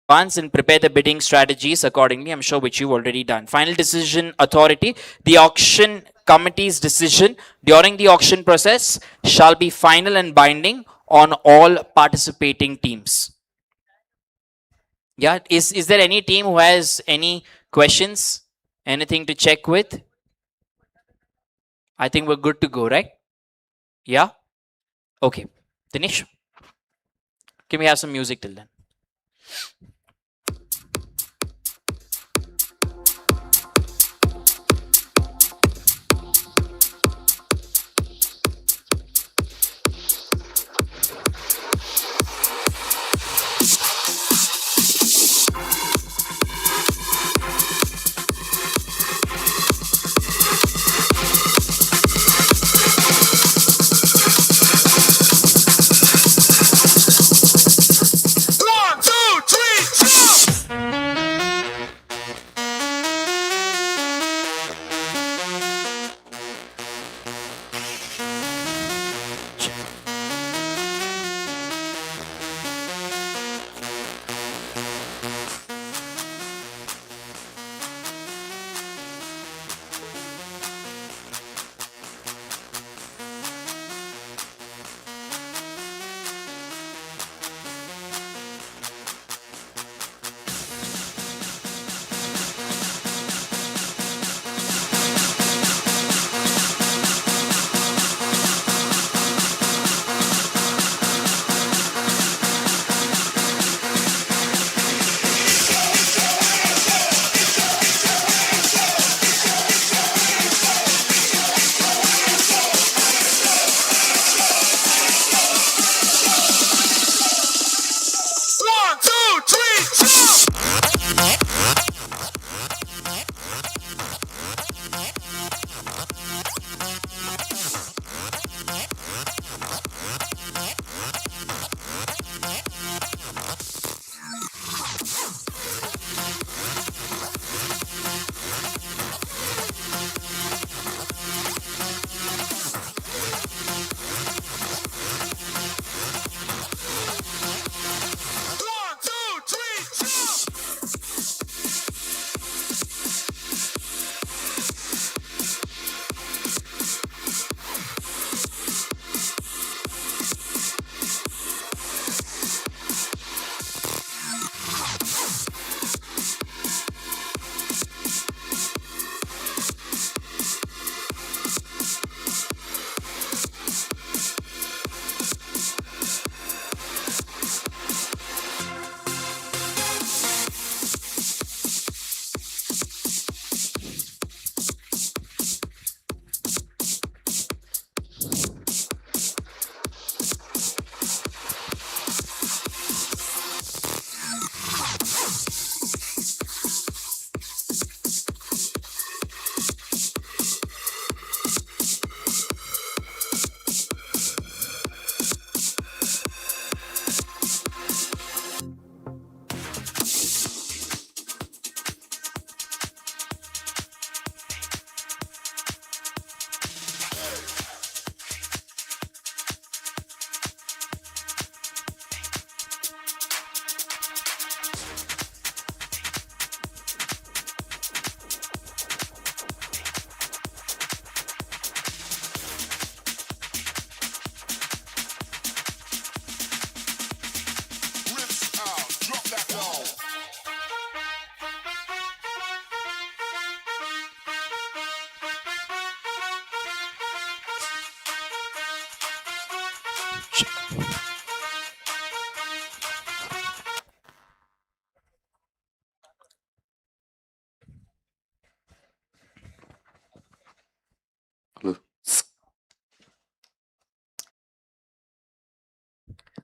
advance and prepare the bidding strategies accordingly. I'm sure which you've already done. Final decision authority, the auction committee's decision during the auction process shall be final and binding on all participating teams. Yeah, is there any team who has any questions? Anything to check with? I think we're good to go, right? Yeah? Okay. Dinesh, can we have some music till then?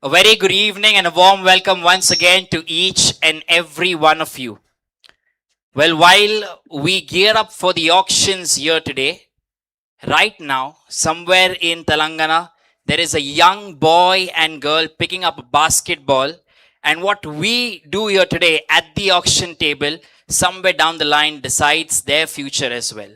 A very good evening and a warm welcome once again to each and every one of you. Well, while we gear up for the auctions here today, right now, somewhere in Telangana, there is a young boy and girl picking up a basketball. And what we do here today at the auction table, somewhere down the line, decides their future as well.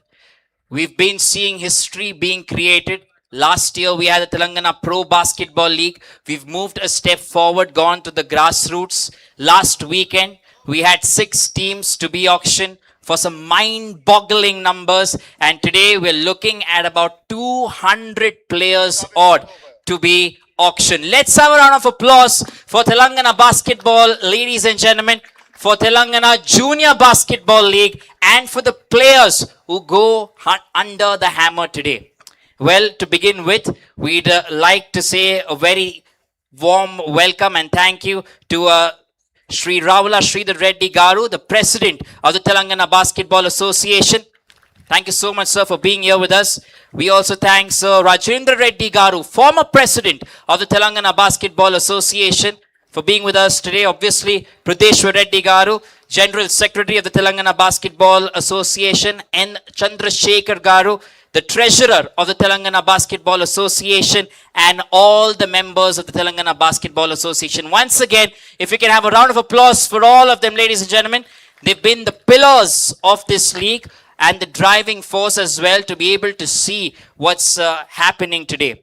We've been seeing history being created Last year, we had the Telangana Pro Basketball League. We've moved a step forward, gone to the grassroots. Last weekend, we had 6 teams to be auctioned for some mind-boggling numbers. And today, we're looking at about 200 players odd to be auctioned. Let's have a round of applause for Telangana Basketball, ladies and gentlemen, for Telangana Junior Basketball League, and for the players who go under the hammer today. Well, to begin with, we'd like to say a very warm welcome and thank you to Sri Ravala Sridhar Reddy Garu, the president of the Telangana Basketball Association. Thank you so much, sir, for being here with us. We also thank Sir Rajendra Reddy Garu, former president of the Telangana Basketball Association, for being with us today. Obviously, Pradeshwar Reddy Garu, General Secretary of the Telangana Basketball Association, N. Chandrasekhar Garu, the Treasurer of the Telangana Basketball Association, and all the members of the Telangana Basketball Association. Once again, if you can have a round of applause for all of them, ladies and gentlemen. They've been the pillars of this league and the driving force as well to be able to see what's happening today.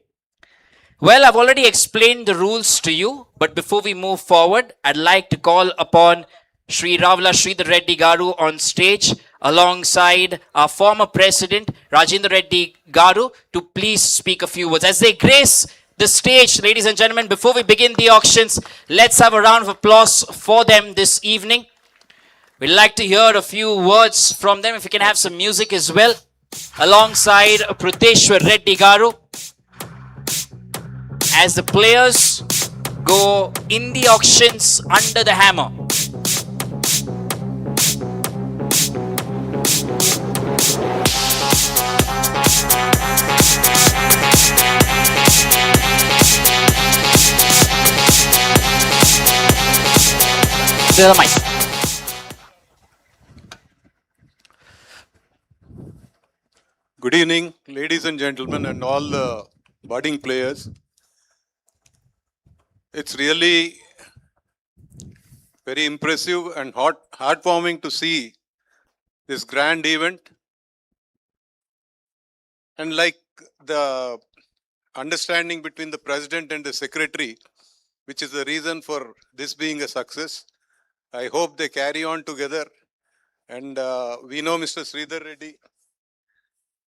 Well, I've already explained the rules to you, but before we move forward, I'd like to call upon Sri Ravala Sridhar Reddy Garu on stage alongside our former president Rajendra Reddy Garu to please speak a few words. As they grace the stage, ladies and gentlemen, before we begin the auctions, let's have a round of applause for them this evening. We'd like to hear a few words from them. If you can have some music as well, alongside Pradeshwar Reddy Garu, as the players go in the auctions under the hammer. The mic. Good evening, ladies and gentlemen, and all the budding players. It's really very impressive and heartwarming to see this grand event. And like the understanding between the president and the secretary, which is the reason for this being a success, I hope they carry on together. And we know Mr. Sridhar Reddy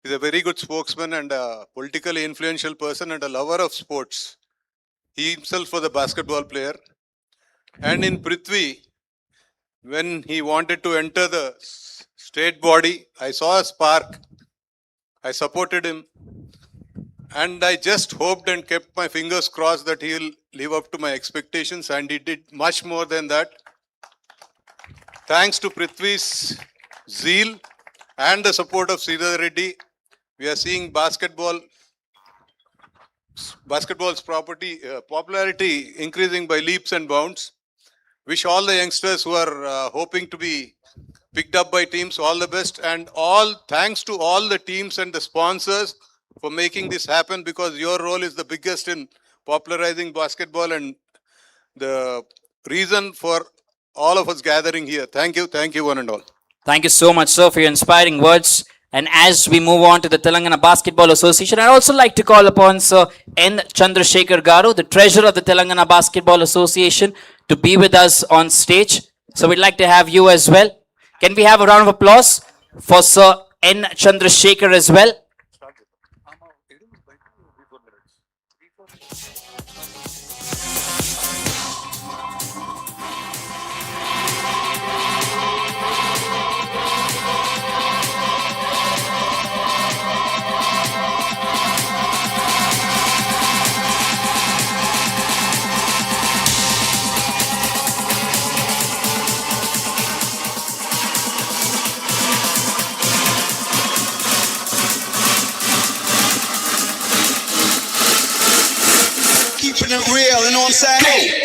is a very good spokesman and a politically influential person and a lover of sports. He himself was a basketball player. And in Prithvi, when he wanted to enter the state body, I saw a spark. I supported him. And I just hoped and kept my fingers crossed that he will live up to my expectations. And he did much more than that. Thanks to Prithvi's zeal and the support of Sridhar Reddy, we are seeing basketball's popularity increasing by leaps and bounds. Wish all the youngsters who are hoping to be picked up by teams all the best, and all thanks to all the teams and the sponsors for making this happen, because your role is the biggest in popularizing basketball and the reason for all of us gathering here. Thank you one and all. Thank you so much, sir, for your inspiring words. And as we move on to the Telangana Basketball Association, I'd also like to call upon Sir N. Chandrasekhar Garu, the treasurer of the Telangana Basketball Association, to be with us on stage. So we'd like to have you as well. Can we have a round of applause for Sir N. Chandrasekhar as well? Keeping it real, you know what I'm saying?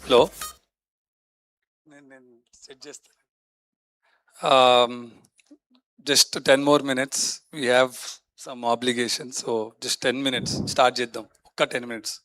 Hello. Just 10 more minutes. We have some obligations, so just 10 minutes. Start చేద్దాం. ఒక్క 10 minutes.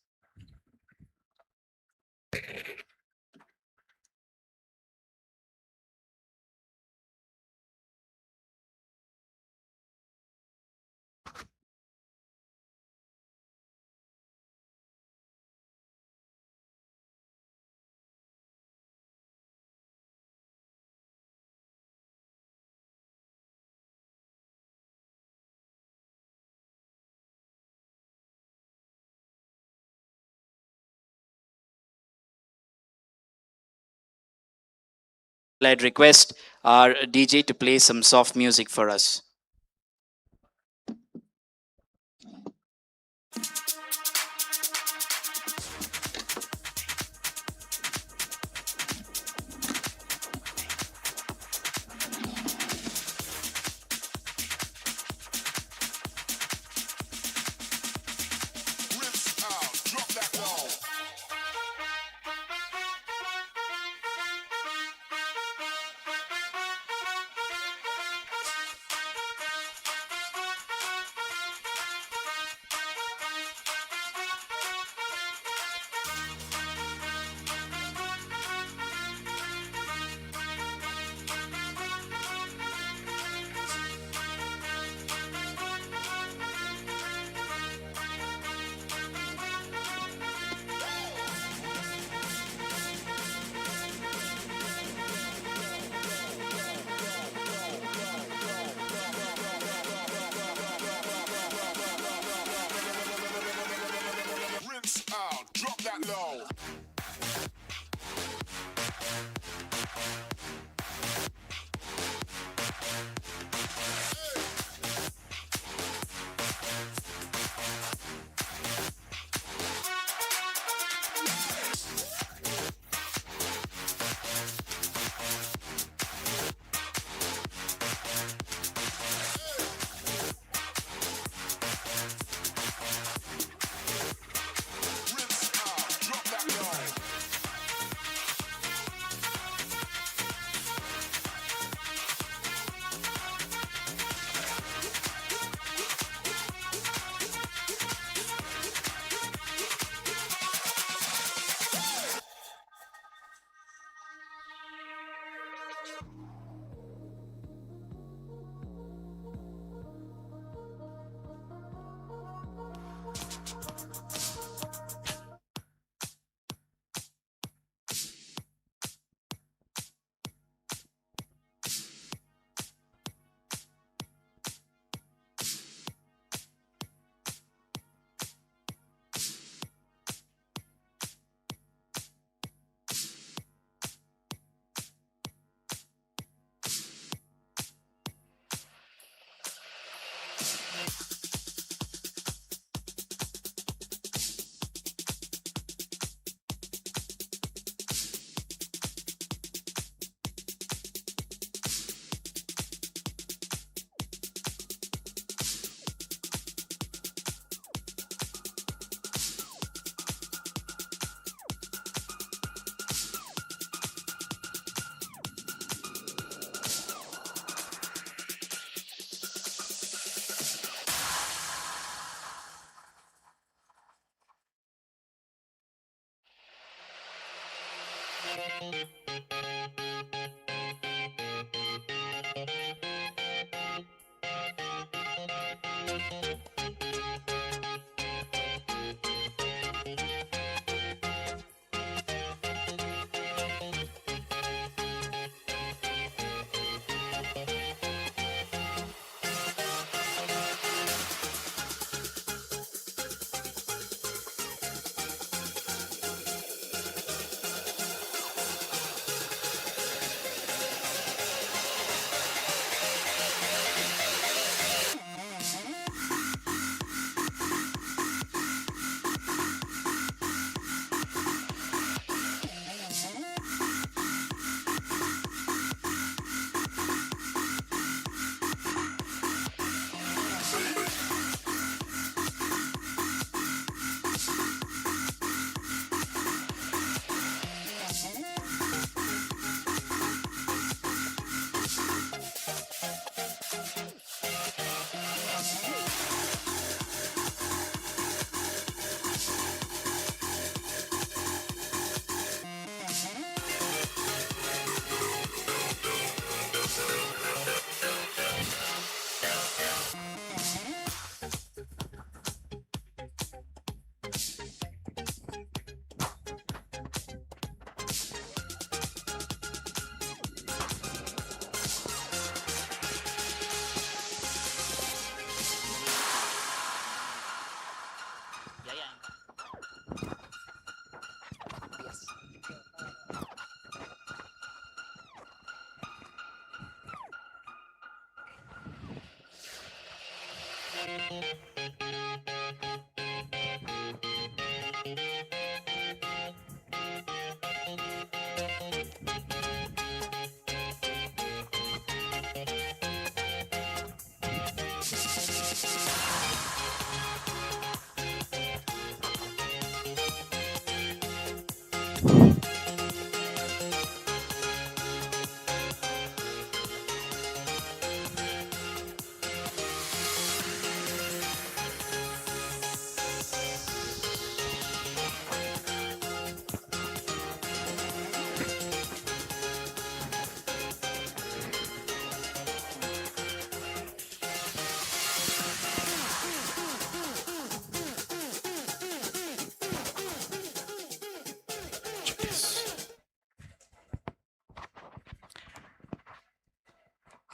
I'd request our DJ to play some soft music for us. Rinse out, drop that low. Rinse out, drop that low. Rinse out, drop that low.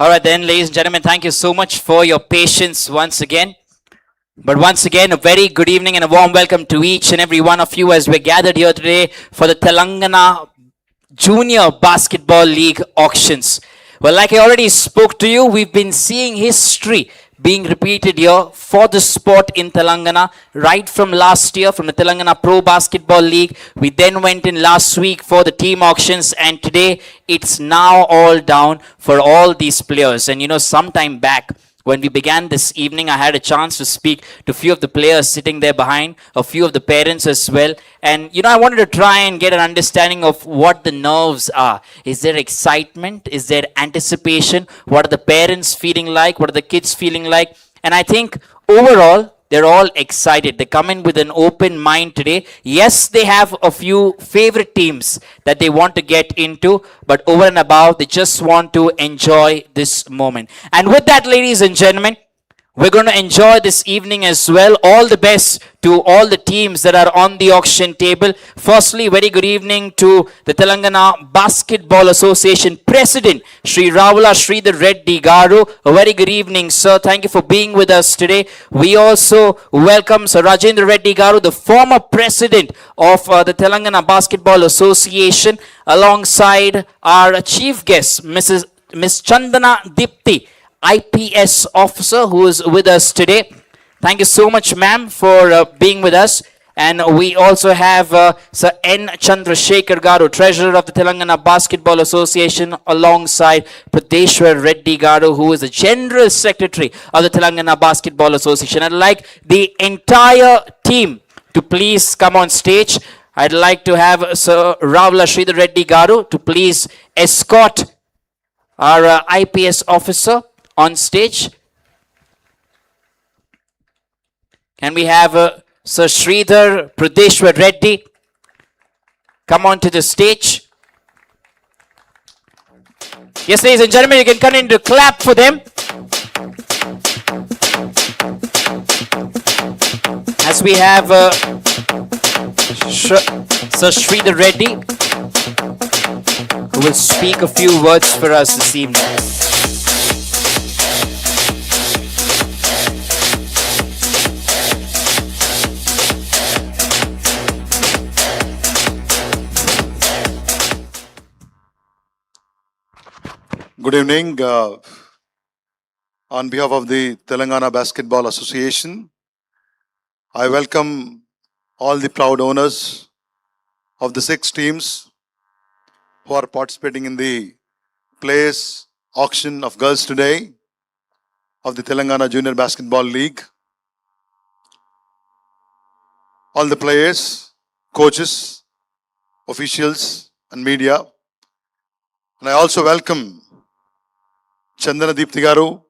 All right, then, ladies and gentlemen, thank you so much for your patience once again. But once again, a very good evening and a warm welcome to each and every one of you as we're gathered here today for the Telangana Junior Basketball League auctions. Well, like I already spoke to you, we've been seeing history being repeated here for the sport in Telangana right from last year from the Telangana Pro Basketball League. We then went in last week for the team auctions, and today it's now all down for all these players. And sometime back, when we began this evening, I had a chance to speak to a few of the players sitting there behind, a few of the parents as well. And, I wanted to try and get an understanding of what the nerves are. Is there excitement? Is there anticipation? What are the parents feeling like? What are the kids feeling like? And I think overall, they're all excited. They come in with an open mind today. Yes, they have a few favorite teams that they want to get into, but over and above, they just want to enjoy this moment. And with that, ladies and gentlemen, we're going to enjoy this evening as well. All the best to all the teams that are on the auction table. Firstly, very good evening to the Telangana Basketball Association President, Sri Ravula Sridhar Reddy Garu. A very good evening, sir. Thank you for being with us today. We also welcome Sir Rajendra Reddy Garu, the former president of the Telangana Basketball Association, alongside our chief guest, Miss Chandana Dipti, IPS officer, who is with us today. Thank you so much, ma'am, for being with us. And we also have Sir N. Chandrasekhar Garu, treasurer of the Telangana Basketball Association, alongside Pradeshwar Reddy Garu, who is the general secretary of the Telangana Basketball Association. I'd like the entire team to please come on stage. I'd like to have Sir Ravula Sridhar Reddy Garu to please escort our IPS officer on stage. Can we have Sir Sridhar Pradeshwar Reddy come on to the stage? Yes, ladies and gentlemen, you can come in to clap for them. As we have Sir Sridhar Reddy, who will speak a few words for us this evening. Good evening. On behalf of the Telangana Basketball Association, I welcome all the proud owners of the 6 teams who are participating in the players auction of girls today of the Telangana Junior Basketball League. All the players, coaches, officials and media. And I also welcome Chandana Dipti Garu,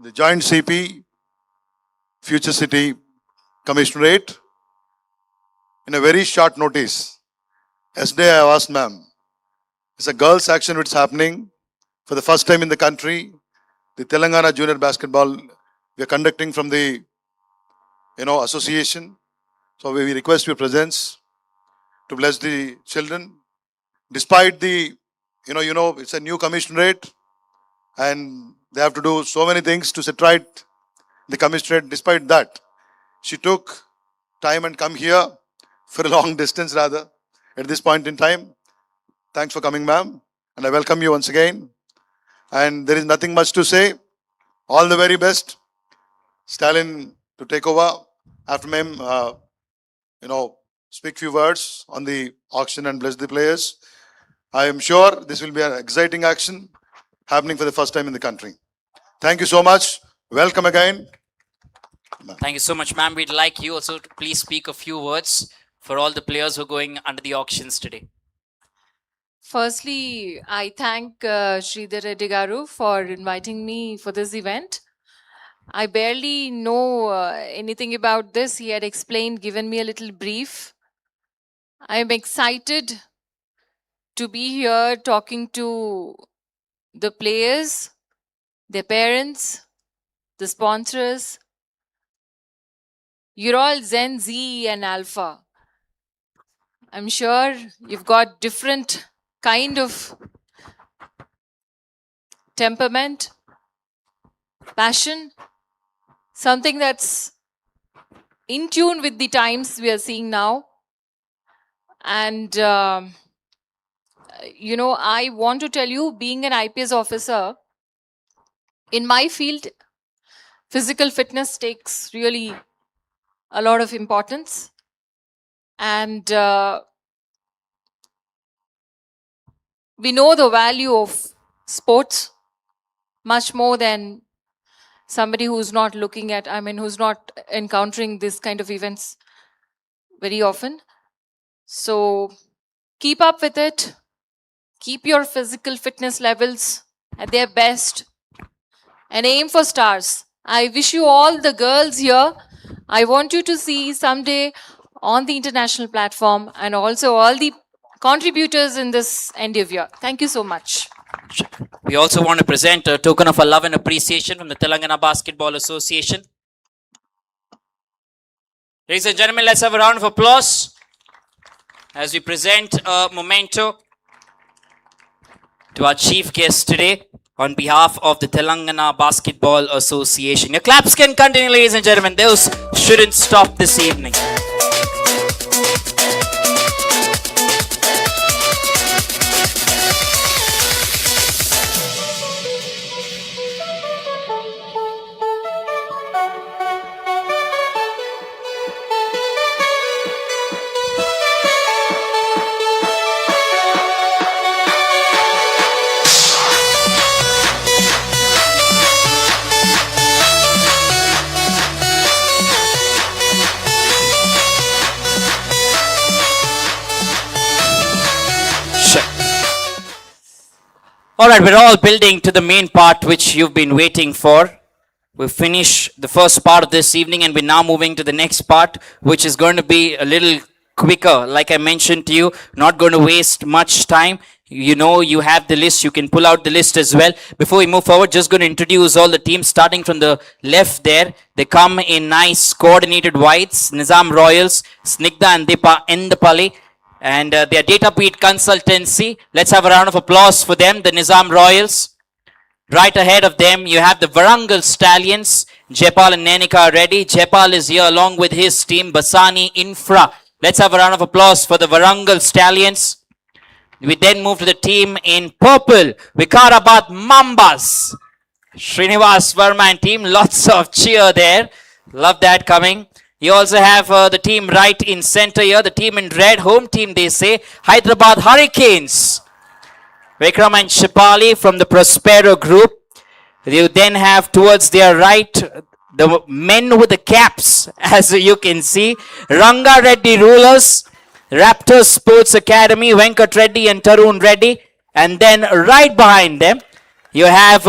the Joint CP, Future City Commissionerate. In a very short notice, yesterday I asked ma'am, it's a girls' action which is happening for the first time in the country. The Telangana Junior Basketball we are conducting from the association. So we request your presence to bless the children. Despite the it's a new commissionerate and they have to do so many things to set right the commissionerate. Despite that, she took time and come here for a long distance rather at this point in time. Thanks for coming, ma'am, and I welcome you once again. And there is nothing much to say. All the very best. Stalin to take over after ma'am, speak few words on the auction and bless the players. I am sure this will be an exciting action happening for the first time in the country. Thank you so much. Welcome again. Thank you so much, ma'am. We'd like you also to please speak a few words for all the players who are going under the auctions today. Firstly, I thank Sridhar Reddy Garu for inviting me for this event. I barely know anything about this. He had explained, given me a little brief. I am excited to be here talking to the players, their parents, the sponsors. You're all Gen Z and Alpha. I'm sure you've got different kind of temperament, passion, something that's in tune with the times we are seeing now. And, I want to tell you, being an IPS officer, in my field, physical fitness takes really a lot of importance. And we know the value of sports much more than somebody who's not who's not encountering this kind of events very often. So keep up with it. Keep your physical fitness levels at their best and aim for stars. I wish you all, the girls here, I want you to see someday on the international platform, and also all the contributors in this endeavor. Thank you so much. We also want to present a token of our love and appreciation from the Telangana Basketball Association. Ladies and gentlemen, let's have a round of applause as we present a memento to our chief guest today on behalf of the Telangana Basketball Association. Your claps can continue, ladies and gentlemen. Those shouldn't stop this evening. All right, we're all building to the main part which you've been waiting for. We've finished the first part of this evening and we're now moving to the next part, which is going to be a little quicker. Like I mentioned to you, not going to waste much time. You know, you have the list. You can pull out the list as well. Before we move forward, just going to introduce all the teams starting from the left there. They come in nice coordinated whites. Nizam Royals, Snigdha and Deepa Endapalli. And their data beat consultancy. Let's have a round of applause for them, the Nizam Royals. Right ahead of them, you have the Warangal Stallions, Jepal and Nenika Reddy. Jepal is here along with his team, Basani Infra. Let's have a round of applause for the Warangal Stallions. We then move to the team in purple, Hyderabad Mambas. Srinivas Verma and team, lots of cheer there. Love that coming. You also have the team right in center here, the team in red, home team they say, Hyderabad Hurricanes. Vikram and Shipali from the Prospero group. You then have towards their right, the men with the caps, as you can see, Ranga Reddy Rulers, Raptors Sports Academy, Venkat Reddy and Tarun Reddy. And then right behind them, you have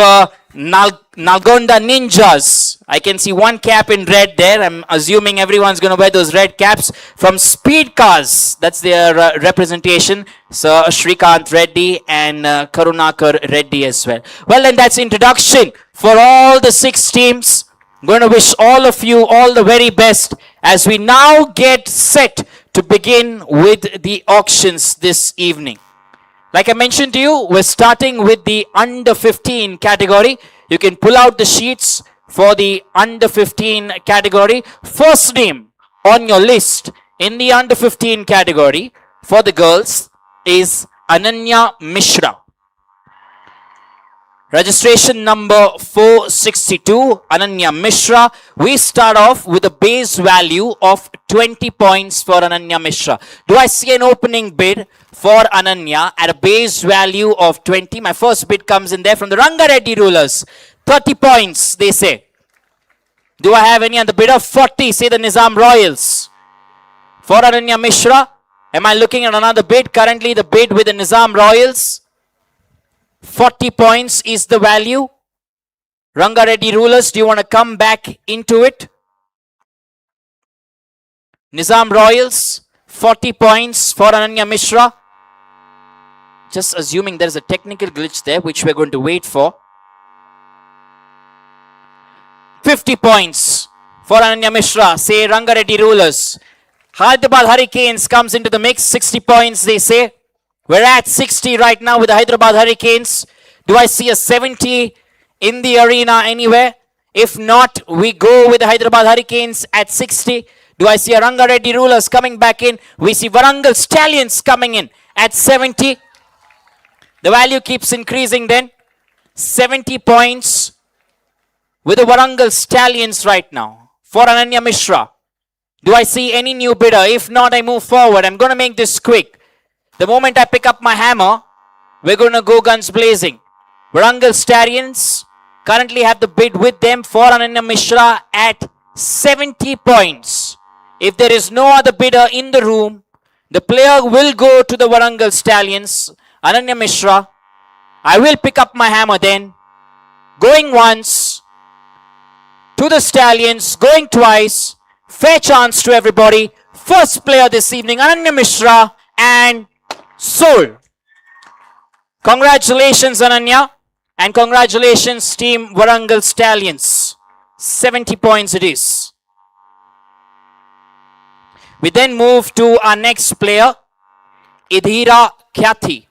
Nalgonda Ninjas. I can see one cap in red there. I'm assuming everyone's going to wear those red caps from Speed Cars. That's their representation. So Shrikant Reddy and Karunakar Reddy as well. Well, then that's introduction for all the 6 teams. I'm going to wish all of you all the very best as we now get set to begin with the auctions this evening. Like I mentioned to you, we're starting with the under 15 category. You can pull out the sheets for the under 15 category. First name on your list in the under 15 category for the girls is Ananya Mishra. Registration number 462, Ananya Mishra. We start off with a base value of 20 points for Ananya Mishra. Do I see an opening bid for Ananya at a base value of 20? My first bid comes in there from the Ranga Reddy Rulers. 30 points, they say. Do I have any other bid of 40? Say the Nizam Royals. For Ananya Mishra, am I looking at another bid? Currently the bid with the Nizam Royals, 40 points is the value. Ranga Reddy Rulers, do you want to come back into it? Nizam Royals, 40 points for Ananya Mishra. Just assuming there's a technical glitch there, which we're going to wait for. 50 points for Ananya Mishra, say Ranga Reddy Rulers. Hyderabad Hurricanes comes into the mix, 60 points, they say. We're at 60 right now with the Hyderabad Hurricanes. Do I see a 70 in the arena anywhere? If not, we go with the Hyderabad Hurricanes at 60. Do I see a Ranga Reddy Rulers coming back in? We see Warangal Stallions coming in at 70. The value keeps increasing then. 70 points with the Warangal Stallions right now for Ananya Mishra. Do I see any new bidder? If not, I move forward. I'm going to make this quick. The moment I pick up my hammer, we're going to go guns blazing. Warangal Stallions currently have the bid with them for Ananya Mishra at 70 points. If there is no other bidder in the room, the player will go to the Warangal Stallions, Ananya Mishra. I will pick up my hammer then. Going once to the Stallions, going twice. Fair chance to everybody. First player this evening, Ananya Mishra, and sold. Congratulations, Ananya. And congratulations, team Warangal Stallions. 70 points it is. We then move to our next player, Idhira Khyati.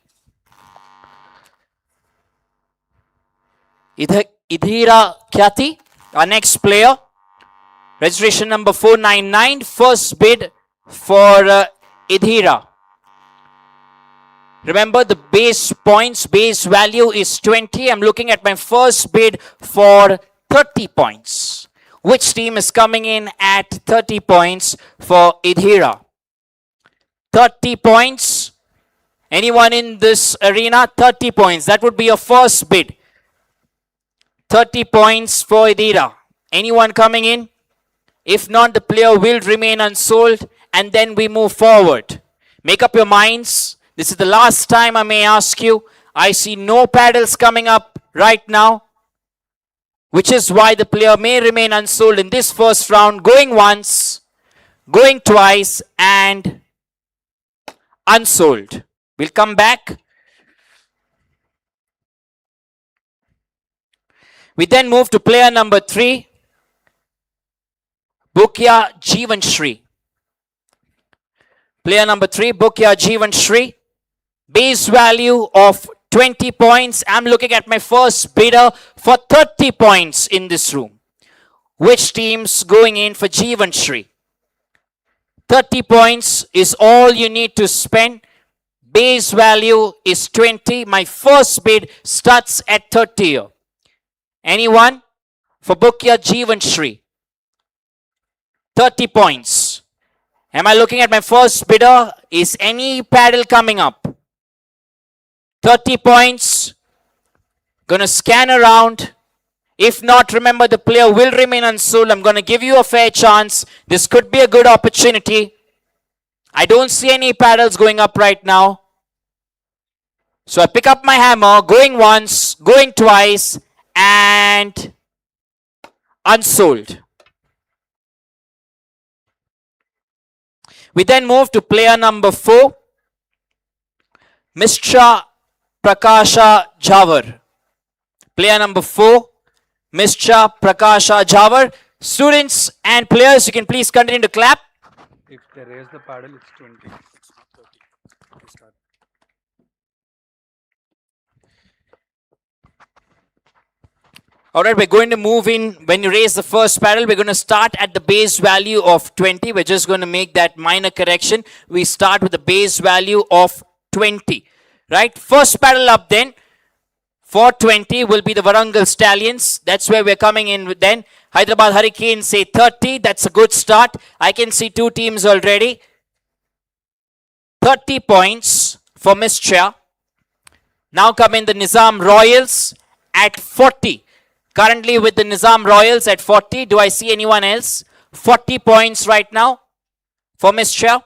Idhira Khyati, our next player. Registration number 499. First bid for Idhira. Remember, the base points, base value is 20. I'm looking at my first bid for 30 points. Which team is coming in at 30 points for Idhira? 30 points. Anyone in this arena? 30 points. That would be your first bid. 30 points for Idhira. Anyone coming in? If not, the player will remain unsold, and then we move forward. Make up your minds. This is the last time I may ask you. I see no paddles coming up right now, which is why the player may remain unsold in this first round. Going once, going twice, and unsold. We'll come back. We then move to player number 3, Bukya Jeevan Shri. Player number 3, Bukya Jeevan Shri. Base value of 20 points. I'm looking at my first bidder for 30 points in this room. Which team's going in for Jeevan Shri? 30 points is all you need to spend. Base value is 20. My first bid starts at 30 here. Anyone for Bukya Jeevan Shri? 30 points. Am I looking at my first bidder? Is any paddle coming up? 30 points. Gonna scan around. If not, remember the player will remain unsold. I'm gonna give you a fair chance. This could be a good opportunity. I don't see any paddles going up right now. So I pick up my hammer, going once, going twice, and unsold. We then move to player number 4, Mr. Prakasha Jhavar. Player number 4, Mr. Prakasha Jhavar. Students and players, you can please continue to clap. If they raise the paddle, it's 20. It's not 30. Start. Alright, we're going to move in. When you raise the first paddle, we're going to start at the base value of 20. We're just going to make that minor correction. We start with the base value of 20. Right? First paddle up then for 20 will be the Warangal Stallions. That's where we're coming in with then. Hyderabad Hurricanes say 30. That's a good start. I can see 2 teams already. 30 points for Mr. Now come in the Nizam Royals at 40. Currently with the Nizam Royals at 40. Do I see anyone else? 40 points right now for Mr.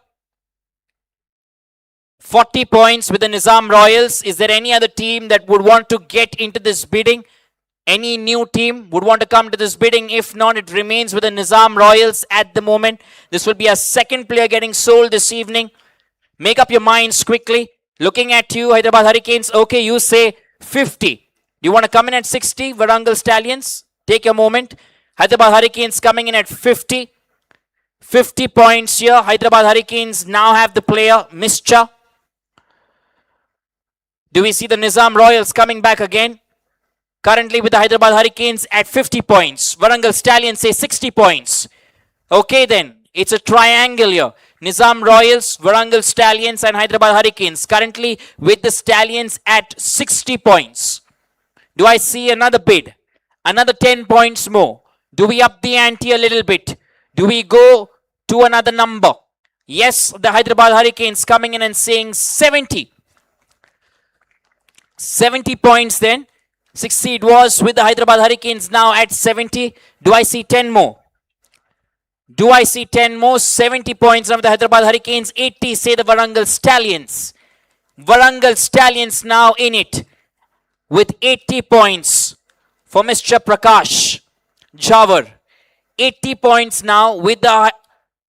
40 points with the Nizam Royals. Is there any other team that would want to get into this bidding? Any new team would want to come to this bidding? If not, it remains with the Nizam Royals at the moment. This will be a second player getting sold this evening. Make up your minds quickly. Looking at you, Hyderabad Hurricanes. Okay, you say 50. Do you want to come in at 60, Warangal Stallions? Take your moment. Hyderabad Hurricanes coming in at 50. 50 points here. Hyderabad Hurricanes now have the player, Mr. Do we see the Nizam Royals coming back again? Currently with the Hyderabad Hurricanes at 50 points. Warangal Stallions say 60 points. Okay then, it's a triangle here. Nizam Royals, Warangal Stallions and Hyderabad Hurricanes. Currently with the Stallions at 60 points. Do I see another bid? Another 10 points more. Do we up the ante a little bit? Do we go to another number? Yes, the Hyderabad Hurricanes coming in and saying 70. 70 points then. 60 it was with the Hyderabad Hurricanes now at 70. Do I see 10 more? Do I see 10 more? 70 points of the Hyderabad Hurricanes. 80 say the Warangal Stallions. Warangal Stallions now in it with 80 points for Mr. Prakash Jawar. 80 points now with the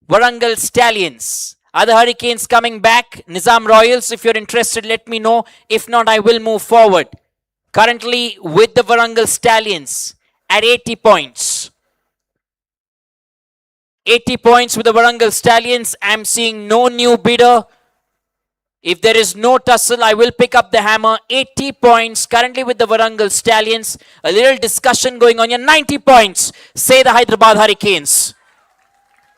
Warangal Stallions. Are the Hurricanes coming back? Nizam Royals, if you're interested, let me know. If not, I will move forward. Currently with the Warangal Stallions at 80 points. 80 points with the Warangal Stallions. I'm seeing no new bidder. If there is no tussle, I will pick up the hammer. 80 points currently with the Warangal Stallions. A little discussion going on here. 90 points, say the Hyderabad Hurricanes.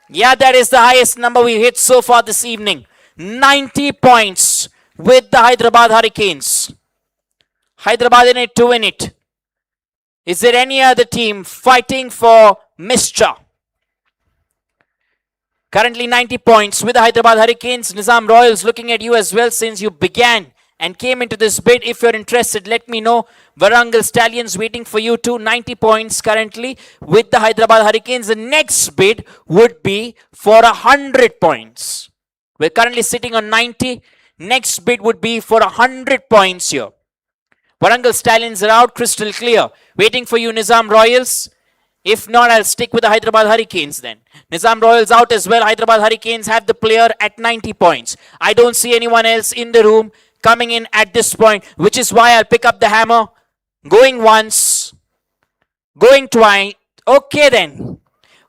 Yeah, that is the highest number we hit so far this evening. 90 points with the Hyderabad Hurricanes. Hyderabad in it to win it. Is there any other team fighting for Mr.? Currently 90 points with the Hyderabad Hurricanes. Nizam Royals looking at you as well since you began and came into this bid. If you're interested, let me know. Warangal Stallions waiting for you too. 90 points currently with the Hyderabad Hurricanes. The next bid would be for 100 points. We're currently sitting on 90. Next bid would be for 100 points here. Warangal Stallions are out, crystal clear. Waiting for you, Nizam Royals. If not, I'll stick with the Hyderabad Hurricanes then. Nizam Royals out as well. Hyderabad Hurricanes have the player at 90 points. I don't see anyone else in the room coming in at this point, which is why I'll pick up the hammer. Going once. Going twice. Okay then.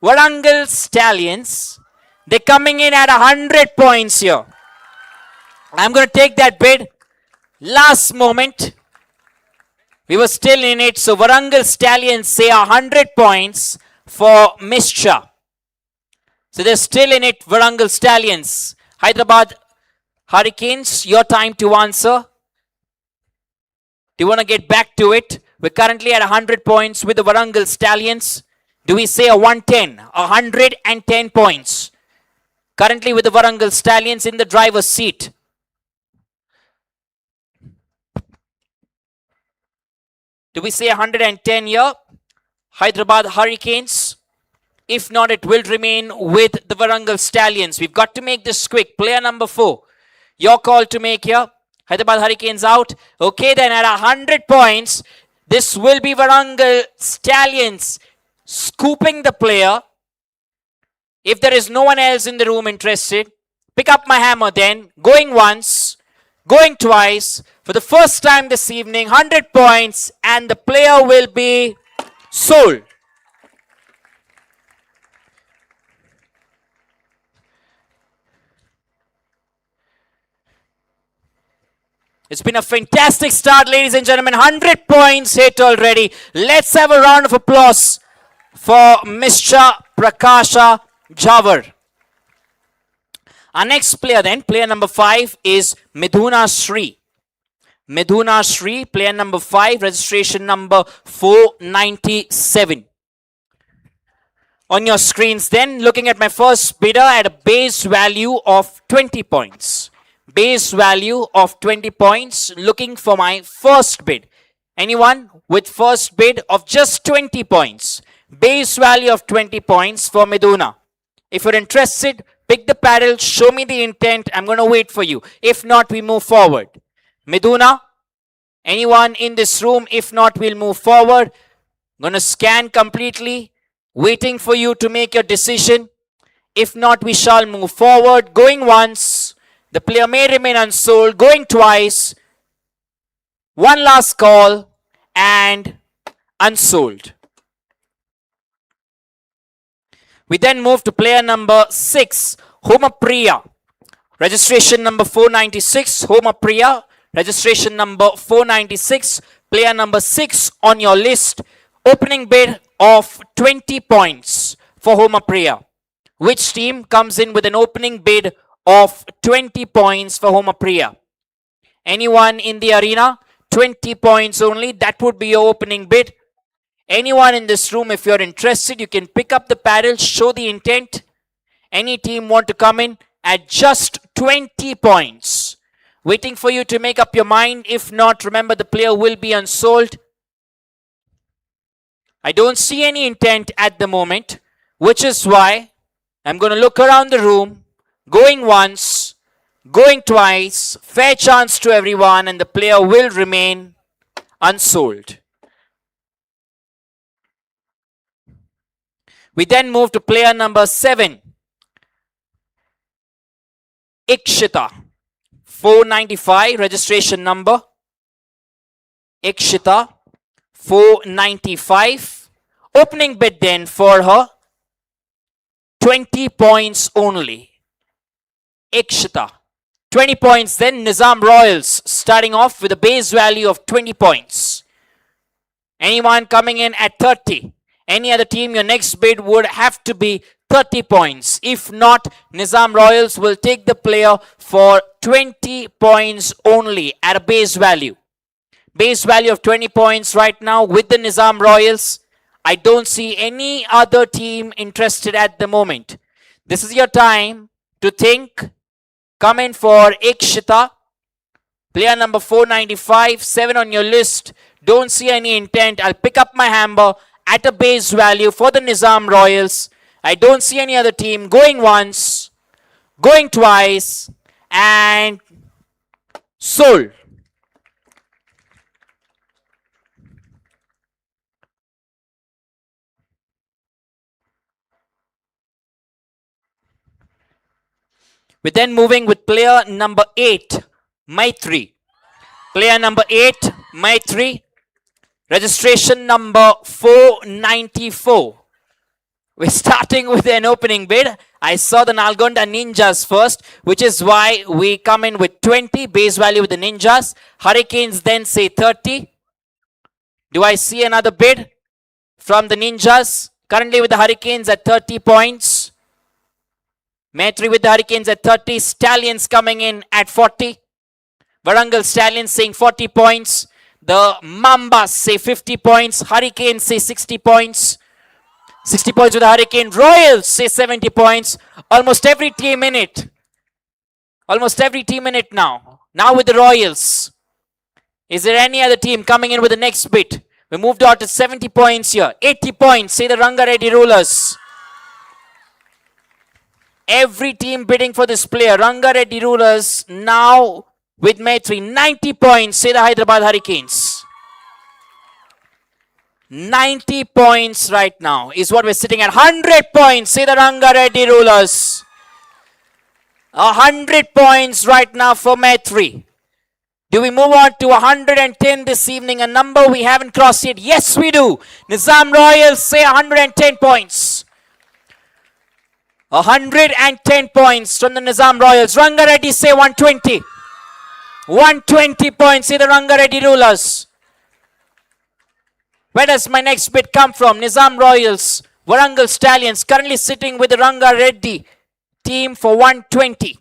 Warangal Stallions. They're coming in at 100 points here. I'm going to take that bid. Last moment. We were still in it. So Warangal Stallions say 100 points for Mr. So they're still in it, Warangal Stallions. Hyderabad Hurricanes, your time to answer. Do you want to get back to it? We're currently at 100 points with the Warangal Stallions. Do we say a 110? 110 points. Currently with the Warangal Stallions in the driver's seat. Do we say 110 here? Hyderabad Hurricanes. If not, it will remain with the Warangal Stallions. We've got to make this quick. Player number 4. Your call to make here. Hyderabad Hurricanes out. Okay, then at 100 points, this will be Warangal Stallions scooping the player. If there is no one else in the room interested, pick up my hammer then. Going once. Going twice. For the first time this evening, 100 points, and the player will be sold. It's been a fantastic start, ladies and gentlemen. 100 points hit already. Let's have a round of applause for Mr. Prakasha Jawar. Our next player then, player number 5 is Midhuna Sri. Midhuna Sri, player number 5, registration number 497. On your screens then, looking at my first bidder at a base value of 20 points. Base value of 20 points, looking for my first bid. Anyone with first bid of just 20 points? Base value of 20 points for Midhuna. If you're interested, pick the paddle, show me the intent. I'm going to wait for you. If not, we move forward. Midhuna, anyone in this room? If not, we'll move forward. I'm going to scan completely, waiting for you to make your decision. If not, we shall move forward. Going once. The player may remain unsold. Going twice. One last call and unsold. We then move to player number 6, Homapriya. Registration number 496, Homapriya. Registration number 496. Player number 6 on your list. Opening bid of 20 points for Homa Priya. Which team comes in with an opening bid of 20 points for Homa Priya? Anyone in the arena? 20 points only. That would be your opening bid. Anyone in this room, if you're interested, you can pick up the paddle, show the intent. Any team want to come in at just 20 points. Waiting for you to make up your mind. If not, remember the player will be unsold. I don't see any intent at the moment, which is why I'm going to look around the room, going once, going twice, fair chance to everyone, and the player will remain unsold. We then move to player number 7, Ikshita. 495 registration number. Ikshita 495. Opening bid then for her 20 points only. Ikshita 20 points then. Nizam Royals starting off with a base value of 20 points. Anyone coming in at 30? Any other team, your next bid would have to be 30 points. If not, Nizam Royals will take the player for 20 points only at a base value. Base value of 20 points right now with the Nizam Royals. I don't see any other team interested at the moment. This is your time to think. Come in for Ikshita. Player number 495, 7 on your list. Don't see any intent. I'll pick up my hammer at a base value for the Nizam Royals. I don't see any other team going once, going twice, and sold. We're then moving with player number 8, Maitri. Player number 8, Maitri. Registration number 494. We're starting with an opening bid. I saw the Nalgonda Ninjas first, which is why we come in with 20 base value with the Ninjas. Hurricanes then say 30. Do I see another bid from the Ninjas? Currently with the Hurricanes at 30 points. Maitri with the Hurricanes at 30. Stallions coming in at 40. Warangal Stallions saying 40 points. The Mambas say 50 points. Hurricanes say 60 points. 60 points with the Hurricane. Royals say 70 points. Almost every team in it. Almost every team in it now. Now with the Royals. Is there any other team coming in with the next bid? We moved on to 70 points here. 80 points, say the Ranga Reddy Rulers. Every team bidding for this player. Ranga Reddy Rulers now with Maitri. 90 points, say the Hyderabad Hurricanes. 90 points right now is what we're sitting at. 100 points, say the Ranga Reddy Rulers. 100 points right now for Maitri. Do we move on to 110 this evening? A number we haven't crossed yet. Yes, we do. Nizam Royals say 110 points. 110 points from the Nizam Royals. Ranga Reddy say 120. 120 points, say the Ranga Reddy Rulers. Where does my next bid come from? Nizam Royals, Warangal Stallions, currently sitting with the Ranga Reddy team for 120.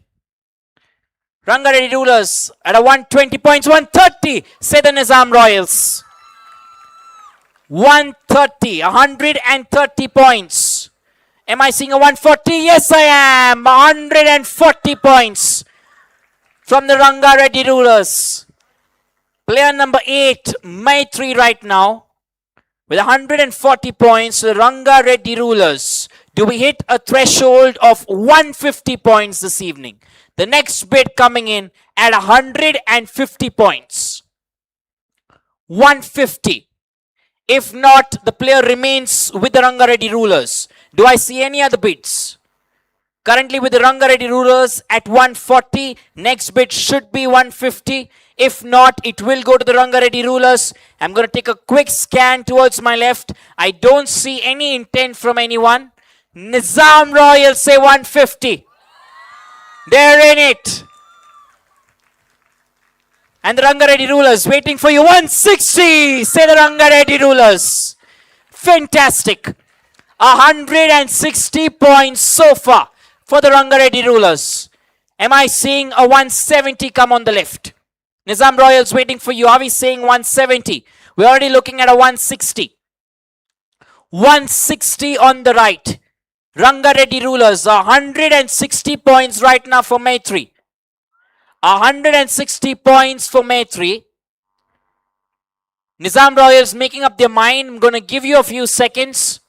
Ranga Reddy Rulers at a 120 points, 130, say the Nizam Royals. 130, 130 points. Am I seeing a 140? Yes, I am. 140 points from the Ranga Reddy Rulers. Player number 8, Maitri right now. With 140 points, the Ranga Reddy Rulers. Do we hit a threshold of 150 points this evening? The next bid coming in at 150 points. 150. If not, the player remains with the Ranga Reddy Rulers. Do I see any other bids? Currently with the Ranga Reddy Rulers at 140. Next bid should be 150. If not, it will go to the Ranga Reddy Rulers. I'm going to take a quick scan towards my left. I don't see any intent from anyone. Nizam Royals say 150. They're in it. And the Rangareddy Rulers waiting for you. 160. Say the Rangareddy Rulers. Fantastic. 160 points so far for the Rangareddy Rulers. Am I seeing a 170 come on the left? Nizam Royals waiting for you. Are we saying 170? We're already looking at a 160. 160 on the right. Rangareddy Rulers, 160 points right now for Maitri. 160 points for Maitri. Nizam Royals making up their mind. I'm going to give you a few seconds.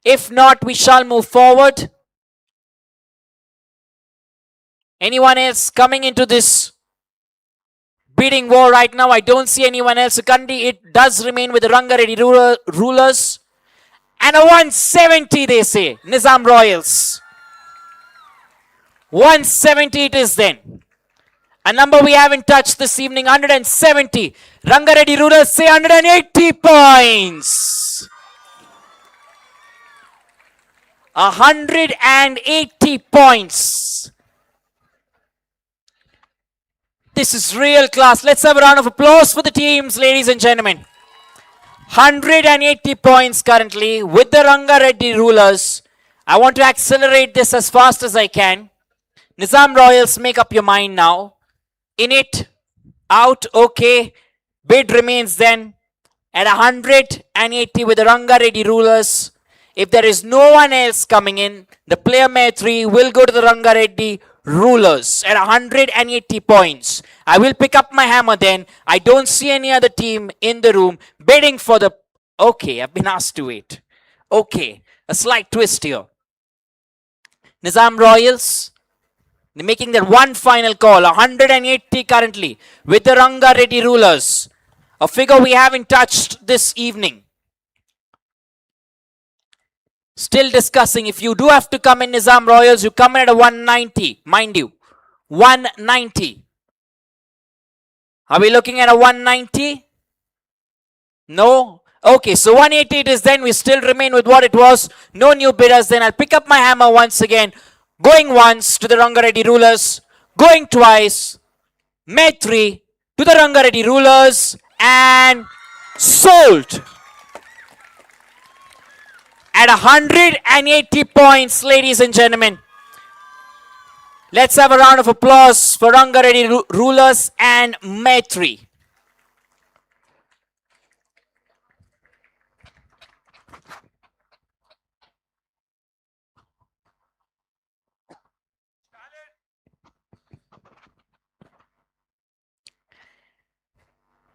If not, we shall move forward. Anyone else coming into this bidding war right now? I don't see anyone else. Currently, it does remain with the Rangareddy Rulers. And a 170, they say. Nizam Royals. 170 it is then. A number we haven't touched this evening, 170. Rangareddy Rulers say 180 points. 180 points. This is real class. Let's have a round of applause for the teams, ladies and gentlemen. 180 points currently with the Rangareddy Rulers. I want to accelerate this as fast as I can. Nizam Royals, make up your mind now. In it, out, okay. Bid remains then at 180 with the Rangareddy Rulers. If there is no one else coming in, the player Maitri will go to the Rangareddy Rulers at 180 points. I will pick up my hammer then. I don't see any other team in the room bidding for the... Okay, I've been asked to wait. Okay, a slight twist here. Nizam Royals, they're making their one final call. 180 currently with the Rangareddy Rulers. A figure we haven't touched this evening. Still discussing. If you do have to come in Nizam Royals, you come in at a 190. Mind you. 190. Are we looking at a 190? No? Okay, so 180 it is then. We still remain with what it was. No new bidders. Then I'll pick up my hammer once again. Going once to the Rangareddy Rulers. Going twice. Maitri to the Rangareddy Rulers. And sold. At 180 points, ladies and gentlemen. Let's have a round of applause for Rangareddy Rulers and Maitri.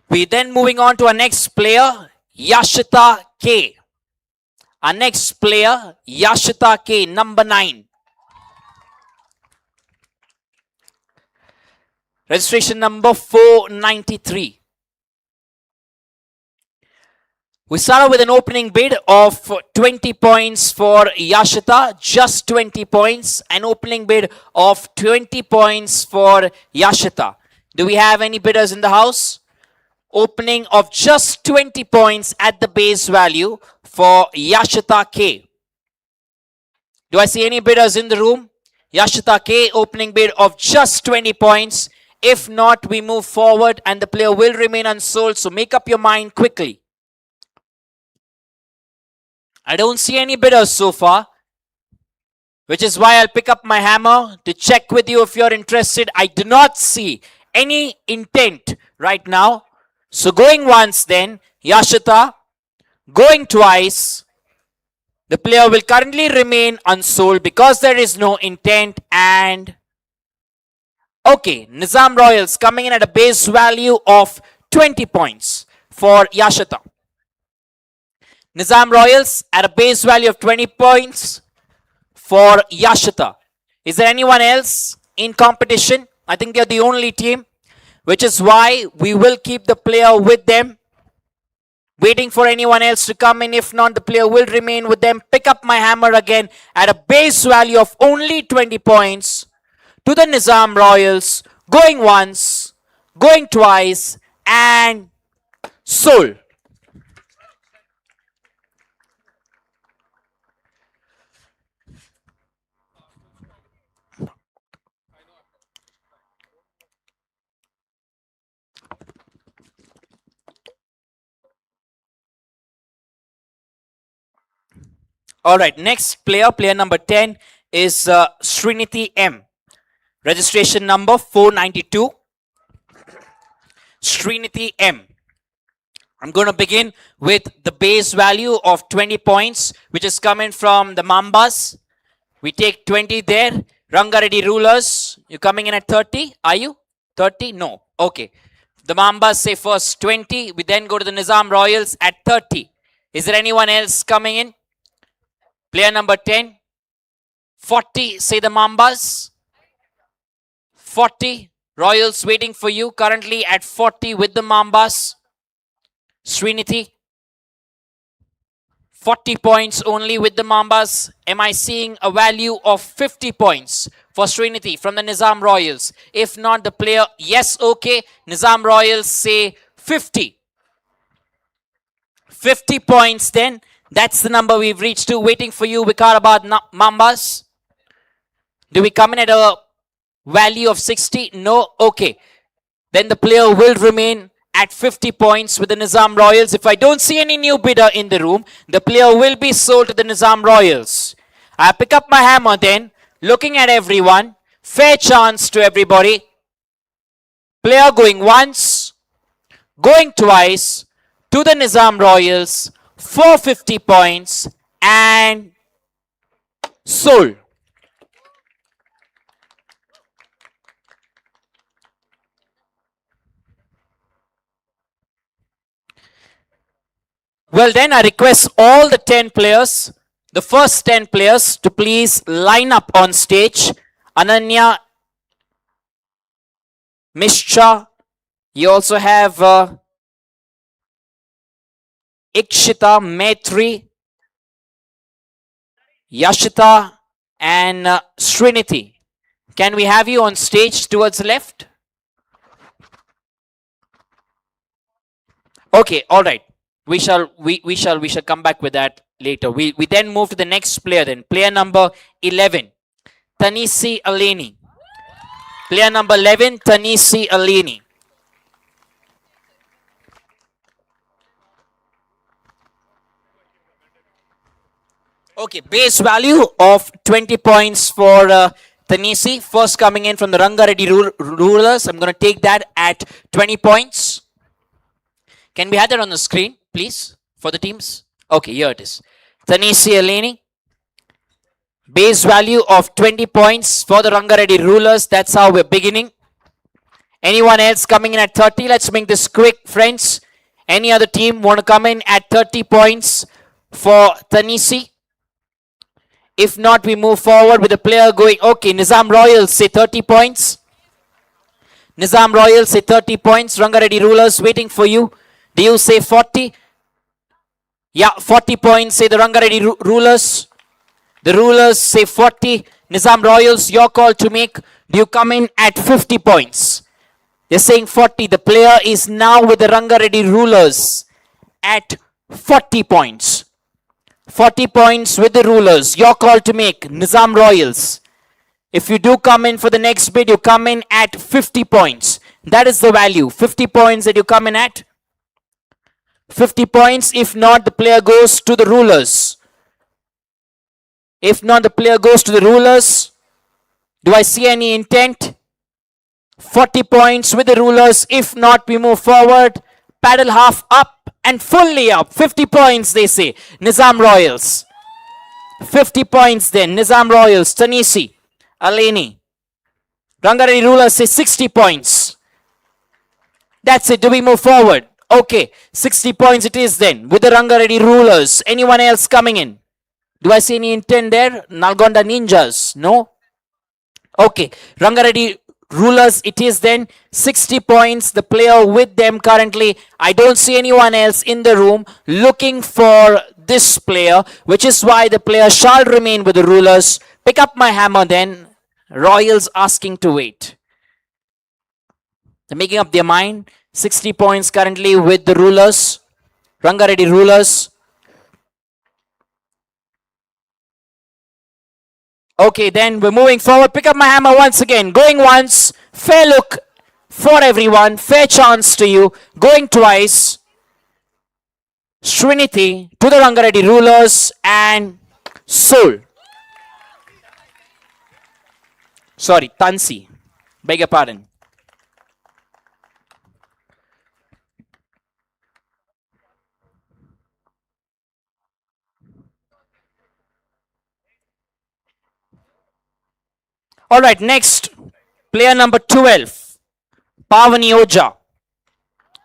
We then moving on to our next player, Yashita K. Our next player, Yashita K, number 9. Registration number 493. We start with an opening bid of 20 points for Yashita, just 20 points. An opening bid of 20 points for Yashita. Do we have any bidders in the house? Opening of just 20 points at the base value for Yashita K. Do I see any bidders in the room? Yashita K, opening bid of just 20 points. If not, we move forward and the player will remain unsold. So make up your mind quickly. I don't see any bidders so far, which is why I'll pick up my hammer to check with you if you're interested. I do not see any intent right now. So going once then, Yashita, going twice, the player will currently remain unsold because there is no intent. And okay, Nizam Royals coming in at a base value of 20 points for Yashita. Nizam Royals at a base value of 20 points for Yashita. Is there anyone else in competition? I think they're the only team, which is why we will keep the player with them, waiting for anyone else to come in. If not, the player will remain with them. Pick up my hammer again at a base value of only 20 points to the Nizam Royals. Going once, going twice, and sold. All right, next player number 10 is Sriniti M. Registration number 492. Sriniti M. I'm going to begin with the base value of 20 points, which is coming from the Mambas. We take 20 there. Ranga Reddy Rulers, you coming in at 30? Are you? 30? No. Okay. The Mambas say first 20. We then go to the Nizam Royals at 30. Is there anyone else coming in? Player number 10. 40, say the Mambas. 40. Royals waiting for you. Currently at 40 with the Mambas. Sriniti. 40 points only with the Mambas. Am I seeing a value of 50 points for Sriniti from the Nizam Royals? If not, the player, yes, okay. Nizam Royals say 50. 50 points then. That's the number we've reached to. Waiting for you, Hyderabad Mambas. Do we come in at a value of 60? No? Okay. Then the player will remain at 50 points with the Nizam Royals. If I don't see any new bidder in the room, the player will be sold to the Nizam Royals. I pick up my hammer then, looking at everyone. Fair chance to everybody. Player going once, going twice to the Nizam Royals for 50 points and sold. Well, then I request all the 10 players, the first 10 players, to please line up on stage. Ananya, Mishra, you also have Ikshita, Maitri, Yashita, and Sriniti. Can we have you on stage towards the left? Okay, all right. We shall come back with that later. We then move to the next player then. Player number 11, Tanisi Aleni. Player number 11, Tanisi Aleni. Okay, base value of 20 points for Tanisi. First coming in from the Ranga Reddy Rulers. I'm going to take that at 20 points. Can we have that on the screen, please, for the teams? Okay, here it is. Tanisi Aleni. Base value of 20 points for the Ranga Reddy Rulers. That's how we're beginning. Anyone else coming in at 30? Let's make this quick, friends. Any other team want to come in at 30 points for Tanisi? If not, we move forward with the player going, okay, Nizam Royals say 30 points. Nizam Royals say 30 points. Ranga Reddy Rulers waiting for you. Do you say 40? Yeah, 40 points, say the Ranga Reddy Rulers. The Rulers say 40. Nizam Royals, your call to make. Do you come in at 50 points? They're saying 40. The player is now with the Ranga Reddy Rulers at 40 points. 40 points with the Rulers. Your call to make. Nizam Royals. If you do come in for the next bid, you come in at 50 points. That is the value. 50 points that you come in at. 50 points. If not, the player goes to the Rulers. If not, the player goes to the Rulers. Do I see any intent? 40 points with the Rulers. If not, we move forward. Paddle half up and fully up. 50 points, they say. Nizam Royals. 50 points then. Nizam Royals. Tanisi. Aleni. Ranga Reddy Rulers say 60 points. That's it. Do we move forward? Okay. 60 points it is then. With the Ranga Reddy Rulers. Anyone else coming in? Do I see any intent there? Nalgonda Ninjas? No? Okay. Ranga Reddy Rulers it is then. 60 points. The player with them currently. I don't see anyone else in the room looking for this player, which is why the player shall remain with the Rulers. Pick up my hammer then. Royals asking to wait. They're making up their mind. 60 points currently with the Rulers. Ranga Reddy Rulers. Okay, then we're moving forward. Pick up my hammer once again. Going once. Fair look for everyone. Fair chance to you. Going twice. Sriniti to the Ranga Reddy Rulers and Soul. Sorry, Tansi. Beg your pardon. All right, next, player number 12, Pavani Oja.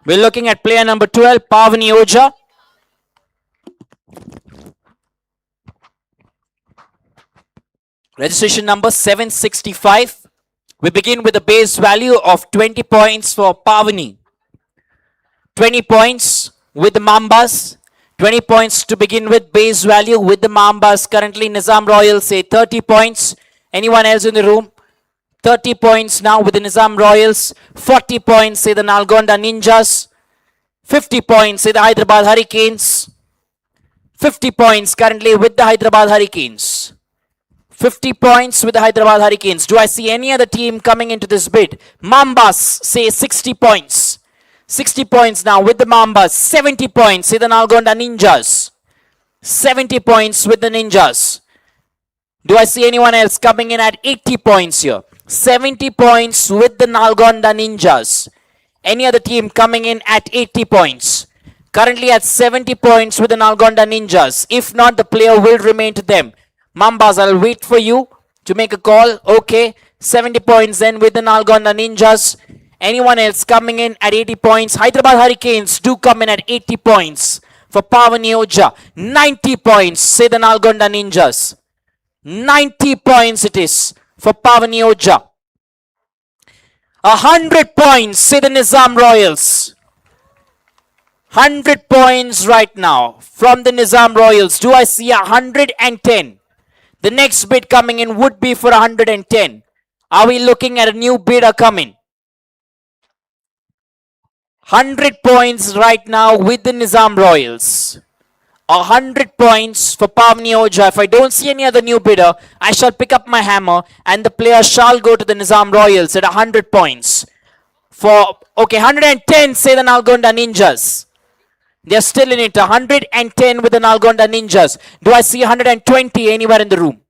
We're looking at player number 12, Pavani Oja. Registration number 765. We begin with a base value of 20 points for Pavani. 20 points with the Mambas. 20 points to begin with, base value with the Mambas. Currently, Nizam Royals say 30 points. Anyone else in the room? 30 points now with the Nizam Royals. 40 points, say the Nalgonda Ninjas. 50 points, say the Hyderabad Hurricanes. 50 points currently with the Hyderabad Hurricanes. 50 points with the Hyderabad Hurricanes. Do I see any other team coming into this bid? Mambas say 60 points. 60 points now with the Mambas. 70 points, say the Nalgonda Ninjas. 70 points with the Ninjas. Do I see anyone else coming in at 80 points here? 70 points with the Nalgonda Ninjas. Any other team coming in at 80 points? Currently at 70 points with the Nalgonda Ninjas. If not, the player will remain to them. Mambas, I'll wait for you to make a call. Okay, 70 points then with the Nalgonda Ninjas. Anyone else coming in at 80 points? Hyderabad Hurricanes do come in at 80 points for Pavani Oja. 90 points, say the Nalgonda Ninjas. 90 points it is for Pavani Oja. 100 points, say the Nizam Royals. 100 points right now from the Nizam Royals. Do I see 110? The next bid coming in would be for 110. Are we looking at a new bidder coming? 100 points right now with the Nizam Royals. 100 points for Pavani Oja. If I don't see any other new bidder, I shall pick up my hammer and the player shall go to the Nizam Royals at 100 points. For, okay, 110, say the Nalgonda Ninjas. They're still in it. 110 with the Nalgonda Ninjas. Do I see 120 anywhere in the room?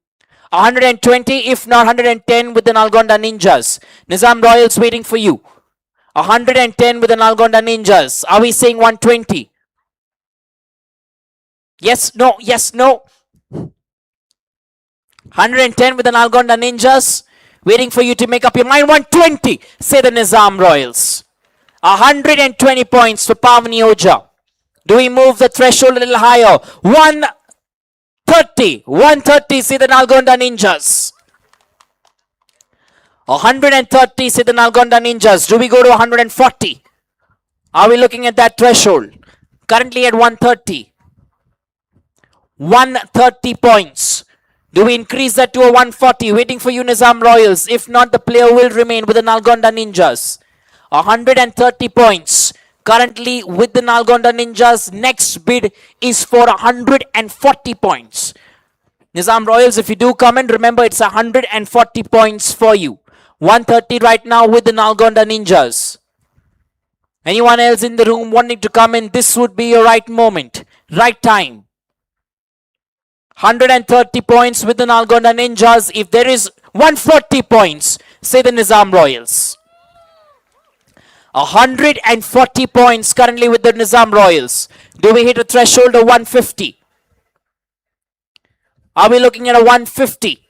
120, if not 110 with the Nalgonda Ninjas. Nizam Royals waiting for you. 110 with the Nalgonda Ninjas. Are we saying 120? Yes, no, yes, no. 110 with the Nalgonda Ninjas. Waiting for you to make up your mind. 120, say the Nizam Royals. 120 points for Pavani Oja. Do we move the threshold a little higher? 130. 130, say the Nalgonda Ninjas. 130, say the Nalgonda Ninjas. Do we go to 140? Are we looking at that threshold? Currently at 130. 130 points. Do we increase that to a 140? Waiting for you, Nizam Royals. If not, the player will remain with the Nalgonda Ninjas. 130 points. Currently with the Nalgonda Ninjas. Next bid is for 140 points. Nizam Royals, if you do come in, remember it's 140 points for you. 130 right now with the Nalgonda Ninjas. Anyone else in the room wanting to come in, this would be your right moment, right time. 130 points with the Nalgonda Ninjas. If there is 140 points, say the Nizam Royals. 140 points currently with the Nizam Royals. Do we hit a threshold of 150? Are we looking at a 150?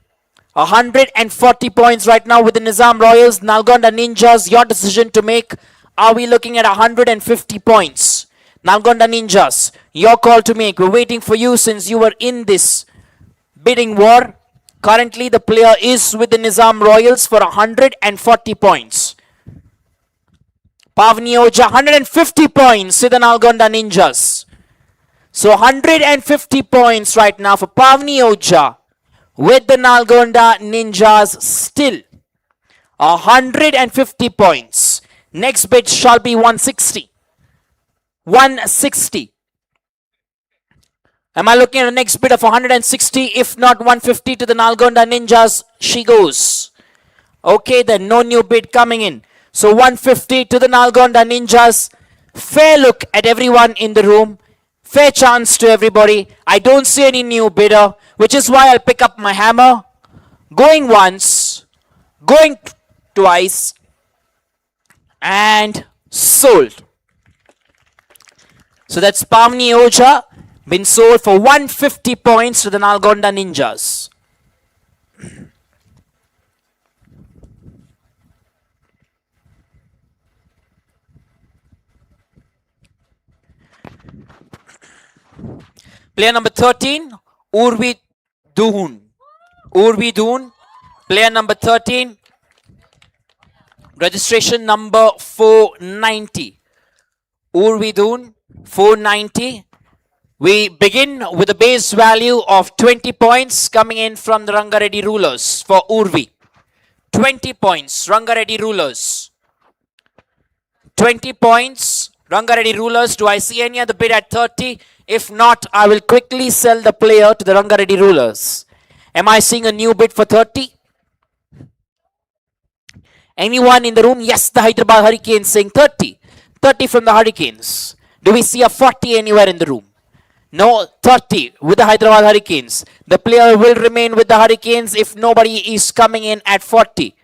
140 points right now with the Nizam Royals. Nalgonda Ninjas, your decision to make. Are we looking at 150 points? Nalgonda Ninjas, your call to make. We're waiting for you since you were in this bidding war. Currently, the player is with the Nizam Royals for 140 points. Pavani Oja, 150 points with the Nalgonda Ninjas. So 150 points right now for Pavani Oja with the Nalgonda Ninjas still. 150 points. Next bid shall be 160. 160. Am I looking at the next bid of 160? If not 150 to the Nalgonda Ninjas, she goes. Okay, then no new bid coming in. So 150 to the Nalgonda Ninjas. Fair look at everyone in the room. Fair chance to everybody. I don't see any new bidder, which is why I'll pick up my hammer. Going once, going twice, and sold. So that's Pamni Oja, been sold for 150 points to the Nalgonda Ninjas. Player number 13, Urvi Duhun. Urvi Duhun, player number 13, registration number 490. Urvi Duhun, 490. We begin with a base value of 20 points coming in from the Ranga Reddy Rulers for Urvi. 20 points, Ranga Reddy Rulers. 20 points, Ranga Reddy Rulers. Do I see any other bid at 30? If not, I will quickly sell the player to the Ranga Reddy Rulers. Am I seeing a new bid for 30? Anyone in the room? Yes, the Hyderabad Hurricanes saying 30. 30 from the Hurricanes. Do we see a 40 anywhere in the room? No, 30 with the Hyderabad Hurricanes. The player will remain with the Hurricanes if nobody is coming in at 40.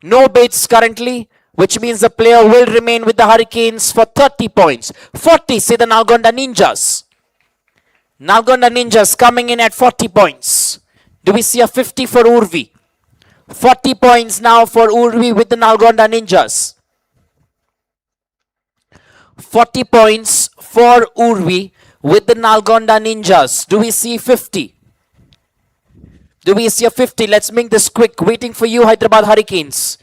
No bids currently, which means the player will remain with the Hurricanes for 30 points. 40, say the Nalgonda Ninjas. Nalgonda Ninjas coming in at 40 points. Do we see a 50 for Urvi? 40 points now for Urvi with the Nalgonda Ninjas. 40 points for Urvi with the Nalgonda Ninjas. Do we see 50? Do we see a 50? Let's make this quick. Waiting for you, Hyderabad Hurricanes.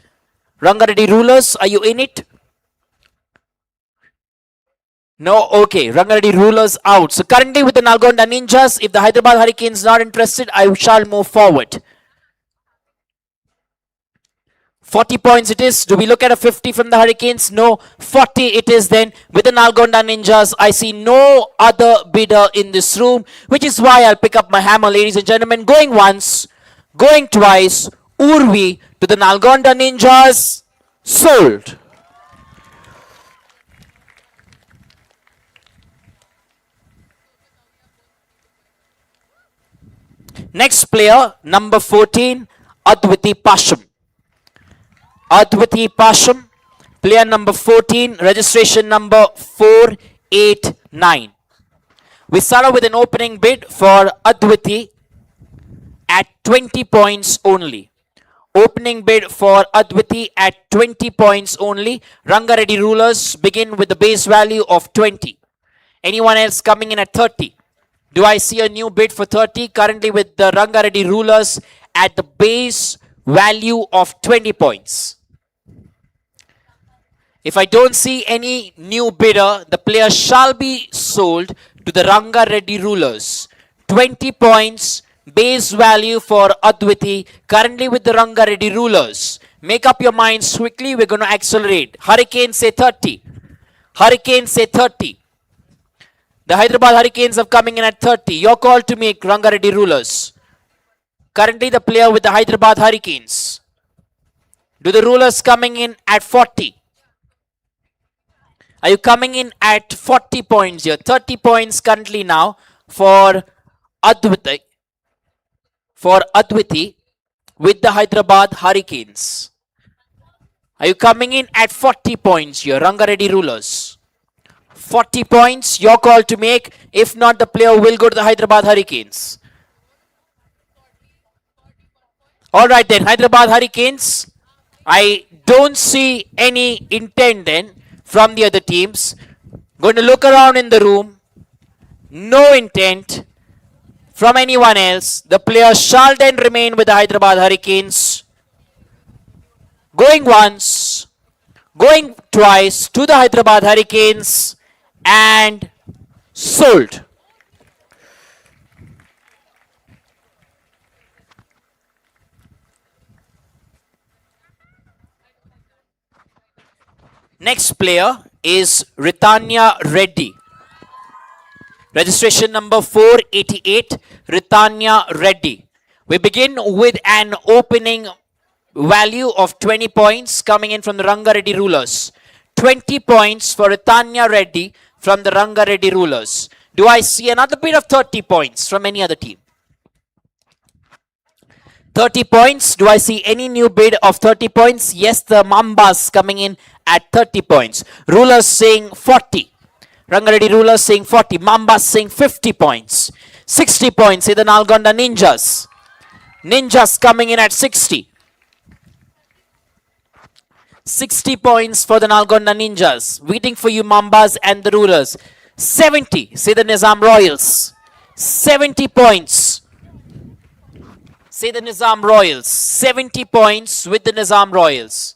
Ranga Reddy Rulers, are you in it? No? Okay. Ranga Reddy Rulers out. So currently with the Nalgonda Ninjas, if the Hyderabad Hurricanes not interested, I shall move forward. 40 points it is. Do we look at a 50 from the Hurricanes? No. 40 it is then. With the Nalgonda Ninjas, I see no other bidder in this room, which is why I'll pick up my hammer, ladies and gentlemen. Going once, going twice, Urvi to the Nalgonda Ninjas, sold. Next player, number 14, Adviti Pasham. Adviti Pasham, player number 14, registration number 489. We started with an opening bid for Adviti at 20 points only. Opening bid for Adviti at 20 points only. Ranga Reddy Rulers begin with the base value of 20. Anyone else coming in at 30? Do I see a new bid for 30? Currently with the Ranga Reddy Rulers at the base value of 20 points. If I don't see any new bidder, the player shall be sold to the Ranga Reddy Rulers. 20 points, base value for Adviti, currently with the Ranga Reddy Rulers. Make up your minds quickly, we're going to accelerate. Hurricanes say 30. Hurricanes say 30. The Hyderabad Hurricanes are coming in at 30. Your call to make, Ranga Reddy Rulers. Currently the player with the Hyderabad Hurricanes. Do the Rulers coming in at 40? Are you coming in at 40 points here? 30 points currently now for Adviti. For Adviti with the Hyderabad Hurricanes. Are you coming in at 40 points here? Ranga Reddy Rulers. 40 points, your call to make. If not, the player will go to the Hyderabad Hurricanes. Alright then, Hyderabad Hurricanes. I don't see any intent then from the other teams. Going to look around in the room. No intent from anyone else. The player shall then remain with the Hyderabad Hurricanes. Going once, going twice to the Hyderabad Hurricanes and sold. Next player is Ritanya Reddy. Registration number 488, Ritanya Reddy. We begin with an opening value of 20 points coming in from the Ranga Reddy Rulers. 20 points for Ritanya Reddy from the Ranga Reddy Rulers? Do I see another bid of 30 points from any other team? 30 points. Do I see any new bid of 30 points? Yes, the Mambas coming in at 30 points. Rulers saying 40. Ranga Reddy Rulers saying 40. Mambas saying 50 points. 60 points. Say the Nalgonda Ninjas. Ninjas coming in at 60. 60 points for the Nalgonda Ninjas. Waiting for you, Mambas and the Rulers. 70. Say the Nizam Royals. 70 points. Say the Nizam Royals. 70 points with the Nizam Royals.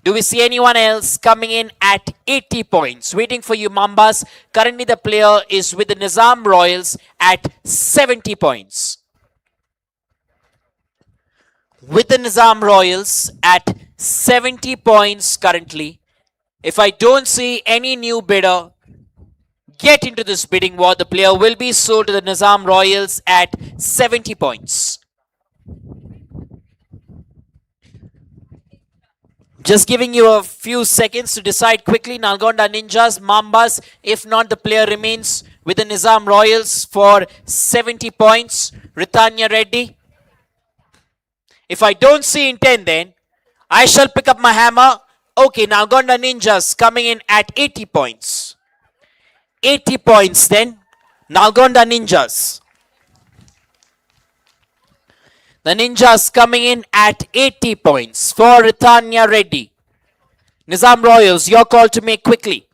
Do we see anyone else coming in at 80 points? Waiting for you, Mambas. Currently the player is with the Nizam Royals at 70 points. With the Nizam Royals at 70 points currently. If I don't see any new bidder get into this bidding war, the player will be sold to the Nizam Royals at 70 points. Just giving you a few seconds to decide quickly. Nalgonda Ninjas, Mambas. If not, the player remains with the Nizam Royals for 70 points. Ritanya Reddy. If I don't see intent, then I shall pick up my hammer. Okay, Nalgonda Ninjas coming in at 80 points. 80 points then. Nalgonda Ninjas. The Ninjas coming in at 80 points for Ritanya Reddy. Nizam Royals, your call to make quickly.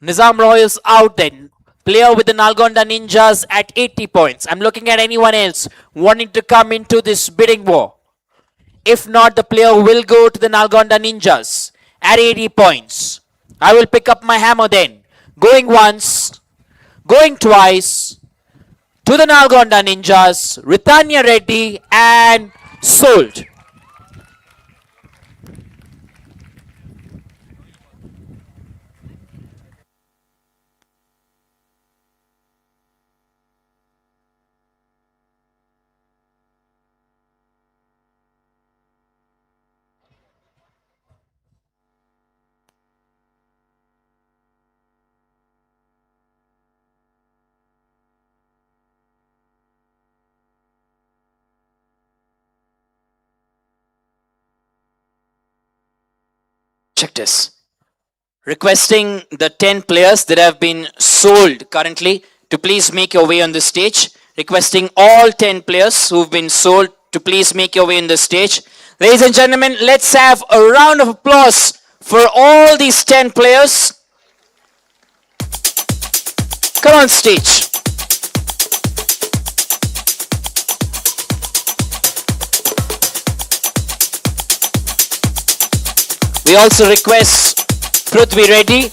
Nizam Royals out then. Player with the Nalgonda Ninjas at 80 points. I'm looking at anyone else wanting to come into this bidding war. If not, the player will go to the Nalgonda Ninjas at 80 points. I will pick up my hammer then. Going once, going twice, to the Nalgonda Ninjas, Ritanya Reddy, and sold. Check this. Requesting the 10 players that have been sold currently to please make your way on the stage. Requesting all 10 players who've been sold to please make your way on the stage. Ladies and gentlemen, let's have a round of applause for all these 10 players. Come on stage. We also request Prithvi Reddy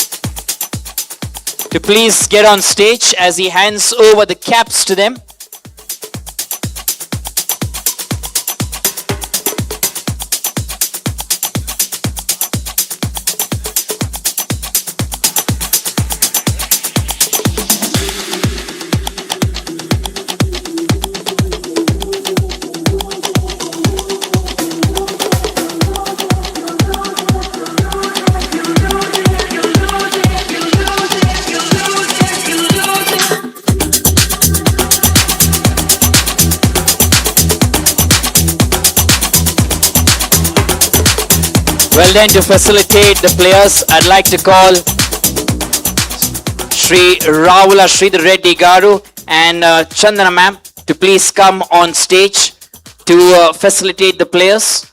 to please get on stage as he hands over the caps to them. Well then, to facilitate the players, I'd like to call Shri Rahula Sridhar Reddy Garu and Chandana ma'am to please come on stage to facilitate the players.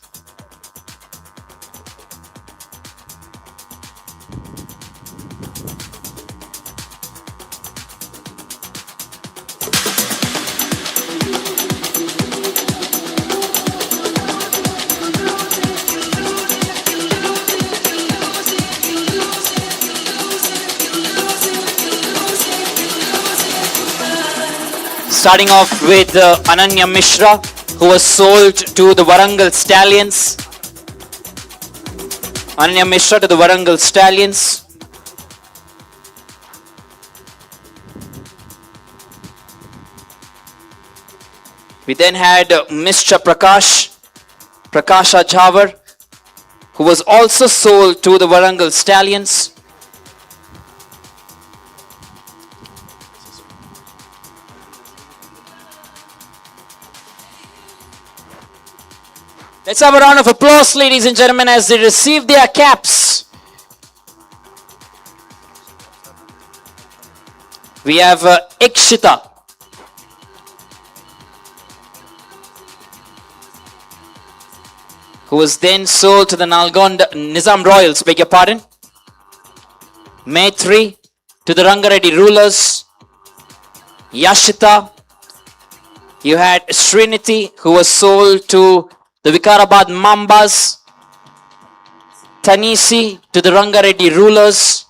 Starting off with Ananya Mishra, who was sold to the Warangal Stallions. Ananya Mishra to the Warangal Stallions. We then had Mr. Prakasha Jhavar, who was also sold to the Warangal Stallions. Let's have a round of applause, ladies and gentlemen, as they receive their caps. We have Ikshita, who was then sold to the Nalgonda Nizam Royals, beg your pardon. Maitri to the Ranga Reddy Rulers. Yashita. You had Sriniti, who was sold to the Hyderabad Mambas. Tanisi to the Ranga Reddy Rulers.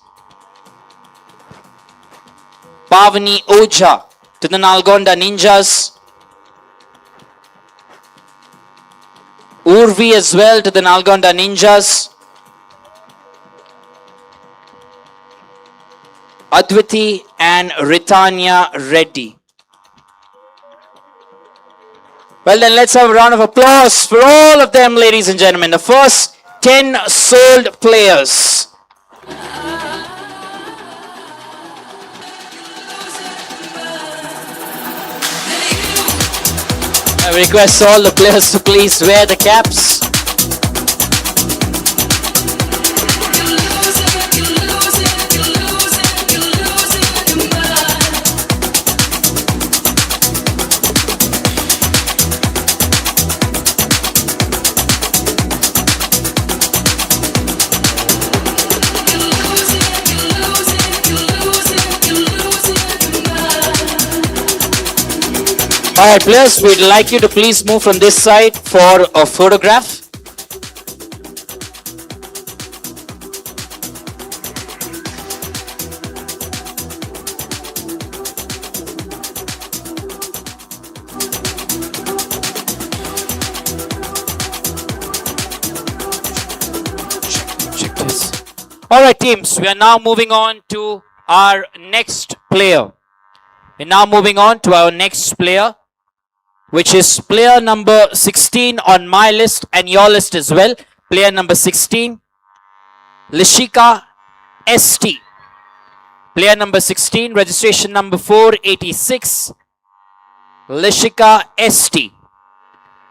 Pavani Oja to the Nalgonda Ninjas. Urvi as well to the Nalgonda Ninjas. Adviti and Ritanya Reddy. Well then, let's have a round of applause for all of them, ladies and gentlemen. The first 10 sold players. I request all the players to please wear the caps. Alright players, we'd like you to please move from this side for a photograph. Check this. Alright teams, we are now moving on to our next player. We're now moving on to our next player, which is player number 16 on my list and your list as well. Player number 16, Lishika ST. Player number 16, registration number 486, Lishika ST.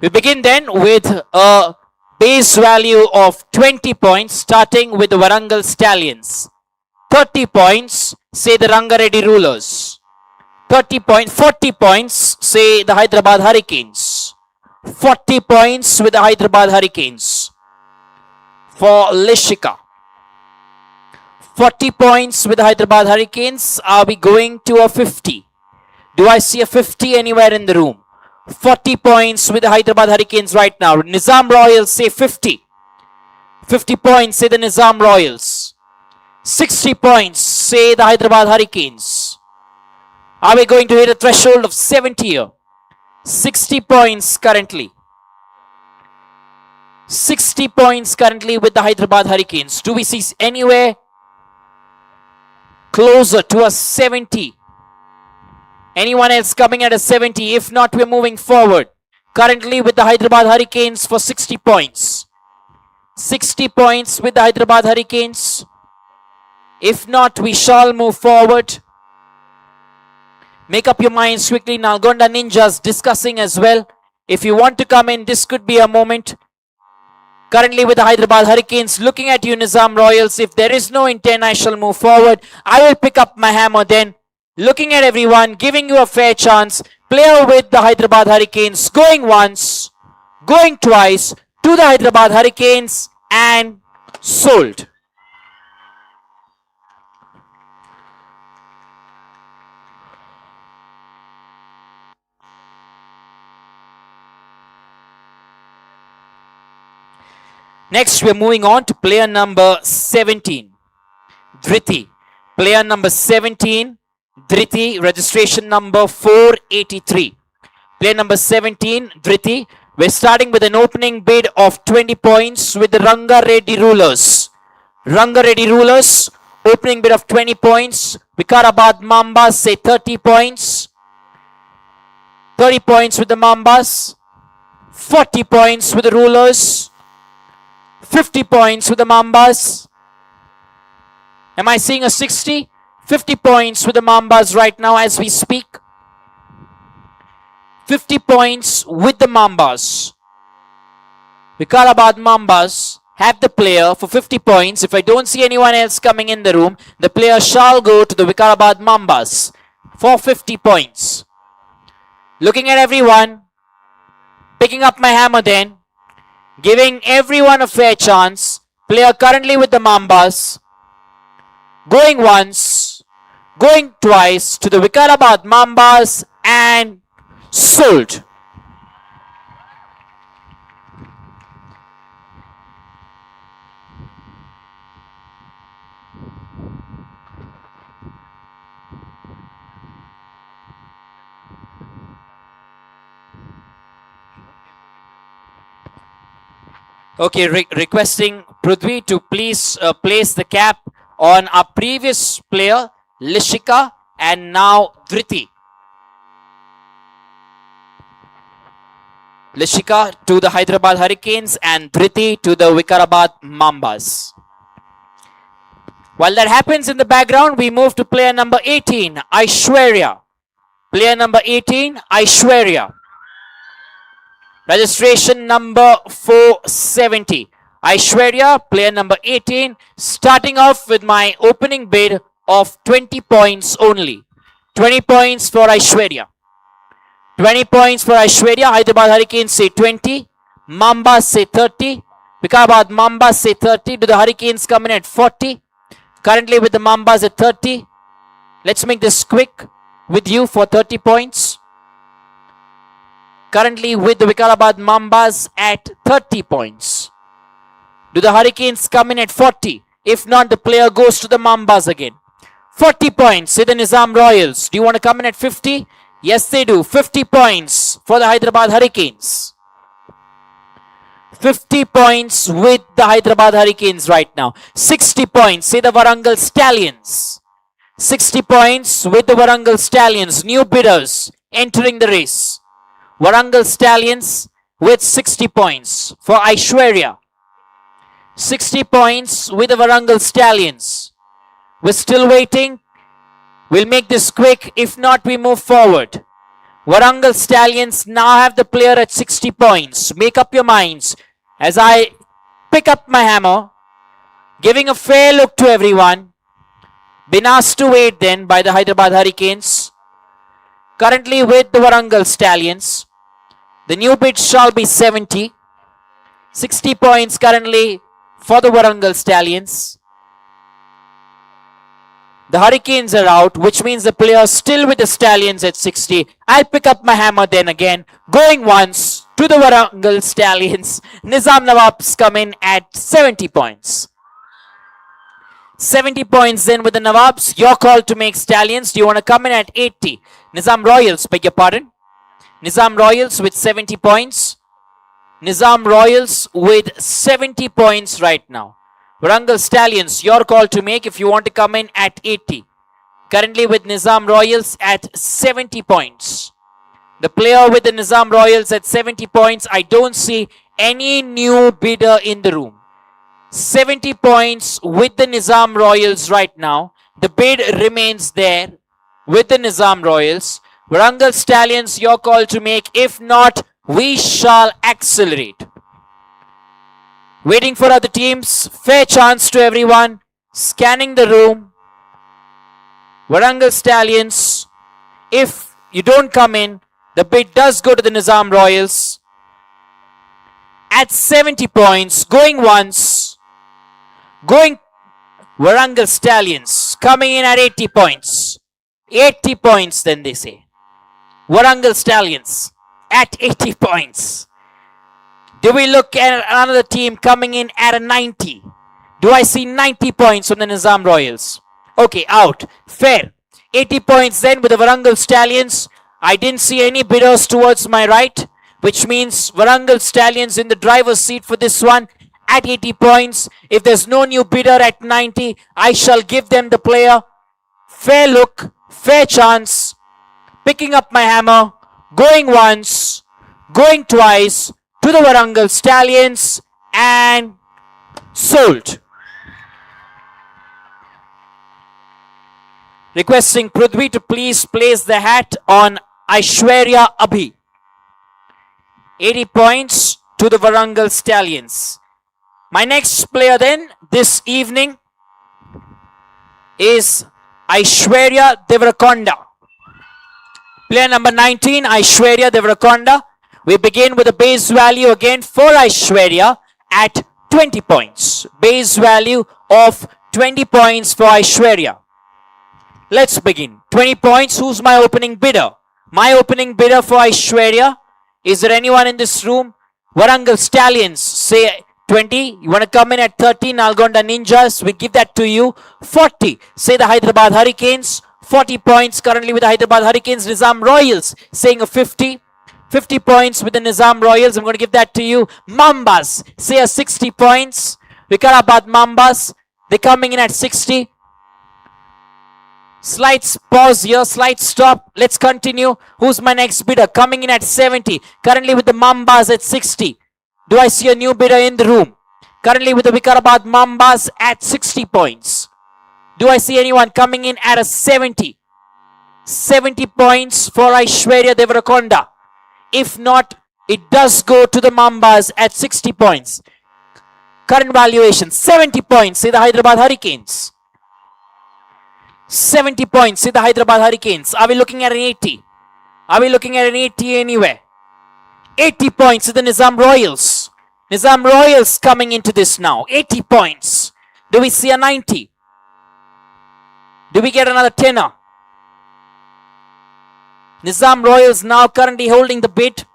We begin then with a base value of 20 points, starting with the Warangal Stallions. 30 points, say the Ranga Reddy Rulers. 40 points, say the Hyderabad Hurricanes. 40 points with the Hyderabad Hurricanes for Lishika. 40 points with the Hyderabad Hurricanes. Are we going to a 50? Do I see a 50 anywhere in the room? 40 points with the Hyderabad Hurricanes right now. Nizam Royals, say 50. 50 points, say the Nizam Royals. 60 points, say the Hyderabad Hurricanes. Are we going to hit a threshold of 70 here? 60 points currently. 60 points currently with the Hyderabad Hurricanes. Do we see anywhere closer to a 70? Anyone else coming at a 70? If not, we're moving forward. Currently with the Hyderabad Hurricanes for 60 points. 60 points with the Hyderabad Hurricanes. If not, we shall move forward. Make up your minds quickly. Nalgonda Ninjas discussing as well. If you want to come in, this could be a moment. Currently with the Hyderabad Hurricanes, looking at you Nizam Royals. If there is no intent, I shall move forward. I will pick up my hammer then. Looking at everyone, giving you a fair chance. Player with the Hyderabad Hurricanes, going once, going twice, to the Hyderabad Hurricanes, and sold. Next, we're moving on to player number 17, Dhriti. Player number 17, Dhriti, registration number 483. Player number 17, Dhriti. We're starting with an opening bid of 20 points with the Ranga Reddy Rulers. Ranga Reddy Rulers, opening bid of 20 points. Hyderabad Mambas, say 30 points. 30 points with the Mambas. 40 points with the Rulers. 50 points with the Mambas. Am I seeing a 60? 50 points with the Mambas right now as we speak. 50 points with the Mambas. Vikarabad Mambas have the player for 50 points. If I don't see anyone else coming in the room, the player shall go to the Vikarabad Mambas for 50 points. Looking at everyone, picking up my hammer then, giving everyone a fair chance. Player currently with the Mambas, going once, going twice to the Vikarabad Mambas and sold. Okay, requesting Prithvi to please place the cap on our previous player, Lishika, and now Dhriti. Lishika to the Hyderabad Hurricanes and Dhriti to the Vikarabad Mambas. While that happens in the background, we move to player number 18, Aishwarya. Player number 18, Aishwarya. Registration number 470. Aishwarya, player number 18, starting off with my opening bid of 20 points only. 20 points for Aishwarya. 20 points for Aishwarya. Hyderabad Hurricanes say 20. Mambas say 30. Vikarabad Mambas say 30. Do the Hurricanes come in at 40? Currently with the Mambas at 30. Let's make this quick with you for 30 points. Currently with the Vikarabad Mambas at 30 points. Do the Hurricanes come in at 40? If not, the player goes to the Mambas again. 40 points, say the Nizam Royals. Do you want to come in at 50? Yes, they do. 50 points for the Hyderabad Hurricanes. 50 points with the Hyderabad Hurricanes right now. 60 points, say the Warangal Stallions. 60 points with the Warangal Stallions. New bidders entering the race. Warangal Stallions with 60 points for Aishwarya. 60 points with the Warangal Stallions. We're still waiting. We'll make this quick. If not, we move forward. Warangal Stallions now have the player at 60 points. Make up your minds. As I pick up my hammer, giving a fair look to everyone. Been asked to wait then by the Hyderabad Hurricanes. Currently with the Warangal Stallions. The new bid shall be 70. 60 points currently for the Warangal Stallions. The Hurricanes are out, which means the player still with the Stallions at 60. I'll pick up my hammer then again. Going once to the Warangal Stallions. Nizam Nawabs come in at 70 points. 70 points then with the Nawabs. Your call to make Stallions. Do you want to come in at 80? Nizam Royals, beg your pardon. Nizam Royals with 70 points. Nizam Royals with 70 points right now. Warangal Stallions, your call to make if you want to come in at 80. Currently with Nizam Royals at 70 points. The player with the Nizam Royals at 70 points, I don't see any new bidder in the room. 70 points with the Nizam Royals right now. The bid remains there with the Nizam Royals. Warangal Stallions, your call to make. If not, we shall accelerate. Waiting for other teams. Fair chance to everyone. Scanning the room. Warangal Stallions, if you don't come in, the bid does go to the Nizam Royals. At 70 points, going once. Going Warangal Stallions, coming in at 80 points. 80 points then they say. Warangal Stallions at 80 points. Do we look at another team coming in at a 90? Do I see 90 points from the Nizam Royals? Okay, out. Fair. 80 points then with the Warangal Stallions. I didn't see any bidders towards my right, which means Warangal Stallions in the driver's seat for this one at 80 points. If there's no new bidder at 90, I shall give them the player. Fair look, fair chance. Picking up my hammer, going once, going twice to the Warangal Stallions and sold. Requesting Prithvi to please place the hat on Aishwarya Abhi. 80 points to to the Warangal Stallions. My next player then this evening is Aishwarya Devarakonda. Player number 19, Aishwarya Devarakonda. We begin with a base value again for Aishwarya at 20 points. Base value of 20 points for Aishwarya. Let's begin. 20 points. Who's my opening bidder? My opening bidder for Aishwarya. Is there anyone in this room? Warangal Stallions, say 20. You want to come in at 30? Nalgonda Ninjas, we give that to you. 40. Say the Hyderabad Hurricanes. 40 points currently with the Hyderabad Hurricanes. Nizam Royals saying a 50. 50 points with the Nizam Royals. I'm going to give that to you. Mambas say a 60 points. Hyderabad Mambas. They're coming in at 60. Slight pause here, slight stop. Let's continue. Who's my next bidder? Coming in at 70. Currently with the Mambas at 60. Do I see a new bidder in the room? Currently with the Hyderabad Mambas at 60 points. Do I see anyone coming in at a 70? 70 points for Aishwarya Devarakonda. If not, it does go to the Mambas at 60 points. Current valuation 70 points. Say the Hyderabad Hurricanes. 70 points. Say the Hyderabad Hurricanes. Are we looking at an 80? Are we looking at an 80 anywhere? 80 points to the Nizam Royals. Nizam Royals coming into this now. 80 points. Do we see a 90? Do we get another 10er? Nizam Royals now currently holding the bid.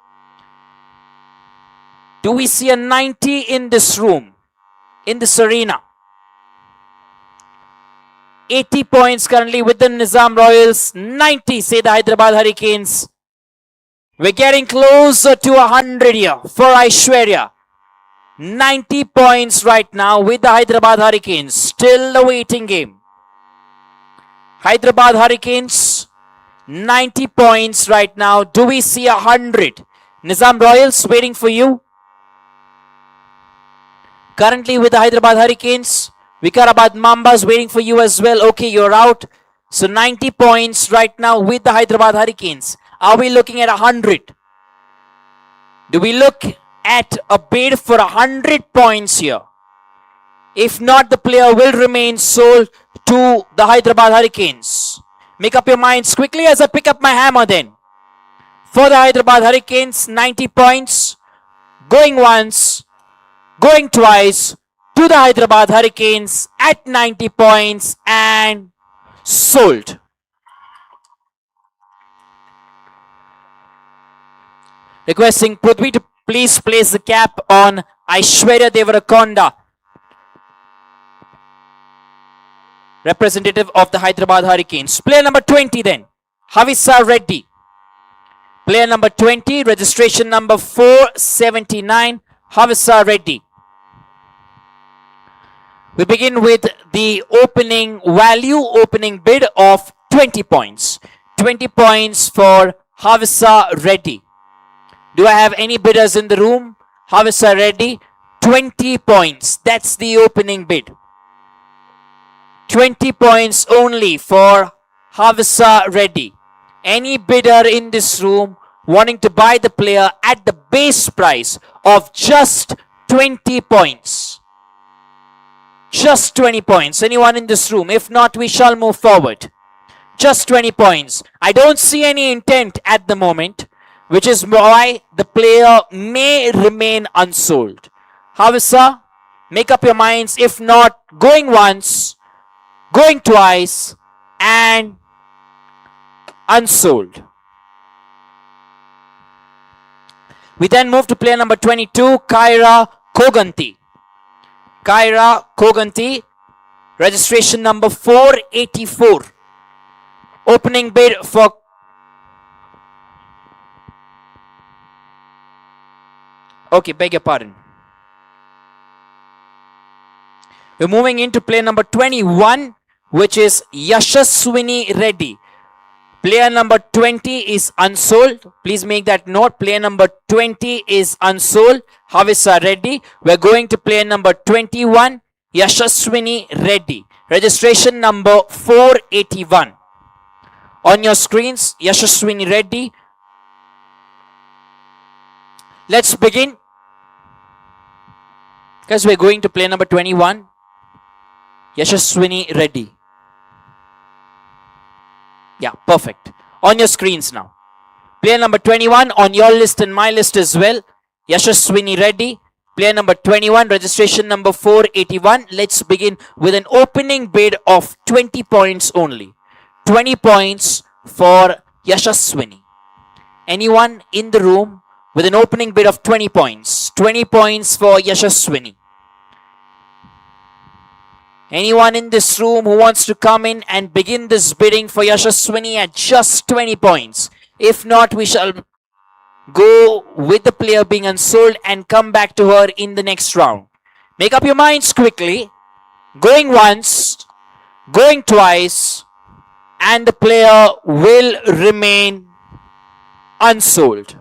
Do we see a 90 in this room? In this arena? 80 points currently with the Nizam Royals. 90 say the Hyderabad Hurricanes. We're getting closer to 100 here for Aishwarya. 90 points right now with the Hyderabad Hurricanes. Still a waiting game. Hyderabad Hurricanes, 90 points right now. Do we see 100? Nizam Royals waiting for you. Currently with the Hyderabad Hurricanes. Hyderabad Mambas waiting for you as well. Okay, you're out. So 90 points right now with the Hyderabad Hurricanes. Are we looking at 100? Do we look at a bid for 100 points here? If not, the player will remain sold to the Hyderabad Hurricanes. Make up your minds quickly as I pick up my hammer then. For the Hyderabad Hurricanes, 90 points. Going once, going twice to the Hyderabad Hurricanes at 90 points and sold. Requesting Prithvi to please place the cap on Aishwarya Devarakonda, representative of the Hyderabad Hurricanes. Player number 20 then, Havisa Reddy. Player number 20, registration number 479, Havisa Reddy. We begin with the opening value, opening bid of 20 points. 20 points for Havisa Reddy. Do I have any bidders in the room? Havisa Reddy, 20 points. That's the opening bid. 20 points only for Havisa Reddy. Any bidder in this room wanting to buy the player at the base price of just 20 points. Just 20 points. Anyone in this room? If not, we shall move forward. Just 20 points. I don't see any intent at the moment, which is why the player may remain unsold. Havisa, make up your minds. If not, going once, going twice, and unsold. We then move to player number 22, Kaira Koganti. Kaira Koganti, registration number 484. Opening bid for okay, beg your pardon. We're moving into player number 21, which is Yashaswini Reddy. Player number 20 is unsold. Please make that note. Player number 20 is unsold. Havisa Reddy. We're going to player number 21, Yashaswini Reddy. Registration number 481. On your screens, Yashaswini Reddy. Let's begin. Guys, we're going to play number 21. Yashaswini Reddy. Yeah, perfect. On your screens now. Player number 21 on your list and my list as well. Yashaswini Reddy. Player number 21, registration number 481. Let's begin with an opening bid of 20 points only. 20 points for Yashaswini. Anyone in the room with an opening bid of 20 points? 20 points for Yashaswini. Anyone in this room who wants to come in and begin this bidding for Yashaswini at just 20 points? If not, we shall go with the player being unsold and come back to her in the next round. Make up your minds quickly. Going once, going twice, and the player will remain unsold.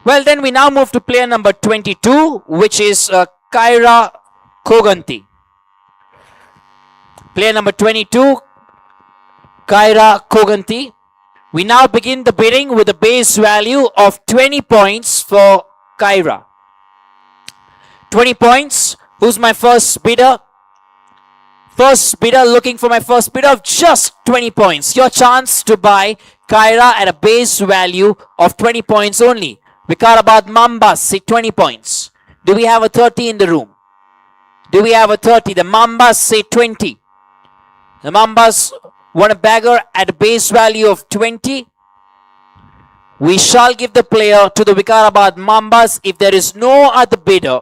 Well, then we now move to player number 22, which is Kyra Koganti. Player number 22, Kyra Koganti. We now begin the bidding with a base value of 20 points for Kyra. 20 points. Who's my first bidder? First bidder looking for my first bidder of just 20 points. Your chance to buy Kyra at a base value of 20 points only. Hyderabad Mambas say 20 points. Do we have a 30 in the room? Do we have a 30? The Mambas say 20. The Mambas want a bagger at a base value of 20. We shall give the player to the Hyderabad Mambas if there is no other bidder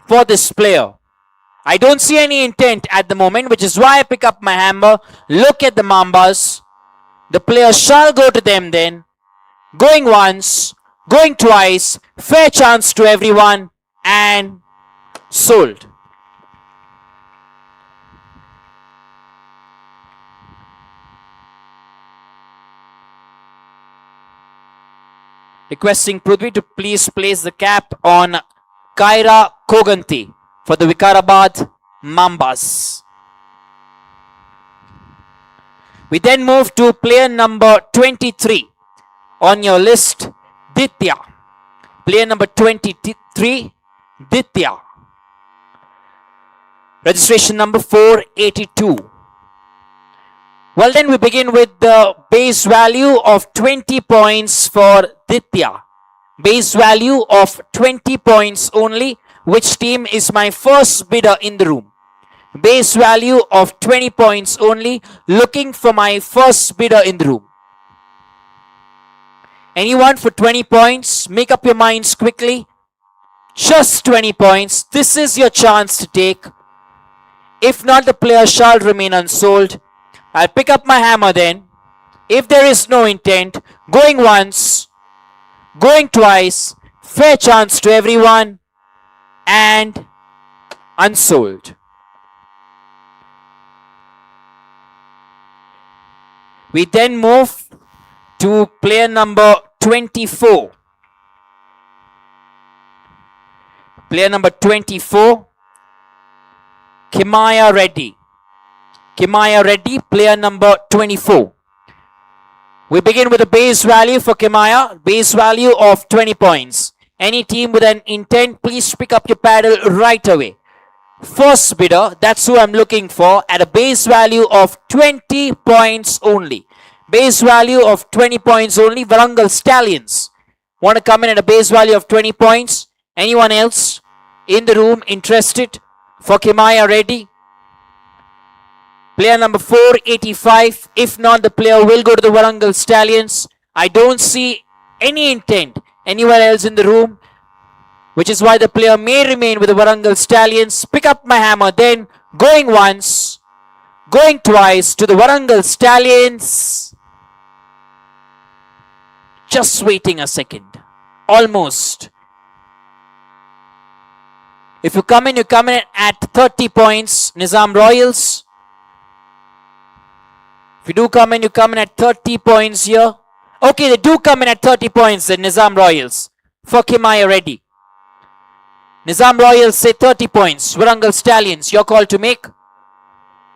for this player. I don't see any intent at the moment, which is why I pick up my hammer. Look at the Mambas. The player shall go to them then. Going once, going twice, fair chance to everyone, and sold. Requesting Prithvi to please place the cap on Kyra Koganti for the Hyderabad Mambas. We then move to player number 23 on your list, Ditya. Player number 23, Ditya. Registration number 482. Well, then we begin with the base value of 20 points for Ditya. Base value of 20 points only. Which team is my first bidder in the room? Base value of 20 points only. Looking for my first bidder in the room. Anyone for 20 points? Make up your minds quickly. Just 20 points. This is your chance to take. If not, the player shall remain unsold. I'll pick up my hammer then. If there is no intent, going once, going twice, fair chance to everyone, and unsold. We then move to player number 24. Player number 24, Kimaya Reddy. Kimaya Reddy, player number 24. We begin with a base value for Kimaya, base value of 20 points. Any team with an intent, please pick up your paddle right away. First bidder, that's who I'm looking for, at a base value of 20 points only. Base value of 20 points only, Warangal Stallions. Want to come in at a base value of 20 points? Anyone else in the room interested for Kimaya Reddy? Player number 485. If not, the player will go to the Warangal Stallions. I don't see any intent anywhere else in the room, which is why the player may remain with the Warangal Stallions. Pick up my hammer then. Going once, going twice to the Warangal Stallions. Just waiting a second. Almost. If you come in at 30 points, Nizam Royals. If you do come in, you come in at 30 points here. Okay, they do come in at 30 points, the Nizam Royals. For Kimaya Reddy. Nizam Royals say 30 points. Warangal Stallions, your call to make.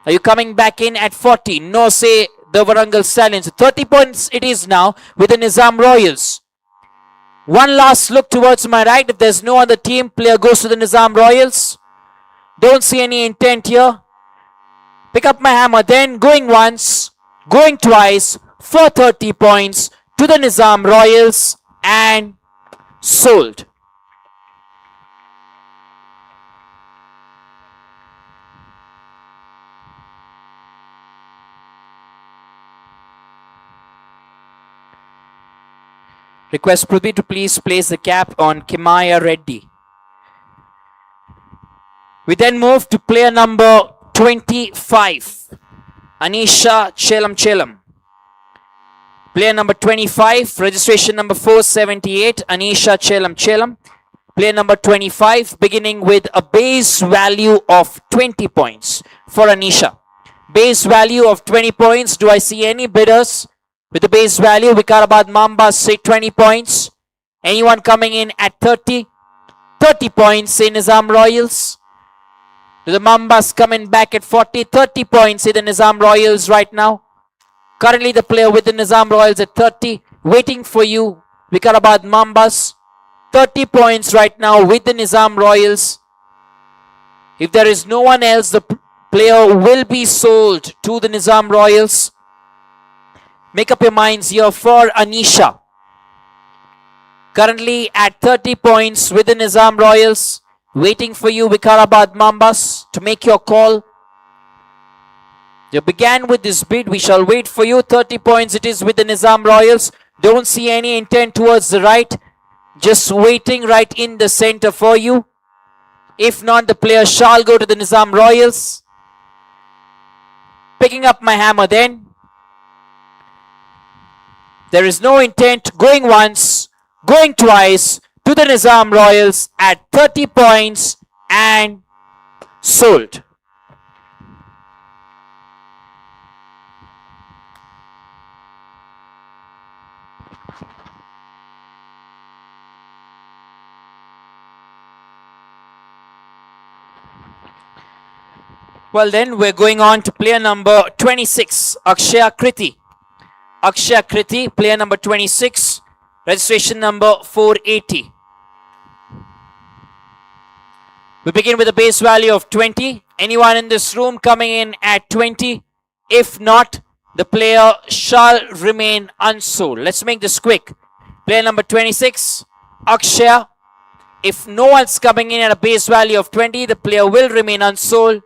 Are you coming back in at 40? No, say the Warangal Stallions. 30 points it is now with the Nizam Royals. One last look towards my right. If there's no other team, player goes to the Nizam Royals. Don't see any intent here. Pick up my hammer then. Going once. Going twice. For 30 points to the Nizam Royals. And sold. Request Prithvi to please place the cap on Kimaya Reddy. We then move to player number 25, Anisha Chelam. Player number 25, registration number 478, Anisha Chelam. Player number 25, beginning with a base value of 20 points for Anisha. Base value of 20 points. Do I see any bidders with the base value? Hyderabad Mambas say 20 points. Anyone coming in at 30? 30 points, say Nizam Royals. Do the Mambas coming back at 40? 30 points, say the Nizam Royals right now. Currently the player with the Nizam Royals at 30. Waiting for you, Hyderabad Mambas. 30 points right now with the Nizam Royals. If there is no one else, the player will be sold to the Nizam Royals. Make up your minds here for Anisha. Currently at 30 points with the Nizam Royals. Waiting for you, Hyderabad Mambas, to make your call. You began with this bid. We shall wait for you. 30 points it is with the Nizam Royals. Don't see any intent towards the right. Just waiting right in the center for you. If not, the player shall go to the Nizam Royals. Picking up my hammer then. There is no intent. Going once, going twice to the Nizam Royals at 30 points and sold. Well then, we're going on to player number 26, Akshaya Kriti, player number 26, registration number 480. We begin with a base value of 20. Anyone in this room coming in at 20? If not, the player shall remain unsold. Let's make this quick. Player number 26, Akshaya. If no one's coming in at a base value of 20, the player will remain unsold.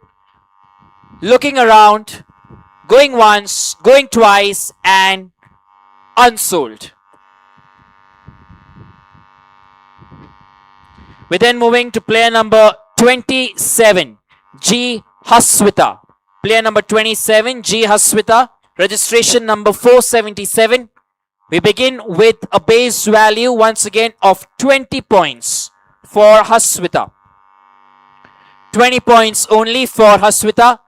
Looking around, going once, going twice, and unsold. We're then moving to player number 27, G. Haswita. Player number 27, G. Haswita. Registration number 477. We begin with a base value once again of 20 points for Haswita. 20 points only for Haswita.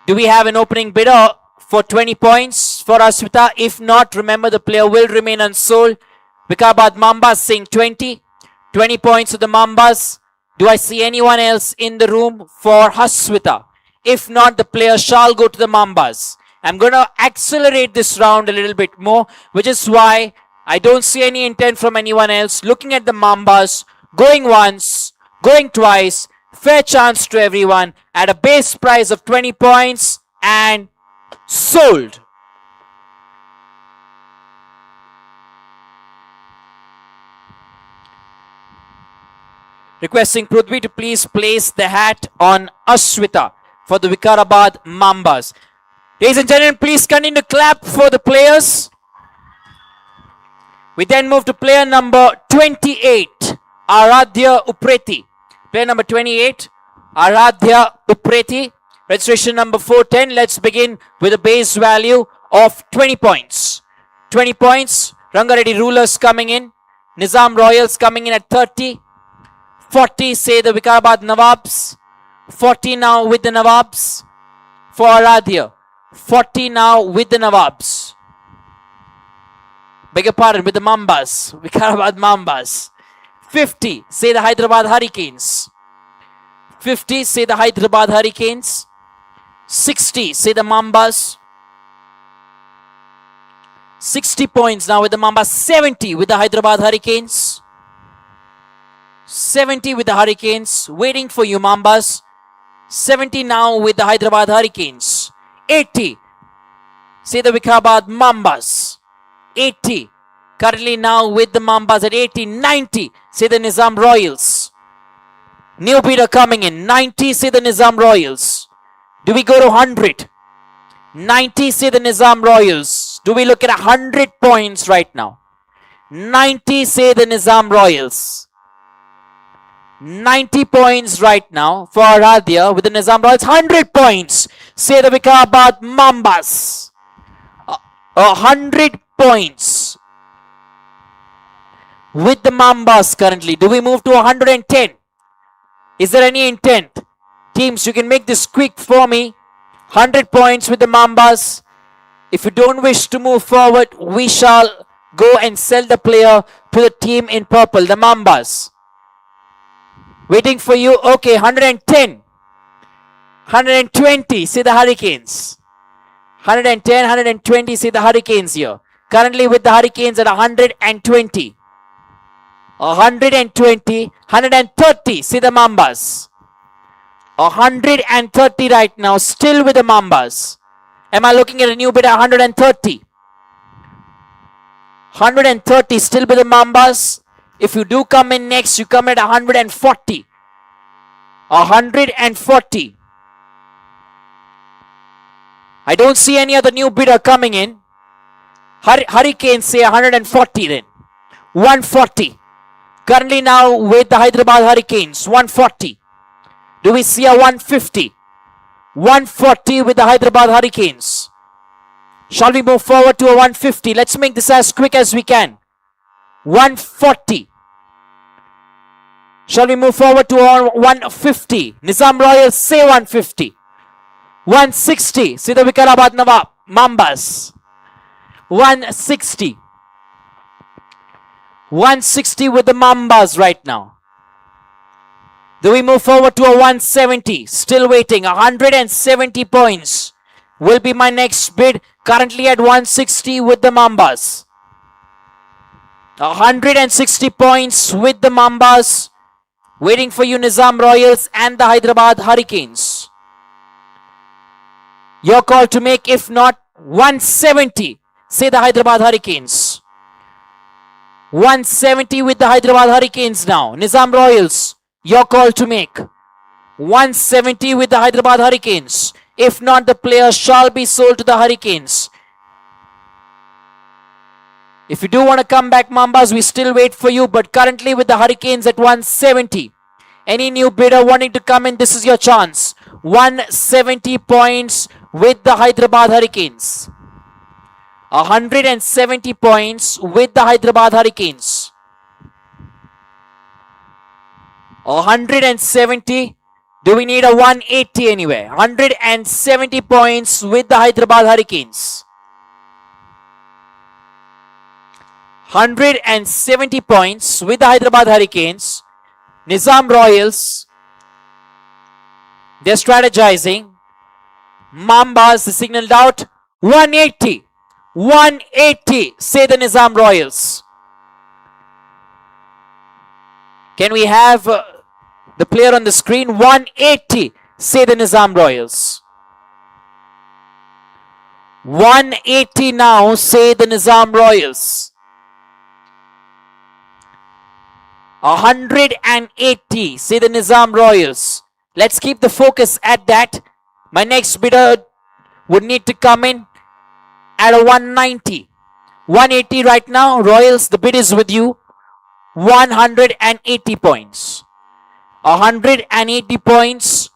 Do we have an opening bidder for 20 points for Haswita? If not, remember the player will remain unsold. Hyderabad Mambas saying 20. 20 points to the Mambas. Do I see anyone else in the room for Haswita? If not, the player shall go to the Mambas. I'm going to accelerate this round a little bit more, which is why I don't see any intent from anyone else. Looking at the Mambas, going once, going twice, fair chance to everyone at a base price of 20 points and sold. Requesting Prithvi to please place the hat on Ashwita for the Hyderabad Mambas. Ladies and gentlemen, please continue to clap for the players. We then move to player number 28, Aradhya Upreti. Player number 28, Aradhya Upreti. Registration number 410. Let's begin with a base value of 20 points. 20 points. Ranga Reddy Rulers coming in. Nizam Royals coming in at 30. 40 say the Hyderabad Nawabs. 40 now with the Nawabs for Aradhya. 40 now with the Nawabs. Beg your pardon, with the Mambas. Hyderabad Mambas. 50 say the Hyderabad Hurricanes. 50 say the Hyderabad Hurricanes. 60 say the Mambas. 60 points now with the Mambas. 70 with the Hyderabad Hurricanes. 70 with the Hurricanes. Waiting for you, Mambas. 70 now with the Hyderabad Hurricanes. 80. Say the Vikarabad Mambas. 80. Currently now with the Mambas at 80. 90. Say the Nizam Royals. New bidder coming in. 90. Say the Nizam Royals. Do we go to 100? 90. Say the Nizam Royals. Do we look at 100 points right now? 90. Say the Nizam Royals. 90 points right now for Aradhya with the Nizam Royals. 100 points. Say the Vikarabad Mambas. 100 points with the Mambas currently. Do we move to 110? Is there any intent? Teams, you can make this quick for me. 100 points with the Mambas. If you don't wish to move forward, we shall go and sell the player to the team in purple, the Mambas. Waiting for you. Okay, 110. 120, say the Hurricanes. 110, 120, say the Hurricanes here. Currently with the Hurricanes at 120. 120, 130, see the Mambas. 130 right now, still with the Mambas. Am I looking at a new bid at 130? 130, still with the Mambas. If you do come in next, you come at 140. 140. I don't see any other new bidder coming in. Hurricanes say 140 then. 140. Currently now with the Hyderabad Hurricanes, 140. Do we see a 150? 140 with the Hyderabad Hurricanes. Shall we move forward to a 150? Let's make this as quick as we can. 140. Shall we move forward to a 150? Nizam Royals say 150. 160. See the Vikarabad Mambas. 160. 160 with the Mambas right now. Do we move forward to a 170? Still waiting. 170 points will be my next bid. Currently at 160 with the Mambas. 160 points with the Mambas. Waiting for you, Nizam Royals and the Hyderabad Hurricanes. Your call to make. If not, 170. Say the Hyderabad Hurricanes. 170 with the Hyderabad Hurricanes now. Nizam Royals, your call to make. 170 with the Hyderabad Hurricanes. If not, the player shall be sold to the Hurricanes. If you do want to come back, Mambas, we still wait for you. But currently with the Hurricanes at 170. Any new bidder wanting to come in, this is your chance. 170 points with the Hyderabad Hurricanes. 170 points with the Hyderabad Hurricanes. 170. Do we need a 180 anyway? 170 points with the Hyderabad Hurricanes. 170 points with the Hyderabad Hurricanes. Nizam Royals, they're strategizing. Mambas signaled out. 180. 180, say the Nizam Royals. Can we have the player on the screen? 180, say the Nizam Royals. 180 now, say the Nizam Royals. 180, say the Nizam Royals. Let's keep the focus at that. My next bidder would need to come in at a 190. 180 right now. Royals, the bid is with you. 180 points. 180 points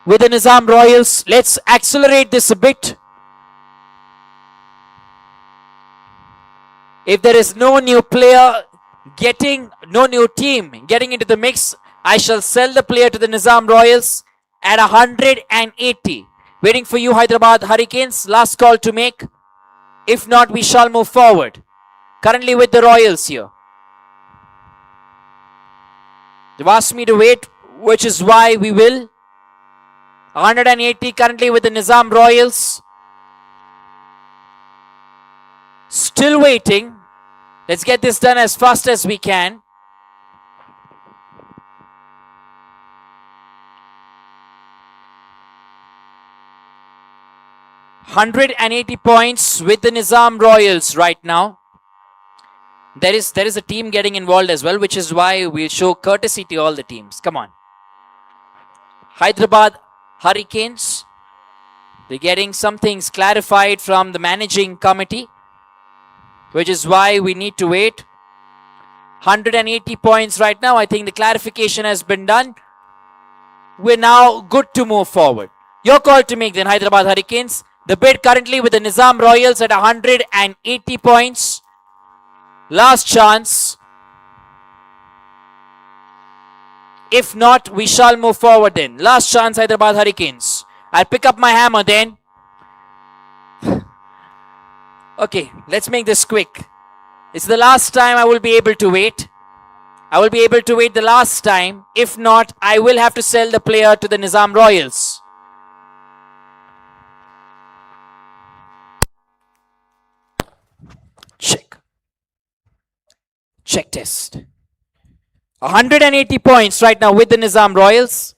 with the Nizam Royals. Let's accelerate this a bit. If there is no new player no new team getting into the mix, I shall sell the player to the Nizam Royals at 180. Waiting for you, Hyderabad Hurricanes. Last call to make. If not, we shall move forward. Currently with the Royals here. They've asked me to wait, which is why we will. 180 currently with the Nizam Royals. Still waiting. Let's get this done as fast as we can. £180 with the Nizam Royals right now. There is a team getting involved as well, which is why we'll show courtesy to all the teams. Come on. Hyderabad Hurricanes. They're getting some things clarified from the managing committee, which is why we need to wait. 180 points right now. I think the clarification has been done. We're now good to move forward. Your call to make then, Hyderabad Hurricanes. The bid currently with the Nizam Royals at 180 points. Last chance. If not, we shall move forward then. Last chance, Hyderabad Hurricanes. I'll pick up my hammer then. Okay, let's make this quick. It's the last time I will be able to wait. I will be able to wait the last time. If not, I will have to sell the player to the Nizam Royals. Check. Check test. 180 points right now with the Nizam Royals.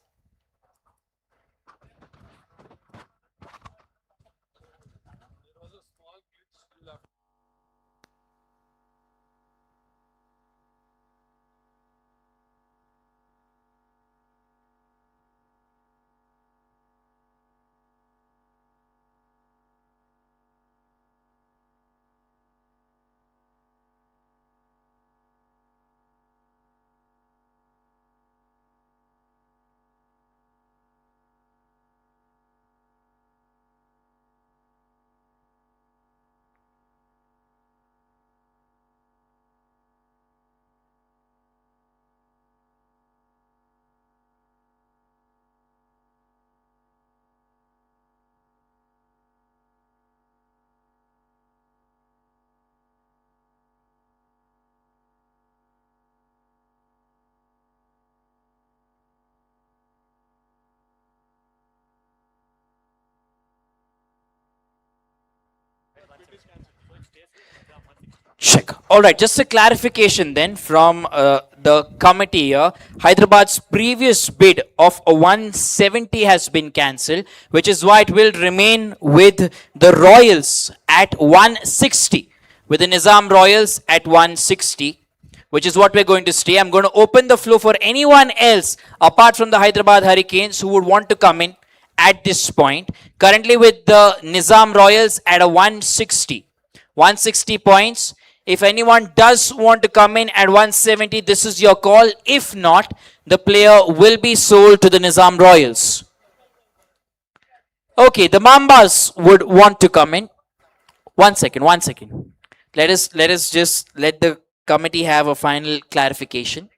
Check. All right, just a clarification then from the committee here. Hyderabad's previous bid of a 170 has been cancelled, which is why it will remain with the Royals at 160. With the Nizam Royals at 160, which is what we're going to stay. I'm going to open the floor for anyone else apart from the Hyderabad Hurricanes who would want to come in at this point. Currently with the Nizam Royals at a 160. 160 points. If anyone does want to come in at 170, this is your call. If not, the player will be sold to the Nizam Royals. Okay, the Mambas would want to come in. One second. Let us just let the committee have a final clarification.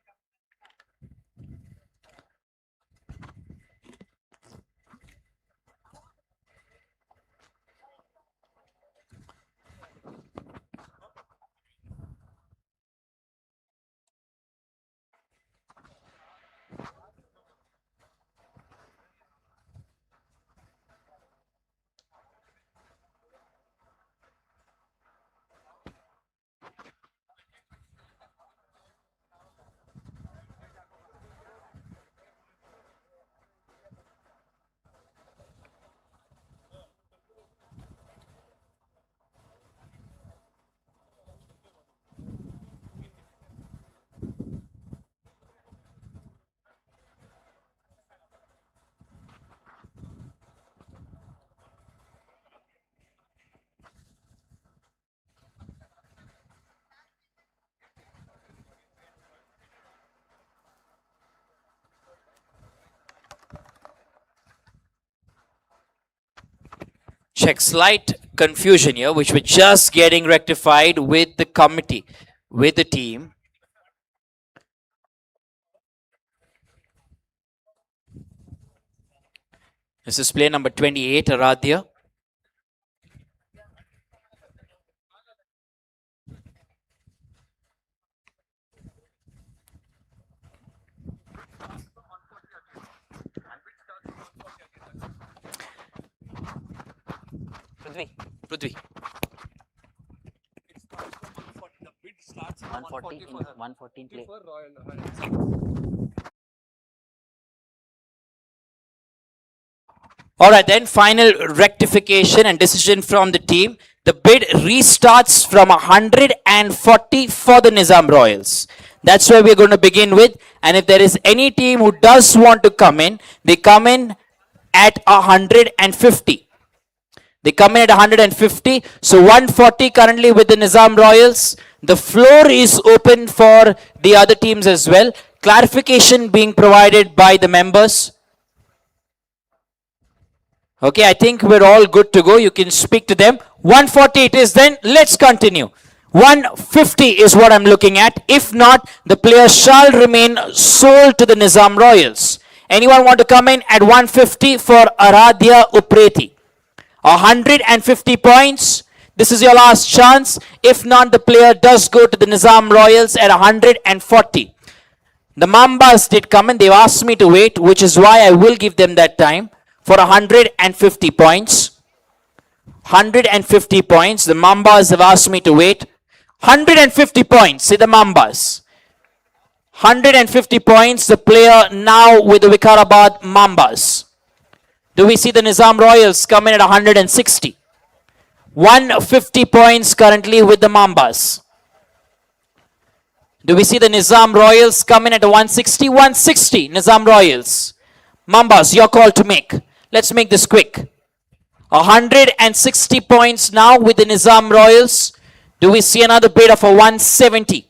Check, slight confusion here, which we're just getting rectified with the committee, with the team. This is play number 28, Aradhya. Prithvi. 114 play. All right, then final rectification and decision from the team. The bid restarts from 140 for the Nizam Royals. That's where we're going to begin with. And if there is any team who does want to come in, they come in at 150. They come in at 150. So 140 currently with the Nizam Royals. The floor is open for the other teams as well. Clarification being provided by the members. Okay, I think we're all good to go. You can speak to them. 140 it is then. Let's continue. 150 is what I'm looking at. If not, the player shall remain sold to the Nizam Royals. Anyone want to come in at 150 for Aradhya Upreti? 150 points. This is your last chance. If not, the player does go to the Nizam Royals at 140. The Mambas did come in. They've asked me to wait, which is why I will give them that time for 150 points. 150 points. The Mambas have asked me to wait. 150 points. See the Mambas. 150 points. The player now with the Vikarabad Mambas. Do we see the Nizam Royals come in at 160? 150 points currently with the Mambas. Do we see the Nizam Royals come in at 160? 160 Nizam Royals. Mambas, your call to make. Let's make this quick. 160 points now with the Nizam Royals. Do we see another bid of a 170?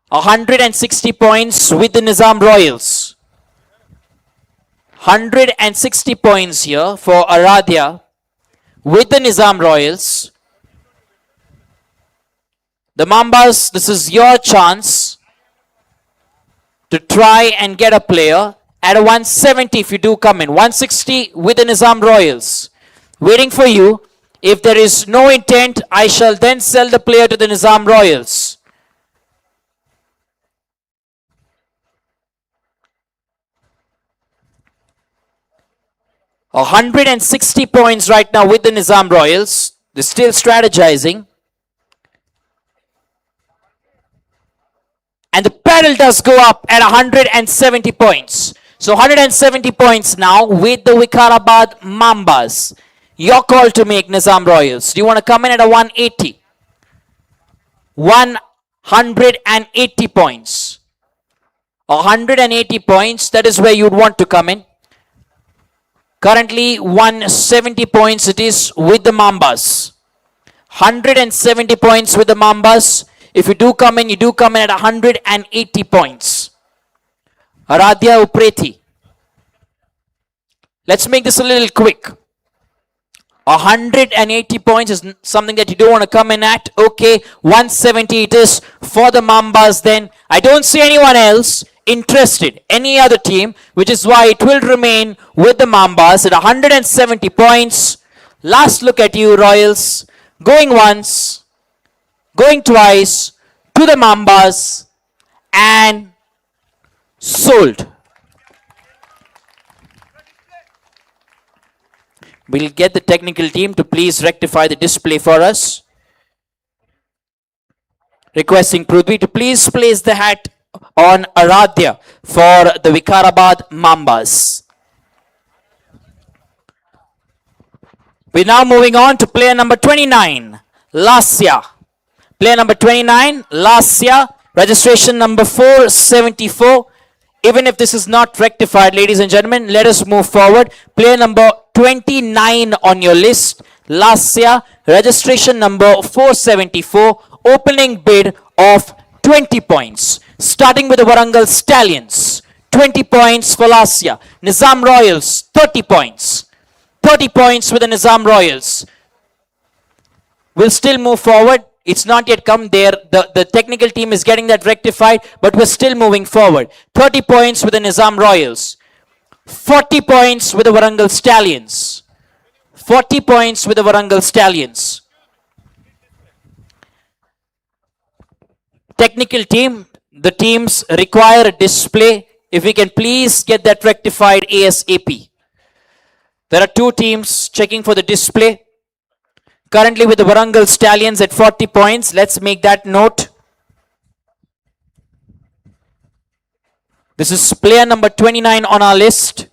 160 points with the Nizam Royals. 160 points here for Aradhya with the Nizam Royals. The Mambas, this is your chance to try and get a player at a 170 if you do come in. 160 with the Nizam Royals. Waiting for you. If there is no intent, I shall then sell the player to the Nizam Royals. A 160 points right now with the Nizam Royals. They're still strategizing. And the pedal does go up at 170 points. So 170 points now with the Vikarabad Mambas. Your call to make, Nizam Royals. Do you want to come in at a 180? 180 points. 180 points, that is where you'd want to come in. Currently 170 points it is with the Mambas. 170 points with the Mambas. If you do come in, you do come in at 180 points. Aradhya Upreti. Let's make this a little quick. 180 points is something that you don't want to come in at. Okay, 170 it is for the Mambas then. I don't see anyone else interested, any other team, which is why it will remain with the Mambas at 170 points. Last look at you, Royals. Going once, going twice to the Mambas and sold. We'll get the technical team to please rectify the display for us. Requesting Prithvi to please place the hat on Aradhya for the Vikarabad Mambas. We're now moving on to player number 29, Lasya. Player number 29, Lasya, registration number 474. Even if this is not rectified, ladies and gentlemen, let us move forward. Player number 29 on your list, Lasya, registration number 474, opening bid of 20 points. Starting with the Warangal Stallions, 20 points for Lasya. Nizam Royals, 30 points. 30 points with the Nizam Royals. We'll still move forward. It's not yet come there. The technical team is getting that rectified, but we're still moving forward. 30 points with the Nizam Royals. 40 points with the Warangal Stallions. 40 points with the Warangal Stallions. Technical team, the teams require a display. If we can please get that rectified ASAP. There are two teams checking for the display. currently with the Warangal Stallions at 40 points. Let's make that note. This is player number 29 on our list.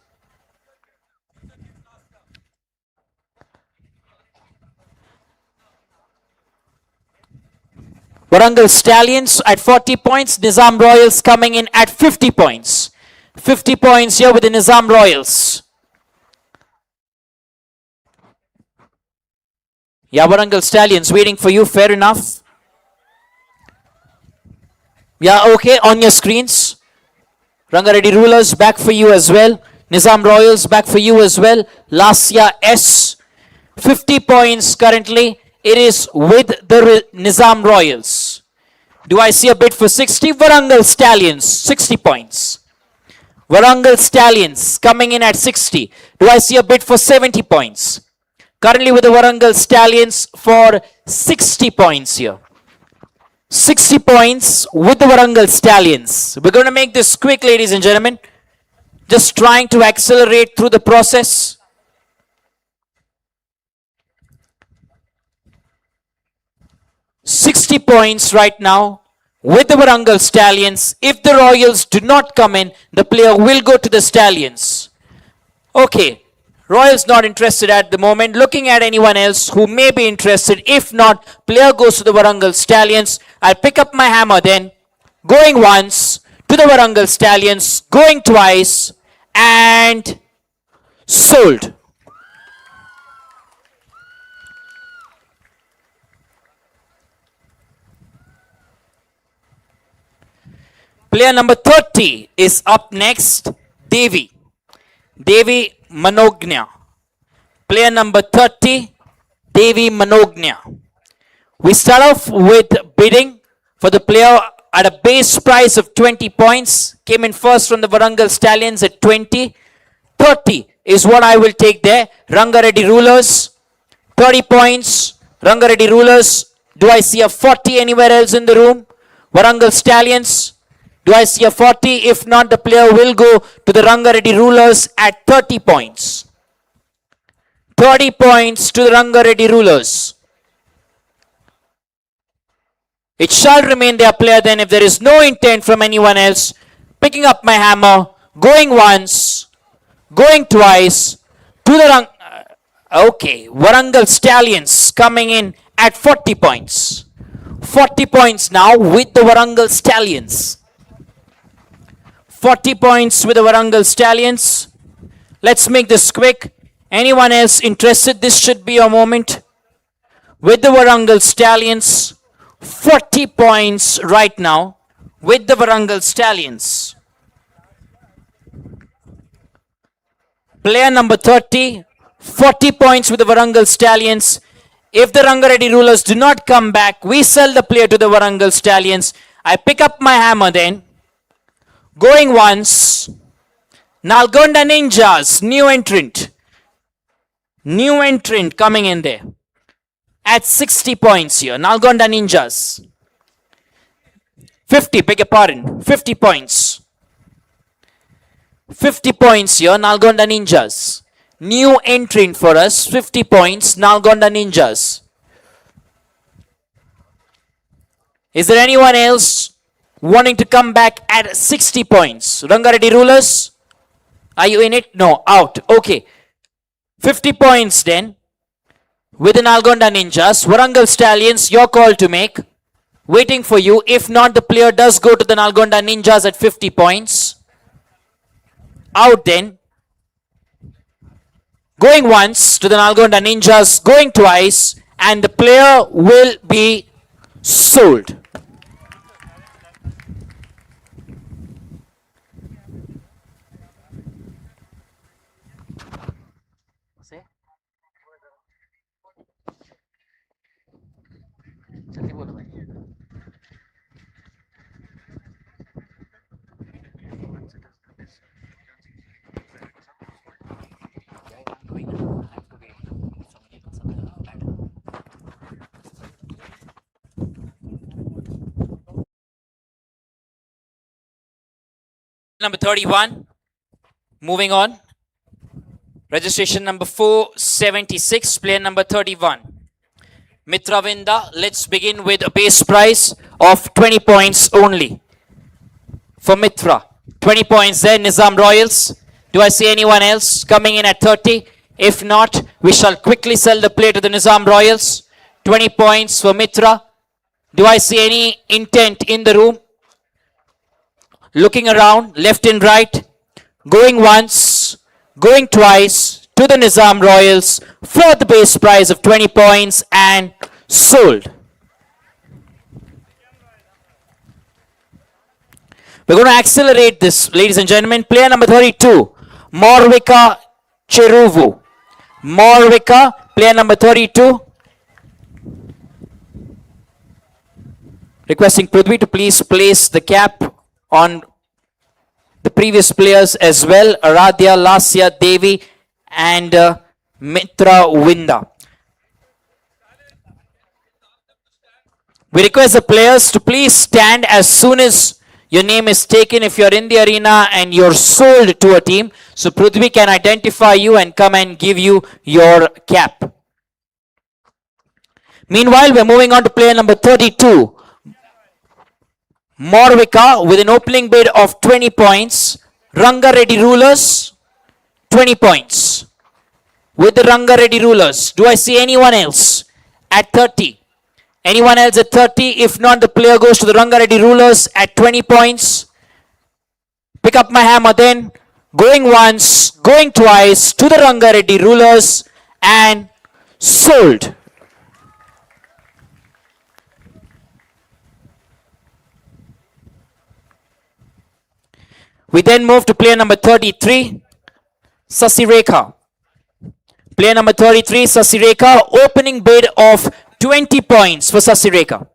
Warangal Stallions at 40 points. Nizam Royals coming in at 50 points. 50 points here with the Nizam Royals. Yeah, Warangal Stallions waiting for you. Fair enough. Yeah, okay, on your screens. Ranga Reddy Rulers back for you as well. Nizam Royals back for you as well. Lasya S. 50 points currently. It is with the Nizam Royals. Do I see a bid for 60? Warangal Stallions, 60 points. Warangal Stallions coming in at 60. Do I see a bid for 70 points? Currently with the Warangal Stallions for 60 points here. 60 points with the Warangal Stallions. We're going to make this quick, ladies and gentlemen. Just trying to accelerate through the process. $60 points right now with the Warangal Stallions. If the Royals do not come in, the player will go to the Stallions. Okay, Royals not interested at the moment. Looking at anyone else who may be interested. If not, player goes to the Warangal Stallions. I'll pick up my hammer then. Going once to the Warangal Stallions. Going twice. And sold. Player number 30 is up next. Devi Manognya. Player number 30, Devi Manognya. We start off with bidding for the player at a base price of 20 points. Came in first from the Warangal Stallions at 20. 30 is what I will take there. Ranga Reddy Rulers, 30 points. Ranga Reddy Rulers. Do I see a 40 anywhere else in the room? Warangal Stallions. Do I see a 40? If not, the player will go to the Ranga Reddy Rulers at 30 points. 30 points to the Ranga Reddy Rulers. It shall remain their player then if there is no intent from anyone else. Picking up my hammer, going once, going twice, to the okay, Warangal Stallions coming in at 40 points. 40 points now with the Warangal Stallions. 40 points with the Warangal Stallions. Let's make this quick. Anyone else interested? This should be your moment. With the Warangal Stallions, 40 points right now with the Warangal Stallions. Player number 30, 40 points with the Warangal Stallions. If the Ranga Reddy Rulers do not come back, we sell the player to the Warangal Stallions. I pick up my hammer then. Going once. Nalgonda Ninjas, new entrant. New entrant coming in there. At 60 points here. Nalgonda Ninjas. 50, beg your pardon. 50 points. 50 points here. Nalgonda Ninjas. New entrant for us. 50 points. Nalgonda Ninjas. Is there anyone else wanting to come back at 60 points? Ranga Reddy Rulers? Are you in it? No, out. Okay. 50 points then. With the Nalgonda Ninjas. Warangal Stallions, your call to make. Waiting for you. If not, the player does go to the Nalgonda Ninjas at 50 points. Out then. Going once to the Nalgonda Ninjas. Going twice. And the player will be sold. जल्दी बोलो भाई Number 31. Moving on. Registration number 476. Player number 31. Mitravinda, let's begin with a base prize of 20 points only. For Mitra, 20 points there, Nizam Royals. Do I see anyone else coming in at 30? If not, we shall quickly sell the play to the Nizam Royals. 20 points for Mitra. Do I see any intent in the room? Looking around, left and right, going once, going twice to the Nizam Royals for the base prize of 20 points and sold. We're going to accelerate this, ladies and gentlemen. Player number 32, Morvika Cheruvu. Morvika, player number 32. Requesting Prithvi to please place the cap on the previous players as well. Aradhya, Lasya, Devi and Mitra Winda. We request the players to please stand as soon as your name is taken if you're in the arena and you're sold to a team. So Prithvi can identify you and come and give you your cap. Meanwhile, we're moving on to player number 32. Morvika with an opening bid of 20 points. Ranga Reddy Rulers, 20 points. With the Ranga Reddy Rulers, do I see anyone else at 30? Anyone else at 30? If not, the player goes to the Ranga Reddy Rulers at 20 points. Pick up my hammer then. Going once, going twice to the Ranga Reddy Rulers and sold. We then move to player number 33, Sasirekha. Player number 33, Sasirekha, opening bid of 20 points for Sasirekha.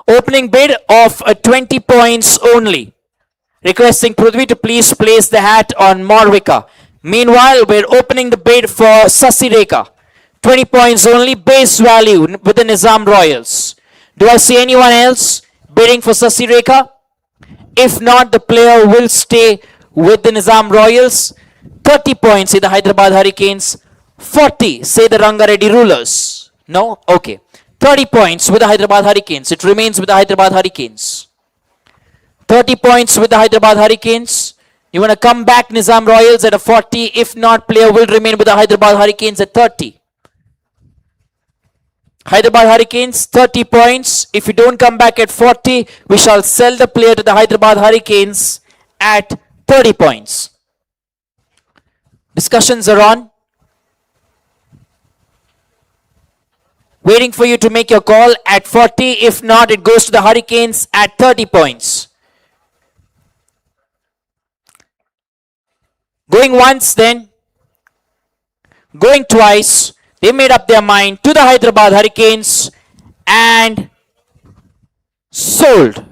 Opening bid of 20 points only. Requesting Prithvi to please place the hat on Morvika. Meanwhile, we're opening the bid for Sasirekha. 20 points only, base value with the Nizam Royals. Do I see anyone else bidding for Sasirekha? If not, the player will stay with the Nizam Royals. 30 points, say the Hyderabad Hurricanes. 40, say the Ranga Reddy Rulers. No? Okay. 30 points with the Hyderabad Hurricanes. It remains with the Hyderabad Hurricanes. 30 points with the Hyderabad Hurricanes. You want to come back, Nizam Royals, at a 40. If not, player will remain with the Hyderabad Hurricanes at 30. Hyderabad Hurricanes, 30 points. If you don't come back at 40, we shall sell the player to the Hyderabad Hurricanes at 30 points. Discussions are on. Waiting for you to make your call at 40. If not, it goes to the Hurricanes at 30 points. Going once then. Going twice. They made up their mind to the Hyderabad Hurricanes and sold.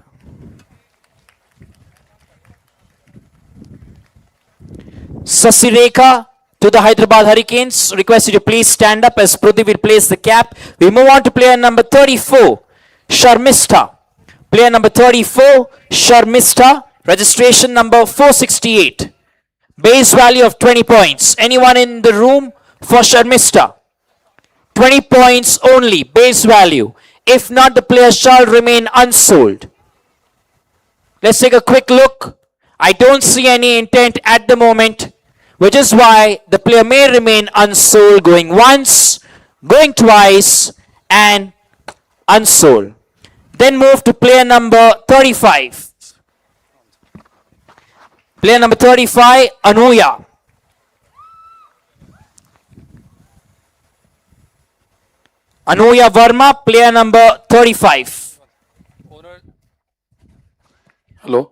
Sasirekha to the Hyderabad Hurricanes. Request you to please stand up as Prithvi will place the cap. We move on to player number 34, Sharmista. Player number 34, Sharmista. Registration number 468. Base value of 20 points. Anyone in the room for Sharmista? 20 points only, base value. If not, the player shall remain unsold. Let's take a quick look. I don't see any intent at the moment, which is why the player may remain unsold, going once, going twice, and unsold. Then move to player number 35. Player number 35, Anuya. Anuya Verma, player number 35. Hello.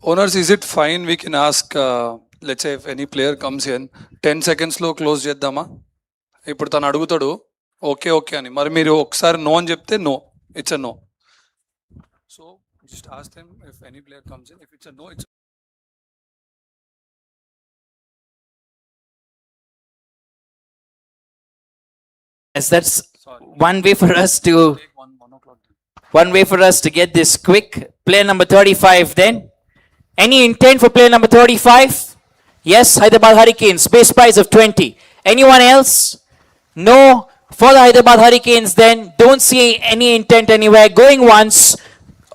Owners, is it fine we can ask, let's say if any player comes in, 10 seconds లో close చేద్దామా? ఇప్పుడు తను అడుగుతాడు okay okay అని, మరి మీరు ఒకసారి no అని చెప్తే no, it's a no. So just ask them if any player comes in, if it's a no, it's Yes, that's one way for us to 1 o'clock. one way for us to get this quick. Player number 35 then. Any intent for player number 35? Yes, Hyderabad Hurricanes, base price of 20. Anyone else? No. for the Hyderabad Hurricanes then. Don't see any intent anywhere. Going once.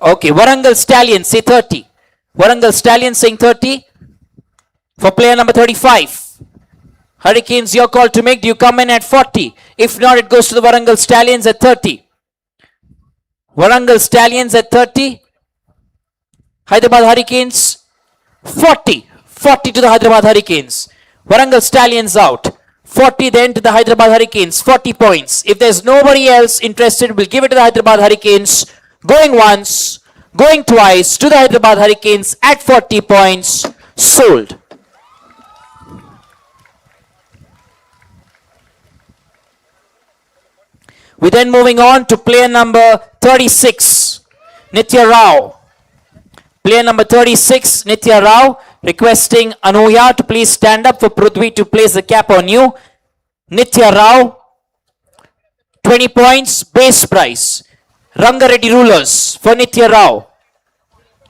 Okay, Warangal Stallions say 30. Warangal Stallions saying 30 for player number 35. Hurricanes, your call to make. Do you come in at 40? If not, it goes to the Warangal Stallions at 30. Warangal Stallions at 30. Hyderabad Hurricanes 40. 40 to the Hyderabad Hurricanes. Warangal Stallions out. 40 then to the Hyderabad Hurricanes. 40 points. If there's nobody else interested, we'll give it to the Hyderabad Hurricanes. Going once, going twice to the Hyderabad Hurricanes at 40 points. Sold. We then moving on to player number 36, Nitya Rao. Player number 36, Nitya Rao, requesting Anuya to please stand up for Prithvi to place the cap on you. Nitya Rao, 20 points, base price. Ranga Reddy Rulers for Nitya Rao.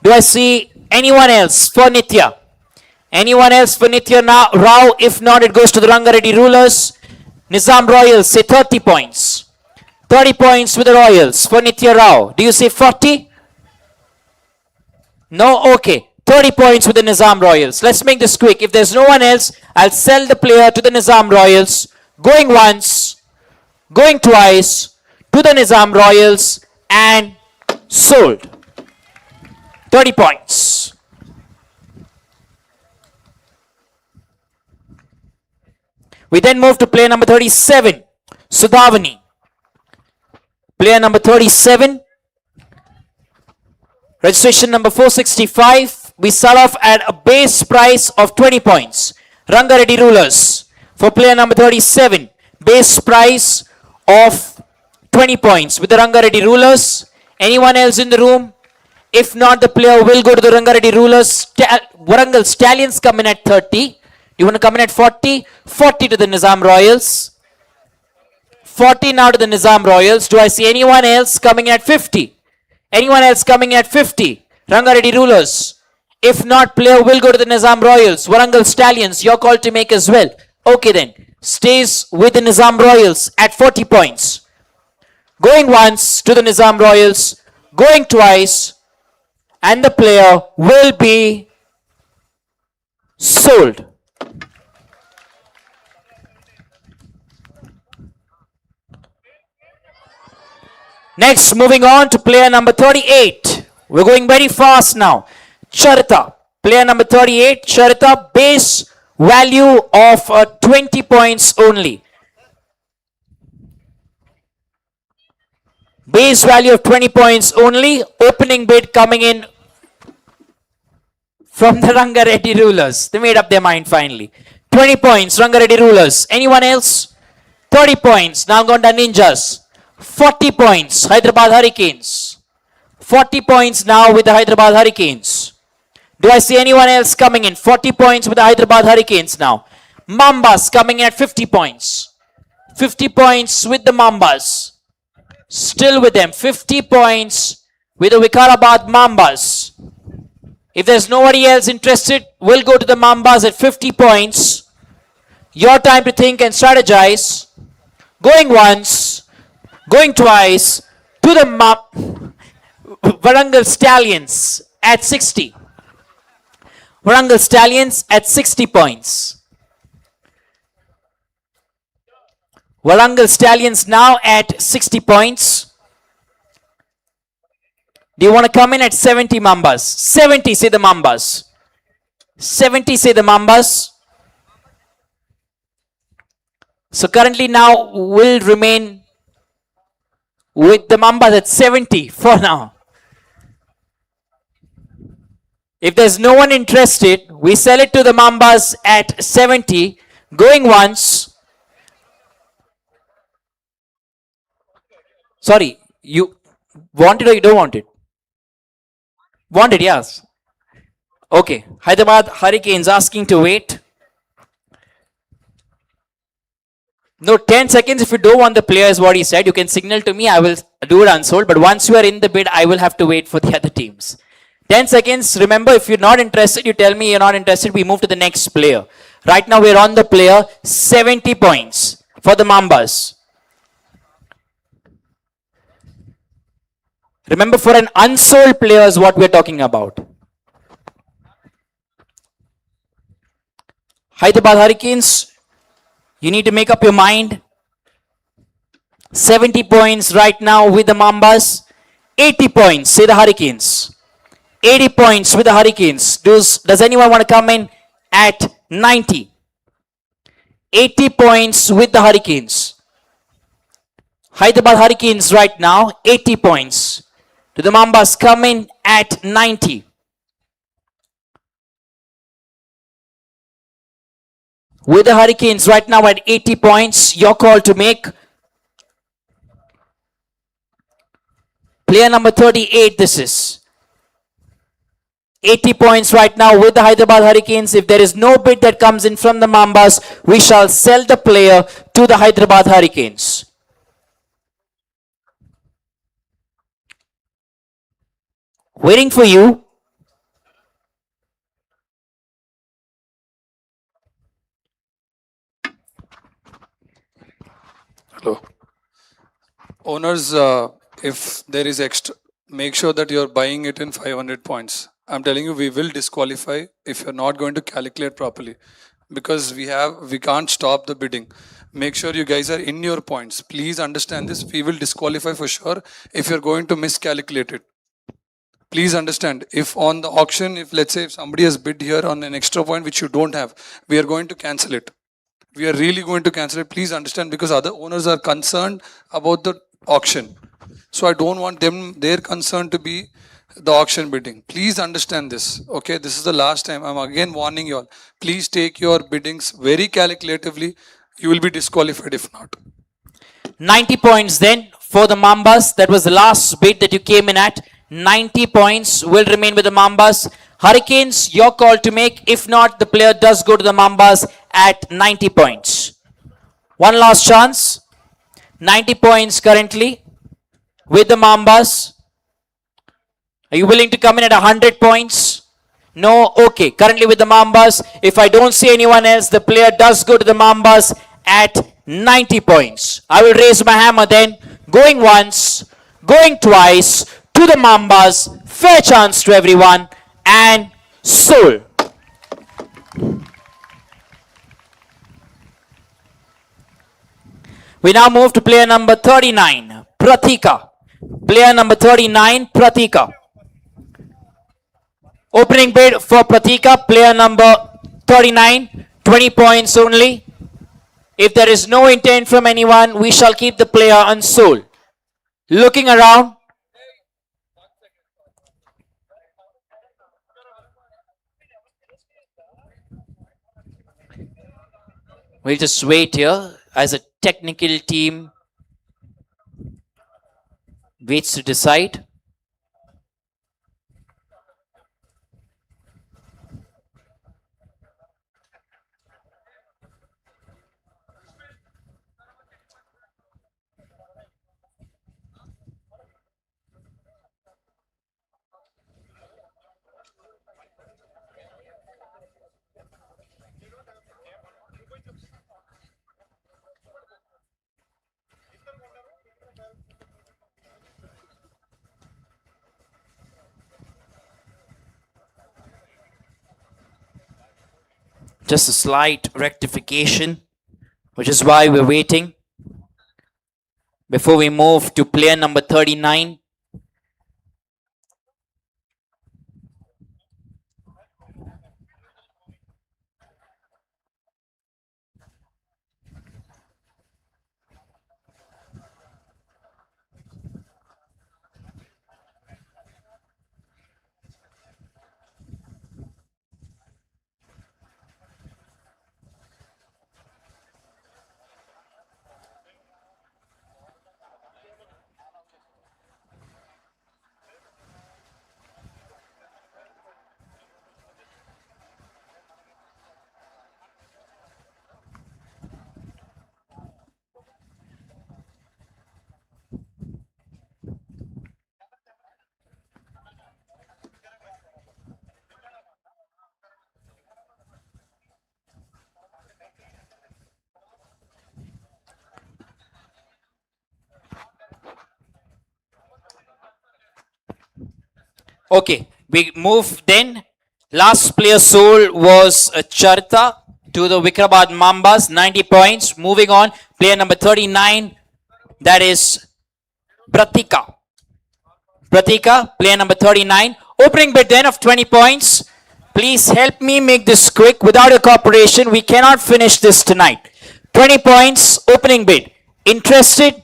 Do I see anyone else for Nitya? Anyone else for Nitya Rao? If not, it goes to the Ranga Reddy Rulers. Nizam Royals say 30 points. 30 points with the Royals for Nitya Rao. Do you say 40? No? Okay. 30 points with the Nizam Royals. Let's make this quick. If there's no one else, I'll sell the player to the Nizam Royals. Going once, going twice to the Nizam Royals and sold. 30 points. We then move to player number 37, Sudhavani. Player number 37, registration number 465. We start off at a base price of 20 points. Ranga Reddy Rulers for player number 37. Base price of 20 points with the Ranga Reddy Rulers. Anyone else in the room? If not, the player will go to the Ranga Reddy Rulers. Warangal Stallions come in at 30. You want to come in at 40? 40 to the Nizam Royals. 40 now to the Nizam Royals. Do I see anyone else coming at 50? Anyone else coming at 50? Ranga Reddy Rulers. If not, player will go to the Nizam Royals. Warangal Stallions, your call to make as well. Okay then. Stays with the Nizam Royals at 40 points. Going once to the Nizam Royals. Going twice. And the player will be sold. Next, moving on to player number 38. We're going very fast now. Charita. Player number 38, Charita. Base value of 20 points only. Base value of 20 points only. Opening bid coming in from the Ranga Reddy Rulers. They made up their mind finally. 20 points, Ranga Reddy Rulers. Anyone else? 30 points, Nalgonda Ninjas. 40 points, Hyderabad Hurricanes. 40 points now with the Hyderabad Hurricanes. Do I see anyone else coming in? 40 points with the Hyderabad Hurricanes now. Mambas coming in at 50 points. 50 points with the Mambas. Still with them. 50 points with the Vikarabad Mambas. If there's nobody else interested, we'll go to the Mambas at 50 points. Your time to think and strategize. Going once. Going twice to the Warangal Stallions at 60. Warangal Stallions at 60 points. Warangal Stallions now at 60 points. Do you want to come in at 70, Mambas? 70 say the Mambas. 70 say the Mambas. So currently now will remain with the Mambas at 70 for now. If there's no one interested, we sell it to the Mambas at 70. Going once. Sorry, you want it or you don't want it? Want it, yes. Okay, Hyderabad Hurricanes asking to wait. No, 10 seconds. If you don't want the player, is what he said. You can signal to me. I will do it unsold. But once you are in the bid, I will have to wait for the other teams. 10 seconds. Remember, if you're not interested, you tell me you're not interested. We move to the next player. Right now, we're on the player. 70 points for the Mambas. Remember, for an unsold player is what we're talking about. Hyderabad Hurricanes, you need to make up your mind. 70 points right now with the Mambas. 80 points with the Hurricanes. 80 points with the Hurricanes. Does anyone want to come in at 90? 80 points with the Hurricanes. Hyderabad Hurricanes right now, 80 points. Do the Mambas come in at 90? With the Hurricanes right now at 80 points, your call to make. Player number 38, this is. 80 points right now with the Hyderabad Hurricanes. If there is no bid that comes in from the Mambas, we shall sell the player to the Hyderabad Hurricanes. Waiting for you. Hello. Owners, if there is extra, make sure that you're buying it in 500 points. I'm telling you, we will disqualify if you're not going to calculate properly, because we can't stop the bidding. Make sure you guys are in your points. Please understand this. We will disqualify for sure if you're going to miscalculate it. Please understand, if on the auction, if let's say if somebody has bid here on an extra point which you don't have, we are going to cancel it. We are really going to cancel it. Please understand, because other owners are concerned about the auction. So I don't want their concern to be the auction bidding. Please understand this. Okay, this is the last time. I'm again warning you all. Please take your biddings very calculatively. You will be disqualified if not. 90 points then for the Mambas. That was the last bid that you came in at. 90 points will remain with the Mambas. Hurricanes, your call to make. If not, the player does go to the Mambas at 90 points. One last chance. 90 points currently with the Mambas. Are you willing to come in at 100 points? No? Okay. Currently with the Mambas. If I don't see anyone else, the player does go to the Mambas at 90 points. I will raise my hammer then. Going once, going twice to the Mambas. Fair chance to everyone. And sold. We now move to player number 39, Pratika. Player number 39, Pratika. Opening bid for Pratika, player number 39, 20 points only. If there is no intent from anyone, we shall keep the player unsold. Looking around. We'll just wait here as a technical team waits to decide. Just a slight rectification, which is why we're waiting. Before we move to player number 39. Okay, we move then. Last player sold was Charita to the Vikrabad Mambas, 90 points. Moving on, player number 39, that is Pratika. Pratika, player number 39. Opening bid then of 20 points. Please help me make this quick. Without your cooperation, we cannot finish this tonight. 20 points, opening bid. Interested?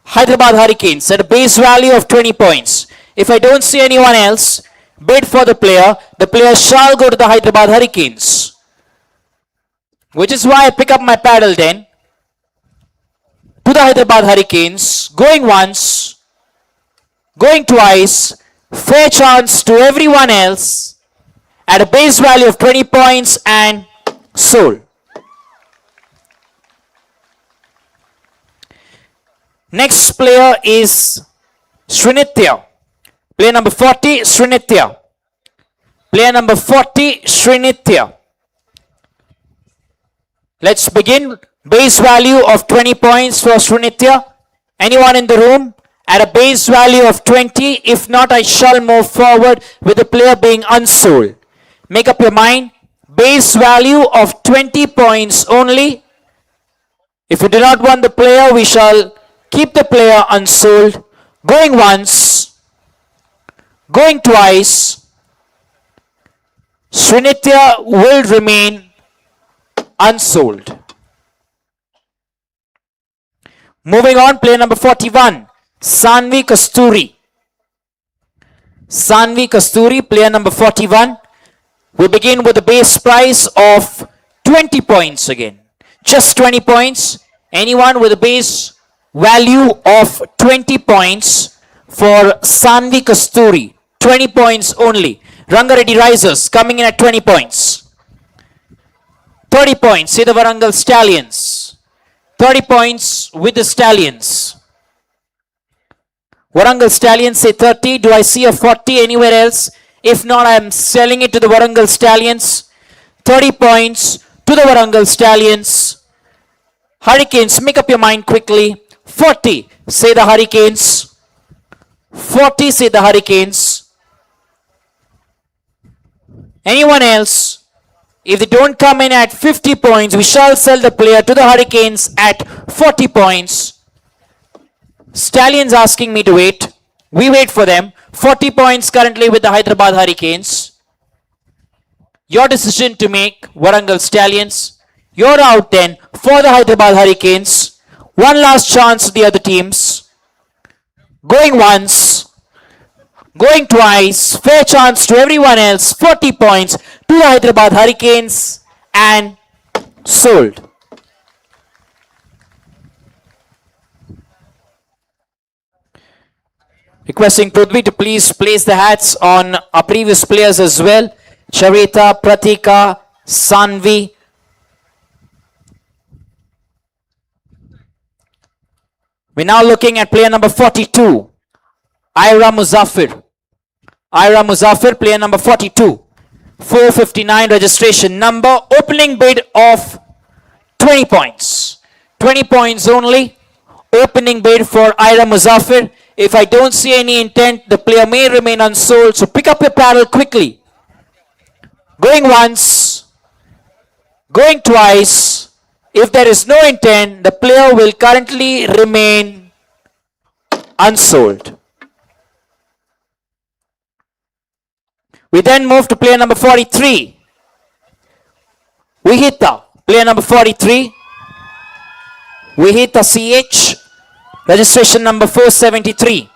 Hyderabad Hurricanes at a base value of 20 points. If I don't see anyone else, bid for the player shall go to the Hyderabad Hurricanes. Which is why I pick up my paddle then to the Hyderabad Hurricanes, going once, going twice, fair chance to everyone else at a base value of 20 points and sold. Next player is Srinitya. Player number 40, Srinitya. Player number 40, Srinitya. Let's begin. Base value of 20 points for Srinitya. Anyone in the room? At a base value of 20. If not, I shall move forward with the player being unsold. Make up your mind. Base value of 20 points only. If you do not want the player, we shall keep the player unsold. Going once. Going twice. Srinitya will remain unsold. Moving on, player number 41, Sanvi Kasturi. Sanvi Kasturi, player number 41. We begin with a base price of 20 points again. Just 20 points. Anyone with a base value of 20 points for Sanvi Kasturi. 20 points only. Ranga Reddy Risers coming in at 20 points. 30 points, say the Warangal Stallions. 30 points with the Stallions. Warangal Stallions say 30. Do I see a 40 anywhere else? If not, I am selling it to the Warangal Stallions. 30 points to the Warangal Stallions. Hurricanes, make up your mind quickly. 40, say the Hurricanes. 40, say the Hurricanes. Anyone else? If they don't come in at 50 points, we shall sell the player to the Hurricanes at 40 points. Stallions asking me to wait. We wait for them. 40 points currently with the Hyderabad Hurricanes. Your decision to make, Warangal Stallions. You're out then for the Hyderabad Hurricanes. One last chance to the other teams. Going once. Going twice. Fair chance to everyone else. 40 points to the Hyderabad Hurricanes and sold. Requesting Prithvi to please place the hats on our previous players as well. Charita, Pratika, Sanvi. We're now looking at player number 42, Ira Muzaffir. Ira Muzaffir, player number 42. 459 registration number. Opening bid of 20 points. 20 points only. Opening bid for Ira Muzaffir. If I don't see any intent, the player may remain unsold. So pick up your paddle quickly. Going once. Going twice. If there is no intent, the player will currently remain unsold. We then move to player number 43. Vihita, player number 43. Vihita CH, registration number 473.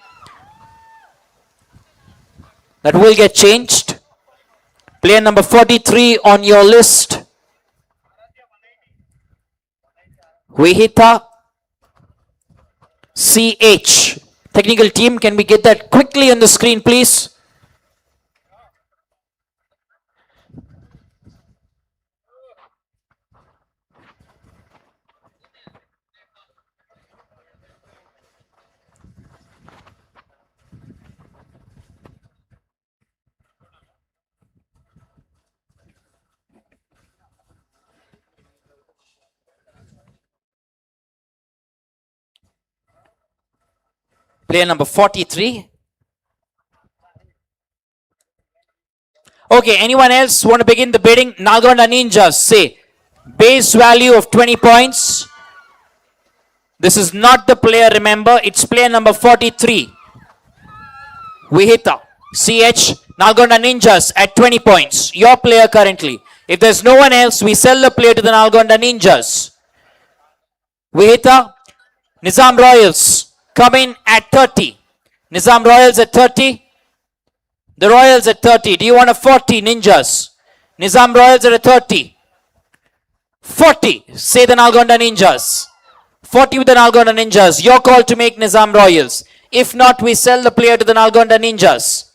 That will get changed. Player number 43 on your list. Vihita CH. Technical team, can we get that quickly on the screen, please? Player number 43. Okay, anyone else want to begin the bidding? Nalgonda Ninjas say base value of 20 points. This is not the player, remember, it's player number 43. Vihita, CH, Nalgonda Ninjas at 20 points. Your player currently. If there's no one else, we sell the player to the Nalgonda Ninjas. Vihita, Nizam Royals come in at 30. Nizam Royals at 30. The Royals at 30. Do you want a 40, Ninjas? Nizam Royals at a 30. 40, say the Nalgonda Ninjas. 40 with the Nalgonda Ninjas. Your call to make, Nizam Royals. If not, we sell the player to the Nalgonda Ninjas.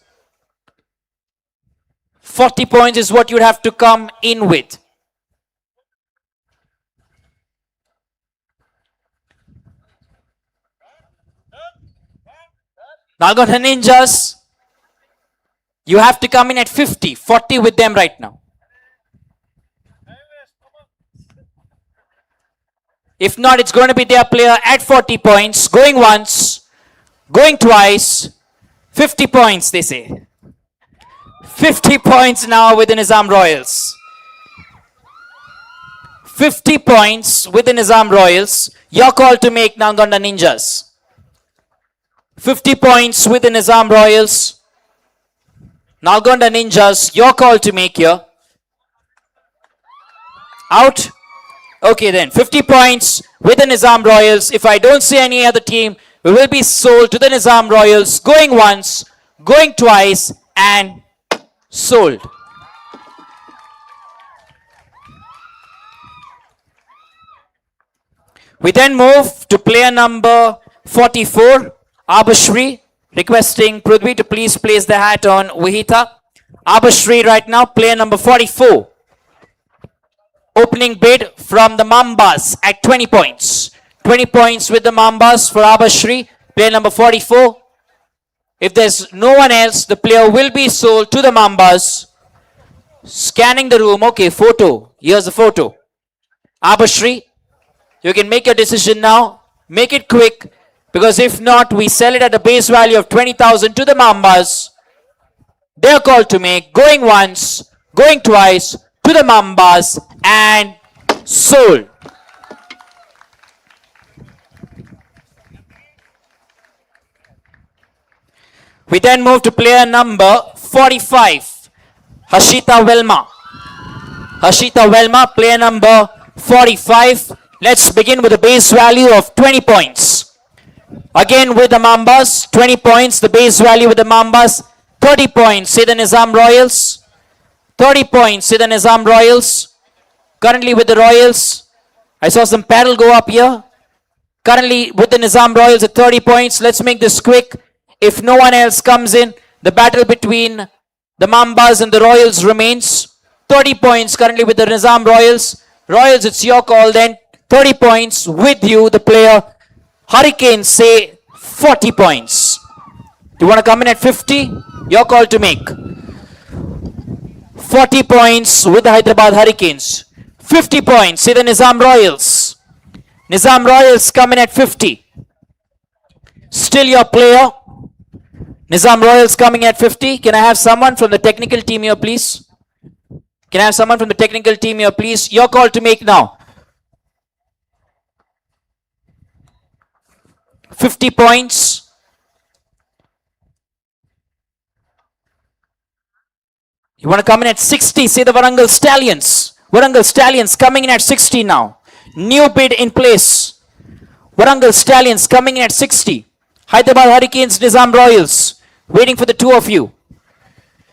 40 points is what you'd have to come in with. Nalgonda Ninjas, you have to come in at 50. 40 with them right now. If not, it's going to be their player at 40 points. Going once, going twice. 50 points, they say. 50 points now with the Nizam Royals. 50 points with the Nizam Royals. Your call to make, Nalgonda Ninjas. 50 points with the Nizam Royals. Nalgonda Ninjas, your call to make here. Out. Okay then, 50 points with the Nizam Royals. If I don't see any other team, we will be sold to the Nizam Royals. Going once, going twice, and sold. We then move to player number 44, Abashri, requesting Prithvi to please place the hat on Vihita. Abashri right now, player number 44. Opening bid from the Mambas at 20 points. 20 points with the Mambas for Abashri, player number 44. If there's no one else, the player will be sold to the Mambas. Scanning the room. Okay, photo. Here's the photo. Abashri, you can make your decision now. Make it quick, because if not, we sell it at a base value of 20,000 to the Mambas. Their call to make. Going once, going twice to the Mambas, and sold. We then move to player number 45, Hashita Velma. Hashita Velma, player number 45. Let's begin with a base value of 20 points. Again with the Mambas, 20 points. The base value with the Mambas, 30 points. Say the Nizam Royals. 30 points. Say the Nizam Royals. Currently with the Royals. I saw some paddle go up here. Currently with the Nizam Royals at 30 points. Let's make this quick. If no one else comes in, the battle between the Mambas and the Royals remains. 30 points currently with the Nizam Royals. Royals, it's your call then. 30 points with you, the player. Hurricanes say 40 points. Do you want to come in at 50? Your call to make. 40 points with the Hyderabad Hurricanes. 50 points, say the Nizam Royals. Nizam Royals come in at 50. Still your player. Nizam Royals coming at 50. Can I have someone from the technical team here, please? Can I have someone from the technical team here, please? Your call to make now. 50 points. You want to come in at 60, say the Warangal Stallions. Warangal Stallions coming in at 60 now. New bid in place. Warangal Stallions coming in at 60. Hyderabad Hurricanes, Nizam Royals. Waiting for the two of you.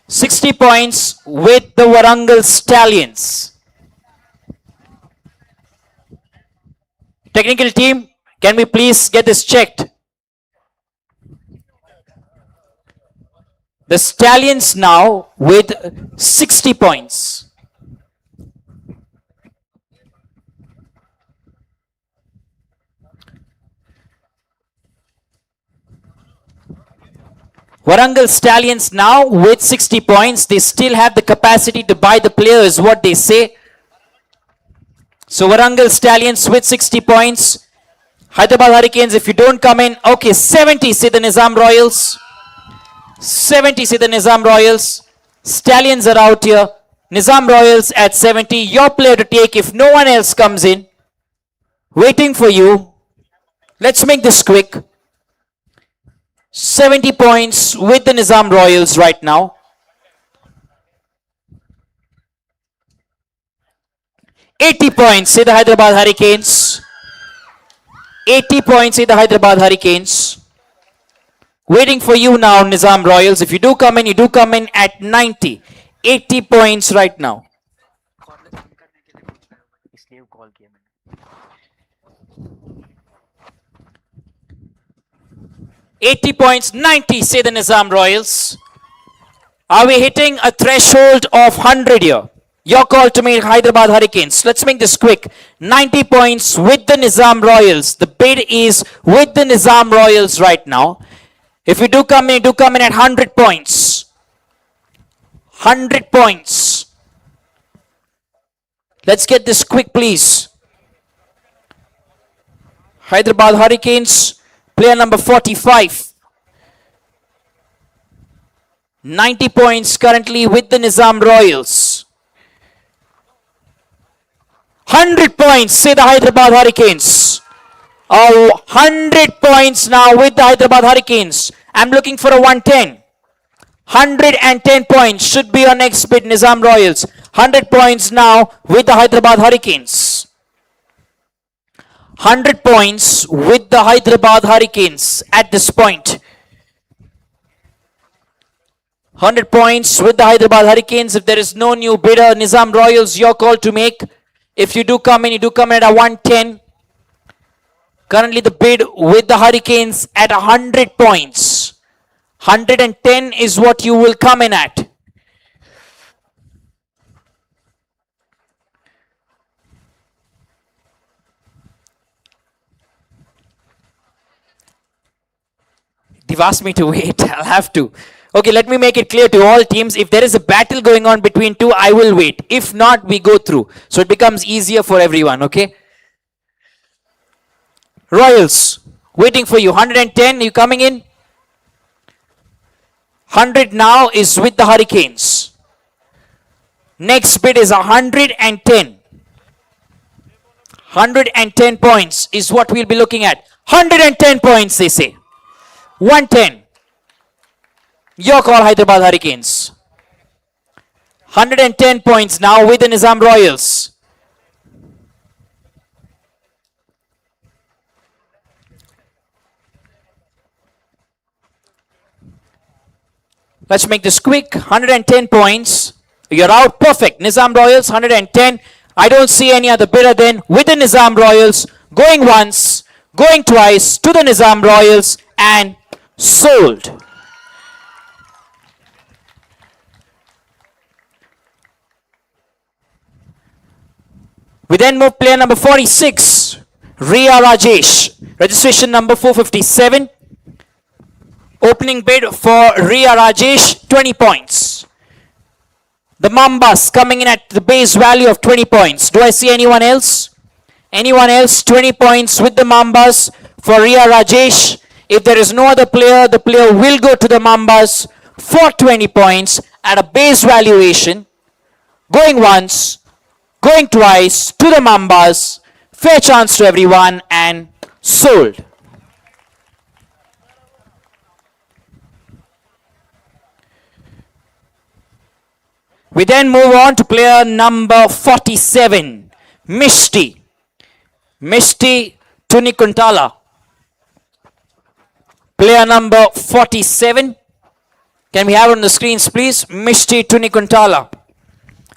60 points with the Warangal Stallions. Technical team, can we please get this checked? The Stallions now with 60 points. Warangal Stallions now with 60 points. They still have the capacity to buy the player is what they say. So Warangal Stallions with 60 points. Hyderabad Hurricanes, if you don't come in, okay, 70 say the Nizam Royals. 70 say the Nizam Royals. Stallions are out here. Nizam Royals at 70. Your player to take if no one else comes in. Waiting for you. Let's make this quick. 70 points with the Nizam Royals right now. 80 points, say the Hyderabad Hurricanes. 80 points, say the Hyderabad Hurricanes. Waiting for you now, Nizam Royals. If you do come in, you do come in at 90. 80 points right now. इसलिए call किया मैंने 80 points, 90, say the Nizam Royals. Are we hitting a threshold of 100 here? Your call to make Hyderabad Hurricanes. Let's make this quick. 90 points with the Nizam Royals. The bid is with the Nizam Royals right now. If you do come in at 100 points. 100 points. Let's get this quick, please. Hyderabad Hurricanes, player number 45. 90 points currently with the Nizam Royals. 100 points, say the Hyderabad Hurricanes. Oh, 100 points now with the Hyderabad Hurricanes. I'm looking for a 110. 110 points should be our next bid, Nizam Royals. 100 points now with the Hyderabad Hurricanes. 100 points with the Hyderabad Hurricanes at this point. 100 points with the Hyderabad Hurricanes. If there is no new bidder, Nizam Royals, your call to make. If you do come in, you do come in at a 110. Currently the bid with the Hurricanes at 100 points. 110 is what you will come in at. They've asked me to wait. I'll have to. Okay, let me make it clear to all teams. If there is a battle going on between two, I will wait. If not, we go through. So it becomes easier for everyone, okay? Royals, waiting for you. 110, you coming in? 100 now is with the Hurricanes. Next bid is 110. 110 points is what we'll be looking at. 110 points, they say. 110. Your call, Hyderabad Hurricanes. 110 points now with the Nizam Royals. Let's make this quick. 110 points. You're out. Perfect. Nizam Royals, 110. I don't see any other bidder then with the Nizam Royals. Going once, going twice to the Nizam Royals and sold. We then move player number 46, Ria Rajesh. Registration number 457. Opening bid for Ria Rajesh, 20 points. The Mambas coming in at the base value of 20 points. Do I see anyone else? Anyone else? 20 points with the Mambas for Ria Rajesh. If there is no other player, the player will go to the Mambas for 20 points at a base valuation. Going once, going twice to the Mambas. Fair chance to everyone and sold. We then move on to player number 47, Mishti. Mishti Tunikuntala. Player number 47. Can we have it on the screens, please? Mishti Tunikuntala.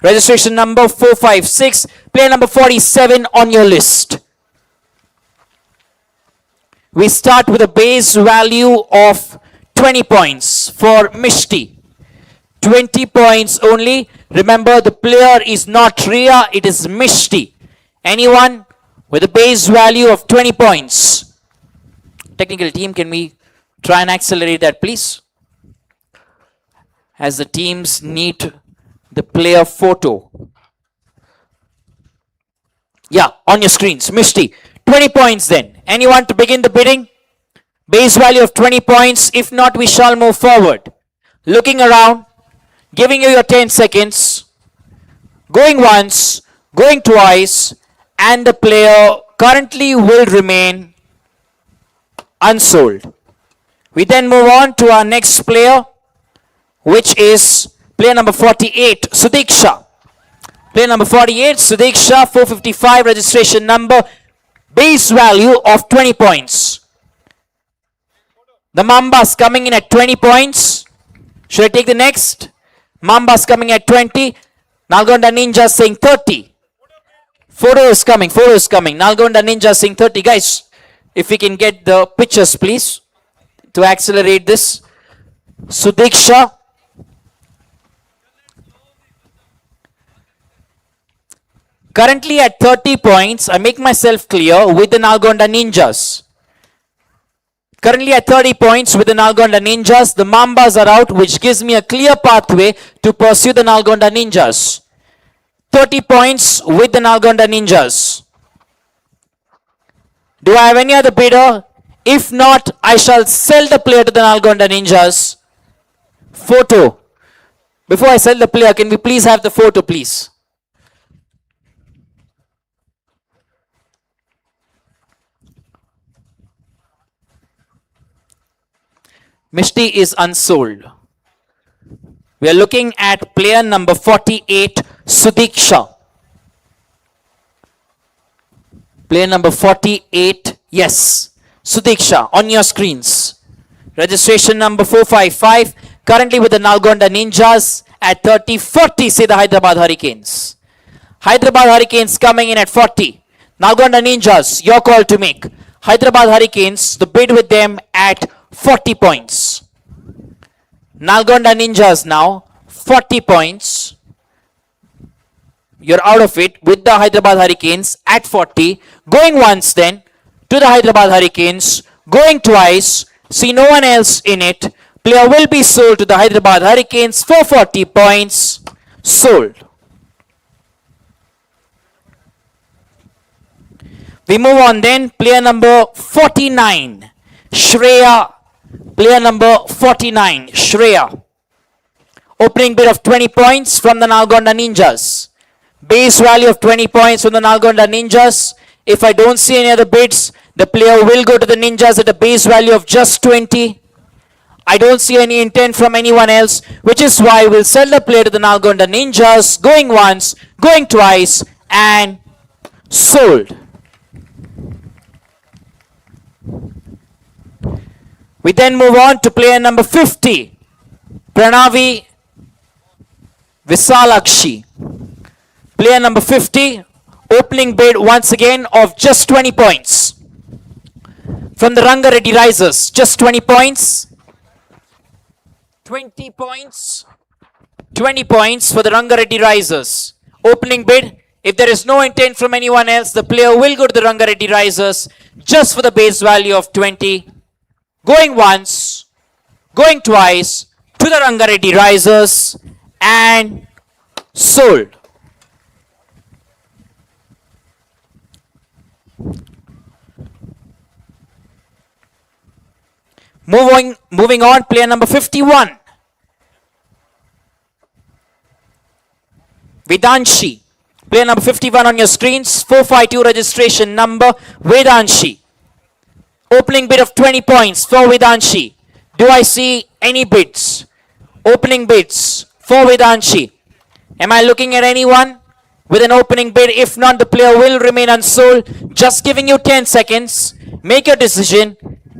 Registration number 456. Player number 47 on your list. We start with a base value of 20 points for Mishti. 20 points only. Remember, the player is not Ria, it is Mishti. Anyone with a base value of 20 points? Technical team, can we try and accelerate that, please? As the teams need the player photo. Yeah, on your screens. Mishti, 20 points then. Anyone to begin the bidding? Base value of 20 points. If not, we shall move forward. Looking around. Giving you your 10 seconds. Going once, going twice, and the player currently will remain unsold. We then move on to our next player, which is player number 48, Sudiksha. Player number 48, Sudiksha, 455 registration number, base value of 20 points. The Mambas coming in at 20 points. Should I take the next? Mambas coming at 20. Nalgonda Ninjas saying 30. Photo is coming. Nalgonda Ninjas saying 30. Guys, if we can get the pictures, please, to accelerate this. Sudiksha. Currently at 30 points. I make myself clear with the Nalgonda Ninjas. Currently at 30 points with the Nalgonda Ninjas. The Mambas are out, which gives me a clear pathway to pursue the Nalgonda Ninjas. 30 points with the Nalgonda Ninjas. Do I have any other bidder? If not, I shall sell the player to the Nalgonda Ninjas. Photo. Before I sell the player, can we please have the photo, please? Mishti is unsold. We are looking at player number 48, Sudiksha. Player number 48, yes, Sudiksha, on your screens. Registration number 455, currently with the Nalgonda Ninjas at 30-40, say the Hyderabad Hurricanes. Hyderabad Hurricanes coming in at 40. Nalgonda Ninjas, your call to make. Hyderabad Hurricanes, the bid with them at 40 points. Nalgonda Ninjas now, 40 points. You're out of it with the Hyderabad Hurricanes at 40. Going once then to the Hyderabad Hurricanes. Going twice. See no one else in it. Player will be sold to the Hyderabad Hurricanes for 40 points. Sold. We move on then. Player number 49. Shreya. Player number 49. Shreya. Opening bid of 20 points from the Nalgonda Ninjas. Base value of 20 points from the Nalgonda Ninjas. If I don't see any other bids, the player will go to the Ninjas at a base value of just 20. I don't see any intent from anyone else, which is why we'll sell the player to the Nalgonda Ninjas. Going once, going twice, and sold. We then move on to player number 50, Pranavi Visalakshi. Player number 50, opening bid once again of just 20 points. From the Ranga Reddy Risers, just 20 points. 20 points. 20 points for the Ranga Reddy Risers. Opening bid, if there is no intent from anyone else, the player will go to the Ranga Reddy Risers just for the base value of 20. Going once, going twice to the Ranga Reddy Risers and sold. Moving on, player number 51. Vedanshi. Player number 51 on your screens. 452 registration number. Vedanshi. Opening bid of 20 points for Vedanshi. Do I see any bids? Opening bids for Vedanshi. Am I looking at anyone with an opening bid? If not, the player will remain unsold. Just giving you 10 seconds. Make your decision.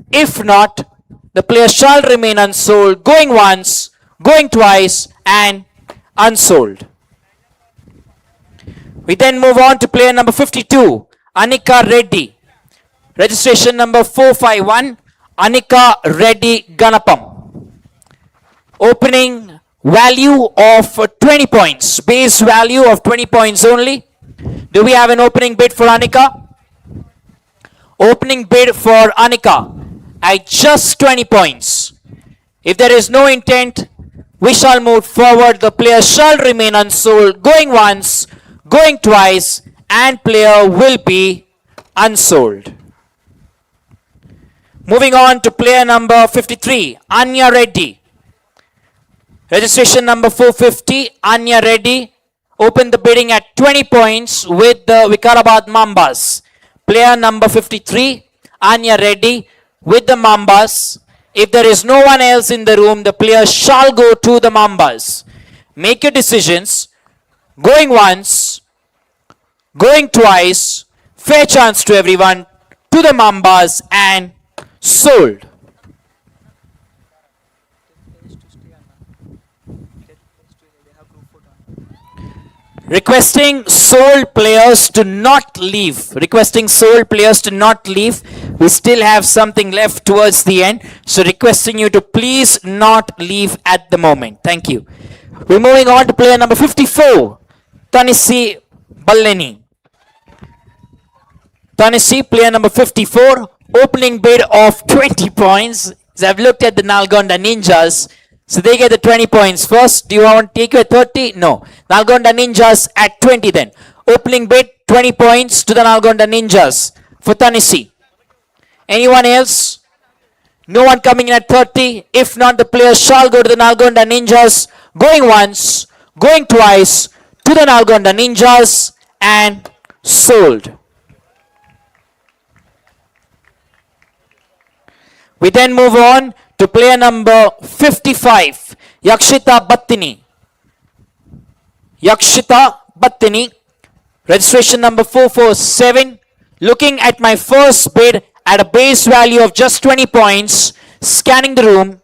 If not, the player shall remain unsold. Going once, going twice, and unsold. We then move on to player number 52, Anika Reddy. Registration number 451, Anika Reddy Ganapam. Opening value of 20 points. Base value of 20 points only. Do we have an opening bid for Anika? Opening bid for Anika at just 20 points. If there is no intent, we shall move forward. The player shall remain unsold. Going once, going twice, and player will be unsold. Moving on to player number 53, Anya Reddy. Registration number 450, Anya Reddy. Open the bidding at 20 points with the Hyderabad Mambas. Player number 53, Anya Reddy with the Mambas. If there is no one else in the room, the player shall go to the Mambas. Make your decisions. Going once, going twice, fair chance to everyone, to the Mambas and sold. Requesting sold players to not leave. Requesting sold players to not leave. We still have something left towards the end. So requesting you to please not leave at the moment. Thank you. We're moving on to player number 54. Tanisi Balleni. Tanisi, player number 54. Opening bid of 20 points. So I've looked at the Nalgonda Ninjas. So they get the 20 points first. Do you want to take you at 30? No. Nalgonda Ninjas at 20 then. Opening bid 20 points to the Nalgonda Ninjas for Tanisi. Anyone else? No one coming in at 30. If not, the players shall go to the Nalgonda Ninjas. Going once, going twice to the Nalgonda Ninjas and sold. We then move on to player number 55, Yakshita Battini. Yakshita Battini, registration number 447. Looking at my first bid at a base value of just 20 points, scanning the room.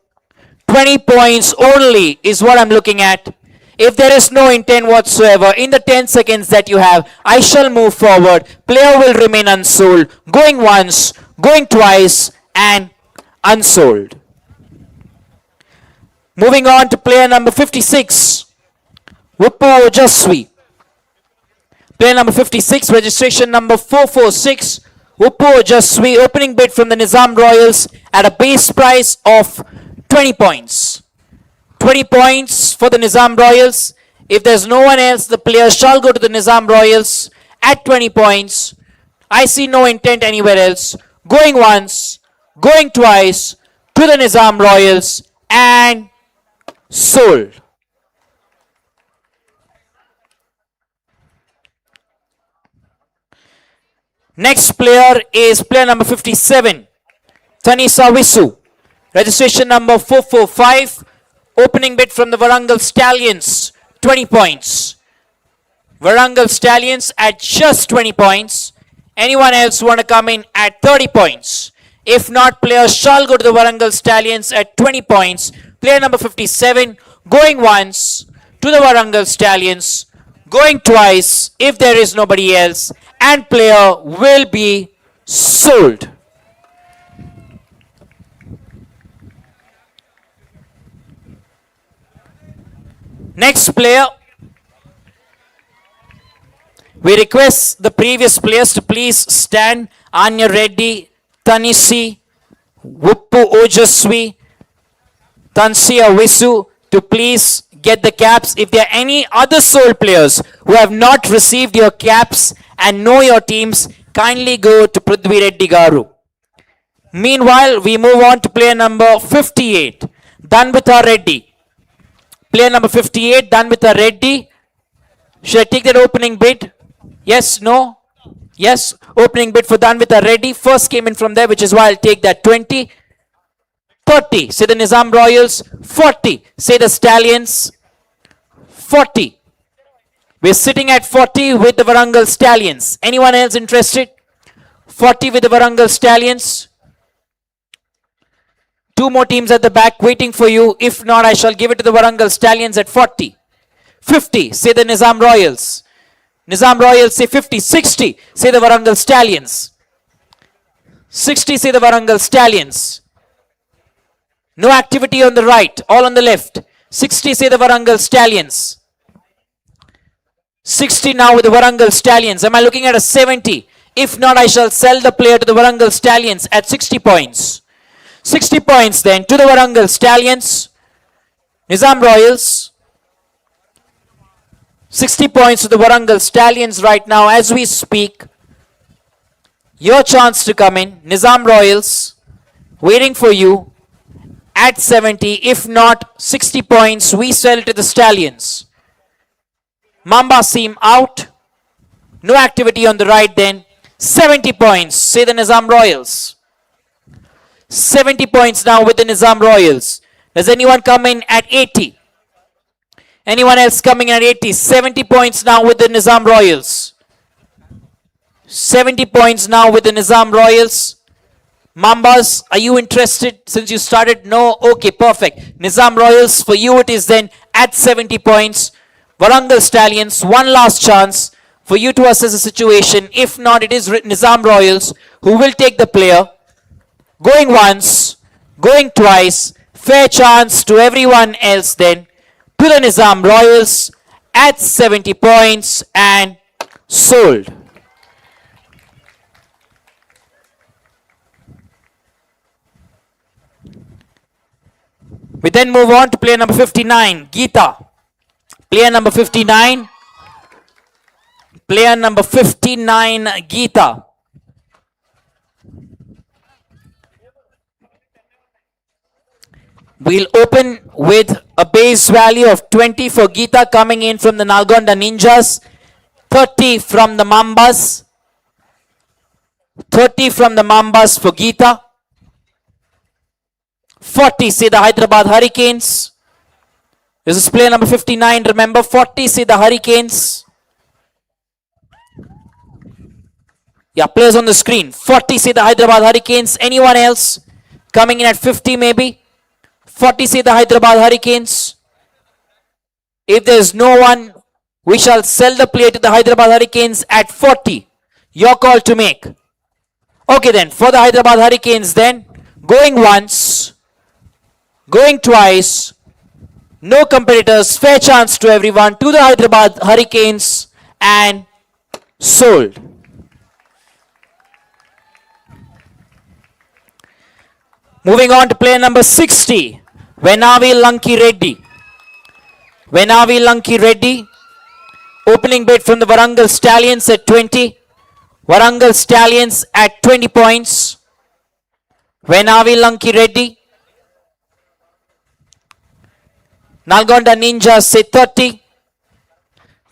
20 points only is what I'm looking at. If there is no intent whatsoever, in the 10 seconds that you have, I shall move forward. Player will remain unsold. Going once, going twice, and unsold. Moving on to player number 56, Wuppu Ojaswi. Player number 56, registration number 446, Wuppu Ojaswi, opening bid from the Nizam Royals at a base price of 20 points. 20 points for the Nizam Royals. If there's no one else, the player shall go to the Nizam Royals at 20 points. I see no intent anywhere else. Going once, going twice to the Nizam Royals and sold. Next player is player number 57, Tanisa Visu. Registration number 445. Opening bid from the Warangal Stallions, 20 points. Warangal Stallions at just 20 points. Anyone else want to come in at 30 points? If not, players shall go to the Warangal Stallions at 20 points. Player number 57 going once to the Warangal Stallions, going twice if there is nobody else, and player will be sold. Next player, we request the previous players to please stand. Anya Reddy, Tanisi, Wuppu Ojaswi, Tansia Visu to please get the caps. If there are any other soul players who have not received your caps and know your teams, kindly go to Prithvi Reddy Garu. Meanwhile, we move on to player number 58, Danvita Reddy. Player number 58, Danvita Reddy. Should I take that opening bid? Yes, no? Yes, opening bid for Danvita Reddy. First came in from there, which is why I'll take that. 20. 30, say the Nizam Royals. 40, say the Stallions. 40. We're sitting at 40 with the Warangal Stallions. Anyone else interested? 40 with the Warangal Stallions. Two more teams at the back waiting for you. If not, I shall give it to the Warangal Stallions at 40. 50, say the Nizam Royals. Nizam Royals say 50. 60, say the Warangal Stallions. 60, say the Warangal Stallions. No activity on the right, all on the left. 60, say the Warangal Stallions. 60 now with the Warangal Stallions. Am I looking at a 70? If not, I shall sell the player to the Warangal Stallions at 60 points. 60 points then to the Warangal Stallions. Nizam Royals. 60 points to the Warangal Stallions right now as we speak. Your chance to come in. Nizam Royals waiting for you. at 70. If not 60 points, we sell to the Stallions. Mambas seem out. No activity on the right then. 70 points, say the Nizam Royals. 70 points now with the Nizam Royals. Does anyone come in at 80? Anyone else coming in at 80? 70 points now with the Nizam Royals. 70 points now with the Nizam Royals. Mambas, are you interested since you started? No? Okay, perfect. Nizam Royals, for you it is then at 70 points. Warangal Stallions, one last chance for you to assess the situation. If not, it is Nizam Royals who will take the player. Going once, going twice. Fair chance to everyone else then. To the Nizam Royals at 70 points and sold. We then move on to player number 59, Geeta. Player number 59. Player number 59, Geeta. We'll open with a base value of 20 for Geeta coming in from the Nalgonda Ninjas. 30 from the Mambas. 30 from the Mambas for Geeta. 40 say the Hyderabad Hurricanes. This is player number 59. Remember, 40 say the Hurricanes. Yeah, players on the screen. 40 say the Hyderabad Hurricanes. Anyone else coming in at 50 maybe? 40 say the Hyderabad Hurricanes. If there is no one, we shall sell the player to the Hyderabad Hurricanes at 40. Your call to make. Okay then, for the Hyderabad Hurricanes then, going once, going twice, no competitors, fair chance to everyone, to the Hyderabad Hurricanes and sold. Moving on to player number 60, Venavi Lanki Reddy. Venavi Lanki Reddy, opening bid from the Warangal Stallions at 20. Warangal Stallions at 20 points. Venavi Lanki Reddy. Nalgonda Ninjas say 30.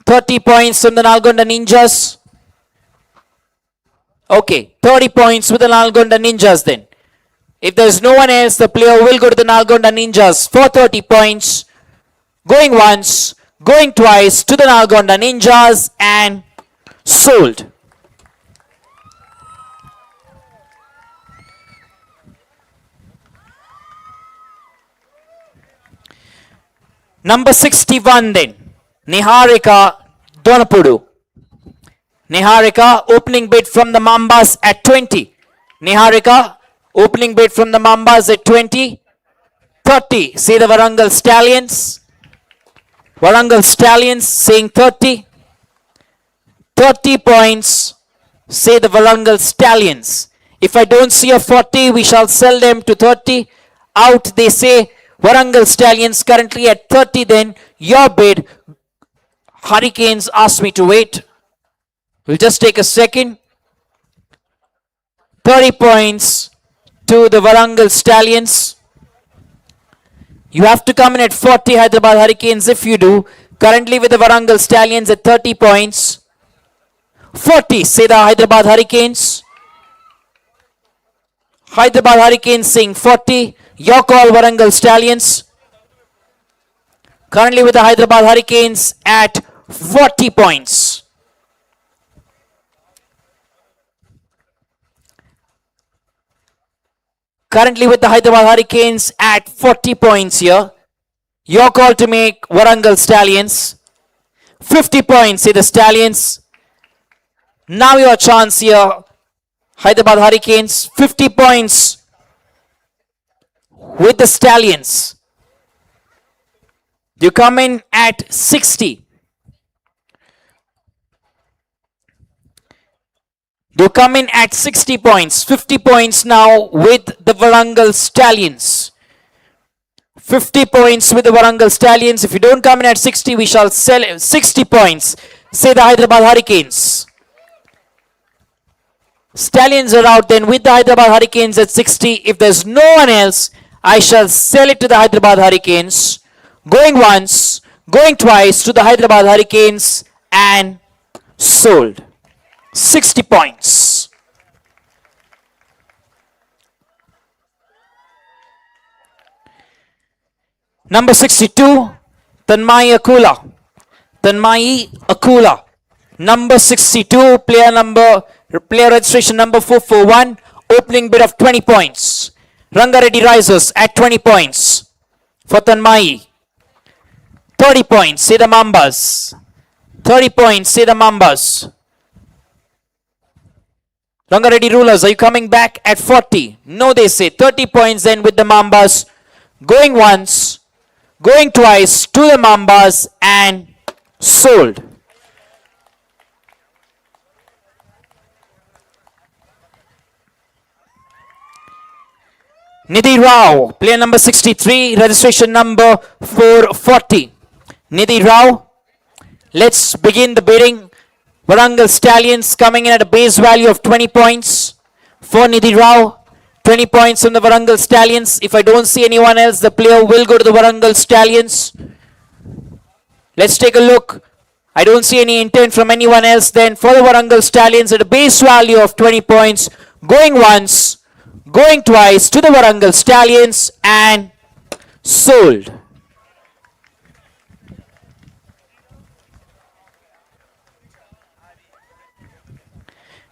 30 points from the Nalgonda Ninjas. Okay, 30 points with the Nalgonda Ninjas then. If there's no one else, the player will go to the Nalgonda Ninjas for 30 points. Going once, going twice to the Nalgonda Ninjas and sold. Number 61 then, Niharika Donapudu. Niharika, opening bid from the Mambas at 20. Niharika, opening bid from the Mambas at 20. 30, say the Warangal Stallions. Warangal Stallions saying 30. 30 points, say the Warangal Stallions. If I don't see a 40, we shall sell them to 30. Out, they say Warangal Stallions currently at 30 then. Your bid. Hurricanes asked me to wait. We'll just take a second. 30 points to the Warangal Stallions. You have to come in at 40 Hyderabad Hurricanes if you do. Currently with the Warangal Stallions at 30 points. 40 say the Hyderabad Hurricanes. Hyderabad Hurricanes saying 40. Your call, Warangal Stallions. Currently with the Hyderabad Hurricanes at 40 points. Currently with the Hyderabad Hurricanes at 40 points here. Your call to make, Warangal Stallions. 50 points, say the Stallions. Now your chance here, Hyderabad Hurricanes. 50 points with the Stallions. You come in at 60. You come in at 60 points. 50 points now with the Warangal Stallions. 50 points with the Warangal Stallions. If you don't come in at 60, we shall sell 60 points. Say the Hyderabad Hurricanes. Stallions are out then with the Hyderabad Hurricanes at 60. If there's no one else, I shall sell it to the Hyderabad Hurricanes. Going once, going twice to the Hyderabad Hurricanes and sold. 60 points. Number 62, Tanmai Akula. Tanmai Akula. Number 62, player registration number 441, opening bid of 20 points. Ranga Reddy rises at 20 points for Tanmai. 30 points, say the Mambas. 30 points, say the Mambas. Ranga Reddy rulers, are you coming back at 40? No, they say 30 points then with the Mambas. Going once, going twice to the Mambas and sold. Nidhi Rao, player number 63, registration number 440. Nidhi Rao, let's begin the bidding. Warangal Stallions coming in at a base value of 20 points for Nidhi Rao. 20 points from the Warangal Stallions. If I don't see anyone else, the player will go to the Warangal Stallions. Let's take a look. I don't see any intent from anyone else then for the Warangal Stallions at a base value of 20 points. Going once, going twice to the Warangal Stallions and sold.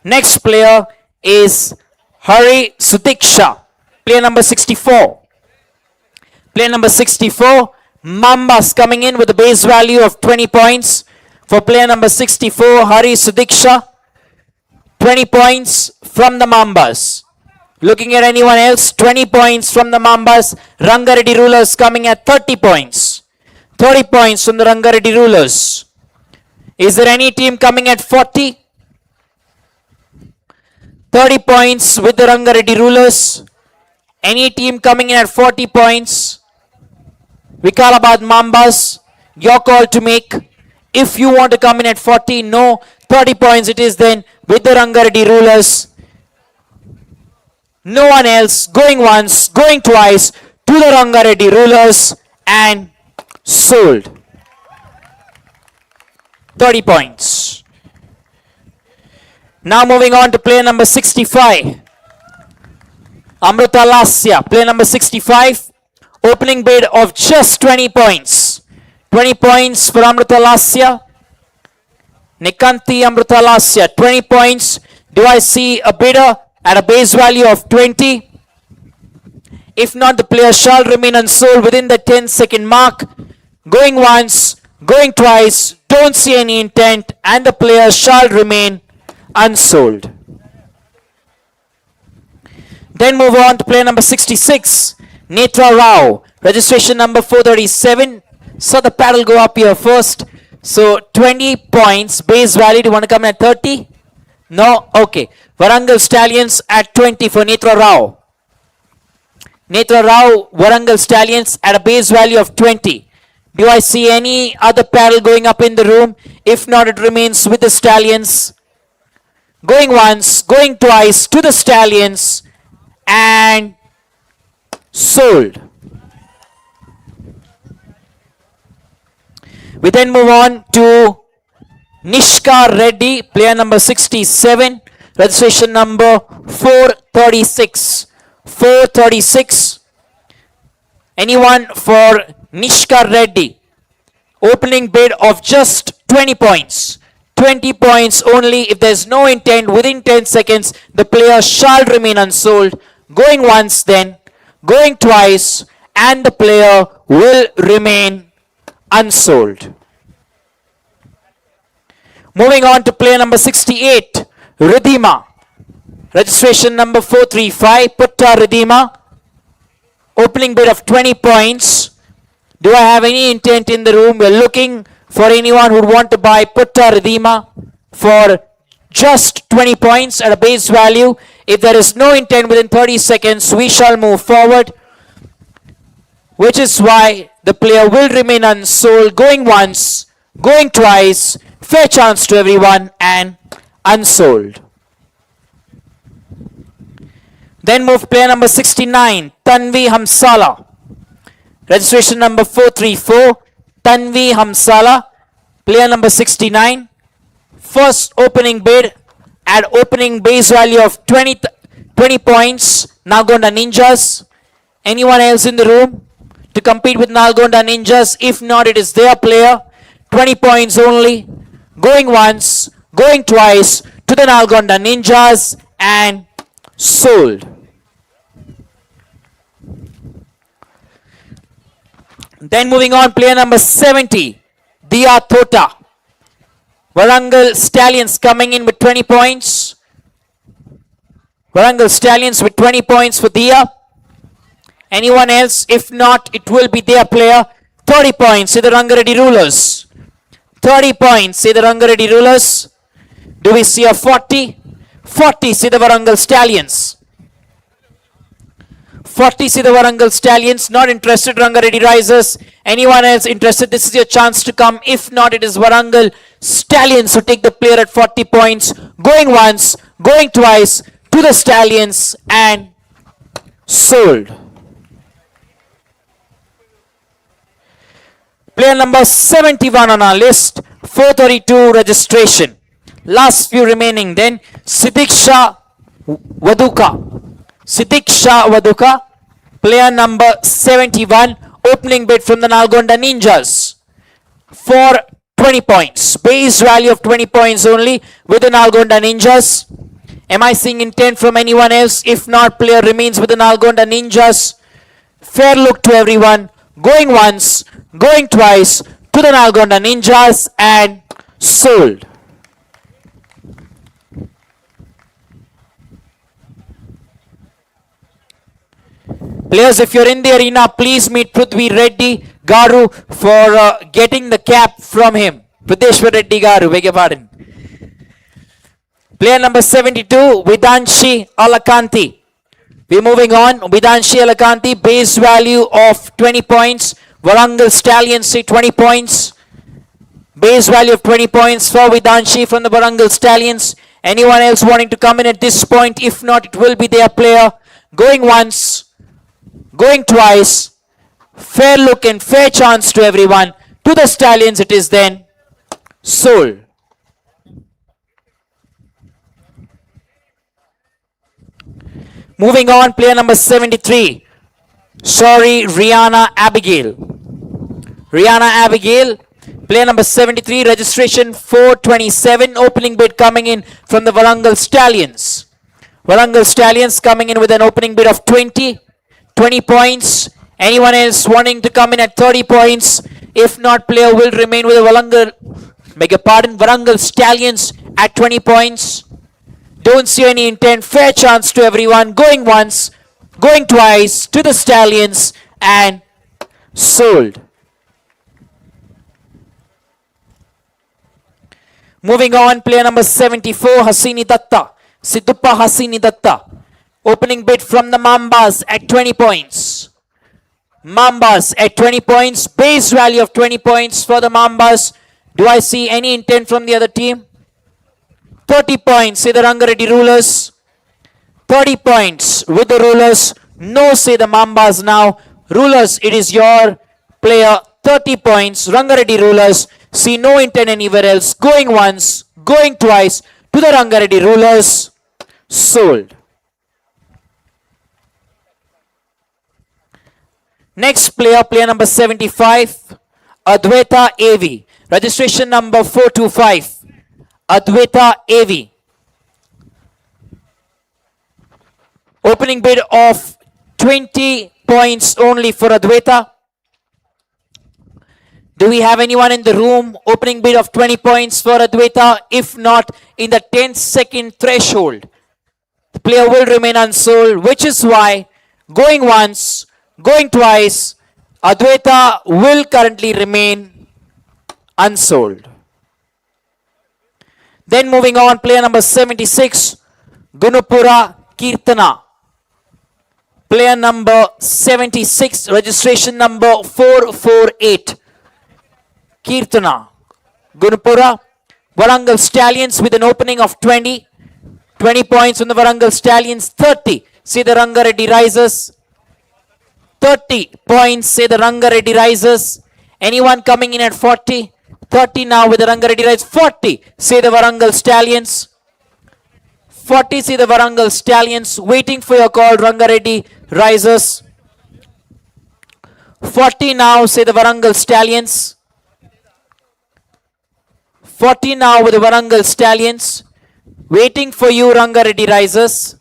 Next player is Hari Sutiksha, player number 64. Player number 64, Mambas coming in with a base value of 20 points. For player number 64, Hari Sutiksha, 20 points from the Mambas. Looking at anyone else, 20 points from the Mambas. Ranga Reddy rulers coming at 30 points. 30 points from the Ranga Reddy rulers. Is there any team coming at 40? 30 points with the Ranga Reddy rulers. Any team coming in at 40 points? Vikalabad Mambas, your call to make. If you want to come in at 40, no. 30 points it is then with the Ranga Reddy rulers. No one else. Going once, going twice to the Ranga Reddy rulers and sold. 30 points. Now moving on to player number 65. Amrita Lasya, player number 65. Opening bid of just 20 points. 20 points for Amrita Lasya. Nikanti Amrita Lasya, 20 points. Do I see a bidder at a base value of 20? If not, the player shall remain unsold within the 10-second mark. Going once, going twice, don't see any intent, and the player shall remain unsold. Then move on to player number 66, Netra Rao, registration number 437. So the paddle go up here first. So 20 points base value. Do you want to come in at 30? No? Okay. Warangal Stallions at 20 for Netra Rao. Netra Rao, Warangal Stallions at a base value of 20. Do I see any other paddle going up in the room? If not, it remains with the Stallions. Going once, going twice to the Stallions and sold. We then move on to Nishka Reddy, player number 67, registration number 436. 436. Anyone for Nishka Reddy? Opening bid of just 20 points. 20 points only. If there is no intent within 10 seconds, the player shall remain unsold. Going once then, going twice, and the player will remain unsold. Moving on to player number 68, Ridhima. Registration number 435, Putta Ridhima. Opening bid of 20 points. Do I have any intent in the room? We're looking for anyone who would want to buy Putta Ridhima for just 20 points at a base value. If there is no intent within 30 seconds, we shall move forward. Which is why the player will remain unsold. Going once, going twice, fair chance to everyone and unsold. Then move player number 69, Tanvi Hamsala. Registration number 434, Tanvi Hamsala. Player number 69. First opening bid at opening base value of 20 points, Nalgonda Ninjas. Anyone else in the room to compete with Nalgonda Ninjas? If not, it is their player. 20 points only. Going once, going twice to the Nalgonda Ninjas and sold. Then moving on, player number 70, Dia Tota. Warangal Stallions coming in with 20 points. Warangal Stallions with 20 points for Dia. Anyone else? If not, it will be their player. 30 points, say the Rangareddy Rulers. 30 points, say the Rangareddy Rulers. Do we see a 40? 40, say the Warangal Stallions. 40, see the Warangal Stallions. Not interested, Rangareddy Risers. Anyone else interested? This is your chance to come. If not, it is Warangal Stallions who take the player at 40 points. Going once, going twice to the Stallions and sold. Player number 71 on our list, 432 registration. Last few remaining then, Sidiksha Waduka. Sidiksha Waduka, player number 71, opening bid from the Nalgonda Ninjas for 20 points. Base value of 20 points only with the Nalgonda Ninjas. Am I seeing intent from anyone else? If not, player remains with the Nalgonda Ninjas. Fair look to everyone. Going once, going twice to the Nalgonda Ninjas and sold. Players, if you're in the arena, please meet Prithvi Reddy Garu for getting the cap from him. Pritheshwar Reddy Garu, beg your pardon. Player number 72, Vidanshi Alakanti. We're moving on. Vidanshi Alakanti, base value of 20 points. Warangal Stallions, say 20 points. Base value of 20 points for Vidanshi from the Warangal Stallions. Anyone else wanting to come in at this point? If not, it will be their player. Going once, going twice. Fair look and fair chance to everyone. To the Stallions it is then sold. Moving on, player number 73. Sorry, Rihanna Abigail. Rihanna Abigail, player number 73, registration 427, opening bid coming in from the Warangal Stallions. Warangal Stallions coming in with an opening bid of 20 points. Anyone else wanting to come in at 30 points? If not, player will remain with the Warangal Stallions at 20 points. Don't see any intent. Fair chance to everyone. Going once, going twice to the Stallions and sold. Moving on, player number 74, Hasini Datta. Sidduppa Hasini Datta. Opening bid from the Mambas at 20 points. Mambas at 20 points. Base value of 20 points for the Mambas. Do I see any intent from the other team? 30 points, say the Rangareddy Rulers. 30 points with the Rulers. No, say the Mambas now. Rulers, it is your player. 30 points. Rangareddy Rulers. See no intent anywhere else. Going once, going twice to the Rangareddy Rulers. Sold. Next player, player number 75, Adwaita AV. Registration number 425. Adwaita AV. Opening bid of 20 points only for Adwaita. Do we have anyone in the room? Opening bid of 20 points for Adwaita. If not, in the 10-second threshold, the player will remain unsold, which is why going once, going twice, Adwaita will currently remain unsold. Then moving on, player number 76, Gunupura Kirtana. Player number 76, registration number 448. Kirtana. Gunupura. Warangal Stallions with an opening of 20. 20 points on the Warangal Stallions. 30. say the Ranga Reddy rises. 30 points, say the Ranga Reddy rises. Anyone coming in at 40? 30 now with the Ranga Reddy rise. 40, say the Warangal Stallions. 40, say the Warangal Stallions. Waiting for your call, Ranga Reddy rises. 40 now, say the Warangal Stallions. 40 now with the Warangal Stallions. Waiting for you, Ranga Reddy rises.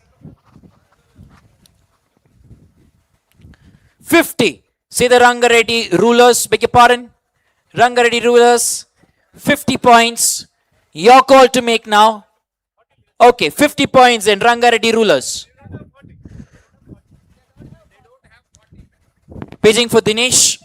50. Say the Ranga Reddy rulers. Beg your pardon. Ranga Reddy rulers. 50 points. Your call to make now. Okay, 50 points in Ranga Reddy rulers. Paging for Dinesh.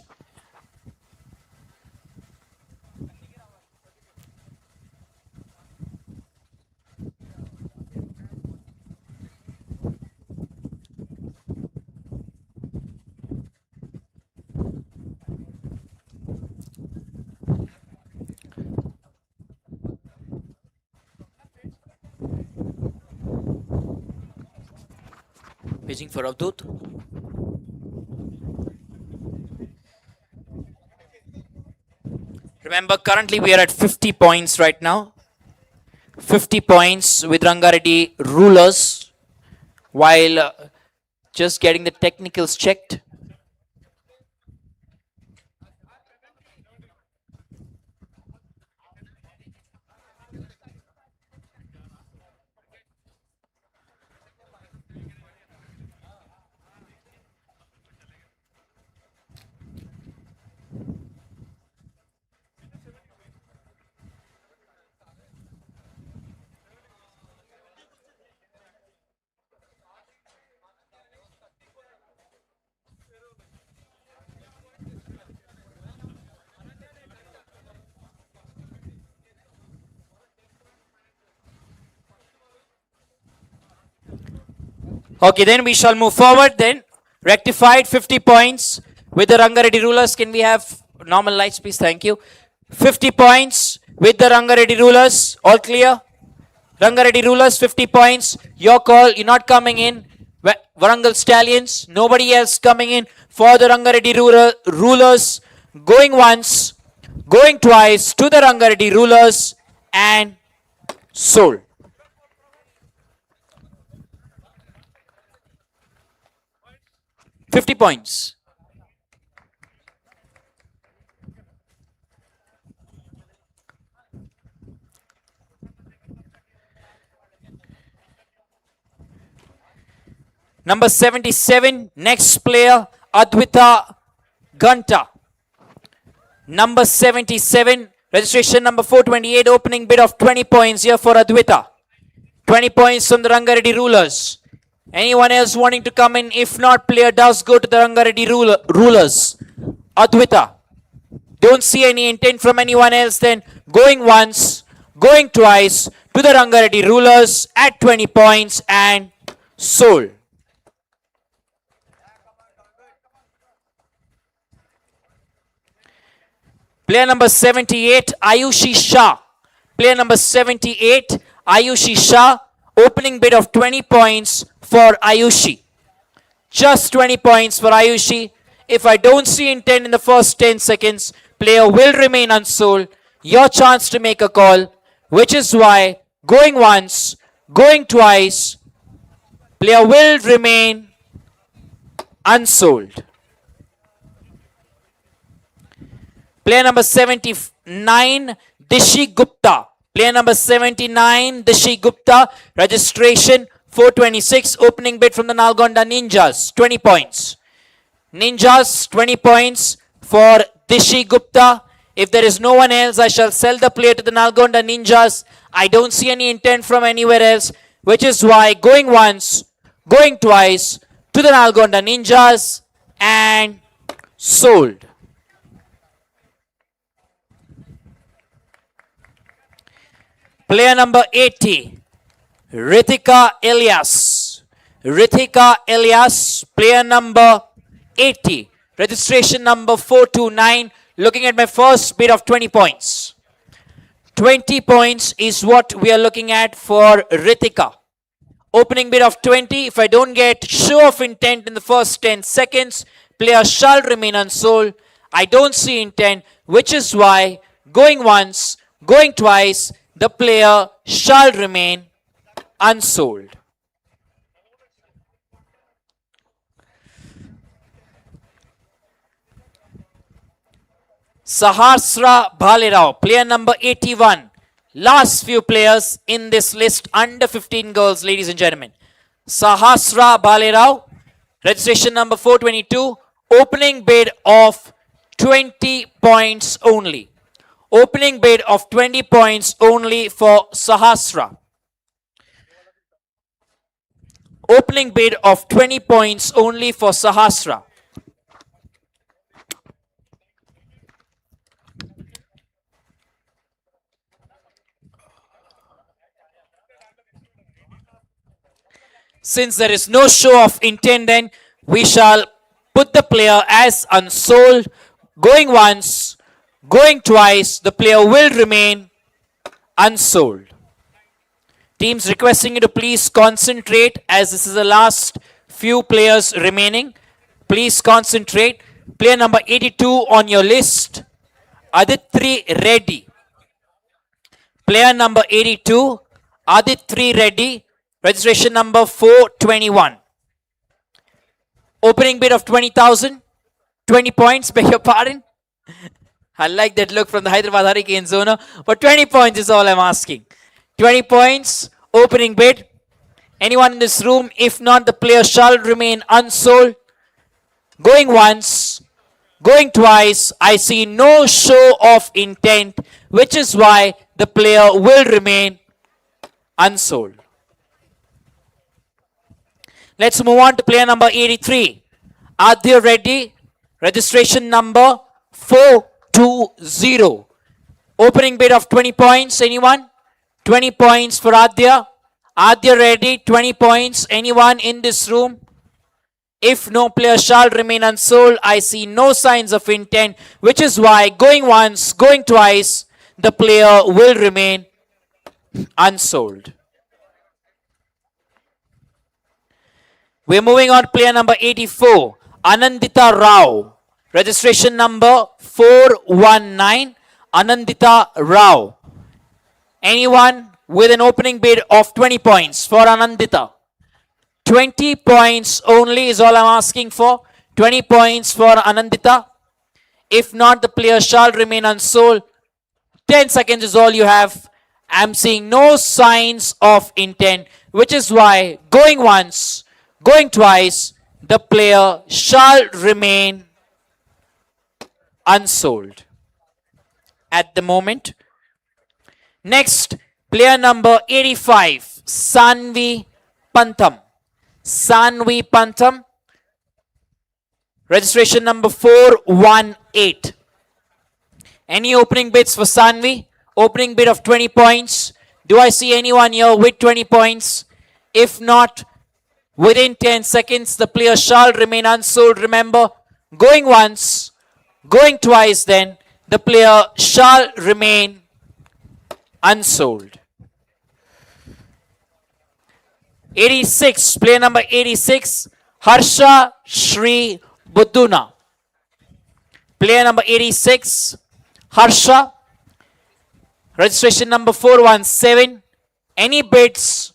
Paging for Avdut. Remember, currently we are at 50 points right now. 50 points with Ranga Reddy rulers. While just getting the technicals checked. Okay, then we shall move forward then. Rectified 50 points with the Ranga Reddy rulers. Can we have normal lights, please? Thank you. 50 points with the Ranga Reddy rulers. All clear? Ranga Reddy rulers, 50 points. Your call. You're not coming in. Warangal Stallions. Nobody else coming in for the Ranga Reddy rulers. Going once. Going twice to the Ranga Reddy rulers. And sold. $50 points. Number 77, next player, Advita Ganta. Number 77, registration number 428, opening bid of 20 points here for Advita. 20 points from the Ranga Reddy rulers. Anyone else wanting to come in? If not, player does go to the Ranga Reddy rulers. Advita. Don't see any intent from anyone else, then going once, going twice to the Ranga Reddy rulers at 20 points and sold. Player number 78, Ayushi Shah. Player number 78, Ayushi Shah. Opening bid of 20 points for Ayushi. Just 20 points for Ayushi. If I don't see intent in the first 10 seconds, player will remain unsold. Your chance to make a call, which is why going once, going twice, player will remain unsold. Player number 79, Dishi Gupta. Player number 79, Dishi Gupta. Registration 426. Opening bid from the Nalgonda Ninjas. 20 points. Ninjas, 20 points for Dishi Gupta. If there is no one else, I shall sell the player to the Nalgonda Ninjas. I don't see any intent from anywhere else, which is why going once, going twice to the Nalgonda Ninjas and sold. Player number 80, Ritika Elias. Ritika Elias, player number 80. Registration number 429. Looking at my first bid of 20 points. 20 points is what we are looking at for Ritika. Opening bid of 20. If I don't get show of intent in the first 10 seconds, player shall remain unsold. I don't see intent, which is why going once, going twice, the player shall remain unsold. Sahasra Bhalerao, player number 81. Last few players in this list under 15 girls, ladies and gentlemen. Sahasra Bhalerao, registration number 422, opening bid of 20 points only. Opening bid of 20 points only for Sahasra. Opening bid of 20 points only for Sahasra. Since there is no show of intent, then we shall put the player as unsold. Going once, going twice, the player will remain unsold. Teams requesting you to please concentrate as this is the last few players remaining. Please concentrate. Player number 82 on your list, Aditri Reddy. Player number 82, Aditri Reddy. Registration number 421. Opening bid of 20,000. 20 points, beg your pardon. I like that look from the Hyderabad Hurricanes owner. But 20 points is all I'm asking. 20 points, opening bid. Anyone in this room? If not, the player shall remain unsold. Going once, going twice. I see no show of intent, which is why the player will remain unsold. Let's move on to player number 83. Aditya Reddy, registration number 420. Opening bid of 20 points. Anyone? 20 points for Aditya. Aditya Reddy, 20 points. Anyone in this room? If no player shall remain unsold, I see no signs of intent, which is why going once, going twice, the player will remain unsold. We're moving on to player number 84, Anandita Rao. Registration number 419, Anandita Rao. Anyone with an opening bid of 20 points for Anandita? 20 points only is all I'm asking for. 20 points for Anandita. If not, the player shall remain unsold. 10 seconds is all you have. I'm seeing no signs of intent, which is why going once, going twice, the player shall remain unsold at the moment. Next, player number 85, Sanvi Pantham. Sanvi Pantham. Registration number 418. Any opening bids for Sanvi? Opening bid of 20 points. Do I see anyone here with 20 points? If not, within 10 seconds, the player shall remain unsold. Remember, going once, going twice, then the player shall remain unsold. 86, player number 86, Harsha Shri Budduna. Player number 86, Harsha. Registration number 417. Any bids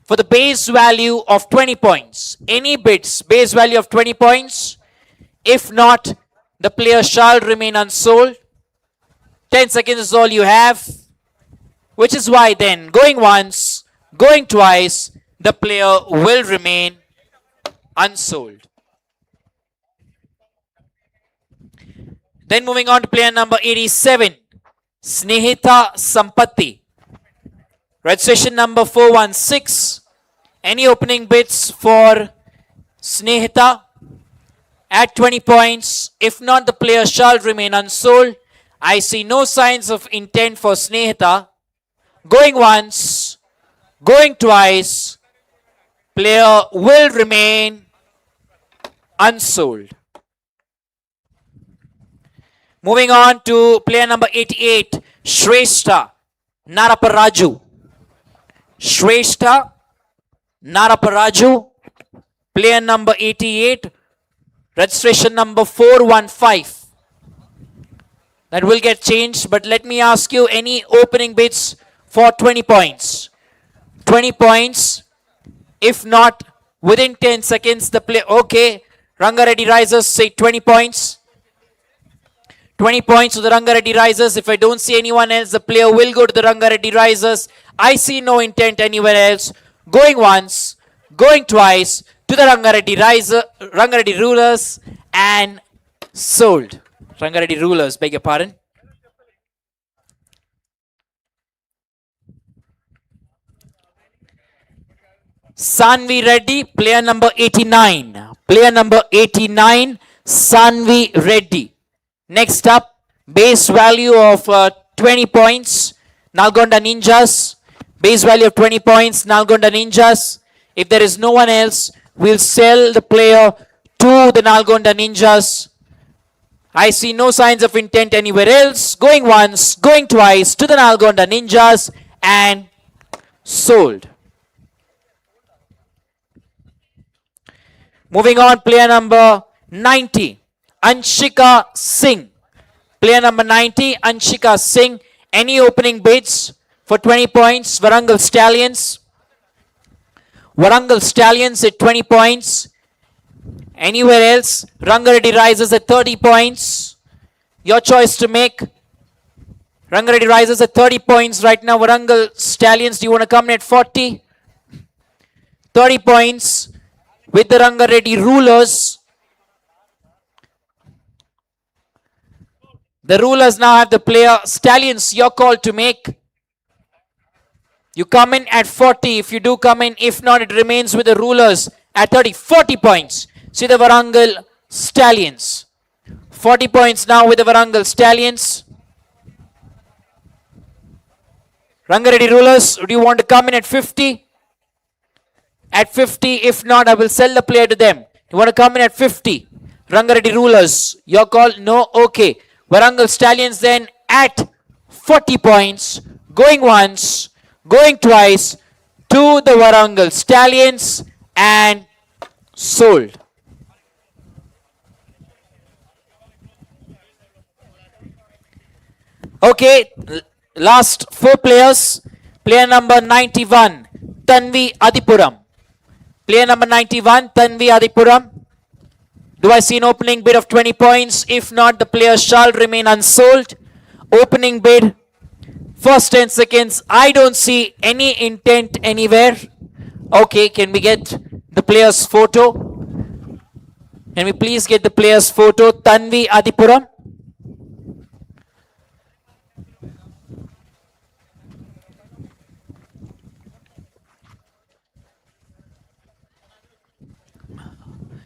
for the base value of 20 points? Any bids, base value of 20 points? If not, the player shall remain unsold. 10 seconds is all you have. Which is why then, going once, going twice, the player will remain unsold. Then moving on to player number 87, Snehita Sampatti. Registration number 416. Any opening bids for Snehita? At 20 points. If not, the player shall remain unsold. I see no signs of intent for Snehita. Going once, going twice, player will remain unsold. Moving on to player number 88, Shrestha Naraparaju. Shrestha Naraparaju, player number 88, registration number 415. That will get changed, but let me ask you, any opening bids for 20 points? 20 points. If not, within 10 seconds, the play. Okay, Ranga Reddy Risers say 20 points. 20 points to the Ranga Reddy Risers. If I don't see anyone else, the player will go to the Ranga Reddy Risers. I see no intent anywhere else. Going once, going twice to the Ranga Reddy Rulers, and sold. Ranga Reddy Rulers, beg your pardon. Sanvi Reddy, player number 89. Player number 89, Sanvi Reddy. Next up, base value of 20 points, Nalgonda Ninjas. Base value of 20 points, Nalgonda Ninjas. If there is no one else, we'll sell the player to the Nalgonda Ninjas. I see no signs of intent anywhere else. Going once, going twice to the Nalgonda Ninjas, and sold. Moving on, player number 90, Anshika Singh. Player number 90, Anshika Singh. Any opening bids for 20 points? Warangal Stallions. Warangal Stallions at 20 points. Anywhere else? Ranga Reddy Risers at 30 points. Your choice to make. Ranga Reddy Risers at 30 points right now. Warangal Stallions, do you want to come in at 40? 30 points with the Ranga Reddy Rulers. The Rulers now have the player. Stallions, your call to make. You come in at 40 if you do come in. If not, it remains with the Rulers at 30. 40 points. See the Warangal Stallions. 40 points now with the Warangal Stallions. Ranga Reddy Rulers, do you want to come in at 50? At 50, if not, I will sell the player to them. You want to come in at 50? Ranga Reddy Rulers, your call? No? Okay. Warangal Stallions then at 40 points. Going once, going twice to the Warangal Stallions, and sold. Okay, last four players. Player number 91, Tanvi Adipuram. Player number 91, Tanvi Adipuram. Do I see an opening bid of 20 points? If not, the player shall remain unsold. Opening bid, first 10 seconds. I don't see any intent anywhere. Okay, can we get the player's photo? Can we please get the player's photo? Tanvi Adipuram.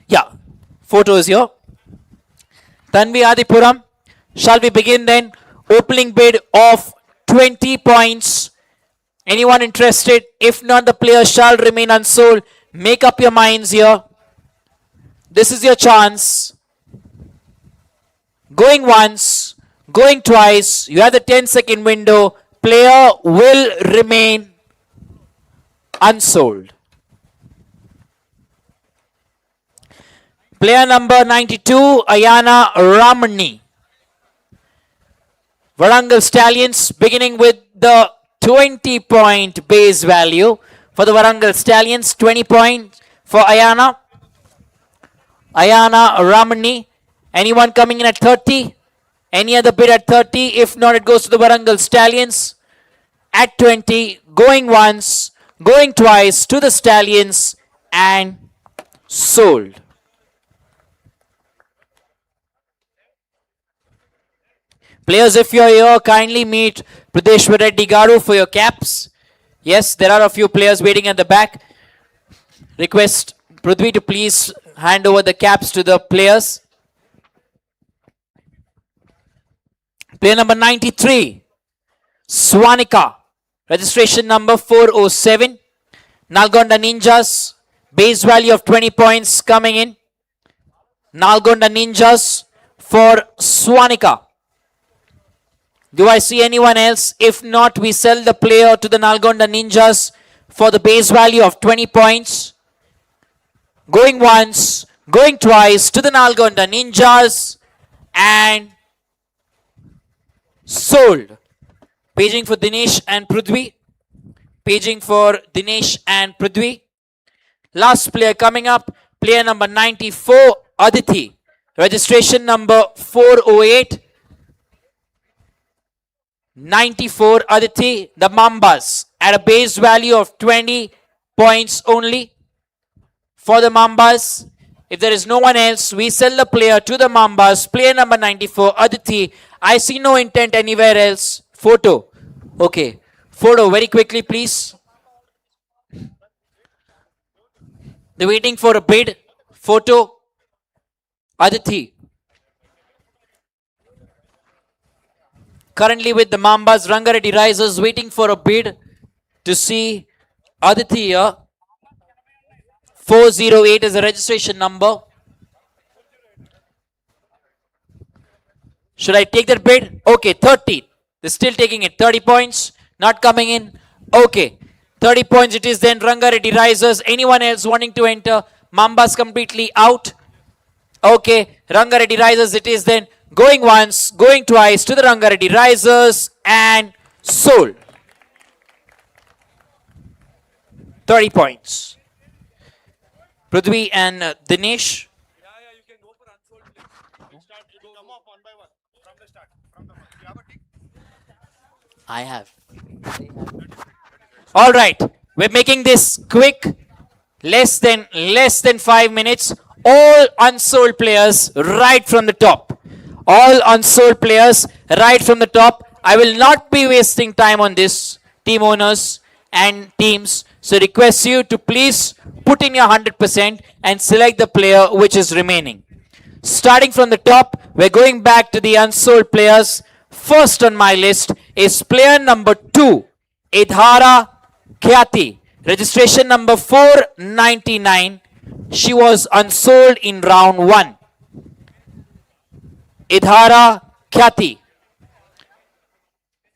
Yeah, photo is here. Tanvi Adipuram. Shall we begin then? Opening bid of 20 points. Anyone interested? If not, the player shall remain unsold. Make up your minds here. This is your chance. Going once, going twice. You have the 10-second window. Player will remain unsold. Player number 92, Ayana Ramani. Warangal Stallions, beginning with the 20-point base value for the Warangal Stallions. 20 points for Ayana. Ayana Ramani. Anyone coming in at 30? Any other bid at 30? If not, it goes to the Warangal Stallions at 20. Going once, going twice to the Stallions, and sold. Players, if you're here, kindly meet Pradeshwar Reddy Garu for your caps. Yes, there are a few players waiting at the back. Request Prithvi to please hand over the caps to the players. Player number 93, Swanika. Registration number 407. Nalgonda Ninjas. Base value of 20 points coming in. Nalgonda Ninjas for Swanika. Do I see anyone else? If not, we sell the player to the Nalgonda Ninjas for the base value of 20 points. Going once, going twice to the Nalgonda Ninjas and sold. Paging for Dinesh and Prithvi. Paging for Dinesh and Prithvi. Last player coming up, player number 94, Aditi. Registration number 408. 94, Aditi, the Mambas, at a base value of 20 points only. For the Mambas, if there is no one else, we sell the player to the Mambas. Player number 94, Aditi. I see no intent anywhere else. Photo. Okay. Photo, very quickly, please. They're waiting for a bid. Photo. Aditi. Currently with the Mambas, Ranga Reddy Risers waiting for a bid to see Aditi here. 408 is the registration number. Should I take that bid? Okay, 30. They're still taking it. 30 points. Not coming in. Okay. 30 points it is then. Ranga Reddy Risers. Anyone else wanting to enter? Mambas completely out. Okay. Ranga Reddy Risers it is then. Going once, going twice to the Ranga Reddy Risers and sold. 30 points. Prithvi and Dinesh. I have. All right. We're making this quick. Less than 5 minutes. All unsold players right from the top. All unsold players right from the top. I will not be wasting time on this, team owners and teams. So request you to please put in your 100% and select the player which is remaining. Starting from the top, we're going back to the unsold players. First on my list is player number 2, Idhara Khyati. Registration number 499. She was unsold in round 1. Idhara Khyati.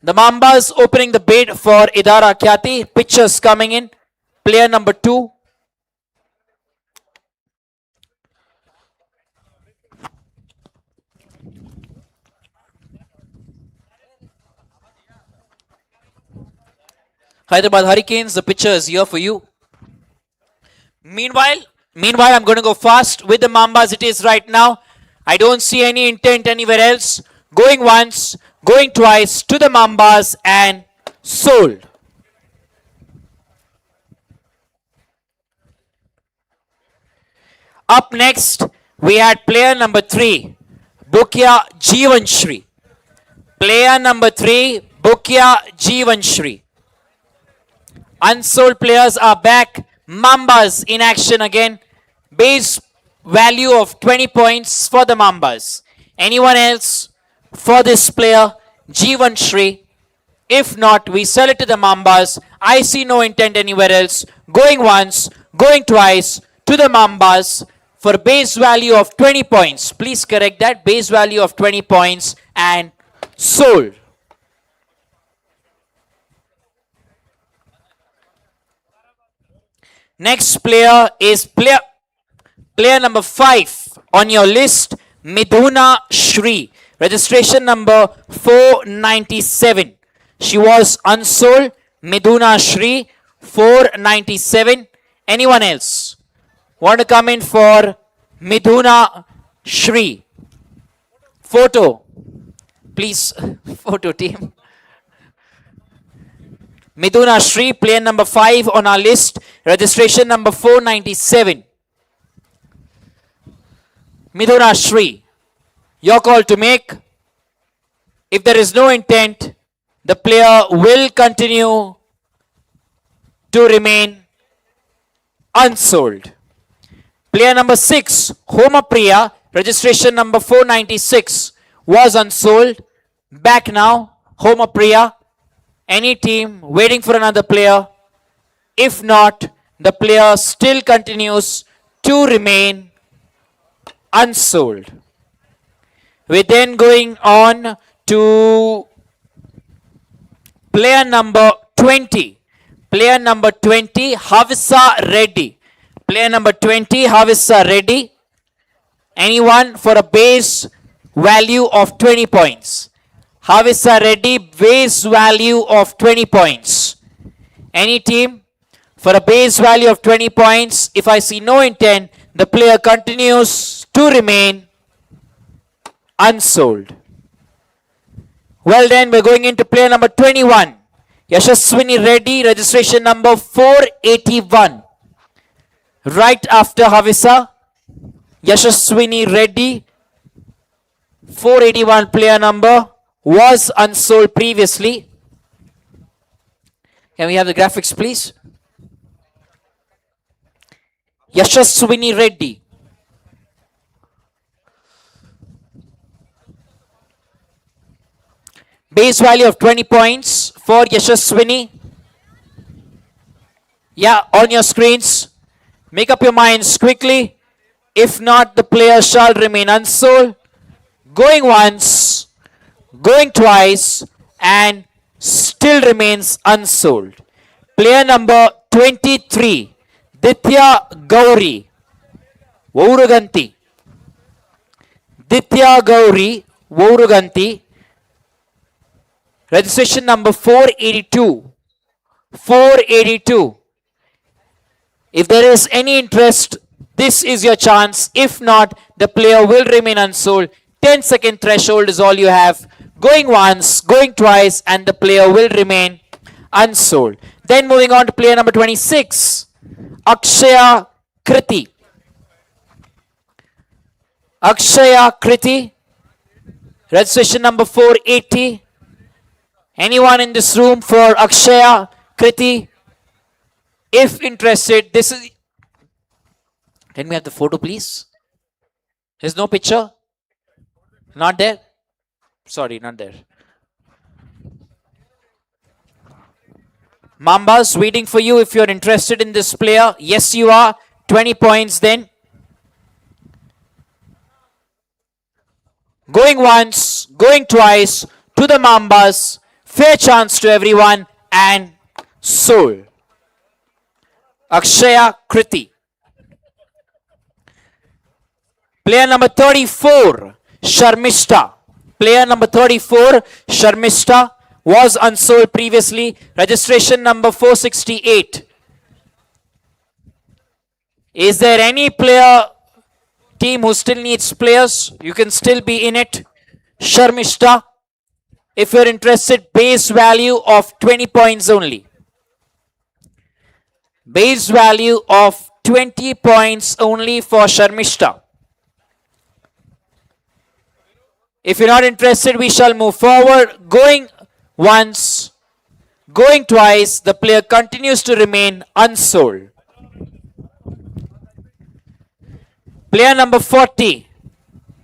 The Mambas opening the bid for Idhara Khyati. Pictures coming in. Player number 2. Hyderabad Hurricanes, the picture is here for you. Meanwhile, I'm going to go fast with the Mambas. It is right now. I don't see any intent anywhere else. Going once, going twice to the Mambas and sold. Up next, we had player number 3, Bukya Jeevanshri. Player number 3, Bukya Jeevanshri. Unsold players are back. Mambas in action again. Base value of 20 points for the Mambas. Anyone else for this player, Jeevanshri? If not, we sell it to the Mambas. I see no intent anywhere else. Going once, going twice to the Mambas for base value of 20 points. Please correct that. Base value of 20 points and sold. Next player is player number 5 on your list, Midhuna Shri. Registration number 497. She was unsold. Midhuna Shri, 497. Anyone else want to come in for Midhuna Shri? Photo. Please, photo team. Midhuna Shri, player number 5 on our list. Registration number 497. Midhuna Shri, your call to make. If there is no intent, the player will continue to remain unsold. Player number 6, Homapriya, registration number 496, was unsold. Back now, Homapriya. Any team waiting for another player? If not, the player still continues to remain unsold. We're then going on to player number 20. Player number 20, Havisa Reddy. Player number 20, Havisa Reddy. Anyone for a base value of 20 points. Havisa Reddy, base value of 20 points. Any team for a base value of 20 points. If I see no intent, the player continues to remain unsold. Well then, we're going into player number 21. Yashaswini Reddy, registration number 481. Right after Havisa, Yashaswini Reddy, 481 player number, was unsold previously. Can we have the graphics, please? Yashaswini Reddy. Base value of 20 points for Yashaswini. Yeah, on your screens. Make up your minds quickly. If not, the player shall remain unsold. Going once, going twice, and still remains unsold. Player number 23, Ditya Gauri, Vouruganti. Ditya Gauri, Vouruganti. Registration number 482. 482. If there is any interest, this is your chance. If not, the player will remain unsold. 10-second threshold is all you have. Going once, going twice, and the player will remain unsold. Then moving on to player number 26, Akshaya Kriti. Akshaya Kriti. Registration number 480. Anyone in this room for Akshaya Kriti? If interested, this is... Can we have the photo, please? There's no picture? Not there? Sorry, not there. Mambas, waiting for you if you're interested in this player. Yes, you are. 20 points then. Going once, going twice to the Mambas. Fair chance to everyone and sold. Akshaya Kriti. Player number 34, Sharmishta. Player number 34, Sharmishta, was unsold previously. Registration number 468. Is there any player team who still needs players? You can still be in it. Sharmishta. If you're interested, base value of 20 points only. Base value of 20 points only for Sharmishta. If you're not interested, we shall move forward. Going once, going twice, the player continues to remain unsold. Player number 40,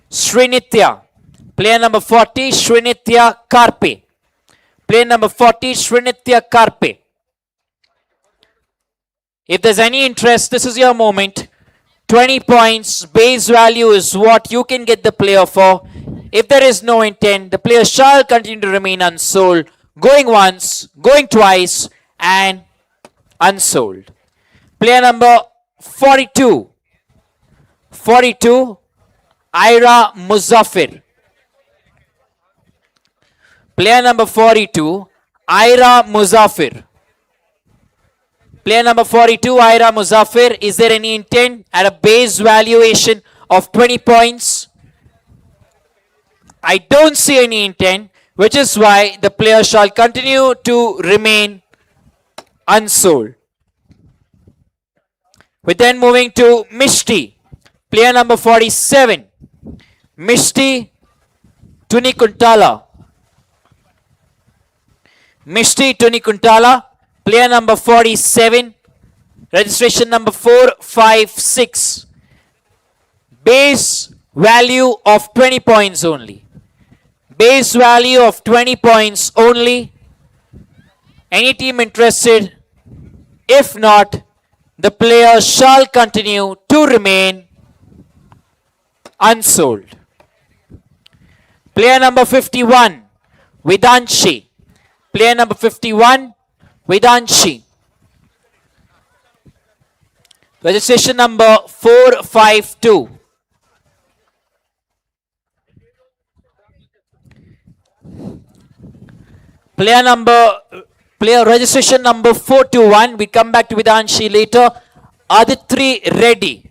Srinitya. Player number 40, Srinitya Karpe. Player number 40, Srinitya Karpe. If there's any interest, this is your moment. 20 points, base value is what you can get the player for. If there is no intent, the player shall continue to remain unsold. Going once, going twice, and unsold. Player number 42. 42, Ira Muzaffir. Player number 42, Ira Muzaffir. Player number 42, Ira Muzaffir. Is there any intent at a base valuation of 20 points? I don't see any intent, which is why the player shall continue to remain unsold. We're then moving to Mishti. Player number 47, Mishti Tunikuntala. Mishti Tunikuntala. Player number 47, registration number 456. Base value of 20 points only. Base value of 20 points only. Any team interested? If not, the player shall continue to remain unsold. Player number 51, Vedanshi. Player number 51, Vedanshi. Registration number 452. Player registration number 421. We come back to Vidanshi later. Aditri Reddy.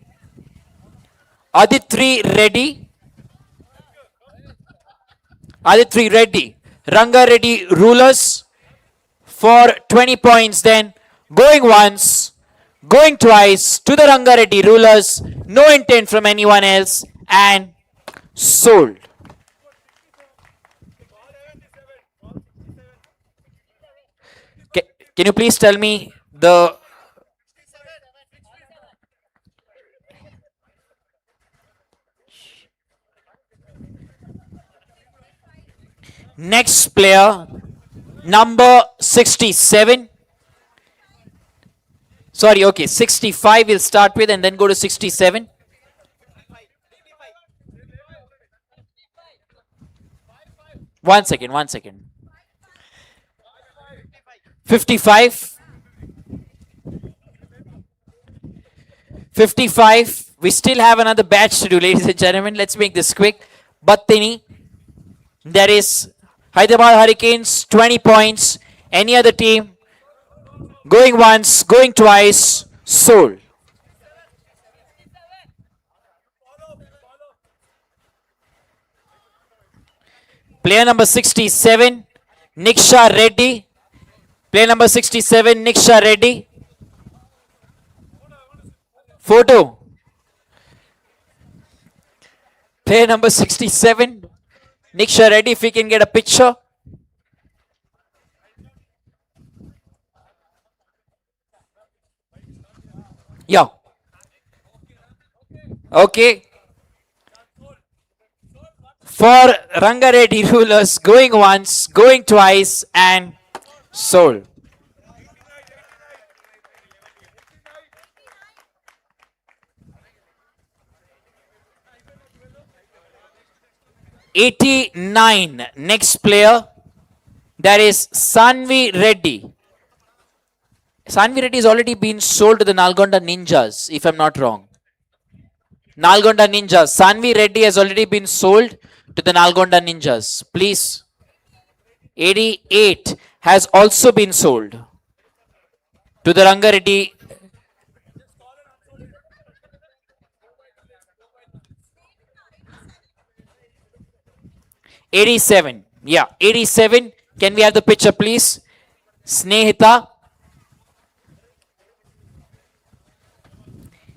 Aditri Reddy. Aditri Reddy. Ranga Reddy rulers for 20 points then. Going once. Going twice to the Ranga Reddy rulers. No intent from anyone else. And sold. Can you please tell me the next player, number 67? Sorry, okay, 65 we'll start with and then go to 67. One second. 55. 55. We still have another batch to do, ladies and gentlemen. Let's make this quick. Battini. That is Hyderabad Hurricanes, 20 points. Any other team? Going once, going twice, sold. Player number 67, Niksha Reddy. Player number 67, Niksha Reddy. Photo. Player number 67, Niksha Reddy, if we can get a picture. Yeah. Okay. For Ranga Reddy rulers, going once, going twice, and sold. '89. Next player, that is Sanvi Reddy. Sanvi Reddy has already been sold to the Nalgonda Ninjas, if I'm not wrong. Nalgonda Ninjas. Sanvi Reddy has already been sold to the Nalgonda Ninjas. Please. 88 has also been sold to the Ranga Reddy. '87. Yeah, '87. Can we have the picture, please? Snehita.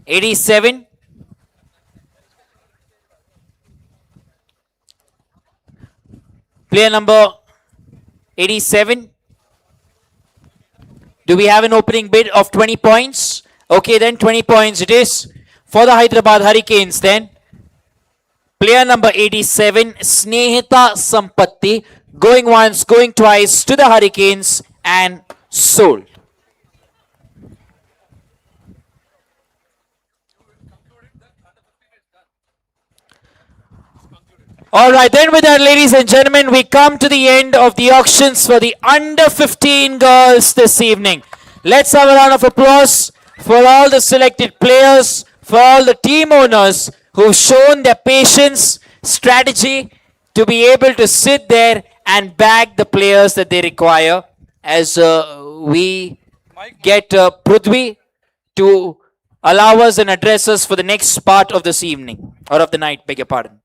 '87. Player number 87. Do we have an opening bid of 20 points? Okay, then 20 points it is for the Hyderabad Hurricanes then. Player number 87, Snehita Sampatti, going once, going twice to the Hurricanes and sold. All right, then with that, ladies and gentlemen, we come to the end of the auctions for the under 15 girls this evening. Let's have a round of applause for all the selected players, for all the team owners who've shown their patience, strategy to be able to sit there and bag the players that they require. As we get Prithvi to allow us and address us for the next part of this evening, or of the night, beg your pardon.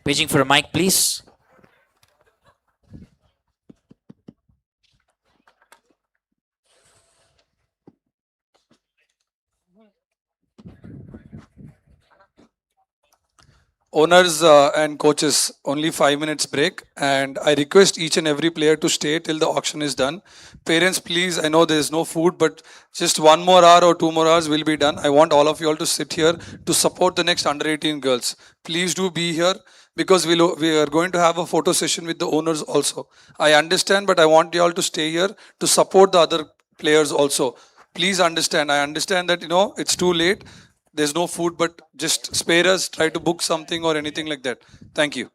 Paging for a mic, please. Owners and coaches, only 5 minutes break, and I request each and every player to stay till the auction is done. Parents, please, I know there is no food, but just 1 more hour or 2 more hours will be done. I want all of you all to sit here to support the next under 18 girls. Please do be here, because we are going to have a photo session with the owners also. I understand, but I want you all to stay here to support the other players also. Please understand. I understand that, it's too late. There's no food, but just spare us, try to book something or anything like that. Thank you.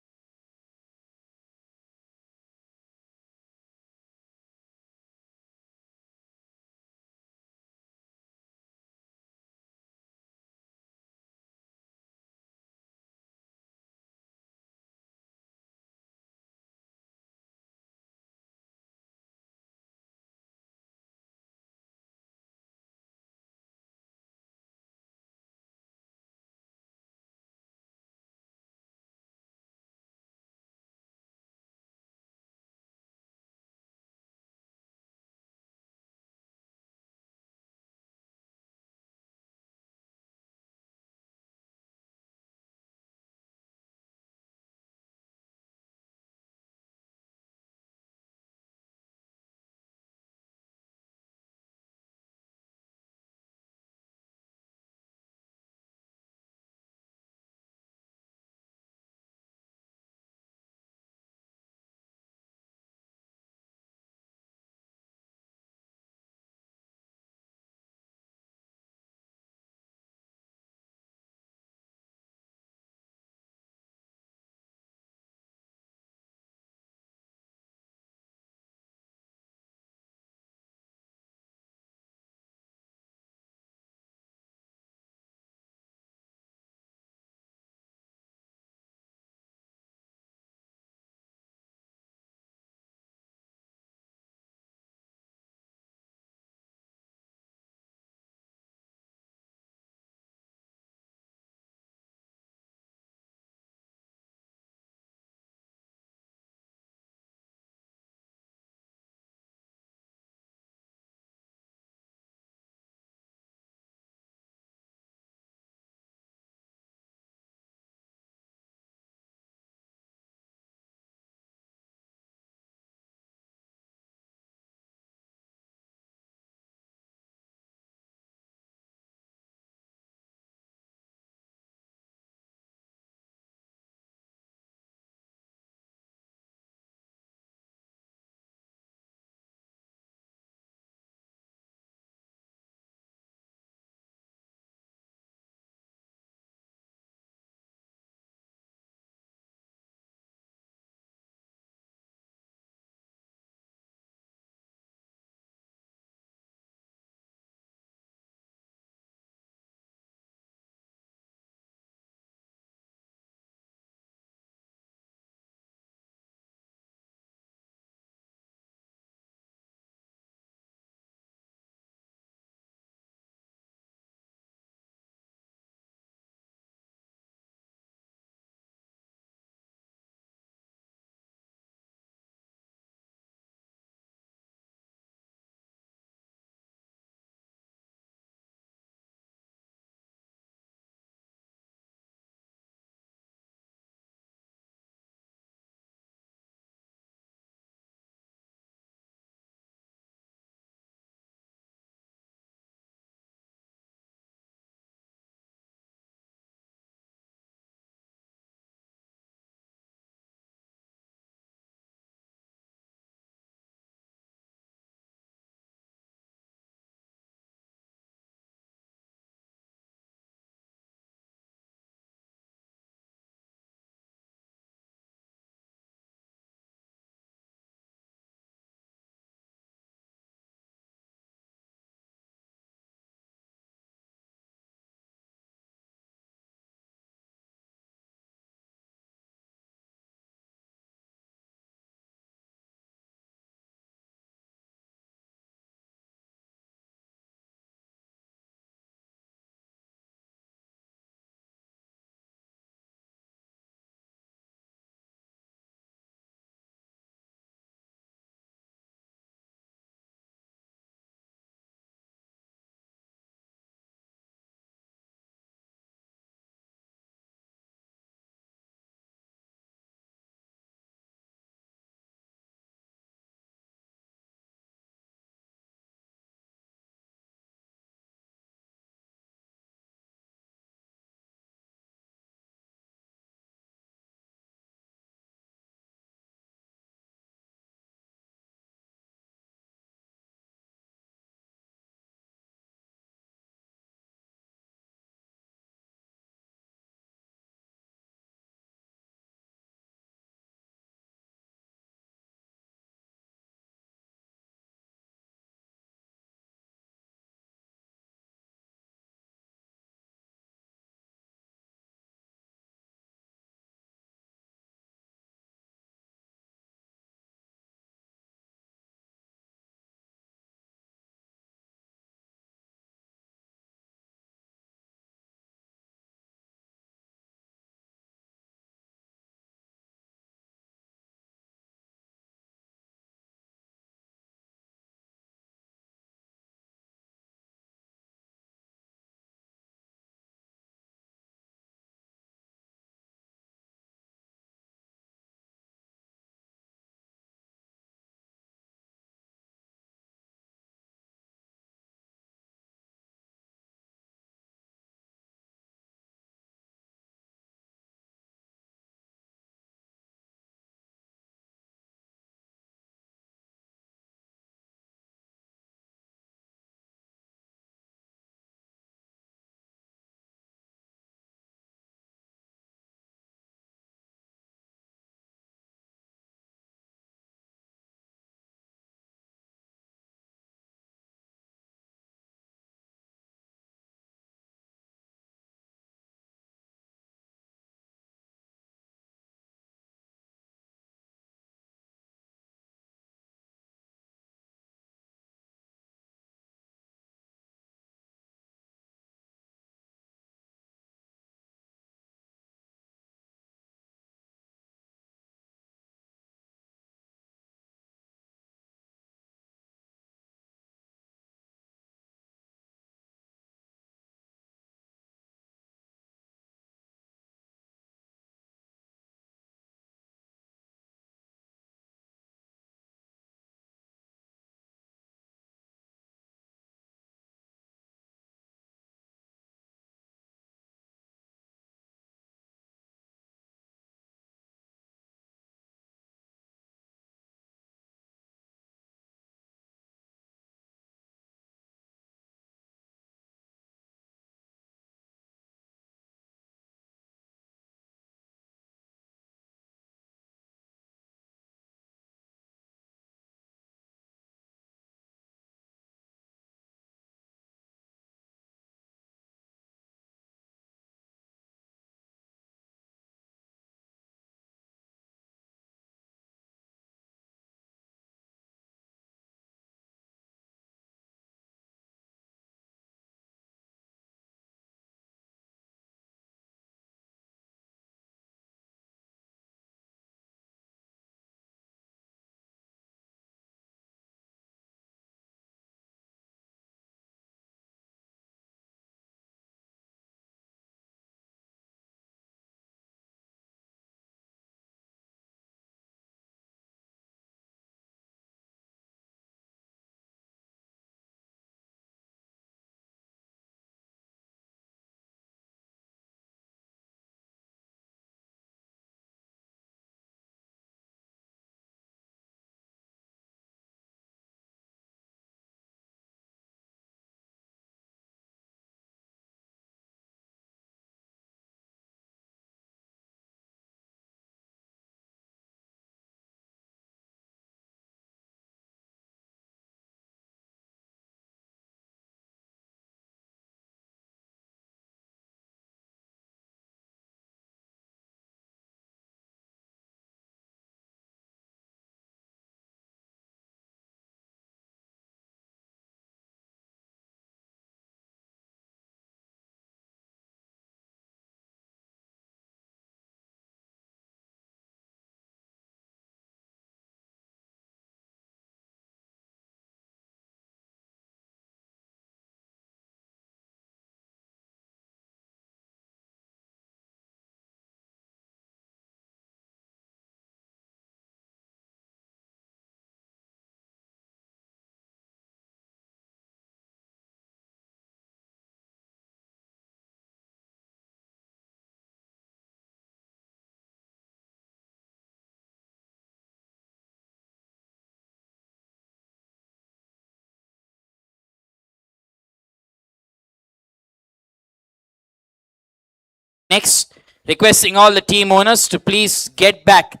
Next, requesting all the team owners to please get back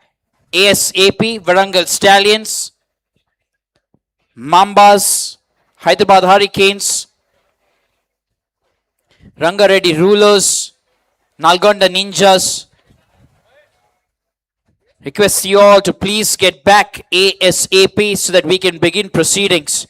ASAP, Warangal Stallions, Mambas, Hyderabad Hurricanes, Ranga Reddy Rulers, Nalgonda Ninjas. Request you all to please get back ASAP so that we can begin proceedings.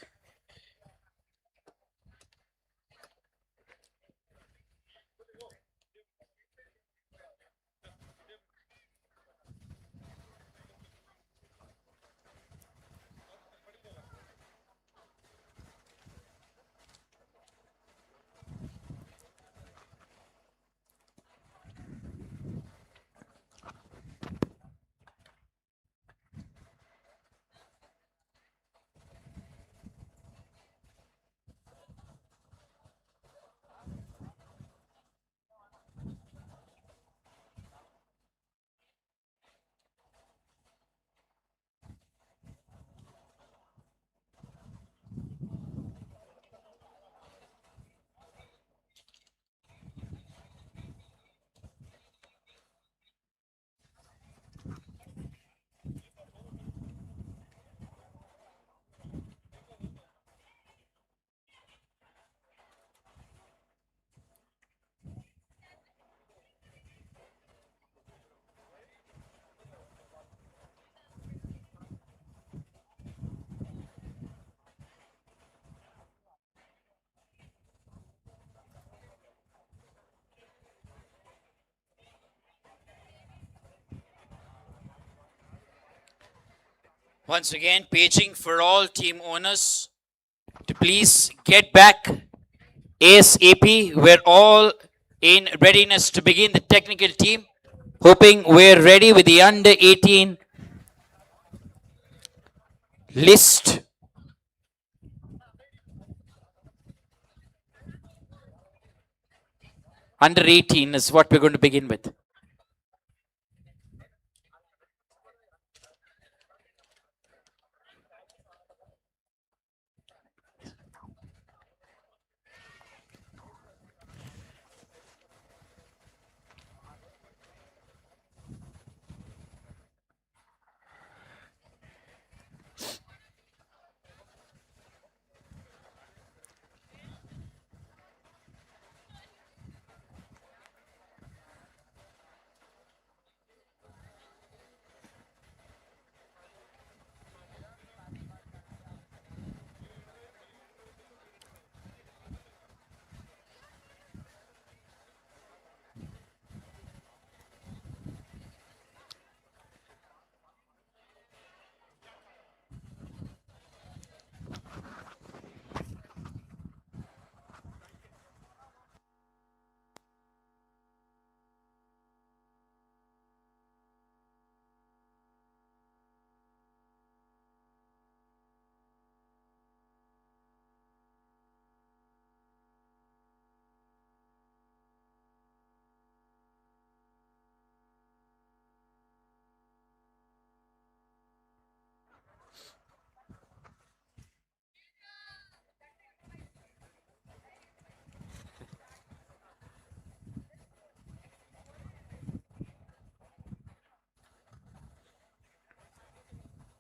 Once again, paging for all team owners to please get back ASAP. We're all in readiness to begin the technical team. Hoping we're ready with the under 18 list. Under 18 is what we're going to begin with.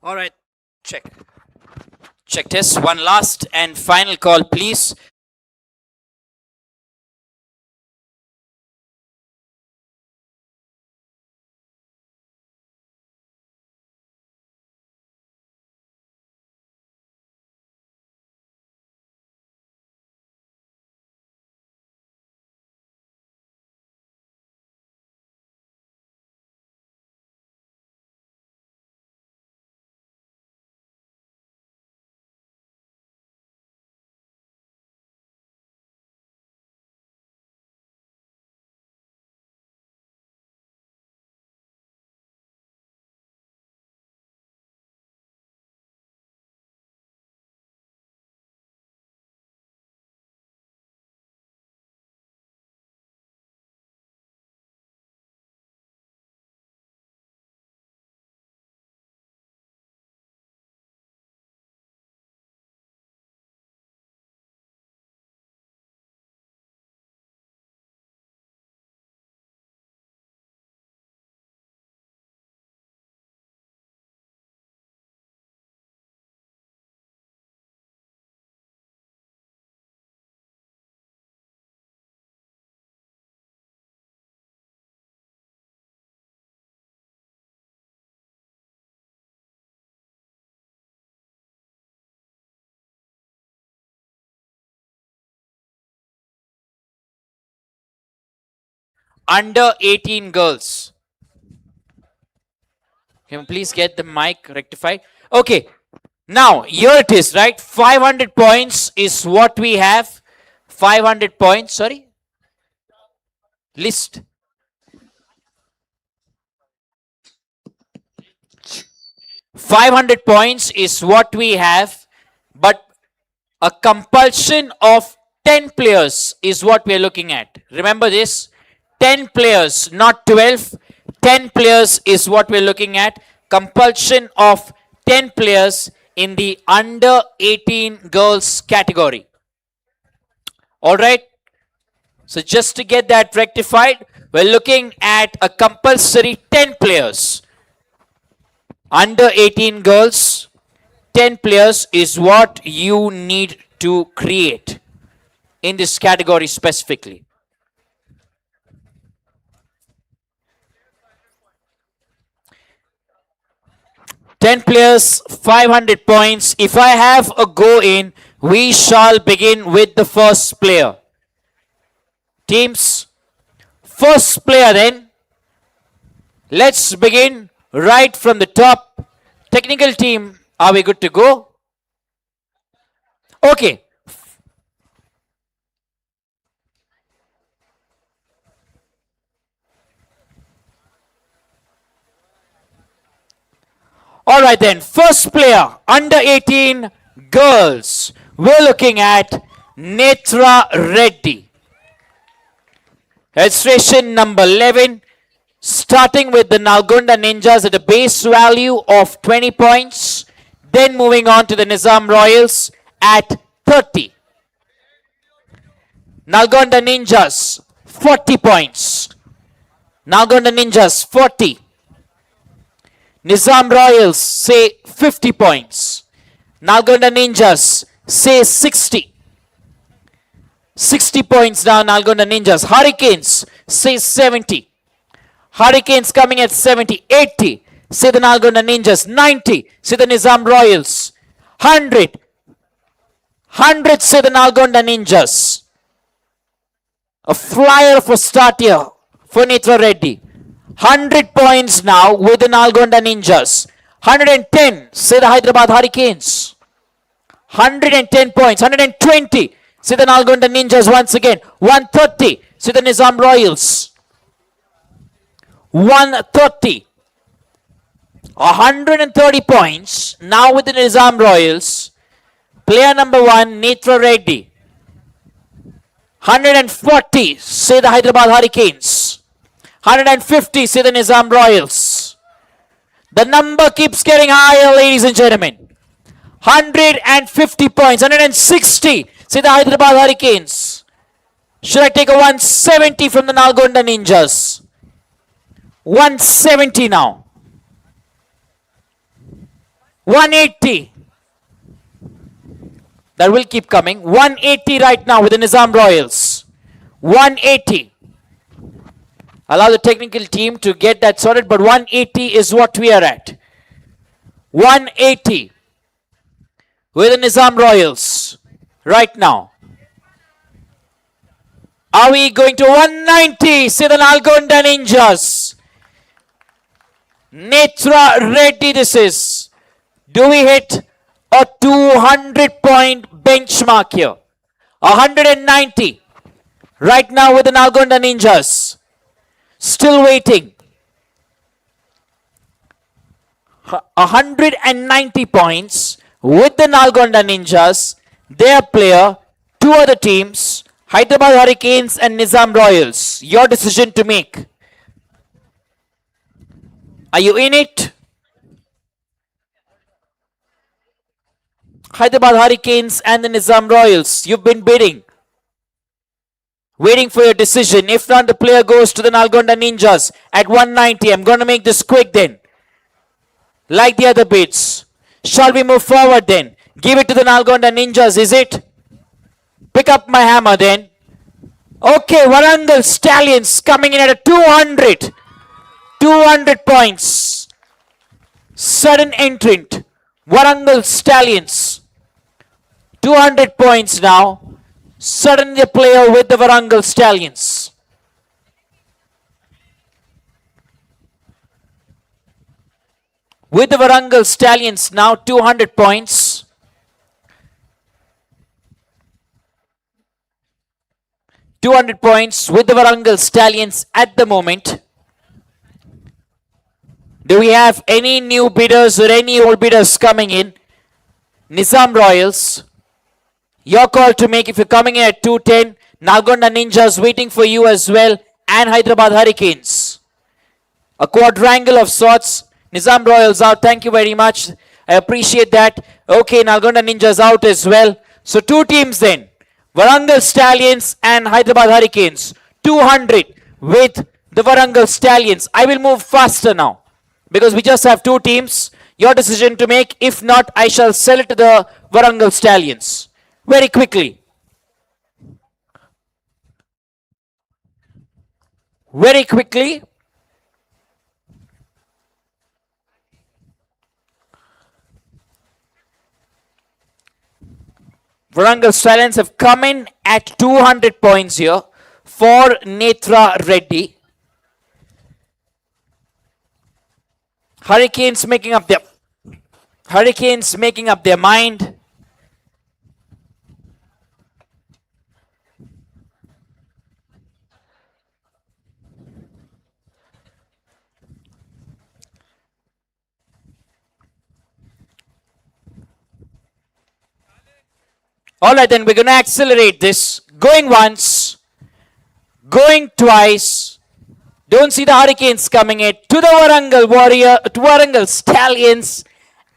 All right, check. Check test. One last and final call, please. under 18 girls. Can you please get the mic rectified? Okay. Now, here it is, right? 500 points is what we have. 500 points, sorry. List. $500 points is what we have, but a compulsion of 10 players is what we are looking at. Remember this, 10 players, not 12. 10 players is what we're looking at. Compulsion of 10 players in the under 18 girls category. All right. So just to get that rectified, we're looking at a compulsory 10 players. Under 18 girls, 10 players is what you need to create in this category specifically. Ten players, 500 points. If I have a go in, we shall begin with the first player. Teams, first player then. Let's begin right from the top. Technical team, are we good to go? Okay. All right then, first player, under 18 girls. We're looking at Netra Reddy. Registration number 11. Starting with the Nalgonda Ninjas at a base value of 20 points. Then moving on to the Nizam Royals at 30. Nalgonda Ninjas, 40 points. Nalgonda Ninjas, 40. Nizam Royals, say 50 points. Nalgonda Ninjas, say 60. 60 points now, Nalgonda Ninjas. Hurricanes, say 70. Hurricanes coming at 70. 80, say the Nalgonda Ninjas. 90, say the Nizam Royals. 100, 100, say the Nalgonda Ninjas. A flyer for start here for Netra Reddy. 100 points now with the Nalgonda Ninjas. 110, say the Hyderabad Hurricanes. 110 points. 120, say the Nalgonda Ninjas once again. 130, say the Nizam Royals. 130. 130 points now with the Nizam Royals. Player number 1, Netra Reddy. 140, say the Hyderabad Hurricanes. 150, say the Nizam Royals. The number keeps getting higher, ladies and gentlemen. 150 points. 160, say the Hyderabad Hurricanes. Should I take a 170 from the Nalgonda Ninjas? 170 now. 180. That will keep coming. 180 right now with the Nizam Royals. 180. Allow the technical team to get that sorted, but 180 is what we are at. 180 with the Nizam Royals right now. Are we going to 190? Say the Nalgonda Ninjas. Netra Reddy this is. Do we hit a 200-point benchmark here? 190 right now with the Nalgonda Ninjas. Still waiting. 190 points with the Nalgonda Ninjas. Their player, two other teams, Hyderabad Hurricanes and Nizam Royals. Your decision to make. Are you in it? Hyderabad Hurricanes and the Nizam Royals. You've been bidding. Waiting for your decision. If not, the player goes to the Nalgonda Ninjas at 190. I'm going to make this quick then. Like the other bids. Shall we move forward then? Give it to the Nalgonda Ninjas, is it? Pick up my hammer then. Okay, Warangal Stallions coming in at a 200. 200 points. Sudden entrant. Warangal Stallions. 200 points now. Suddenly a player with the Warangal Stallions. with the Warangal Stallions now 200 points. With the Warangal Stallions at the moment. Do we have any new bidders or any old bidders coming in? Nizam Royals, your call to make if you're coming in at 210. Nalgonda Ninjas waiting for you as well, and Hyderabad Hurricanes. A quadrangle of sorts. Nizam Royals out. Thank you very much. I appreciate that. Okay, Nalgonda Ninjas out as well. So two teams then. Warangal Stallions and Hyderabad Hurricanes. 200 with the Warangal Stallions. I will move faster now because we just have two teams. Your decision to make. If not, I shall sell it to the Warangal Stallions. Very quickly. Very quickly. Warangal Stallions have come in at 200 points here for Netra Reddy. Hurricanes making up their mind. All right, then we're going to accelerate this. Going once, going twice. Don't see the Hurricanes coming in. To the Warangal Stallions.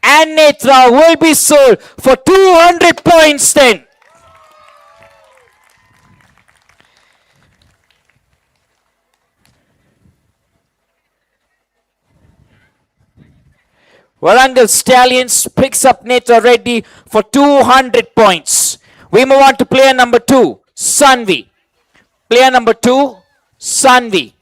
And Netra will be sold for 200 points then. Warangal Stallions picks up Netra Reddy for 200 points. We move on to player number 2, Sanvi. Player number 2, Sanvi.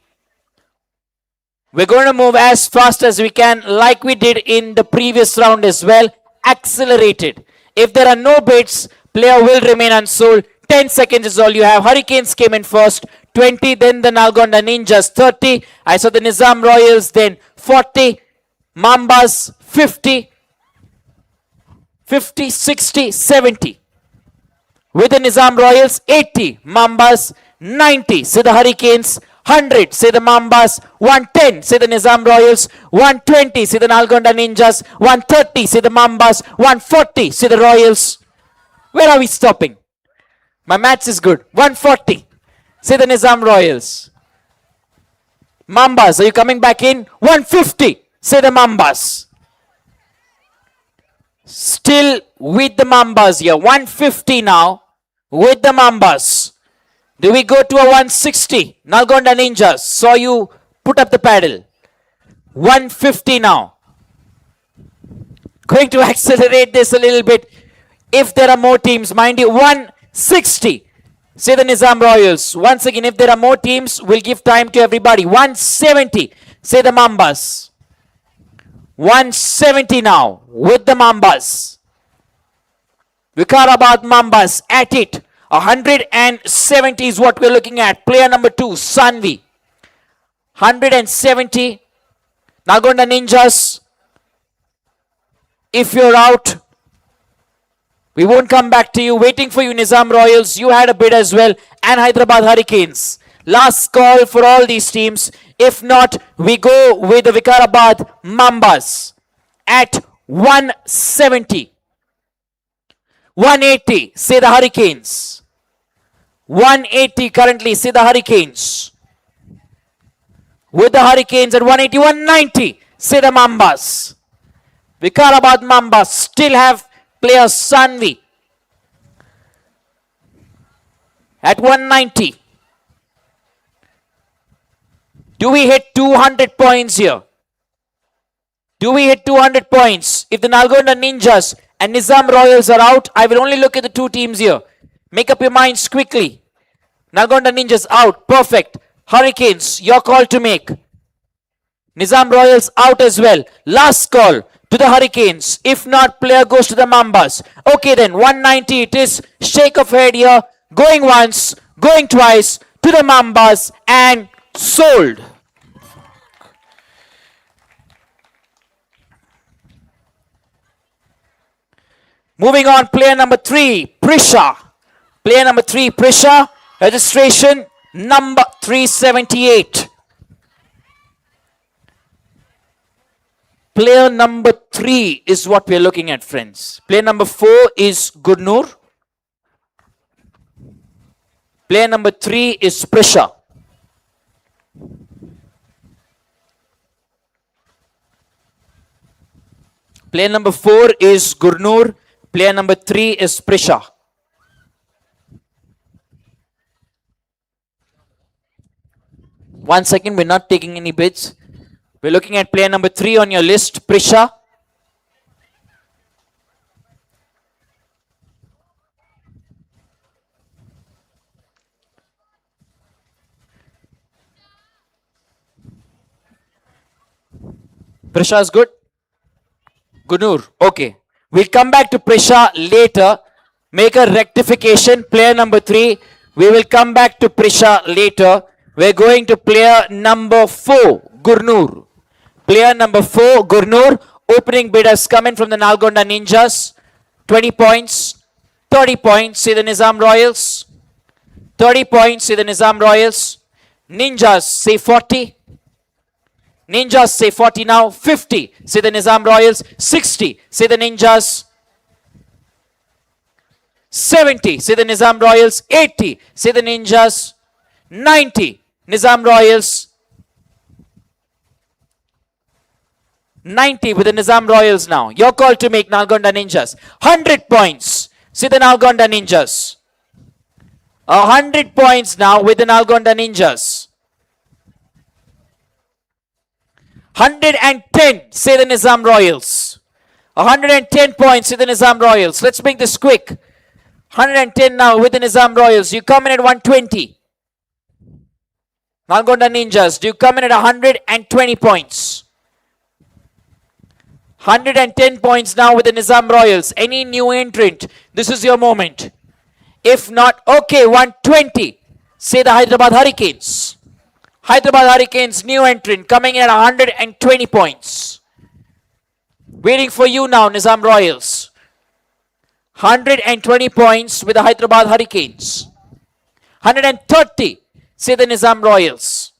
We're going to move as fast as we can, like we did in the previous round as well. Accelerated. If there are no bids, player will remain unsold. 10 seconds is all you have. Hurricanes came in first. 20, then the Nalgonda Ninjas. 30. I saw the Nizam Royals, then 40. Mambas, 50. 50, 60, 70. With the Nizam Royals, 80. Mambas, 90. Say the Hurricanes. 100, say the Mambas. 110, say the Nizam Royals. 120, say the Nalgonda Ninjas. 130, say the Mambas. 140, say the Royals. Where are we stopping? My maths is good. 140, say the Nizam Royals. Mambas, are you coming back in? 150, say the Mambas. Still with the Mambas here. 150 now with the Mambas. Do we go to a 160? Nalgonda Ninjas, saw you put up the paddle. 150 now. Going to accelerate this a little bit. If there are more teams, mind you, 160. Say the Nizam Royals. Once again, if there are more teams, we'll give time to everybody. 170. Say the Mambas. 170 now with the Mambas. Hyderabad Mambas at it. 170 is what we're looking at. Player number 2, Sanvi. 170. Nalgonda Ninjas. If you're out, we won't come back to you. Waiting for you, Nizam Royals. You had a bid as well. And Hyderabad Hurricanes. Last call for all these teams. If not, we go with the Hyderabad Mambas at 170. 180, say the Hurricanes. 180 currently, say the Hurricanes. With the Hurricanes at 180, 190, say the Mambas. Hyderabad Mambas still have player Sanvi at 190. Do we hit 200 points here? Do we hit 200 points? If the Nalgonda Ninjas and Nizam Royals are out, I will only look at the two teams here. Make up your minds quickly. Nalgonda Ninjas out. Perfect. Hurricanes, your call to make. Nizam Royals out as well. Last call to the Hurricanes. If not, player goes to the Mambas. Okay then, 190 it is. Shake of head here. Going once, going twice to the Mambas and sold. Moving on, player number 3, Prisha. Player number 3, Prisha. Registration number 378. Player number 3 is what we are looking at, friends. Player number 4 is Gurnur. Player number 3 is Prisha. Player number 4 is Gurnur. Player number 3 is Prisha. One second, we're not taking any bids. We're looking at player number 3 on your list, Prisha. Prisha is good. Gunur, okay. We'll come back to Prisha later. Make a rectification. Player number 3. We will come back to Prisha later. We're going to player number 4, Gurnur. Player number 4, Gurnur. Opening bid has come in from the Nalgonda Ninjas. 20 points. 30 points. See the Nizam Royals. 30 points. See the Nizam Royals. Ninjas say 40. Ninjas say 40 now. 50. Say the Nizam Royals. 60. Say the Ninjas. 70. Say the Nizam Royals. 80. Say the Ninjas. 90. Nizam Royals. 90 with the Nizam Royals now. Your call to make, Nalgonda Ninjas. 100 points. See the Nalgonda Ninjas. 100 points now with the Nalgonda Ninjas. 110, say the Nizam Royals. 110 points, say the Nizam Royals. Let's make this quick. 110 now with the Nizam Royals. You come in at 120. Nalgonda Ninjas, do you come in at 120 points? 110 points now with the Nizam Royals. Any new entrant, this is your moment. If not, okay, 120. Say the Hyderabad Hurricanes. Hyderabad Hurricanes, new entrant, coming in at 120 points. Waiting for you now, Nizam Royals. 120 points with the Hyderabad Hurricanes. 130, say the Nizam Royals.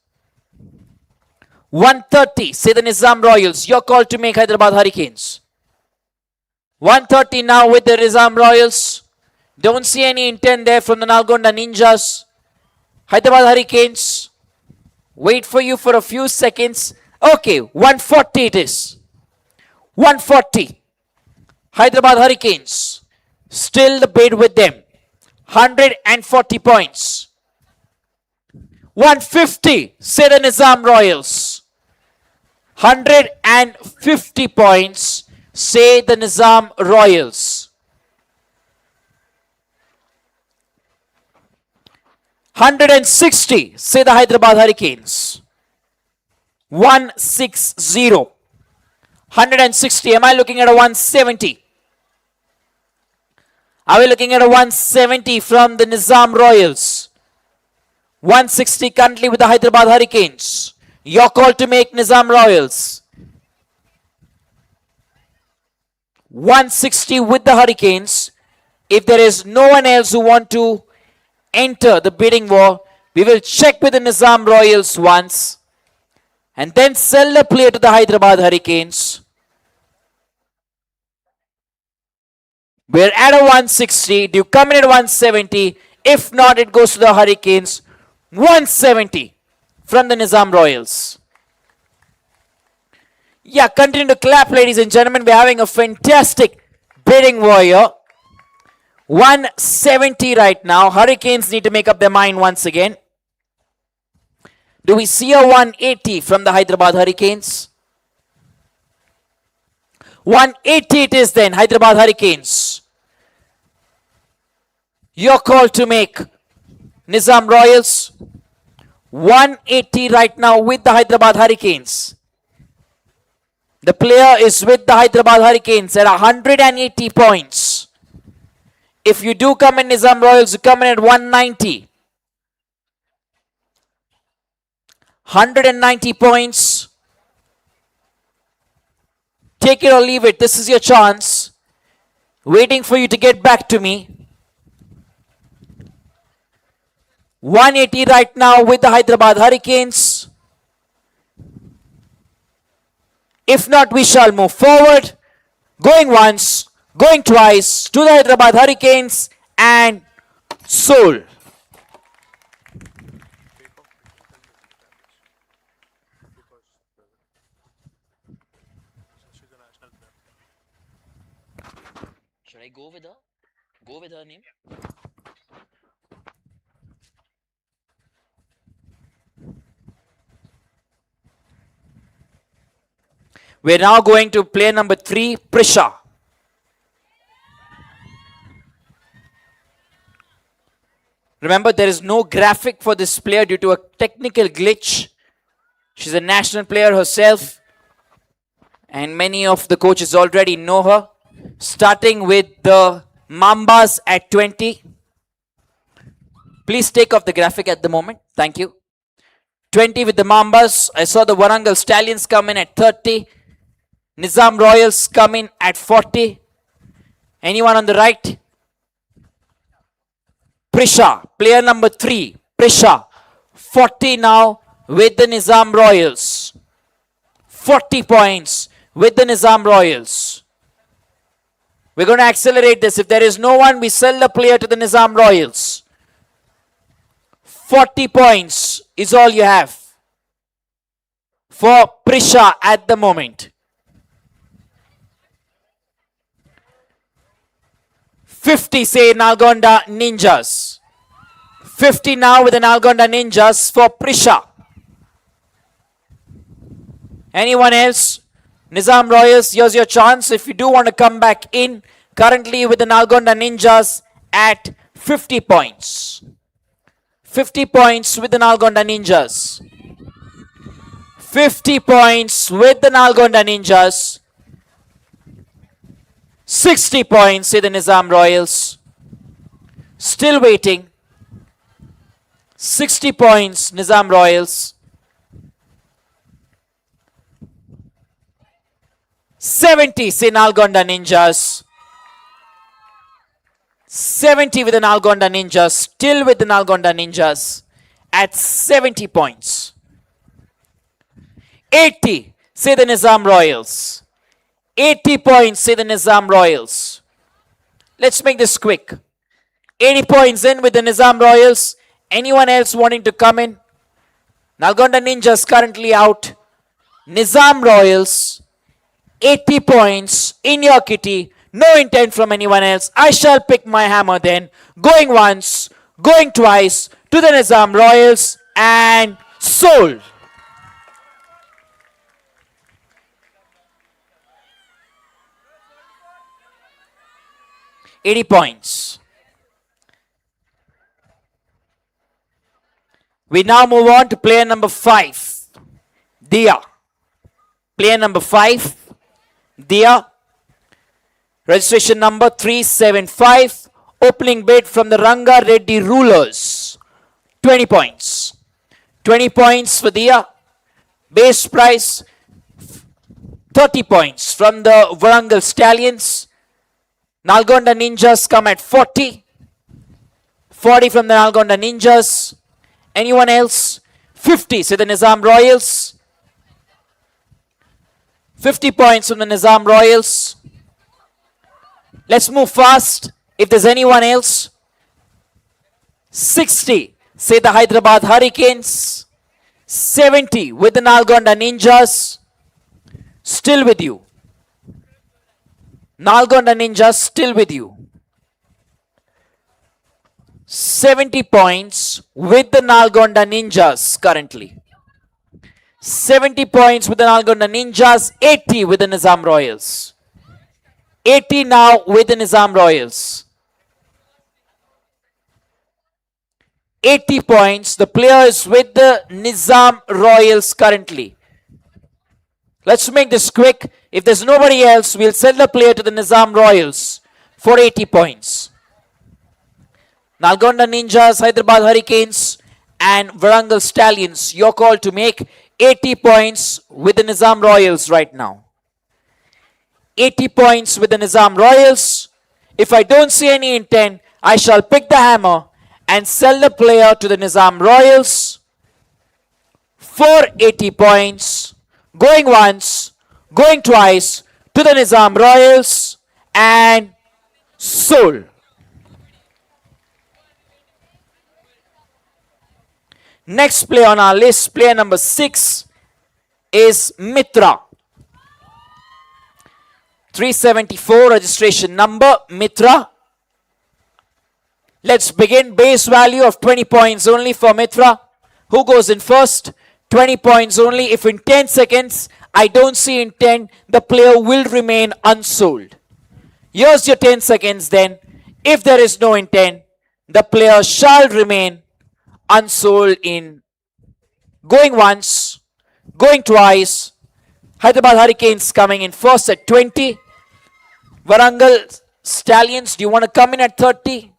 130, say the Nizam Royals. Your call to make, Hyderabad Hurricanes. 130 now with the Nizam Royals. Don't see any intent there from the Nalgonda Ninjas. Hyderabad Hurricanes. Wait for you for a few seconds. Okay, 140 it is. 140. Hyderabad Hurricanes. Still the bid with them. 140 points. 150. Say the Nizam Royals. 150 points. Say the Nizam Royals. 160, say the Hyderabad Hurricanes. 160. 160. Am I looking at a 170? Are we looking at a 170 from the Nizam Royals? 160 currently with the Hyderabad Hurricanes. Your call to make, Nizam Royals. 160 with the Hurricanes. If there is no one else who want to enter the bidding war, we will check with the Nizam Royals once and then sell the player to the Hyderabad Hurricanes. We're at a 160. Do you come in at 170? If not, it goes to the Hurricanes. 170 from the Nizam Royals. Yeah, continue to clap, ladies and gentlemen. We're having a fantastic bidding war here. 170 right now. Hurricanes need to make up their mind once again. Do we see a 180 from the Hyderabad Hurricanes? 180 it is then, Hyderabad Hurricanes. Your call to make, Nizam Royals. 180 right now with the Hyderabad Hurricanes. The player is with the Hyderabad Hurricanes at 180 points. If you do come in, Nizam Royals, you come in at 190. 190 points. Take it or leave it. This is your chance. waiting for you to get back to me. 180 right now with the Hyderabad Hurricanes. If not, we shall move forward. Going once, going twice to the Hyderabad Hurricanes and Soul. Should I go with her name? We're now going to player number 3, Prisha. Remember, there is no graphic for this player due to a technical glitch. She's a national player herself, and many of the coaches already know her. Starting with the Mambas at 20. Please take off the graphic at the moment. Thank you. 20 with the Mambas. I saw the Warangal Stallions come in at 30. Nizam Royals come in at 40. Anyone on the right? Prisha, player number 3. Prisha, 40 now with the Nizam Royals. 40 points with the Nizam Royals. We're going to accelerate this. If there is no one, we sell the player to the Nizam Royals. 40 points is all you have for Prisha at the moment. 50 say Nalgonda Ninjas. 50 now with the Nalgonda Ninjas for Prisha. Anyone else? Nizam Royals, here's your chance. If you do want to come back in, currently with the Nalgonda Ninjas at 50 points. 50 points with the Nalgonda Ninjas. 50 points with the Nalgonda Ninjas. 60 points, say the Nizam Royals. Still waiting. 60 points, Nizam Royals. 70, say Nalgonda Ninjas. 70 with the Nalgonda Ninjas. Still with the Nalgonda Ninjas at 70 points. 80, say the Nizam Royals. 80 points, say the Nizam Royals. Let's make this quick. 80 points in with the Nizam Royals. Anyone else wanting to come in? Nalgonda Ninjas currently out. Nizam Royals, 80 points in your kitty. No intent from anyone else. I shall pick my hammer then. Going once, going twice to the Nizam Royals and sold. $80 points. We now move on to player number 5, Dia. Player number 5, Dia. Registration number 375. Opening bid from the Ranga Reddy Rulers. 20 points. 20 points for Dia. Base price 30 points from the Warangal Stallions. Nalgonda Ninjas come at 40. 40 from the Nalgonda Ninjas. Anyone else? 50, say the Nizam Royals. 50 points from the Nizam Royals. Let's move fast. If there's anyone else. 60, say the Hyderabad Hurricanes. 70 with the Nalgonda Ninjas. Still with you. Nalgonda Ninjas still with you. 70 points with the Nalgonda Ninjas currently. 70 points with the Nalgonda Ninjas. 80 with the Nizam Royals. 80 now with the Nizam Royals. 80 points. The players with the Nizam Royals currently. Let's make this quick. If there's nobody else, we'll send the player to the Nizam Royals for 80 points. Nalgonda Ninjas, Hyderabad Hurricanes and Warangal Stallions. Your call to make 80 points with the Nizam Royals right now. 80 points with the Nizam Royals. If I don't see any intent, I shall pick the hammer and sell the player to the Nizam Royals for 80 points. Going once, going twice to the Nizam Royals and sold. Next player on our list, player number 6 is Mitra. 374 registration number, Mitra. Let's begin. Base value of 20 points only for Mitra. Who goes in first? 20 points only. If in 10 seconds I don't see intent, the player will remain unsold. Here's your 10 seconds then. If there is no intent, the player shall remain unsold in going once, going twice. Hyderabad Hurricanes coming in first at 20. Warangal Stallions, do you want to come in at 30?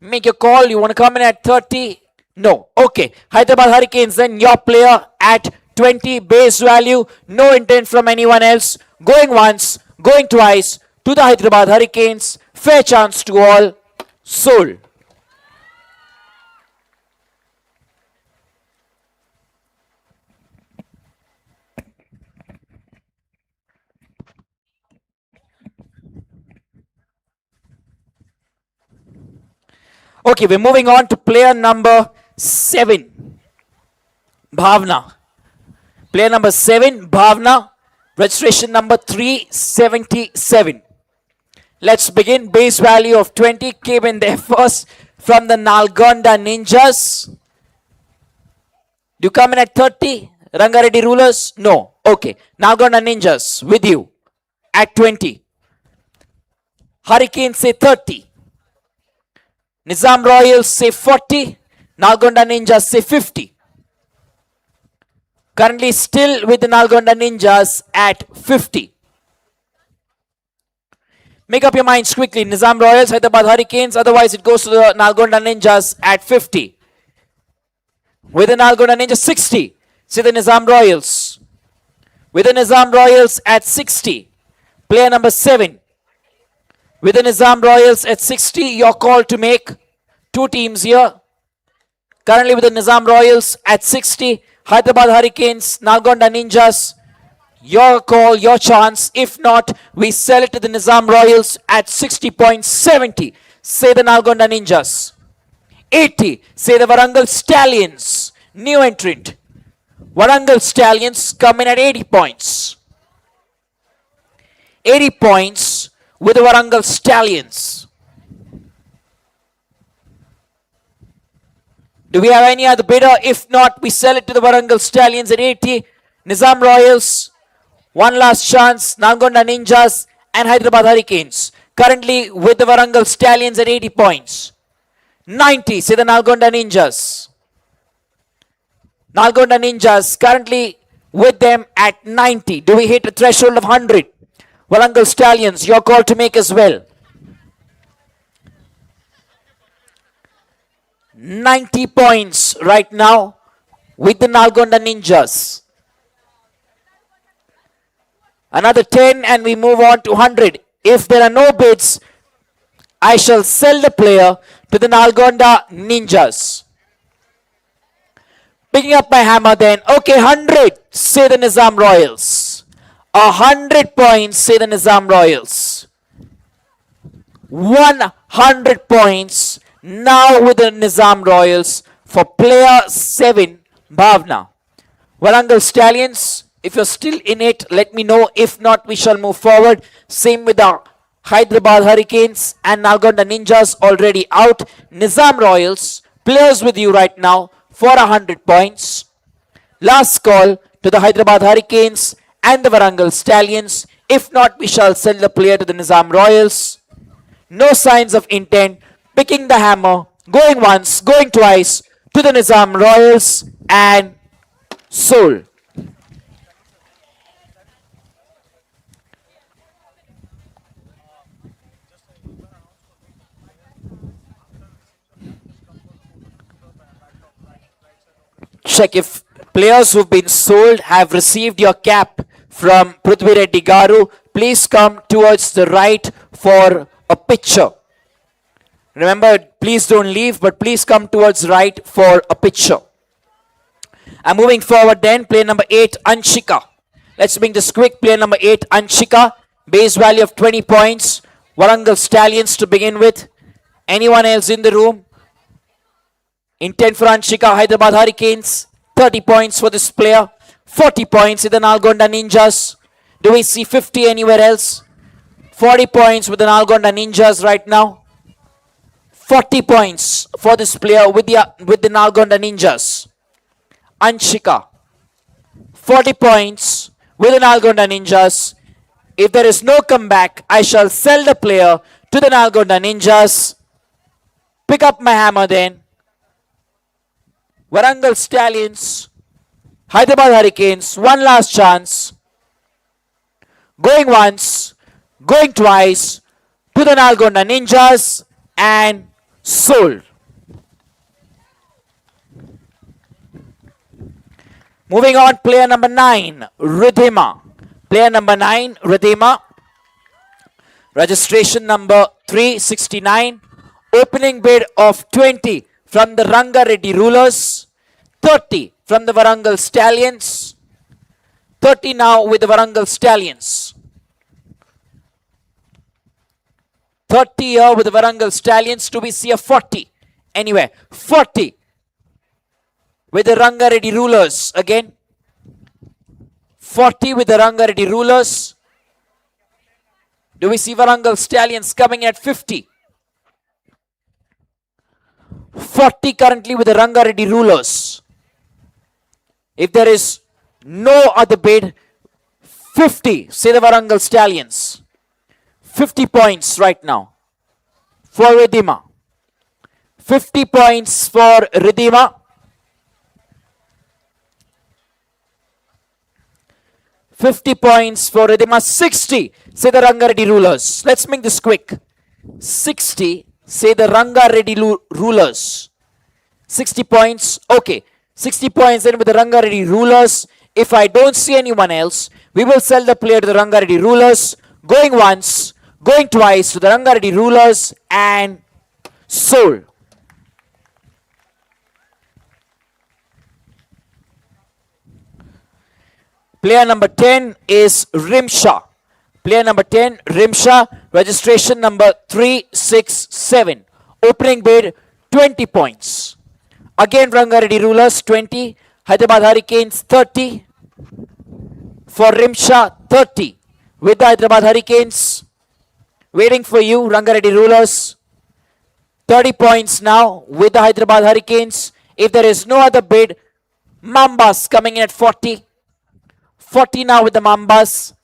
Make your call. You want to come in at 30? No. Okay. Hyderabad Hurricanes, then your player at 20 base value. No intent from anyone else. Going once, going twice to the Hyderabad Hurricanes. Fair chance to all. Sold. Okay, we're moving on to player number 7. Bhavna. Player number 7, Bhavna. Registration number 377. Let's begin. Base value of 20 came in there first from the Nalgonda Ninjas. Do you come in at 30? Ranga Reddy rulers? No. Okay. Nalgonda Ninjas with you at 20. Hurricanes say 30. Nizam Royals say 40. Nalgonda Ninjas say 50. Currently still with the Nalgonda Ninjas at 50. Make up your minds quickly. Nizam Royals, Hyderabad Hurricanes. Otherwise it goes to the Nalgonda Ninjas at 50. With the Nalgonda Ninjas 60. Say the Nizam Royals. With the Nizam Royals at 60. Player number 7. With the Nizam Royals at 60, your call to make. Two teams here. Currently with the Nizam Royals at 60, Hyderabad Hurricanes, Nalgonda Ninjas. Your call, your chance. If not, we sell it to the Nizam Royals at 60.70. Say the Nalgonda Ninjas. 80. Say the Warangal Stallions. New entrant. Warangal Stallions come in at 80 points. 80 points with the Warangal Stallions. Do we have any other bidder? If not, we sell it to the Warangal Stallions at 80. Nizam Royals, one last chance. Nalgonda Ninjas and Hyderabad Hurricanes. Currently with the Warangal Stallions at 80 points. 90, say the Nalgonda Ninjas. Nalgonda Ninjas currently with them at 90. Do we hit a threshold of 100? Warangal Stallions, your call to make as well. 90 points right now with the Nalgonda Ninjas. Another 10 and we move on to 100. If there are no bids, I shall sell the player to the Nalgonda Ninjas. Picking up my hammer then. Okay, 100, say the Nizam Royals. 100 points, say the Nizam Royals. 100 points now with the Nizam Royals for player 7, Bhavna. Warangal Stallions, if you're still in it, let me know. If not, we shall move forward. Same with the Hyderabad Hurricanes and Nalgonda Ninjas already out. Nizam Royals, players with you right now for 100 points. Last call to the Hyderabad Hurricanes and the Warangal Stallions. If not, we shall sell the player to the Nizam Royals. No signs of intent. Picking the hammer, going once, going twice to the Nizam Royals and sold. Check if players who've been sold have received your cap from Prithvi Reddy Garu. Please come towards the right for a picture. Remember, please don't leave, but please come towards right for a picture. And moving forward then, player number 8, Anshika. Let's bring this quick. Player number 8, Anshika. Base value of 20 points. Warangal Stallions to begin with. Anyone else in the room? Intent for Anshika, Hyderabad Hurricanes. 30 points for this player. 40 points with the Nalgonda Ninjas. Do we see 50 anywhere else? 40 points with the Nalgonda Ninjas right now. 40 points for this player with the Nalgonda Ninjas. Anshika. 40 points with the Nalgonda Ninjas. If there is no comeback, I shall sell the player to the Nalgonda Ninjas. Pick up my hammer then. Warangal Stallions. Hyderabad Hurricanes. One last chance. Going once. Going twice. To the Nalgonda Ninjas. And sold. Moving on, player number 9, Ridhima. Player number 9, Ridhima. Registration number 369. Opening bid of 20 from the Ranga Reddy Rulers. 30 from the Warangal Stallions. 30 now with the Warangal Stallions. 30 here with the Warangal Stallions. Do we see a 40? Anyway, 40 with the Ranga Reddy Rulers again. 40 with the Ranga Reddy Rulers. Do we see Warangal Stallions coming at 50? 40 currently with the Ranga Reddy Rulers. If there is no other bid, 50, say the Warangal Stallions. 50 points right now for Ridhima. 50 points for Ridhima. 50 points for Ridhima. 60, say the Ranga Reddy Rulers. Let's make this quick. 60, say the Ranga Reddy Rulers. 60 points. Okay. 60 points then with the Ranga Reddy Rulers. If I don't see anyone else, we will sell the player to the Ranga Reddy Rulers. Going once, going twice to the Ranga Reddy Rulers and sold. Player number 10 is Rimsha. Player number 10, Rimsha. Registration number 367. Opening bid 20 points. Again Ranga Reddy Rulers 20. Hyderabad Hurricanes 30. For Rimsha 30. With the Hyderabad Hurricanes. Waiting for you, Ranga Reddy Rulers. 30 points now with the Hyderabad Hurricanes. If there is no other bid, Mambas coming in at 40. 40 now with the Mambas.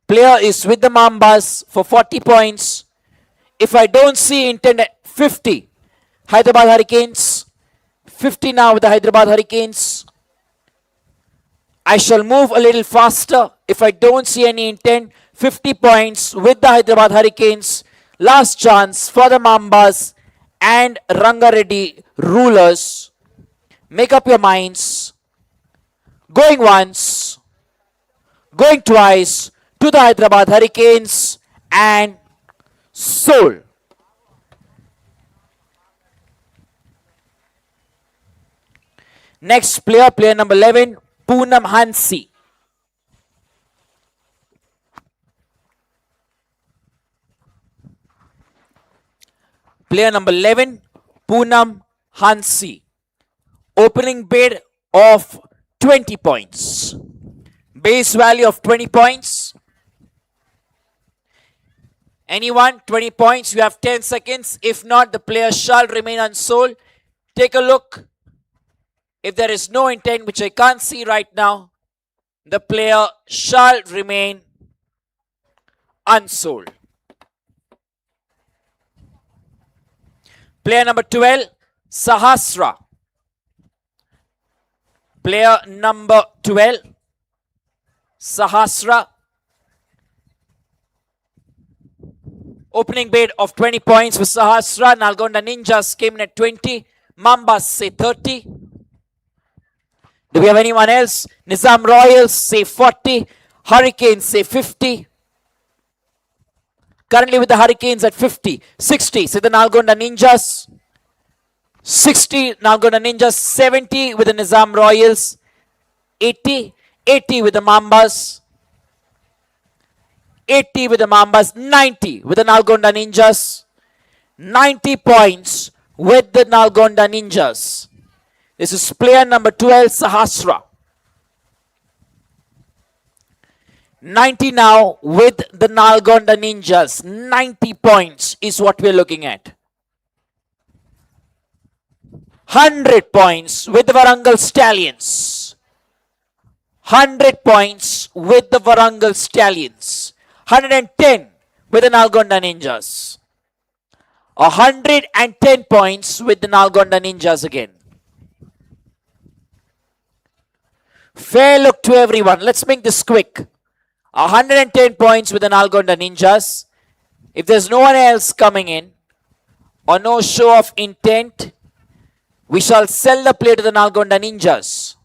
Player is with the Mambas for 40 points. If I don't see intent at 50, Hyderabad Hurricanes. 50 now with the Hyderabad Hurricanes. I shall move a little faster. If I don't see any intent, 50 points with the Hyderabad Hurricanes. Last chance for the Mambas and Ranga Reddy Rulers. Make up your minds. Going once, going twice to the Hyderabad Hurricanes and sold. Next player, player number 11, Poonam Hansi. Player number 11, Poonam Hansi. Opening bid of 20 points. Base value of 20 points. Anyone? 20 points. You have 10 seconds. If not, the player shall remain unsold. Take a look. If there is no intent, which I can't see right now, the player shall remain unsold. Player number 12, Sahasra. Player number 12, Sahasra. Opening bid of 20 points for Sahasra. Nalgonda Ninjas came in at 20. Mambas say 30. Do we have anyone else? Nizam Royals say 40. Hurricanes say 50. Currently with the Hurricanes at 50. 60. Say the Nalgonda Ninjas. 60 Nalgonda Ninjas. 70 with the Nizam Royals. 80. 80 with the Mambas. 80 with the Mambas. 90 with the Nalgonda Ninjas. 90 points with the Nalgonda Ninjas. This is player number 12, Sahasra. 90 now with the Nalgonda Ninjas. 90 points is what we're looking at. 100 points with the Warangal Stallions. 100 points with the Warangal Stallions. 110 with the Nalgonda Ninjas. 110 points with the Nalgonda Ninjas again. Fair look to everyone. Let's make this quick. 110 points with the Nalgonda Ninjas. If there's no one else coming in or no show of intent, we shall sell the play to the Nalgonda Ninjas.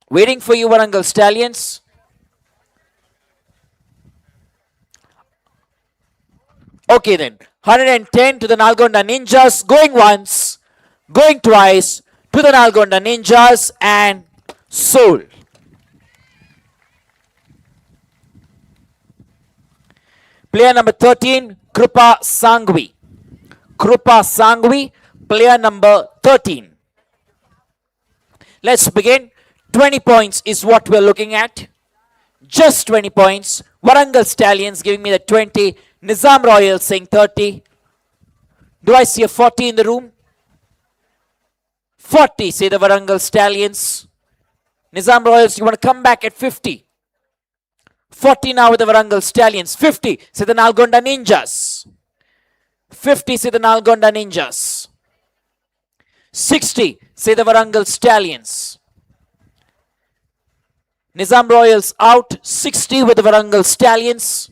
Waiting for you, Warangal Stallions. Okay then. 110 to the Nalgonda Ninjas. Going once. Going twice to the Nalgonda Ninjas and sold. Player number 13, Krupa Sangvi. Krupa Sangvi, player number 13. Let's begin. 20 points is what we're looking at. Just 20 points. Warangal Stallions giving me the 20. Nizam Royals saying 30. Do I see a 40 in the room? 40 say the Warangal Stallions. Nizam Royals, you want to come back at 50. 40 now with the Warangal Stallions. 50 say the Nalgonda Ninjas. 50 say the Nalgonda Ninjas. 60 say the Warangal Stallions. Nizam Royals out. 60 with the Warangal Stallions.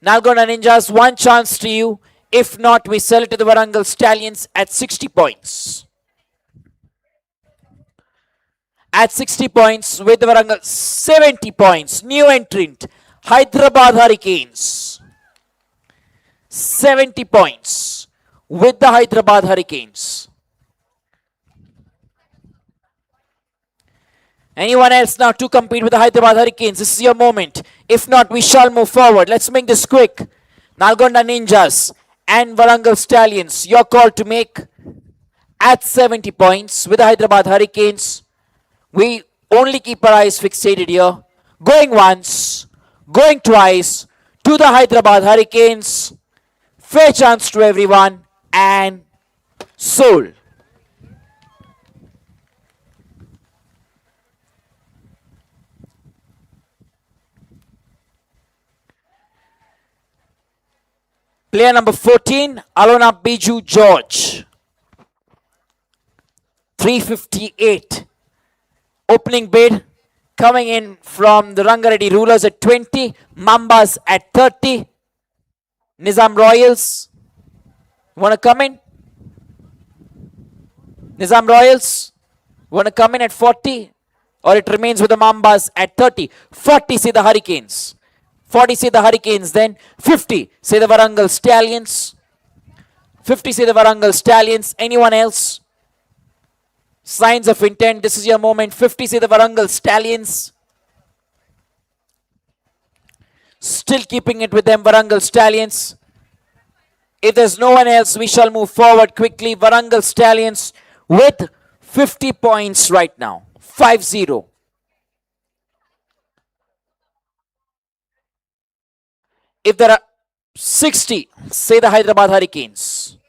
Nalgonda Ninjas, one chance to you. If not, we sell it to the Warangal Stallions at 60 points. At 60 points with the Warangal, 70 points. New entrant, Hyderabad Hurricanes. 70 points with the Hyderabad Hurricanes. Anyone else now to compete with the Hyderabad Hurricanes? This is your moment. If not, we shall move forward. Let's make this quick. Nalgonda Ninjas and Warangal Stallions, your call to make at 70 points with the Hyderabad Hurricanes. We only keep our eyes fixated here. Going once, going twice to the Hyderabad Hurricanes. Fair chance to everyone and sold. Player number 14, Alona Biju George. 358. Opening bid coming in from the Ranga Reddy Rulers at 20. Mambas at 30. Nizam Royals. Want to come in? Nizam Royals. Want to come in at 40? Or it remains with the Mambas at 30. 40 say the Hurricanes. 40 say the Hurricanes then. 50 say the Warangal Stallions. 50 say the Warangal Stallions. Anyone else? Signs of intent. This is your moment. 50 say the Warangal Stallions. Still keeping it with them, Warangal Stallions. If there's no one else, we shall move forward quickly. Warangal Stallions with 50 points right now. 5-0. If there are 60, say the Hyderabad Hurricanes.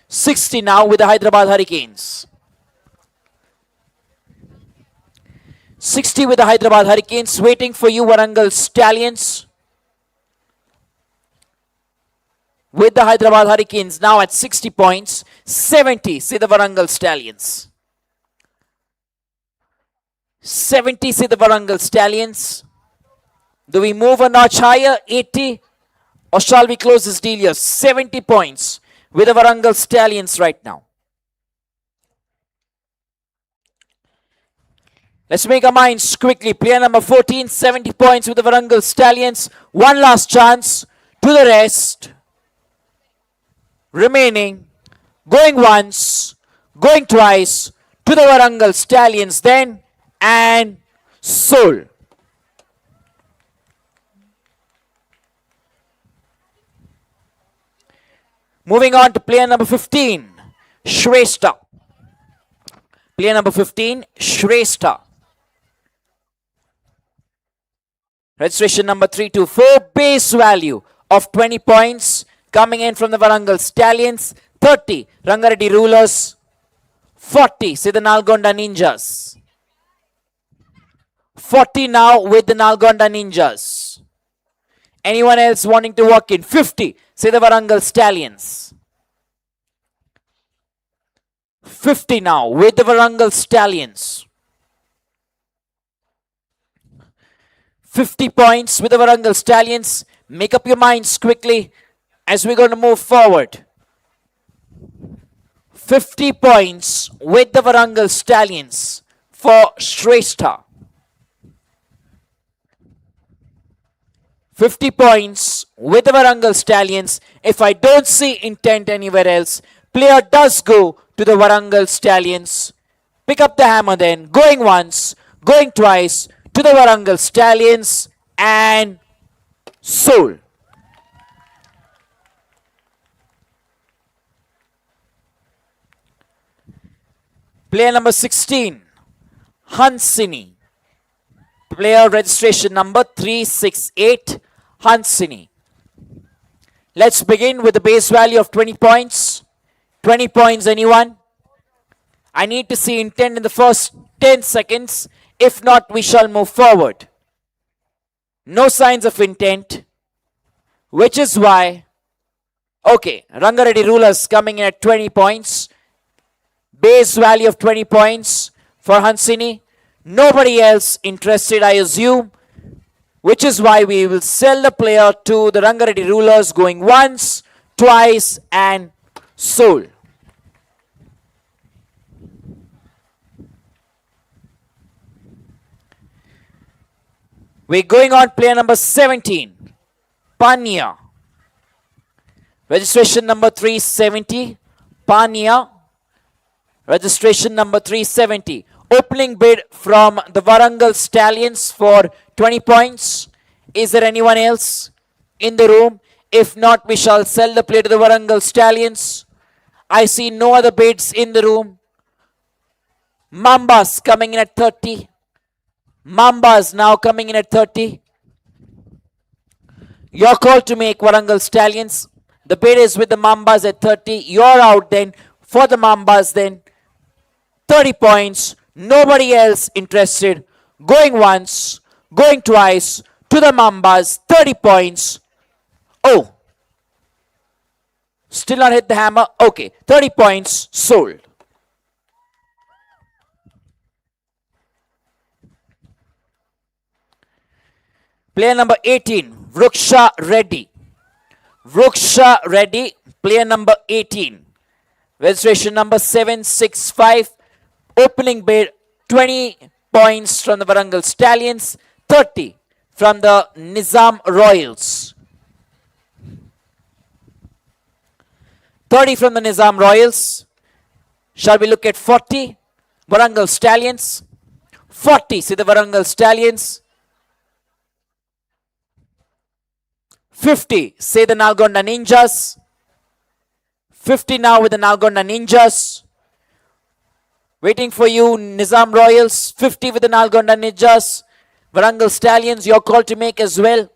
60 now with the Hyderabad Hurricanes. 60 with the Hyderabad Hurricanes. Waiting for you, Warangal Stallions. With the Hyderabad Hurricanes now at 60 points. 70, say the Warangal Stallions. 70, say the Warangal Stallions. Do we move a notch higher? 80? Or shall we close this deal here? 70 points with the Warangal Stallions right now. Let's make our minds quickly. Player number 14, 70 points with the Warangal Stallions. One last chance to the rest. Remaining. Going once. Going twice to the Warangal Stallions then. And sold. Moving on to player number 15, Shrestha. Player number 15, Shrestha. Registration number 324, base value of 20 points coming in from the Warangal Stallions. 30, Ranga Reddy Rulers. 40, say the Nalgonda Ninjas. 40 now with the Nalgonda Ninjas. Anyone else wanting to walk in? 50, say the Warangal Stallions. 50 now with the Warangal Stallions. 50 points with the Warangal Stallions. Make up your minds quickly as we're going to move forward. 50 points with the Warangal Stallions for Shrestha. 50 points with the Warangal Stallions. If I don't see intent anywhere else, player does go to the Warangal Stallions. Pick up the hammer then. Going once, going twice to the Warangal Stallions and sold. Player number 16, Hansini. Player registration number 368, Hansini. Let's begin with the base value of 20 points. 20 points, anyone? I need to see intent in the first 10 seconds. If not, we shall move forward. No signs of intent, which is why, okay, Ranga Reddy Rulers coming in at 20 points. Base value of 20 points for Hansini. Nobody else interested, I assume, which is why we will sell the player to the Ranga Reddy Rulers going once, twice and sold. We're going on player number 17, Pania. Registration number 370, Pania. Registration number 370. Opening bid from the Warangal Stallions for 20 points. Is there anyone else in the room? If not, we shall sell the play to the Warangal Stallions. I see no other bids in the room. Mambas coming in at 30. Mambas now coming in at 30. Your call to make, Warangal Stallions. The bid is with the Mambas at 30. You're out then for the Mambas then. 30 points. Nobody else interested. Going once, going twice to the Mambas. 30 points. Oh. Still not hit the hammer. Okay. 30 points sold. Player number 18, Vriksha Reddy. Vriksha Reddy, player number 18. Registration number 765. Opening bid 20 points from the Warangal Stallions, 30 from the Nizam Royals. 30 from the Nizam Royals. Shall we look at 40? Warangal Stallions. 40, see the Warangal Stallions. 50, say the Nalgonda Ninjas. 50 now with the Nalgonda Ninjas. Waiting for you, Nizam Royals. 50 with the Nalgonda Ninjas. Warangal Stallions, your call to make as well.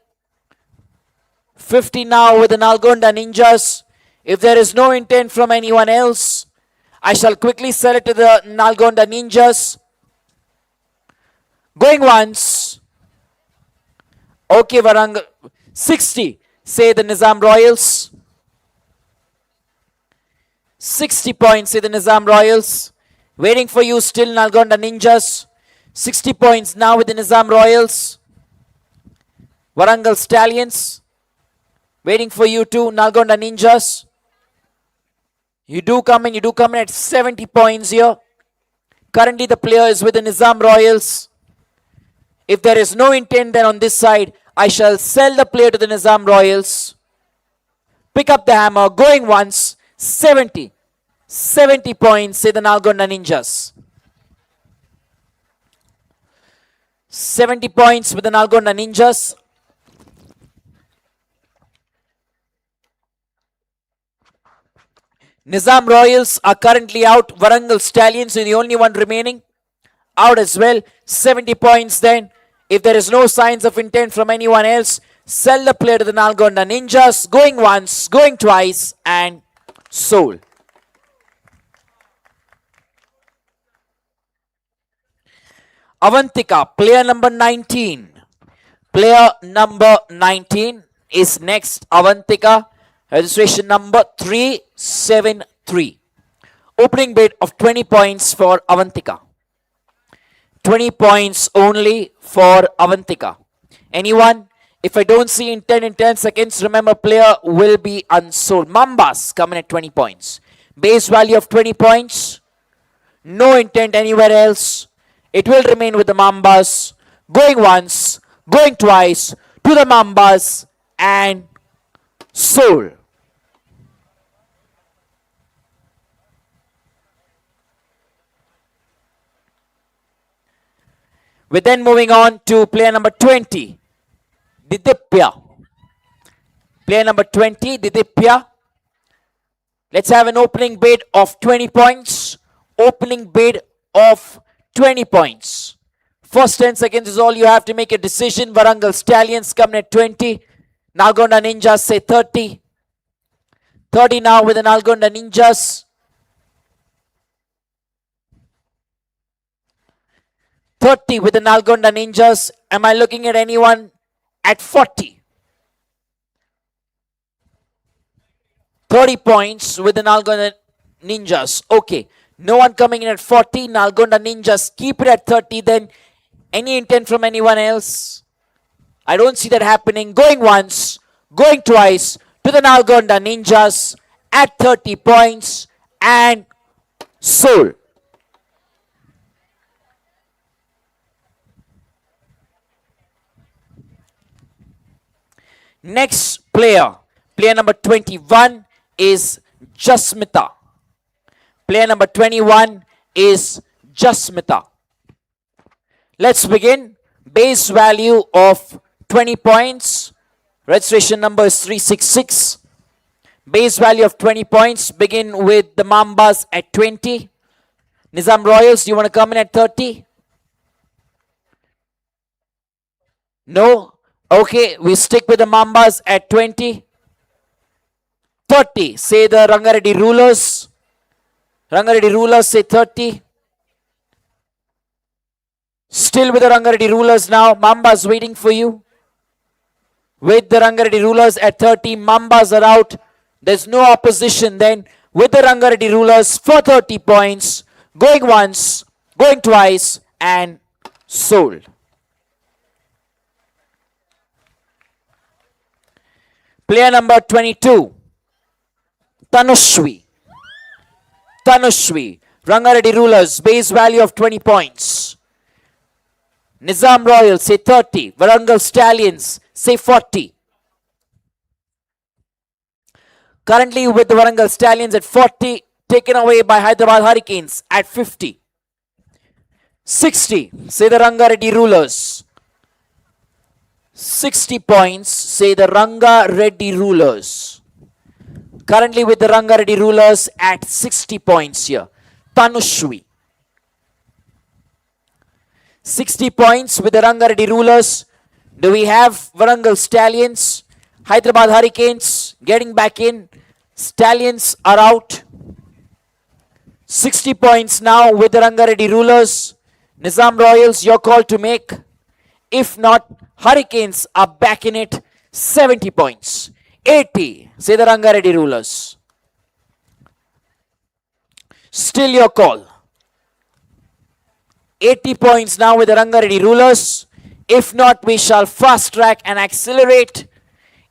50 now with the Nalgonda Ninjas. If there is no intent from anyone else, I shall quickly sell it to the Nalgonda Ninjas. Going once. Okay, Warangal. 60, say the Nizam Royals. 60 points, say the Nizam Royals. Waiting for you still, Nalgonda Ninjas. 60 points now with the Nizam Royals. Warangal Stallions. Waiting for you too, Nalgonda Ninjas. You do come in at 70 points here. Currently the player is with the Nizam Royals. If there is no intent, then on this side, I shall sell the player to the Nizam Royals. Pick up the hammer, going once, 70. 70 points, say the Nalgonda Ninjas. 70 points with the Nalgonda Ninjas. Nizam Royals are currently out. Warangal Stallions are the only one remaining. Out as well. 70 points then. If there is no signs of intent from anyone else, sell the player to the Nalgonda Ninjas. Going once, going twice, and sold. Avantika, player number 19. Player number 19 is next. Avantika, registration number 373. Opening bid of 20 points for Avantika. 20 points only for Avantika. Anyone? If I don't see intent in 10 seconds, remember player will be unsold. Mambas coming at 20 points. Base value of 20 points. No intent anywhere else. It will remain with the Mambas. Going once, going twice to the Mambas and sold. We're then moving on to player number 20, Didipya. Player number 20, Didipya. Let's have an opening bid of 20 points. Opening bid of 20 points. First 10 seconds is all you have to make a decision. Warangal Stallions coming at 20. Nalgonda Ninjas say 30. 30 now with the Nalgonda Ninjas. 30 with the Nalgonda Ninjas. Am I looking at anyone at 40? 30 points with the Nalgonda Ninjas. Okay. No one coming in at 40. Nalgonda Ninjas keep it at 30. Then any intent from anyone else? I don't see that happening. Going once, going twice to the Nalgonda Ninjas at 30 points and sold. Next player, player number 21 is Jasmita. Player number 21 is Jasmita. Let's begin. Base value of 20 points. Registration number is 366. Base value of 20 points. Begin with the Mambas at 20. Nizam Royals, do you want to come in at 30? No? Okay, we stick with the Mambas at 20. 30, say the Ranga Reddy Rulers. Ranga Reddy Rulers say 30. Still with the Ranga Reddy Rulers now. Mambas waiting for you. With the Ranga Reddy Rulers at 30. Mambas are out. There's no opposition then. With the Ranga Reddy Rulers for 30 points. Going once, going twice and sold. Player number 22. Tanushri. Tanushri. Ranga Reddy Rulers. Base value of 20 points. Nizam Royals say 30. Warangal Stallions say 40. Currently with the Warangal Stallions at 40. Taken away by Hyderabad Hurricanes at 50. 60. Say the Ranga Reddy Rulers. 60 points. Say the Ranga Reddy Rulers. Currently with the Ranga Reddy Rulers at 60 points here. Tanushri. 60 points with the Ranga Reddy Rulers. Do we have Warangal Stallions? Hyderabad Hurricanes getting back in. Stallions are out. 60 points now with the Ranga Reddy Rulers. Nizam Royals, your call to make. If not, Hurricanes are back in it. 70 points. 80, say the Ranga Reddy Rulers. Still your call. 80 points now with the Ranga Reddy Rulers. If not, we shall fast track and accelerate.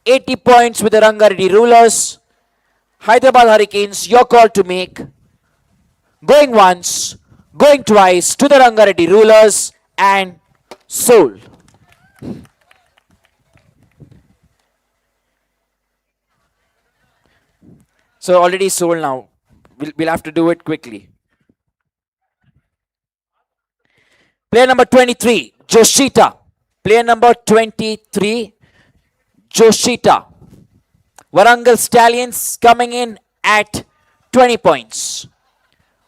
80 points with the Ranga Reddy Rulers. Hyderabad Hurricanes, your call to make. Going once, going twice to the Ranga Reddy rulers and sold. So already sold now. We'll have to do it quickly. Player number 23, Joshita. Player number 23, Joshita. Warangal Stallions coming in at 20 points.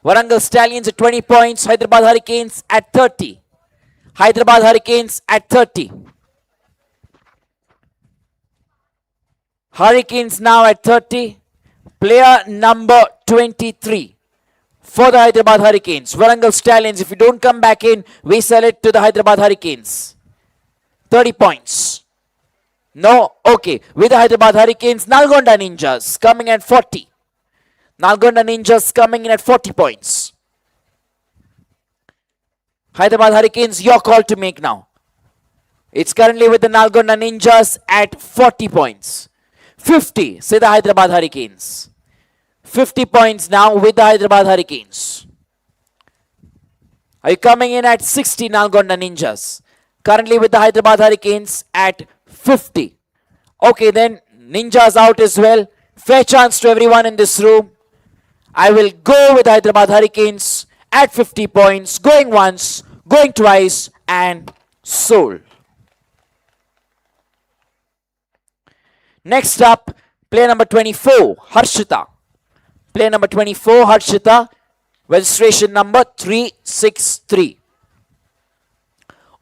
Warangal Stallions at 20 points. Hyderabad Hurricanes at 30. Hyderabad Hurricanes at 30. Hurricanes now at 30. Player number 23 for the Hyderabad Hurricanes. Warangal Stallions, if you don't come back in, we sell it to the Hyderabad Hurricanes. 30 points. No? Okay. With the Hyderabad Hurricanes, Nalgonda Ninjas coming at 40. Nalgonda Ninjas coming in at 40 points. Hyderabad Hurricanes, your call to make now. It's currently with the Nalgonda Ninjas at 40 points. 50, say the Hyderabad Hurricanes. 50 points now with the Hyderabad Hurricanes. Are you coming in at 60, Nalgonda Ninjas? Currently with the Hyderabad Hurricanes at 50. Okay, then Ninjas out as well. Fair chance to everyone in this room. I will go with Hyderabad Hurricanes at 50 points. Going once, going twice, and sold. Next up, player number 24, Harshita. Player number 24, Harshita. Registration number 363.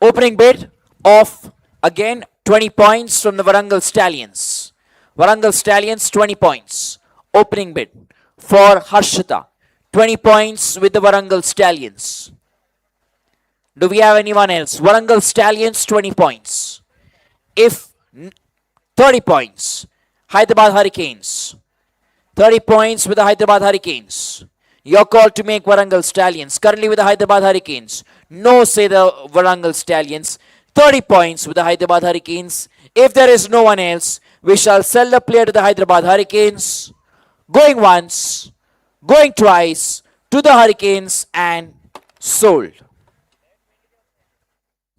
Opening bid of, again, 20 points from the Warangal Stallions. Warangal Stallions, 20 points. Opening bid for Harshita. 20 points with the Warangal Stallions. Do we have anyone else? Warangal Stallions, 20 points. If 30 points, Hyderabad Hurricanes. 30 points with the Hyderabad Hurricanes. Your call to make, Warangal Stallions. Currently with the Hyderabad Hurricanes. No, say the Warangal Stallions. 30 points with the Hyderabad Hurricanes. If there is no one else, we shall sell the player to the Hyderabad Hurricanes. Going once, going twice to the Hurricanes and sold.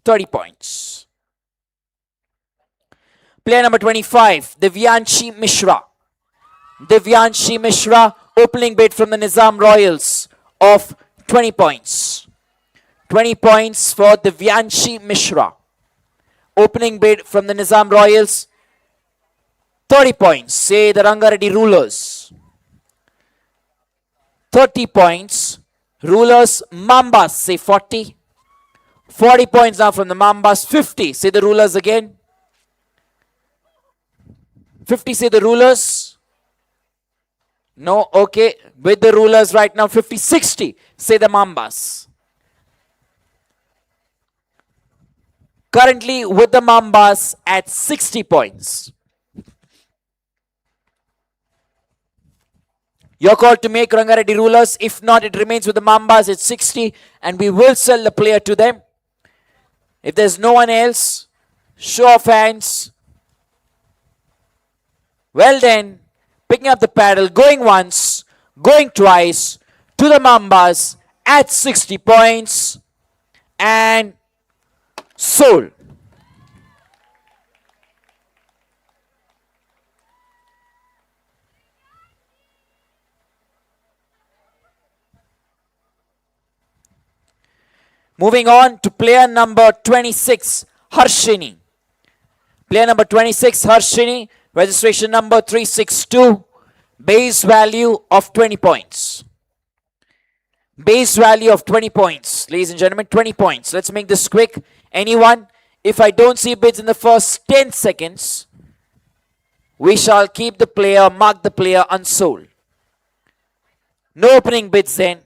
30 points. Player number 25, Divyanshi Mishra. Divyanshi Mishra, opening bid from the Nizam Royals of 20 points. 20 points for Divyanshi Mishra. Opening bid from the Nizam Royals, 30 points. Say the Ranga Reddy rulers. 30 points. Rulers, Mambas, say 40. 40 points now from the Mambas. 50, say the rulers again. 50, say the rulers. No, okay. With the rulers right now, 50, 60, say the Mambas. Currently with the Mambas at 60 points. Your call to make, Ranga Reddy rulers. If not, it remains with the Mambas at 60 and we will sell the player to them. If there's no one else, show of hands. Well then, picking up the paddle, going once, going twice to the Mambas at 60 points and sold. Moving on to player number 26, Harshini. Player number 26, Harshini. Registration number 362. Base value of 20 points. Base value of 20 points. Ladies and gentlemen, 20 points. Let's make this quick. Anyone? If I don't see bids in the first 10 seconds, we shall keep the player, mark the player unsold. No opening bids then.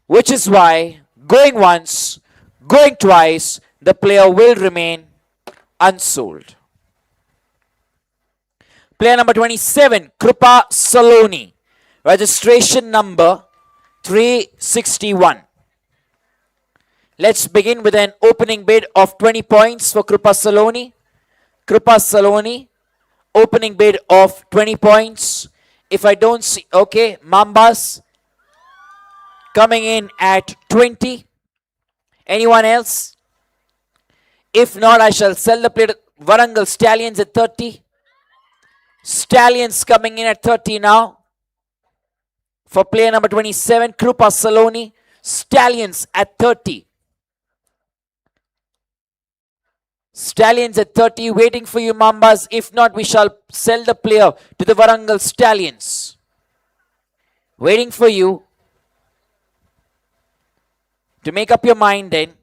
Which is why, going once, going twice, the player will remain unsold. Player number 27, Krupa Saloni. Registration number 361. Let's begin with an opening bid of 20 points for Krupa Saloni. Krupa Saloni, opening bid of 20 points. If I don't see, okay, Mambas, coming in at 20. Anyone else? If not, I shall sell the play to Warangal Stallions at 30. Stallions coming in at 30 now. For player number 27, Krupa Saloni. Stallions at 30. Stallions at 30, waiting for you, Mambas. If not, we shall sell the player to the Warangal Stallions. Waiting for you to make up your mind then.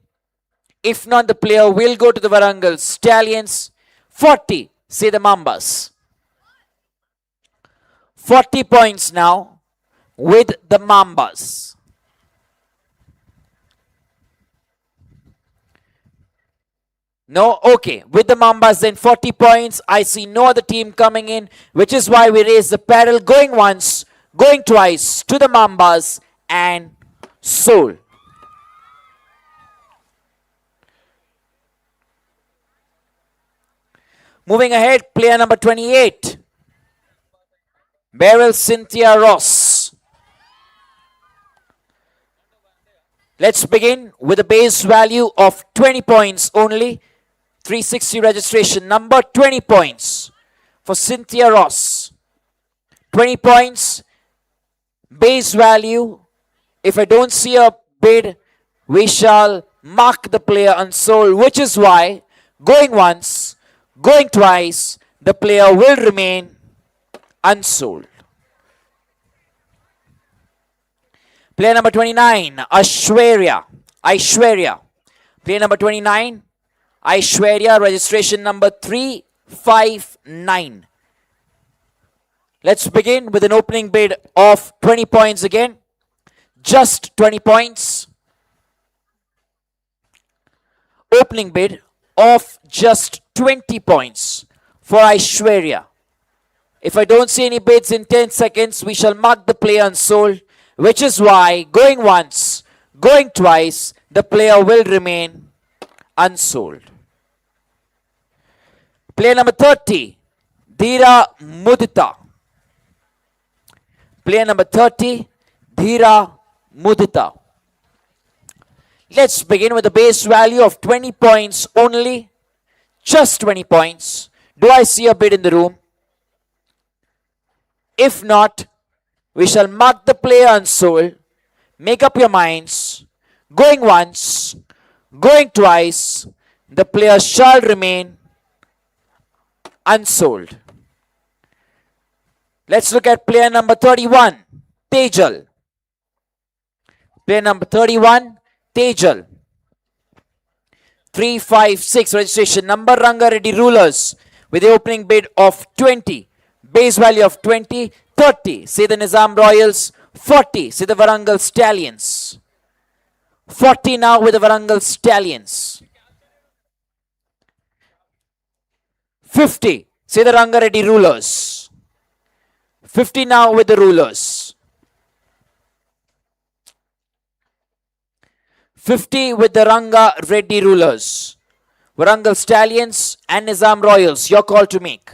If not, the player will go to the Warangal Stallions. 40, say the Mambas. 40 points now with the Mambas. No? Okay. With the Mambas then 40 points. I see no other team coming in, which is why we raise the paddle. Going once, going twice to the Mambas and sold. Moving ahead, player number 28. Beryl Cynthia Ross. Let's begin with a base value of 20 points only. 360 registration number, 20 points for Cynthia Ross. 20 points, base value. If I don't see a bid, we shall mark the player unsold, which is why going once, going twice, the player will remain unsold. Player number 29, Aishwarya. Player number 29, Aishwarya, registration number 359. Let's begin with an opening bid of 20 points again. Just 20 points. Opening bid of just 20 points for Aishwarya. If I don't see any bids in 10 seconds, we shall mark the player unsold, which is why going once, going twice, the player will remain unsold. Player number 30, Dhira Mudita. Player number 30, Dhira Mudita. Let's begin with a base value of 20 points only. Just 20 points. Do I see a bid in the room? If not, we shall mark the player unsold. Make up your minds. Going once, going twice, the player shall remain unsold. Let's look at player number 31, Tejal. Player number 31, Tejal. 356 registration number, Ranga Reddy Rulers, with the opening bid of 20. Base value of 20. 30, say the Nizam Royals. 40, say the Warangal Stallions. 40 now with the Warangal Stallions. 50, say the Ranga Reddy Rulers. 50 now with the Rulers. 50 with the Ranga Reddy Rulers. Warangal Stallions and Nizam Royals, your call to make.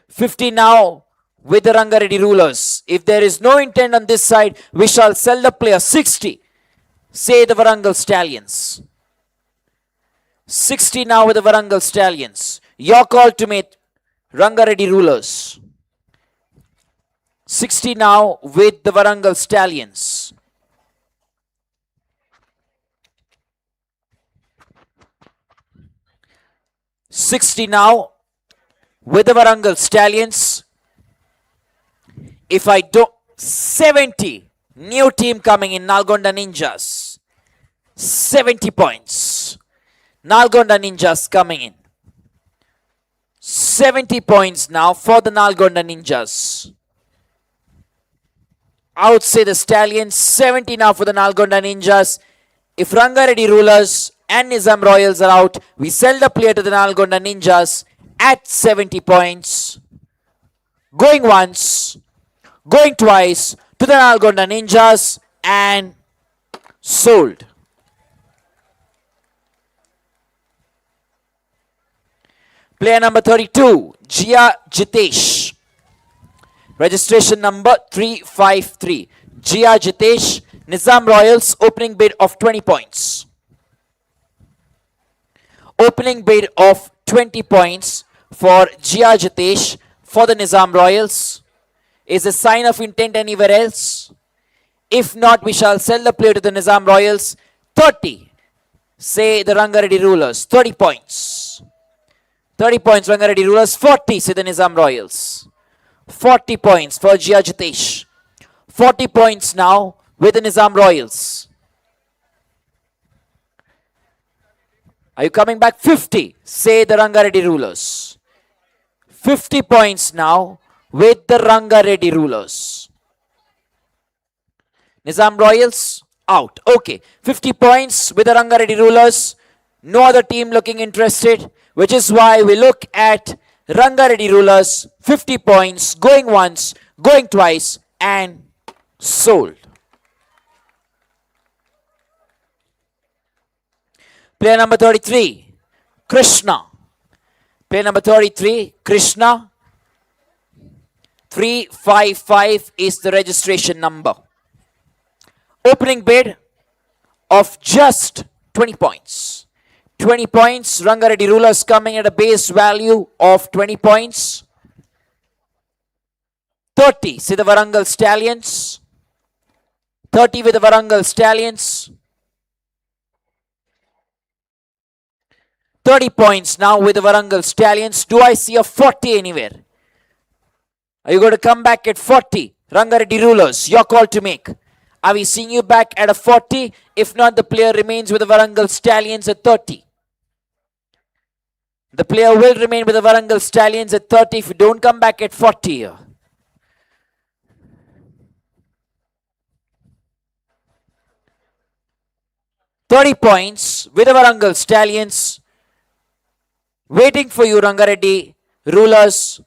50 now with the Ranga Reddy Rulers. If there is no intent on this side, we shall sell the player. 60, say the Warangal Stallions. 60 now with the Warangal Stallions. Your call to make, Ranga Reddy Rulers. 60 now with the Warangal Stallions. $60 now with the Warangal Stallions. If I don't, 70, new team coming in, Nalgonda Ninjas. 70 points. Nalgonda Ninjas coming in. 70 points now for the Nalgonda Ninjas. I would say the Stallions. 70 now for the Nalgonda Ninjas. If Ranga Reddy Rulers and Nizam Royals are out, we sell the player to the Nalgonda Ninjas at 70 points. Going once, going twice to the Nalgonda Ninjas and sold. Player number 32, Jia Jitesh. Registration number 353. Jia Jitesh, Nizam Royals, opening bid of 20 points. Opening bid of 20 points for Jia Jitesh for the Nizam Royals. Is a sign of intent anywhere else? If not, we shall sell the player to the Nizam Royals. 30. Say the Ranga Reddy rulers. 30 points. 30 points, Ranga Reddy rulers. 40, say the Nizam Royals. 40 points for Jia Jitesh. 40 points now with the Nizam Royals. Are you coming back? 50, say the Ranga Reddy rulers. 50 points now with the Ranga Reddy rulers. Nizam Royals out. Okay, 50 points with the Ranga Reddy rulers. No other team looking interested, which is why we look at Ranga Reddy rulers. 50 points, going once, going twice, and sold. Player number 33, Krishna. Player number 33, Krishna. 355 is the registration number. Opening bid of just 20 points. 20 points. Ranga Reddy rulers coming at a base value of 20 points. 30, say the Warangal Stallions. 30 with the Warangal Stallions. 30 points now with the Warangal Stallions. Do I see a 40 anywhere? Are you going to come back at 40? Ranga Reddy rulers, your call to make. Are we seeing you back at a 40? If not, the player remains with the Warangal Stallions at 30. The player will remain with the Warangal Stallions at 30 if you don't come back at 40. 30 points with the Warangal Stallions. Waiting for you, Ranga Reddy rulers.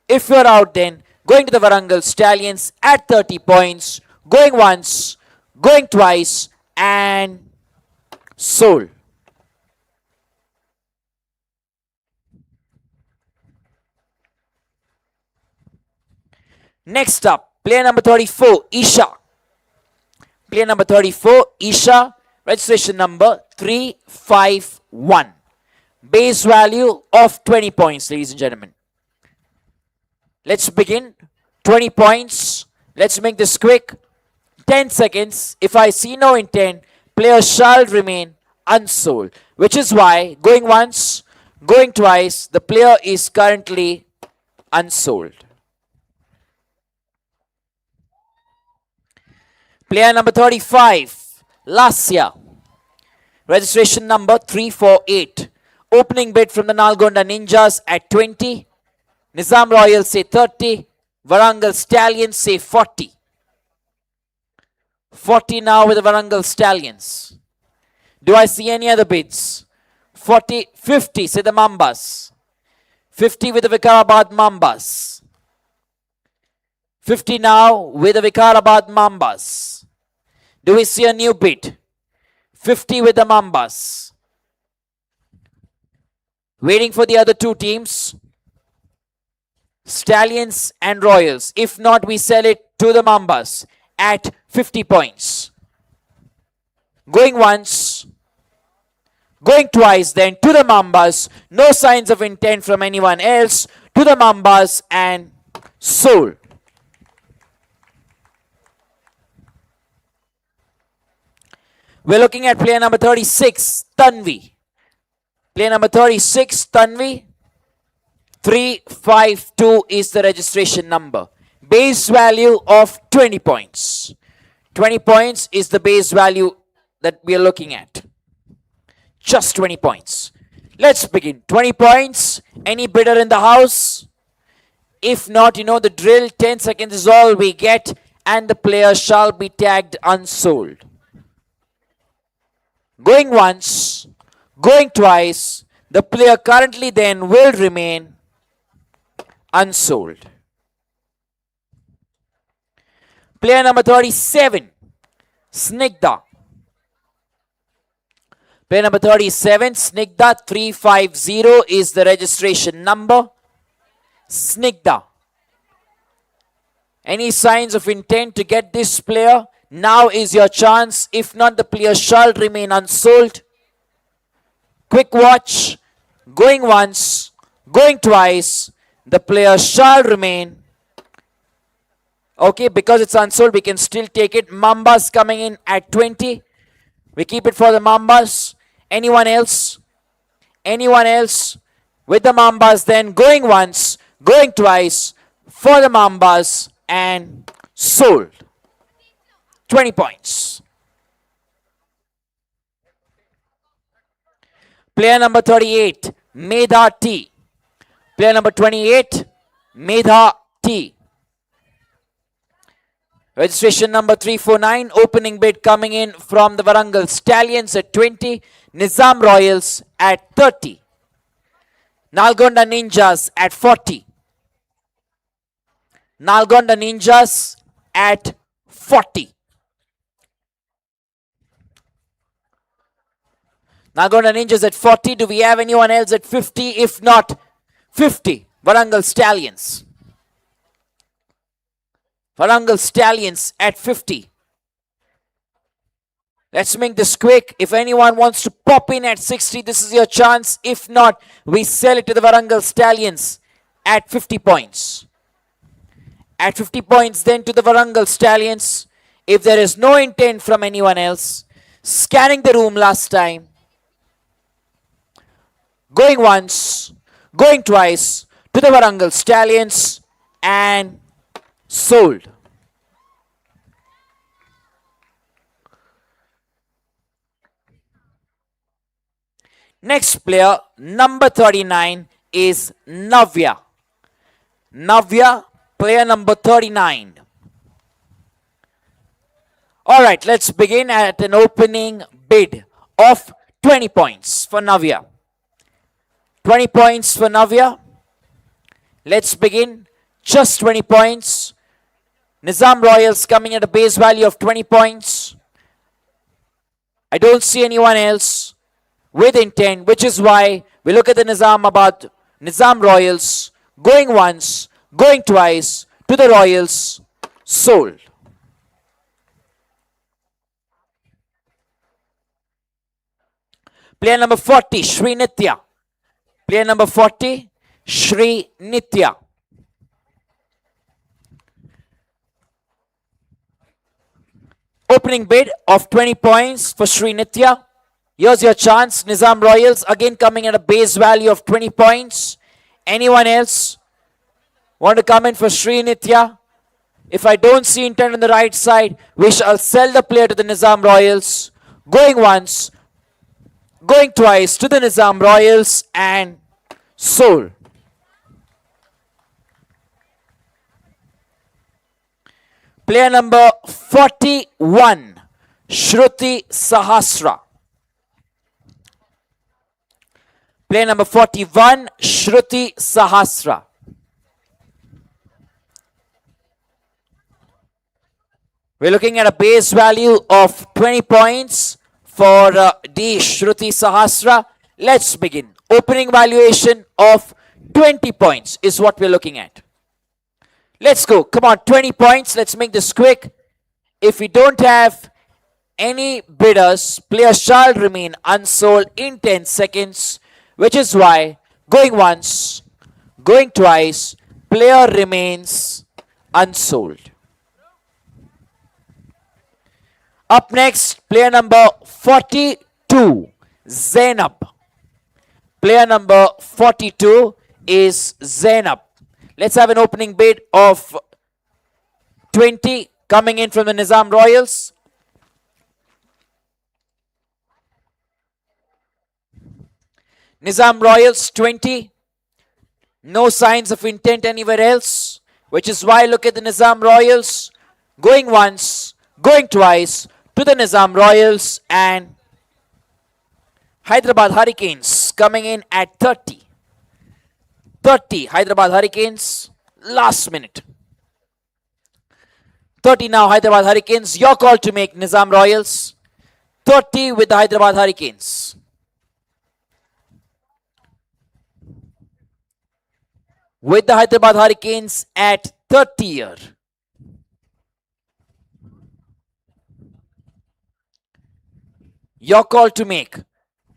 If you're out, then going to the Warangal Stallions at 30 points. Going once, going twice, and sold. Next up, player number 34, Isha. Player number 34, Isha. Registration number 351. Base value of 20 points, ladies and gentlemen. Let's begin. 20 points. Let's make this quick. 10 seconds. If I see no intent, player shall remain unsold. Which is why, going once, going twice, the player is currently unsold. Player number 35, Lasya. Registration number 348. Opening bid from the Nalgonda Ninjas at 20. Nizam Royals say 30. Warangal Stallions say 40. 40 now with the Warangal Stallions. Do I see any other bids? 40, 50 say the Mambas. 50 with the Hyderabad Mambas. 50 now with the Hyderabad Mambas. Do we see a new bid? 50 with the Mambas. Waiting for the other two teams. Stallions and Royals. If not, we sell it to the Mambas at 50 points. Going once. Going twice then to the Mambas. No signs of intent from anyone else. To the Mambas and sold. We're looking at player number 36, Tanvi. Player number 36, Tanvi. 352 is the registration number. Base value of 20 points. 20 points is the base value that we are looking at. Just 20 points. Let's begin. 20 points. Any bidder in the house? If not, you know the drill. 10 seconds is all we get and the player shall be tagged unsold. Going once, going twice, the player currently then will remain unsold. Player number 37, Snigdha. Player number 37, Snigdha, 350 is the registration number. Snigdha. Any signs of intent to get this player? Now is your chance. If not, the player shall remain unsold. Quick watch. Going once. Going twice. The player shall remain. Okay, because it's unsold, we can still take it. Mambas coming in at 20. We keep it for the Mambas. Anyone else? Anyone else? With the Mambas then. Going once. Going twice. For the Mambas. And sold. 20 points. Player number 38, Medha T. Player number 28, Medha T. Registration number 349, opening bid coming in from the Warangal Stallions at 20, Nizam Royals at 30, Nalgonda Ninjas at 40, Nalgonda Ninjas at 40. Nalgonda Ninjas at 40. Do we have anyone else at 50? If not, 50. Warangal Stallions. Warangal Stallions at 50. Let's make this quick. If anyone wants to pop in at 60, this is your chance. If not, we sell it to the Warangal Stallions at 50 points. At 50 points then to the Warangal Stallions. If there is no intent from anyone else, scanning the room last time. Going once, going twice to the Warangal Stallions and sold. Next player, number 39, is Navya. Navya, player number 39. Alright, let's begin at an opening bid of 20 points for Navya. 20 points for Navya. Let's begin. Just 20 points. Nizam Royals coming at a base value of 20 points. I don't see anyone else with intent, which is why we look at the Nizam Royals going once, going twice to the Royals, sold. Player number 40, Sri Nitya. Player number 40, Sri Nitya. Opening bid of 20 points for Sri Nitya. Here's your chance. Nizam Royals again coming at a base value of 20 points. Anyone else want to come in for Sri Nitya? If I don't see intent on the right side, we shall sell the player to the Nizam Royals. Going once, going twice to the Nizam Royals and sold. Player number 41, Shruti Sahasra. Player number 41, Shruti Sahasra. We're looking at a base value of 20 points for the Shruti Sahasra. Let's begin. Opening valuation of 20 points is what we're looking at. Let's go. Come on, 20 points. Let's make this quick. If we don't have any bidders, player shall remain unsold in 10 seconds, which is why going once, going twice, player remains unsold. Up next, player number 42, Zainab. Player number 42 is Zainab. Let's have an opening bid of 20 coming in from the Nizam Royals. Nizam Royals 20. No signs of intent anywhere else, which is why look at the Nizam Royals going once, going twice to the Nizam Royals, and Hyderabad Hurricanes coming in at 30. 30 Hyderabad Hurricanes, last minute. 30 now Hyderabad Hurricanes. Your call to make, Nizam Royals. 30 with the Hyderabad Hurricanes. With the Hyderabad Hurricanes at 30 here. Your call to make.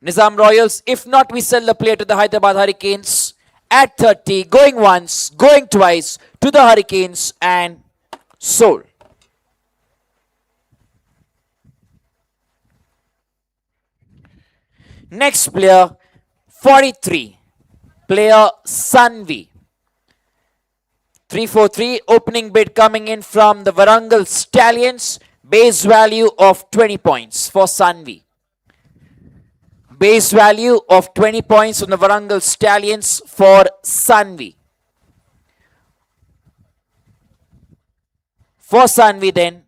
Nizam Royals. If not, we sell the player to the Hyderabad Hurricanes at 30. Going once, going twice to the Hurricanes and sold. Next player, 43. Player Sanvi. 343. Opening bid coming in from the Warangal Stallions. Base value of 20 points for Sanvi. Base value of 20 points on the Warangal Stallions for Sanvi. For Sanvi then,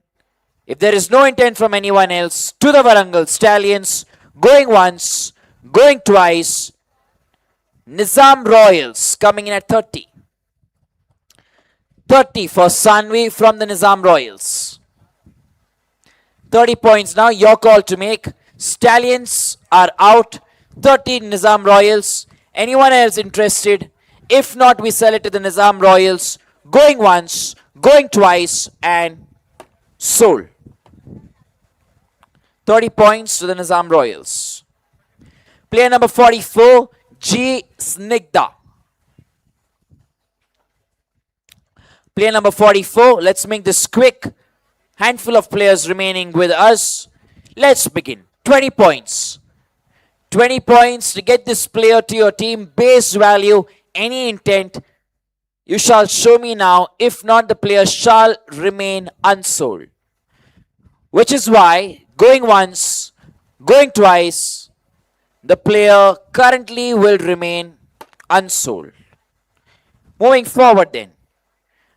if there is no intent from anyone else, to the Warangal Stallions, going once, going twice, Nizam Royals coming in at 30. 30 for Sanvi from the Nizam Royals. 30 points now, your call to make. Stallions are out. 30 Nizam Royals. Anyone else interested? If not, we sell it to the Nizam Royals. Going once, going twice and sold. 30 points to the Nizam Royals. Player number 44, G. Snigdha. Player number 44. Let's make this quick. Handful of players remaining with us. Let's begin. 20 points. 20 points to get this player to your team. Base value, any intent, you shall show me now. If not, the player shall remain unsold. Which is why, going once, going twice, the player currently will remain unsold. Moving forward then,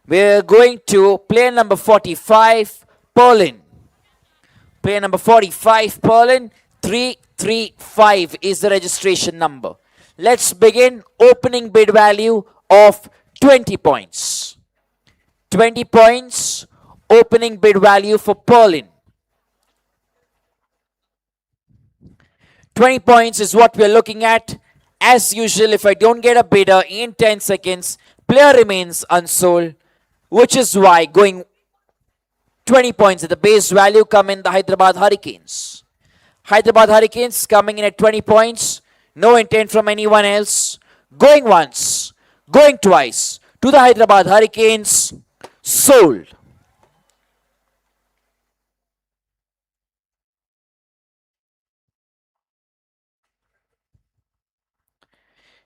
we're going to player number 45, Perlin. Player number 45, Perlin. 335 is the registration number. Let's begin. Opening bid value of 20 points. 20 points. Opening bid value for Perlin. 20 points is what we're looking at. As usual, if I don't get a bidder in 10 seconds, player remains unsold. Which is why going 20 points at the base value come in the Hyderabad Hurricanes. Hyderabad Hurricanes coming in at 20 points. No intent from anyone else. Going once, going twice to the Hyderabad Hurricanes. Sold.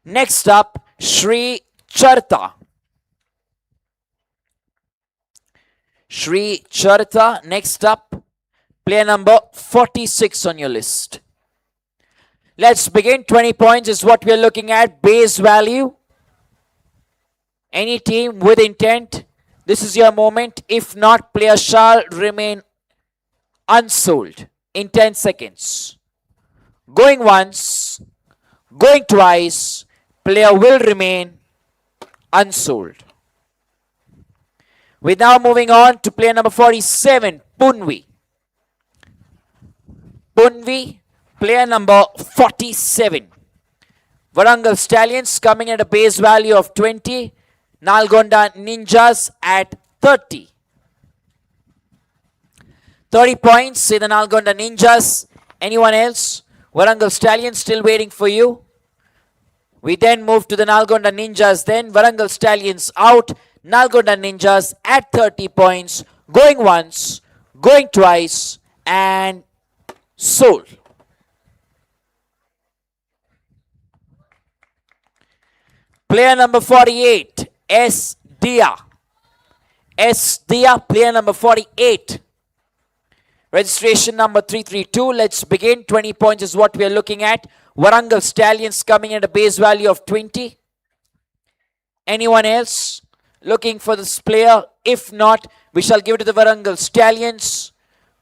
Next up, Sri Charta. Sri Charta, next up, player number 46 on your list. Let's begin. 20 points is what we're looking at. Base value. Any team with intent, this is your moment. If not, player shall remain unsold in 10 seconds. Going once, going twice, player will remain unsold. We're now moving on to player number 47, Punvi. Punvi, player number 47. Warangal Stallions coming at a base value of 20. Nalgonda Ninjas at 30. 30 points, say the Nalgonda Ninjas. Anyone else? Warangal Stallions still waiting for you. We then move to the Nalgonda Ninjas then. Warangal Stallions out. Nalgonda Ninjas at 30 points. Going once, going twice and sold. Player number 48, S. Dia. S. Dia, player number 48. Registration number 332. Let's begin. 20 points is what we are looking at. Warangal Stallions coming at a base value of 20. Anyone else looking for this player? If not, we shall give it to the Warangal Stallions.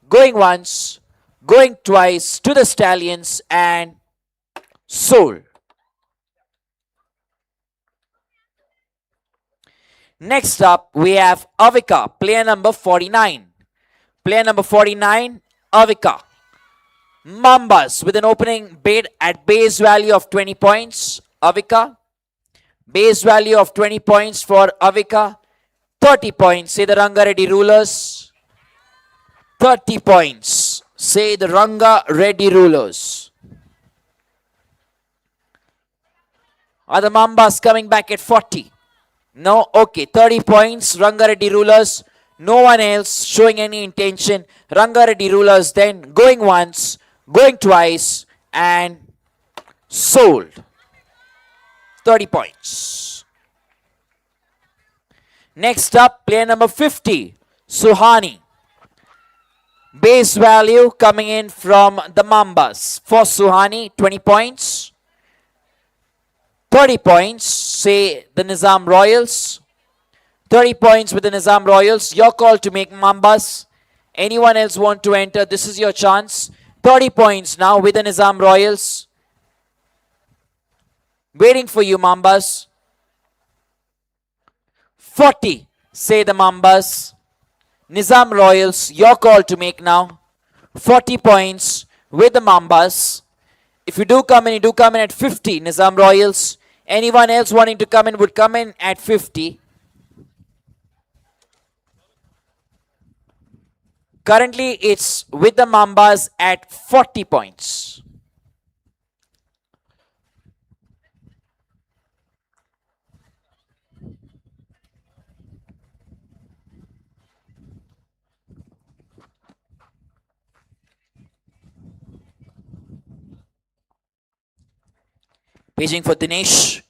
Going once, going twice to the Stallions and sold. Next up, we have Avika, player number 49. Player number 49, Avika. Mambas with an opening bid at base value of 20 points. Avika. Base value of 20 points for Avika. 30 points, say the Ranga Reddy rulers. 30 points, say the Ranga Reddy rulers. Are the Mambas coming back at 40? No? Okay, 30 points. Ranga Reddy rulers. No one else showing any intention. Ranga Reddy rulers then going once, going twice, and sold. 30 points. Next up, player number 50, Suhani. Base value coming in from the Mambas. For Suhani, 20 points. 30 points, say the Nizam Royals. 30 points with the Nizam Royals. Your call to make, Mambas. Anyone else want to enter? This is your chance. 30 points now with the Nizam Royals. Waiting for you, Mambas. 40, say the Mambas. Nizam Royals, your call to make now. 40 points with the Mambas. If you do come in, you do come in at 50, Nizam Royals. Anyone else wanting to come in would come in at 50. Currently, it's with the Mambas at 40 points. Paging for Dinesh.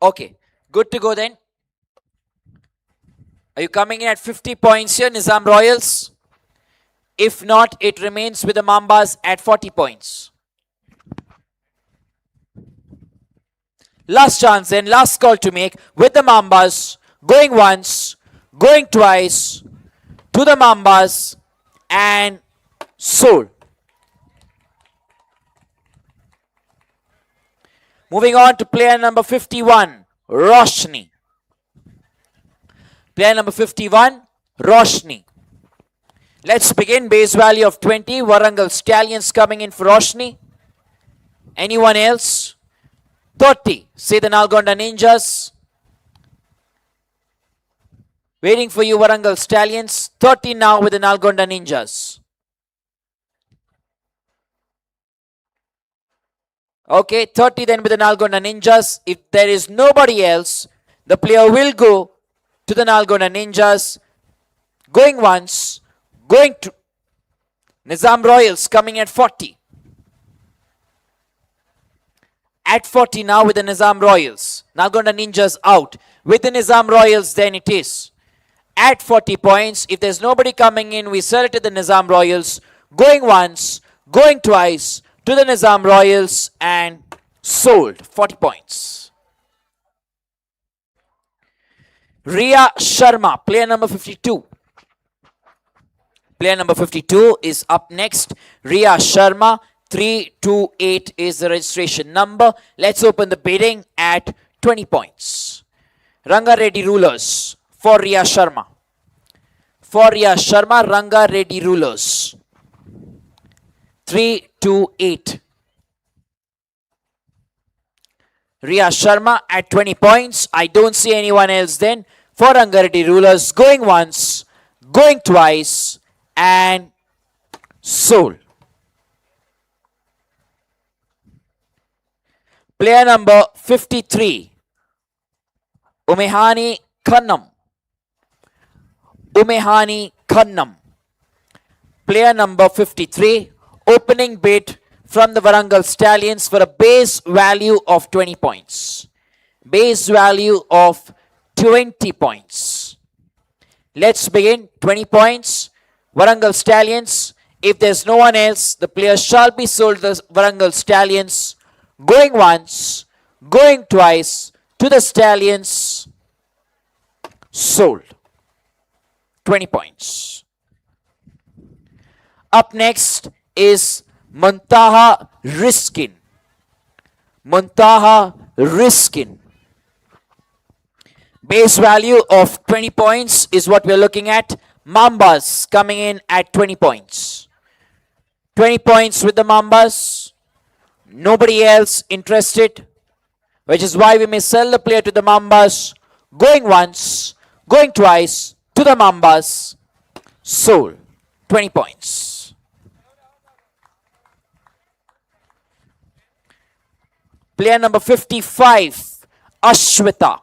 Okay, good to go then. Are you coming in at 50 points here, Nizam Royals? If not, it remains with the Mambas at 40 points. Last chance then, last call to make with the Mambas. Going once, going twice to the Mambas and sold. Moving on to player number 51, Roshni. Player number 51, Roshni. Let's begin. Base value of 20. Warangal Stallions coming in for Roshni. Anyone else? 30. Say the Nalgonda Ninjas. Waiting for you, Warangal Stallions. 30 now with the Nalgonda Ninjas. Okay, 30 then with the Nalgonda Ninjas. If there is nobody else, the player will go to the Nalgonda Ninjas. Going once, going to Nizam Royals coming at 40. At 40 now with the Nizam Royals. Nalgonda Ninjas out. With the Nizam Royals then it is. At 40 points, if there's nobody coming in, we sell it to the Nizam Royals. Going once, going twice to the Nizam Royals and sold. 40 points. Ria Sharma, player number 52. Player number 52 is up next. Ria Sharma, 328 is the registration number. Let's open the bidding at 20 points. Ranga Reddy rulers for Ria Sharma. For Ria Sharma, Ranga Reddy rulers. 328. Ria Sharma at 20 points. I don't see anyone else then. For Ranga Reddy rulers, going once, going twice, and sold. Player number 53, Umehani Kannam. Umehani Kannam. Player number 53, opening bid from the Warangal Stallions for a base value of 20 points. Base value of 20 points. Let's begin. 20 points. Warangal Stallions. If there's no one else, the player shall be sold to the Warangal Stallions. Going once, going twice to the Stallions. Sold. 20 points. Up next is Muntaha Riskin. Muntaha Riskin. Base value of 20 points is what we're looking at. Mambas coming in at 20 points. 20 points with the Mambas. Nobody else interested. which is why we may sell the player to the Mambas. Going once, going twice to the Mambas. Sold. 20 points. Player number 55, Ashwita.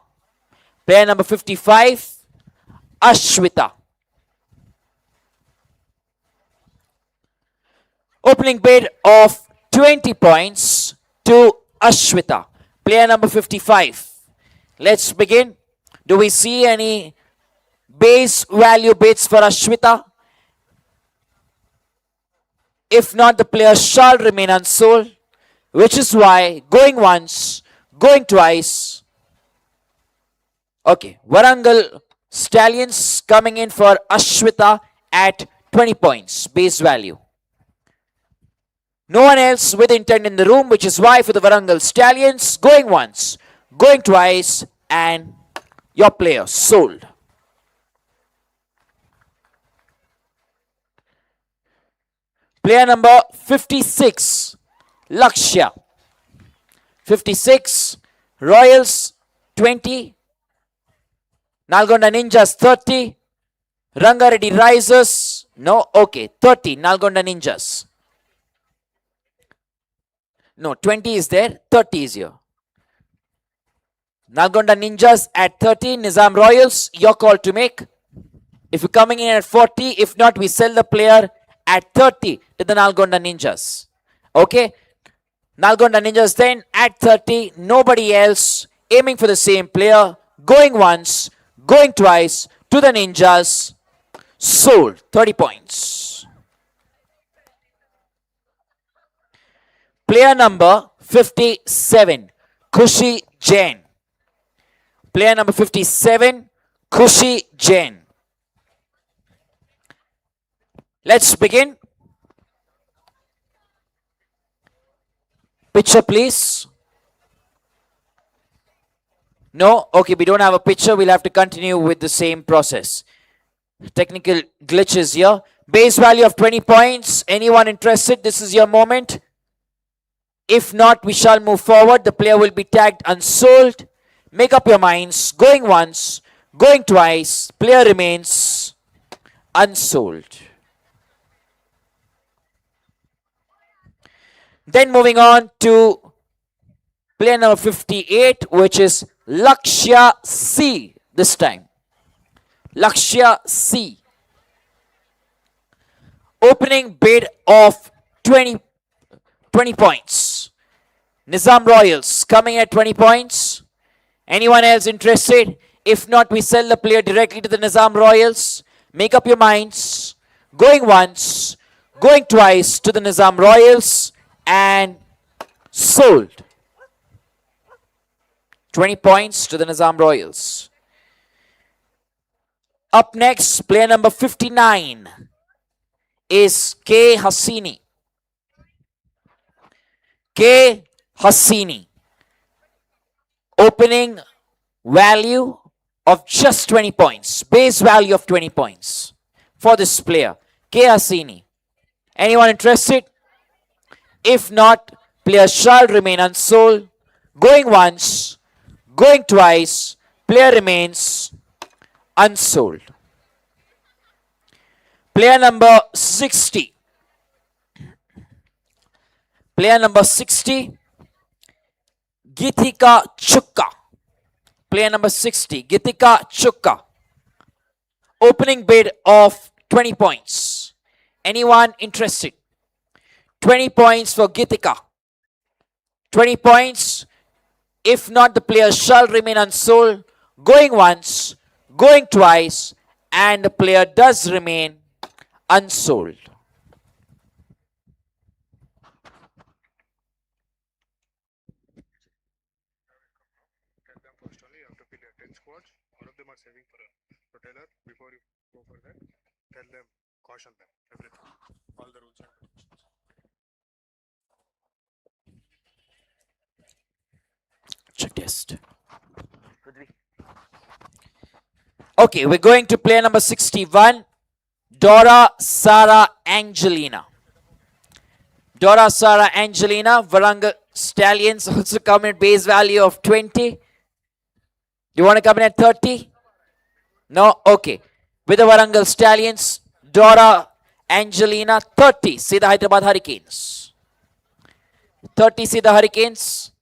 Player number 55, Ashwita. Opening bid of 20 points to Ashwita. Player number 55. Let's begin. Do we see any base value bids for Ashwita? If not, the player shall remain unsold, which is why going once, going twice. Okay, Warangal Stallions coming in for Ashwita at 20 points base value. No one else with intent in the room, which is why for the Warangal Stallions, going once, going twice, and your player sold. Player number 56, Lakshya. 56, Royals 20, Nalgonda Ninjas 30, Ranga Reddy Risers, no, okay, 30, Nalgonda Ninjas. No, 20 is there, 30 is here. Nalgonda Ninjas at 30, Nizam Royals, your call to make. If you're coming in at 40, if not, we sell the player at 30 to the Nalgonda Ninjas. Okay? Nalgonda Ninjas then at 30, nobody else, aiming for the same player, going once, going twice to the Ninjas, sold, 30 points. Player number 57, Khushi Jain. Player number 57, Khushi Jain. Let's begin. Picture, please. No? Okay, we don't have a picture. We'll have to continue with the same process. Technical glitches here. Base value of 20 points. Anyone interested? This is your moment. If not, we shall move forward. The player will be tagged unsold. Make up your minds. Going once, going twice. Player remains unsold. Then moving on to player number 58, which is Lakshya C this time. Lakshya C. Opening bid of 20 points. Nizam Royals coming at 20 points. Anyone else interested? If not, we sell the player directly to the Nizam Royals. Make up your minds. Going once, going twice to the Nizam Royals, and sold. 20 points to the Nizam Royals. Up next, player number 59 is K. Hasini. K. Hasini. Opening value of just 20 points. Base value of 20 points for this player. K. Hasini. Anyone interested? If not, player shall remain unsold. Going once, going twice, player remains unsold. Player number 60. Player number 60, Githika Chukka. Player number 60, Githika Chukka. Opening bid of 20 points. Anyone interested? 20 points for Githika. 20 points. If not, the player shall remain unsold. Going once, going twice, and the player does remain unsold. Tell them first only, you have to fill your 10 squads. All of them are saving for a rotator. Before you go for that, tell them, caution them, everything. All the rules and regulations. Check test. Okay, we're going to player number 61, Dora Sara Angelina. Dora Sara Angelina, Warangal Stallions also come in base value of 20. You want to come in at 30? No? Okay. With the Warangal Stallions, Dora Angelina, 30. See the Hyderabad Hurricanes. 30, see the Hurricanes.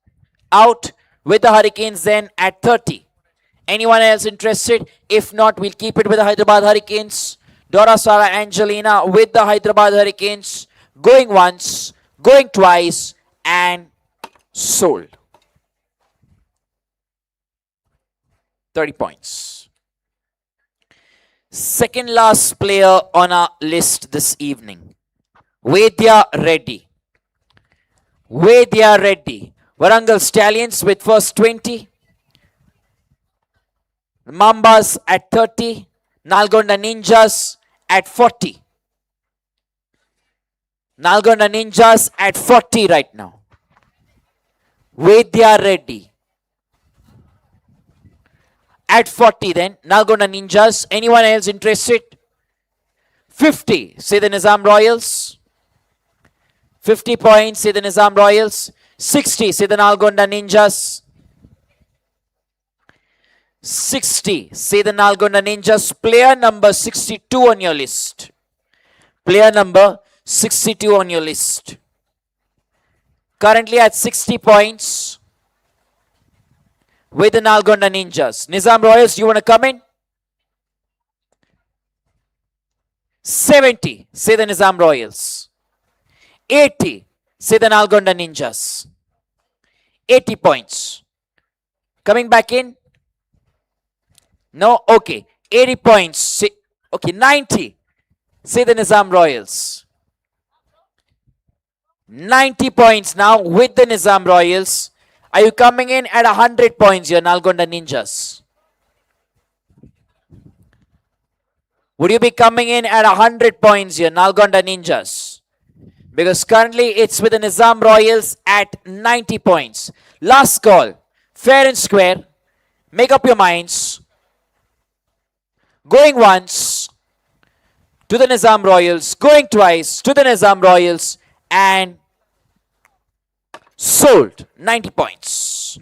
Out with the Hurricanes then at 30. Anyone else interested? If not, we'll keep it with the Hyderabad Hurricanes. Dora Sara Angelina with the Hyderabad Hurricanes. Going once, going twice, and sold. 30 points. Second last player on our list this evening. Vedya Reddy. Vedya Reddy. Warangal Stallions with first 20. Mambas at 30. Nalgonda Ninjas at 40. Nalgonda Ninjas at 40 right now. Vedya Reddy. At 40 then. Nalgonda Ninjas. Anyone else interested? 50. Say the Nizam Royals. 50 points. Say the Nizam Royals. 60. Say the Nalgonda Ninjas. 60. Say the Nalgonda Ninjas. Player number 62 on your list. Player number 62 on your list. Currently at 60 points with the Nalgonda Ninjas. Nizam Royals, you want to come in? 70. Say the Nizam Royals. 80. Say the Nalgonda Ninjas. 80 points. Coming back in? No? Okay. 80 points. Say, okay, 90. Say the Nizam Royals. 90 points now with the Nizam Royals. Are you coming in at 100 points here, Nalgonda Ninjas? Would you be coming in at 100 points here, Nalgonda Ninjas? Because currently it's with the Nizam Royals at 90 points. Last call. Fair and square. Make up your minds. Going once to the Nizam Royals. Going twice to the Nizam Royals. And sold. 90 points.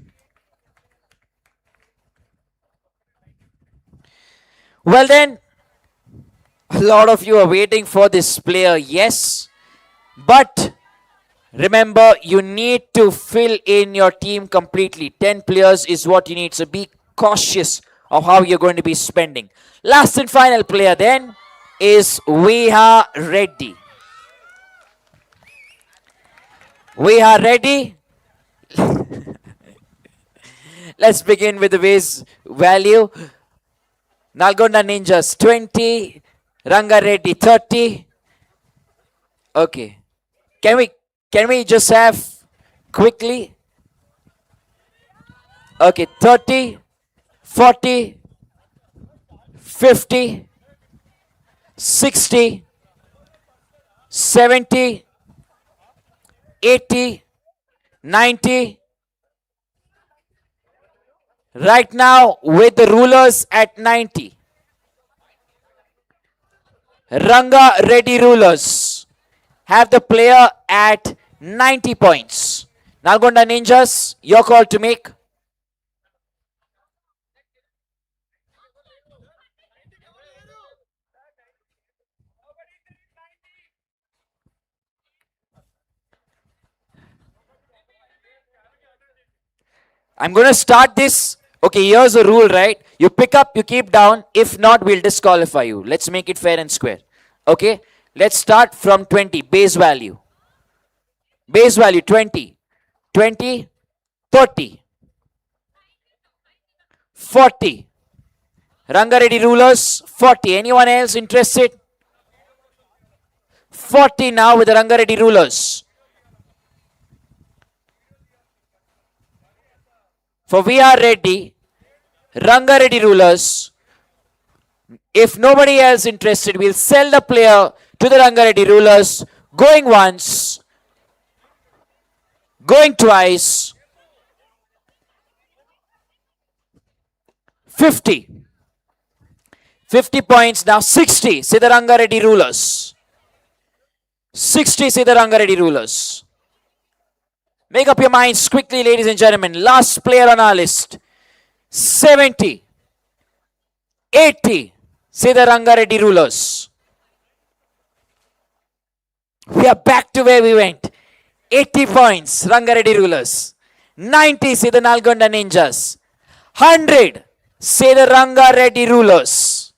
Well then, a lot of you are waiting for this player, yes. But remember, you need to fill in your team completely. 10 players is what you need. So be cautious of how you're going to be spending. Last and final player then is Vedya Reddy. Vedya Reddy. Let's begin with the base value. Nalgonda Ninjas 20. Ranga Reddy 30. Okay. Can we just have quickly? Okay, 30, 40, 50, 60, 70, 80, 90. Right now with the rulers at 90. Ranga Reddy rulers have the player at 90 points. Nalgonda Ninjas, your call to make. I'm going to start this. Okay, here's the rule, right? You pick up, you keep down. If not, we'll disqualify you. Let's make it fair and square. Okay, let's start from 20, base value. Base value 20, 20, 30, 40. Ranga Reddy rulers, 40. Anyone else interested? 40 now with the Ranga Reddy rulers. For Vedya Reddy, Ranga Reddy rulers. If nobody else interested, we'll sell the player to the Ranga Reddy rulers. Going once, going twice. 50. 50 points now. 60. Say the Ranga Reddy rulers. 60. Say the Ranga Reddy rulers. Make up your minds quickly, ladies and gentlemen. Last player on our list. 70. 80. Say the Ranga Reddy rulers. We are back to where we went. 80 points, Ranga Reddy rulers. 90, say the Nalgonda Ninjas. 100, say the Ranga Reddy rulers.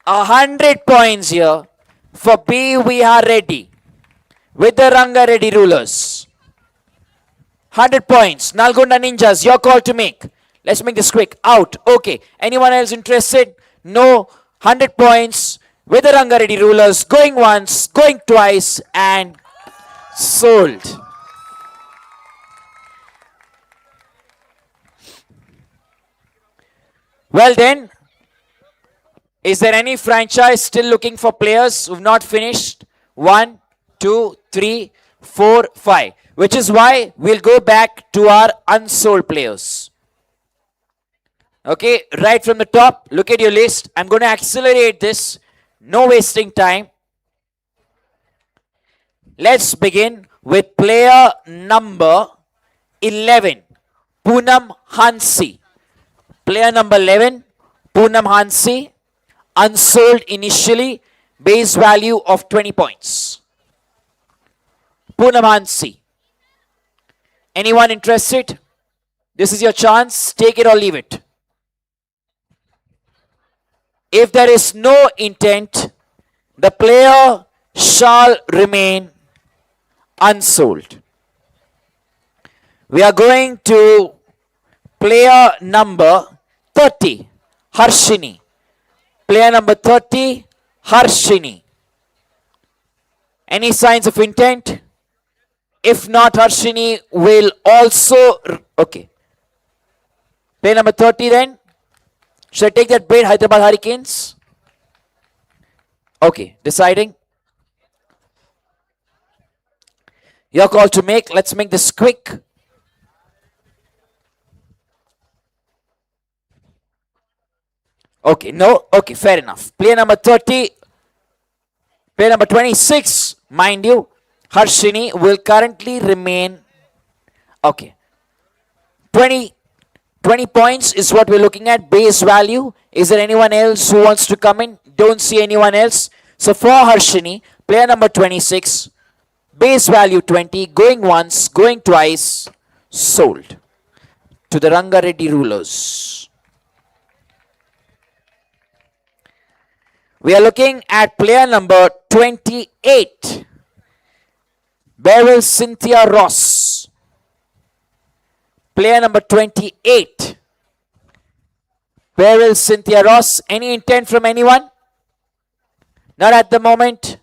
100 points here for B. We are ready with the Ranga Reddy rulers. 100 points. Nalgonda Ninjas, your call to make. Let's make this quick. Out. Okay. Anyone else interested? No. 100 points with the Ranga Reddy rulers. Going once, going twice, and sold. Well then, is there any franchise still looking for players who've not finished? 1, 2, 3, 4, 5. Which is why we'll go back to our unsold players. Okay, right from the top, look at your list. I'm going to accelerate this. No wasting time. Let's begin with player number 11, Poonam Hansi. Player number 11, Poonam Hansi, unsold initially, base value of 20 points. Poonam Hansi. Anyone interested? This is your chance. Take it or leave it. If there is no intent, the player shall remain unsold. We are going to player number 30, Harshini. Player number 30, Harshini. Any signs of intent? If not, Harshini will also... Okay. Player number 30 then. Should I take that bid, Hyderabad Hurricanes? Okay, deciding. Your call to make. Let's make this quick. Okay, no. Okay, fair enough. Player number 30. Player number 26, mind you, Harshini will currently remain. Okay. 20 points is what we're looking at. Base value. Is there anyone else who wants to come in? Don't see anyone else. So for Harshini, player number 26, base value 20, going once, going twice, sold to the Ranga Reddy rulers. We are looking at player number 28, Beryl Cynthia Ross. Player number 28, Beryl Cynthia Ross. Any intent from anyone? Not at the moment.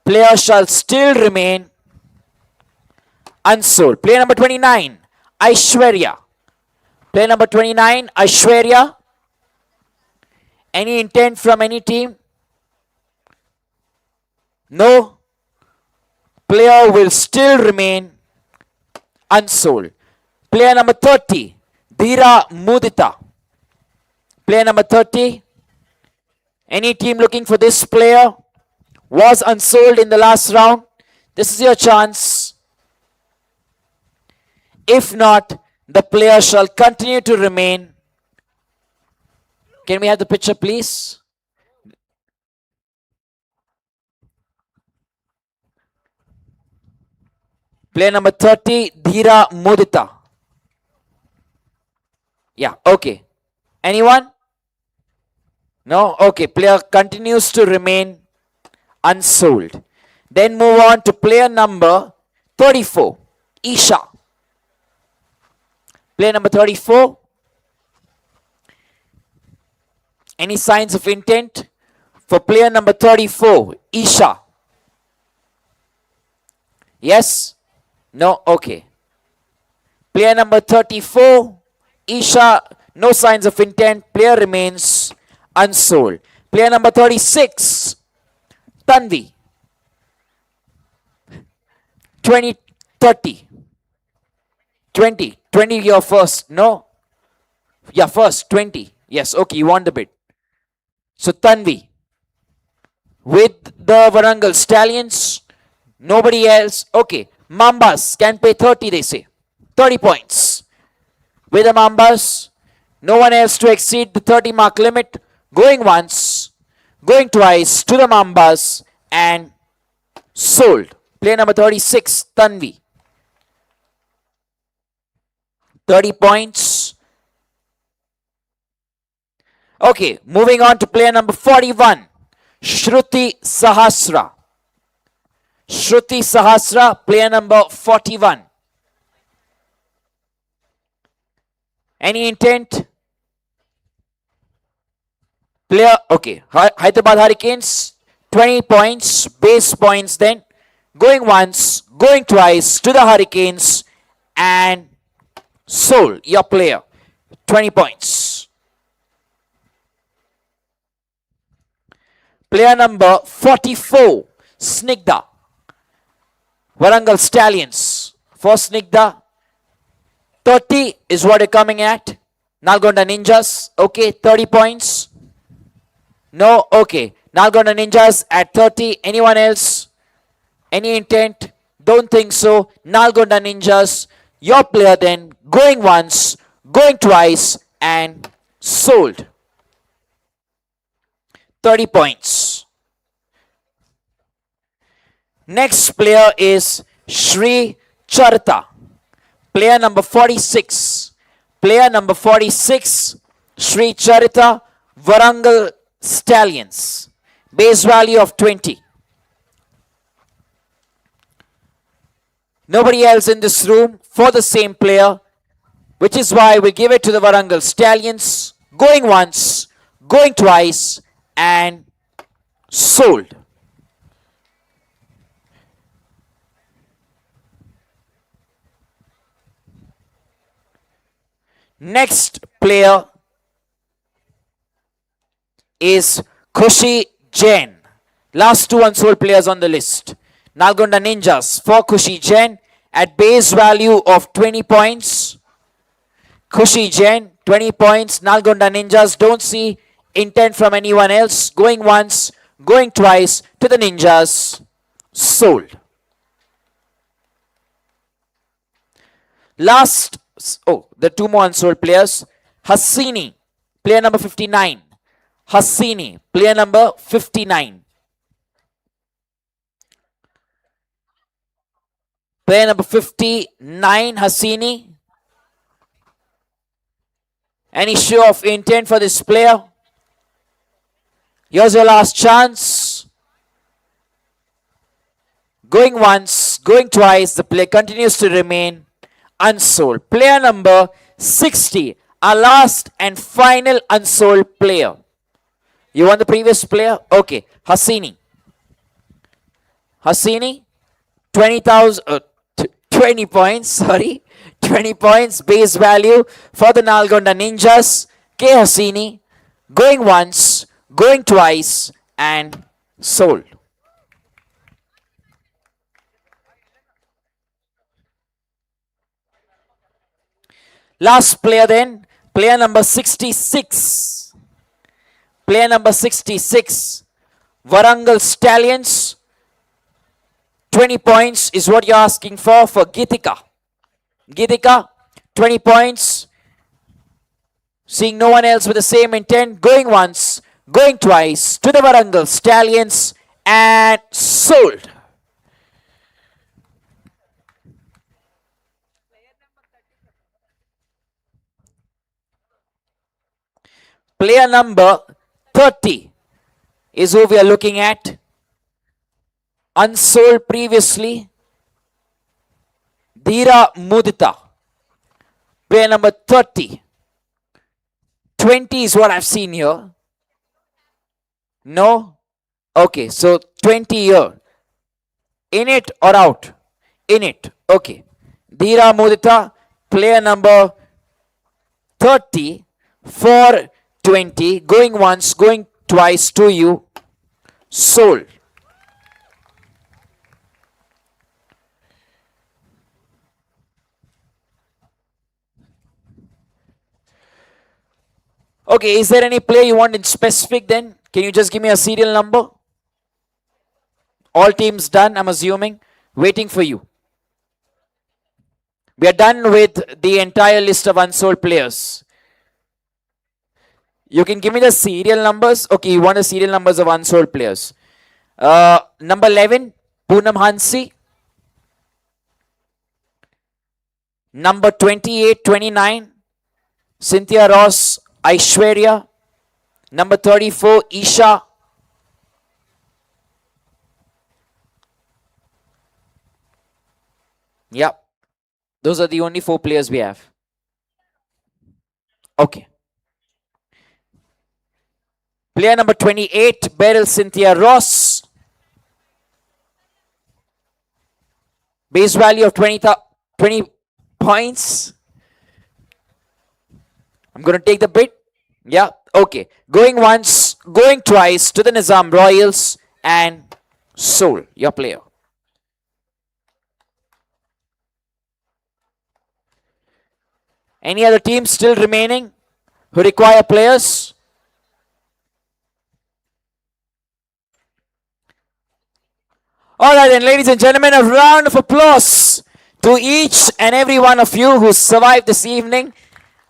Player shall still remain unsold. Player number 29, Aishwarya. Player number 29, Aishwarya. Any intent from any team? No. Player will still remain unsold. Player number 30, Dhira Mudita. Player number 30. Any team looking for this player? Was unsold in the last round. This is your chance. If not, the player shall continue to remain. Can we have the picture, please? Player number 30, Dhira Mudita. Yeah, okay. Anyone? No? Okay, player continues to remain unsold. Then move on to player number 34, Isha. Player number 34. Any signs of intent for player number 34, Isha? Yes? No? Okay. Player number 34, Isha, no signs of intent. Player remains unsold. Player number 36, Tanvi. 20, 30. 20. 20 your first. No? Yeah, first. 20. Yes, okay, you want the bid. So Tanvi. With the Warangal Stallions. Nobody else. Okay. Mambas can pay 30, they say. 30 points. With the Mambas, no one else to exceed the 30 mark limit. Going once, going twice to the Mambas and sold. Player number 36, Tanvi. 30 points. Okay, moving on to player number 41, Shruti Sahasra. Shruti Sahasra, player number 41. Any intent? Player, okay. Hyderabad Hurricanes, 20 points, base points then. Going once, going twice to the Hurricanes and sold your player. 20 points. Player number 44, Snigdha. Warangal Stallions. For Snigdha, 30 is what you're coming at. Nalgonda Ninjas, okay, 30 points. No, okay. Nalgonda Ninjas at 30. Anyone else? Any intent? Don't think so. Nalgonda Ninjas, your player then, going once, going twice, and sold. 30 points. Next player is Sri Charita. Player number 46. Player number 46, Sri Charita, Warangal Stallions. Base value of 20. Nobody else in this room for the same player, which is why we give it to the Warangal Stallions. Going once, going twice, and sold. Next player is Khushi Jain. Last two unsold players on the list. Nalgonda Ninjas for Khushi Jain at base value of 20 points. Khushi Jain, 20 points. Nalgonda Ninjas, don't see intent from anyone else. Going once, going twice to the Ninjas. Sold. Last, the two more unsold players. Hassini, player number 59. Hassini, player number 59. Player number 59, Hassini. Any show of intent for this player? Here's your last chance. Going once, going twice. The player continues to remain unsold. Player number 60, our last and final unsold player. You want the previous player? Okay, Hassini. Hassini, 20 points, sorry. 20 points base value for the Nalgonda Ninjas. K. Hassini, going once, going twice, and sold. Last player then, player number 66. Player number 66, Warangal Stallions. 20 points is what you're asking for Gitika. Gitika, 20 points. Seeing no one else with the same intent. Going once, going twice to the Warangal Stallions and sold. Player number 30 is who we are looking at. Unsold previously. Dhira Mudita. Player number 30. 20 is what I've seen here. No? Okay, so 20 here. In it or out? In it. Okay. Dhira Mudita, player number 30 for 20. Going once, going twice to you. Sold. Okay, is there any player you want in specific then? Can you just give me a serial number? All teams done, I'm assuming. Waiting for you. We are done with the entire list of unsold players. You can give me the serial numbers. Okay, you want the serial numbers of unsold players. Number 11, Poonam Hansi. Number 28, 29, Cynthia Ross, Aishwarya. Number 34, Isha. Yep. Those are the only 4 players we have. Okay. Player number 28, Beryl Cynthia Ross. Base value of 20 points. I'm going to take the bid. Yeah, okay. Going once, going twice to the Nizam Royals and sold your player. Any other teams still remaining who require players? All right, then, ladies and gentlemen, a round of applause to each and every one of you who survived this evening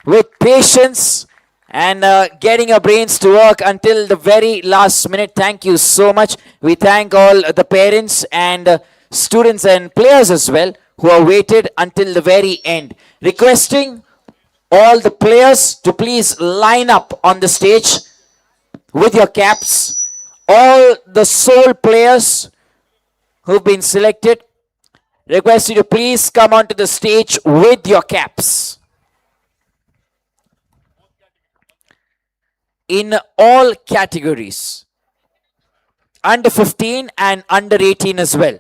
with patience and getting your brains to work until the very last minute. Thank you so much. We thank all the parents and students and players as well who have waited until the very end. Requesting all the players to please line up on the stage with your caps. All the sole players who've been selected, request you to please come onto the stage with your caps. In all categories, under 15 and under 18 as well.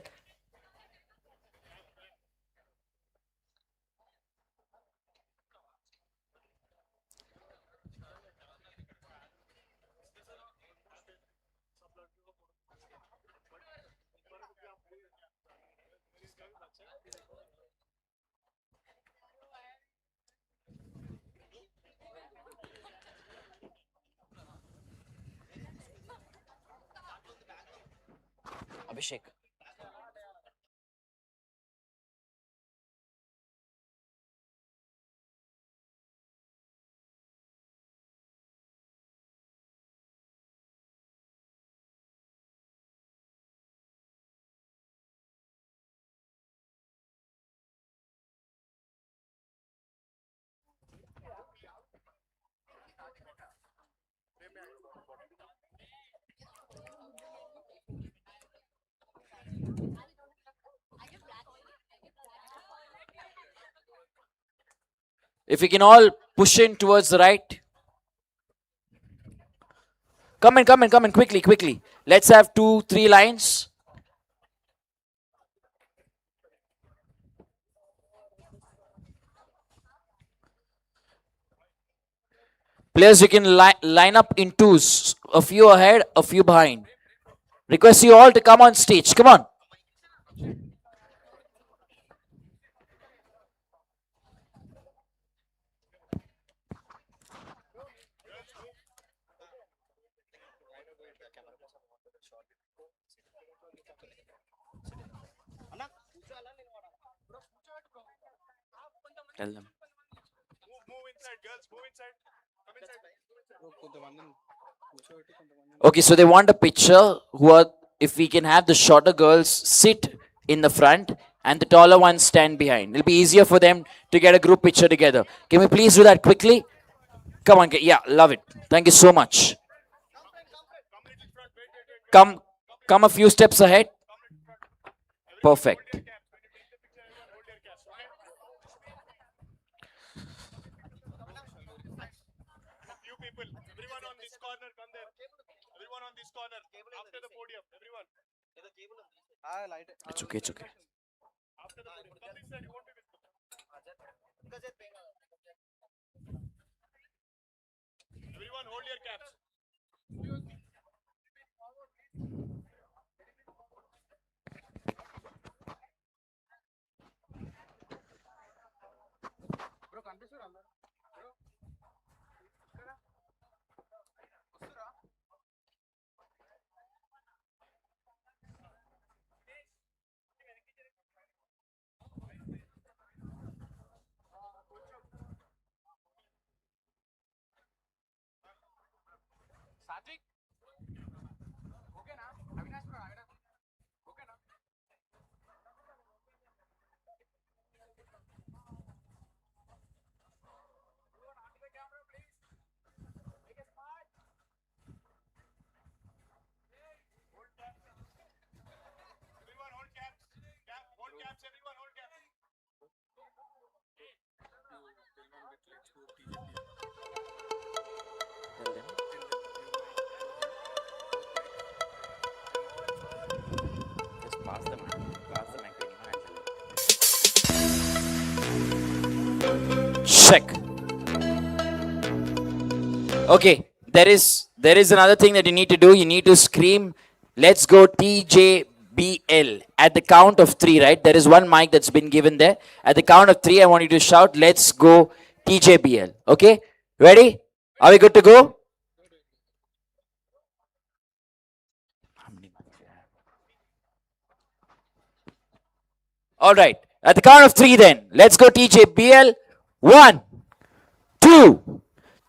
Abhishek. If you can all push in towards the right. Come in, quickly. Let's have 2-3 lines. Players, you can line up in twos. A few ahead, a few behind. Request you all to come on stage. Come on. Tell them. Move inside, girls. Move inside. Come inside. Okay, so they want a picture who are, if we can have the shorter girls sit in the front and the taller ones stand behind. It'll be easier for them to get a group picture together. Can we please do that quickly? Come on, yeah, love it. Thank you so much. Come, come a few steps ahead. Perfect. Few people. Everyone on this corner, come there. Everyone on this corner. After the podium. Everyone. It's okay, it's okay. After the podium. Come this side. You won't be visible. Everyone hold your caps. Check. Okay, there is another thing that you need to do. You need to scream, "Let's go TJBL" at the count of three. Right? There is one mic that's been given there. At the count of three, I want you to shout, "Let's go TJBL." Okay, ready? Are we good to go? All right. At the count of three, then let's go TJBL. 1, 2,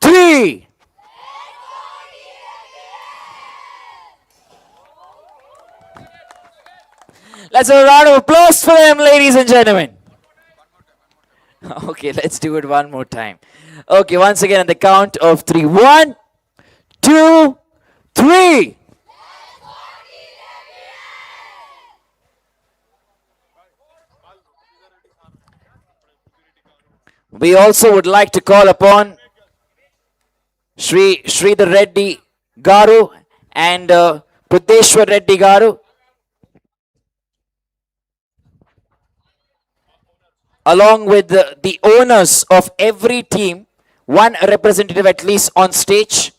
3. Let's have a round of applause for them, ladies and gentlemen. Okay, let's do it one more time. Okay, once again at the count of three. 1, 2, 3. We also would like to call upon Shri the Reddy Garu and Puddeshwar Reddy Garu, along with the owners of every team, one representative at least on stage.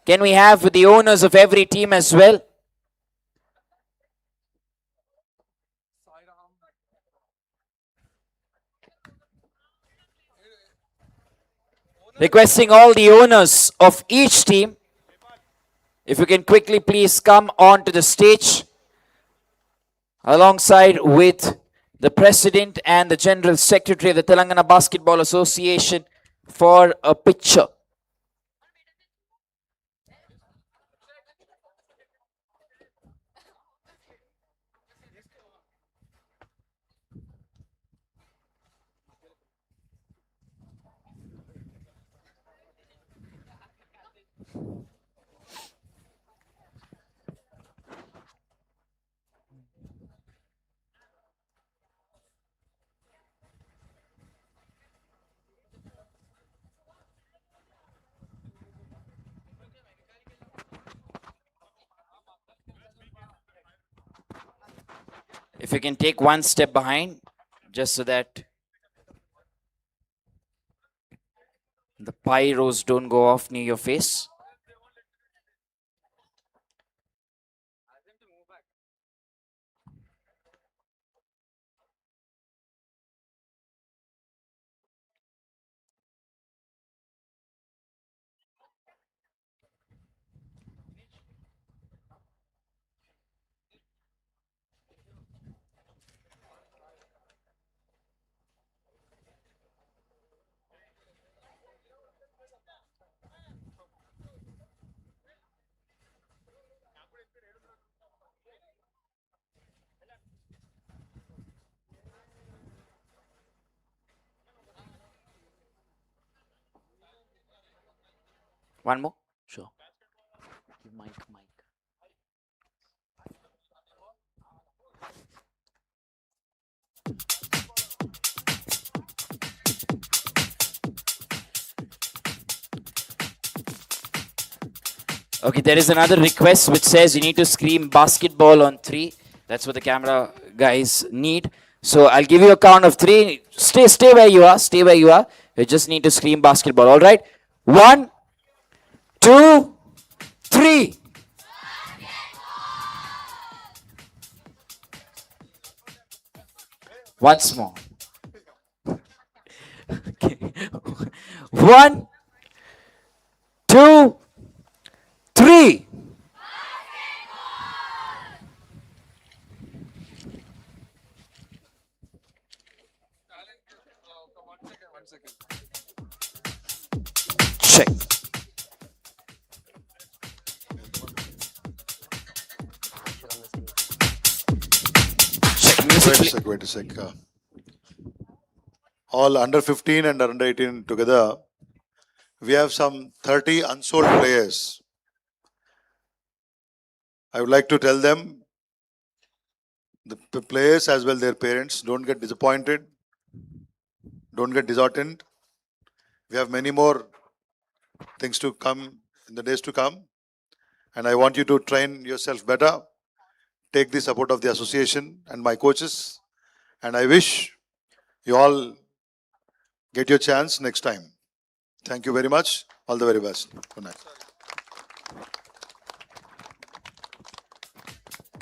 Can we have the owners of every team as well? Requesting all the owners of each team, if you can quickly please come onto the stage alongside with the President and the General Secretary of the Telangana Basketball Association for a picture. If you can take one step behind, just so that the pyros don't go off near your face. One more? Sure. Mic. Okay, there is another request which says you need to scream basketball on 3. That's what the camera guys need. So I'll give you a count of 3. Stay where you are. Stay where you are. You just need to scream basketball. All right. 1, 2, 3. Once more. Okay. 1, 2, 3. Check. Wait a sec. All under 15 and under 18 together, we have some 30 unsold players. I would like to tell them, the players as well their parents, don't get disappointed, don't get disheartened. We have many more things to come in the days to come, and I want you to train yourself better. Take the support of the association and my coaches, and I wish you all get your chance next time. Thank you very much. All the very best. Good night.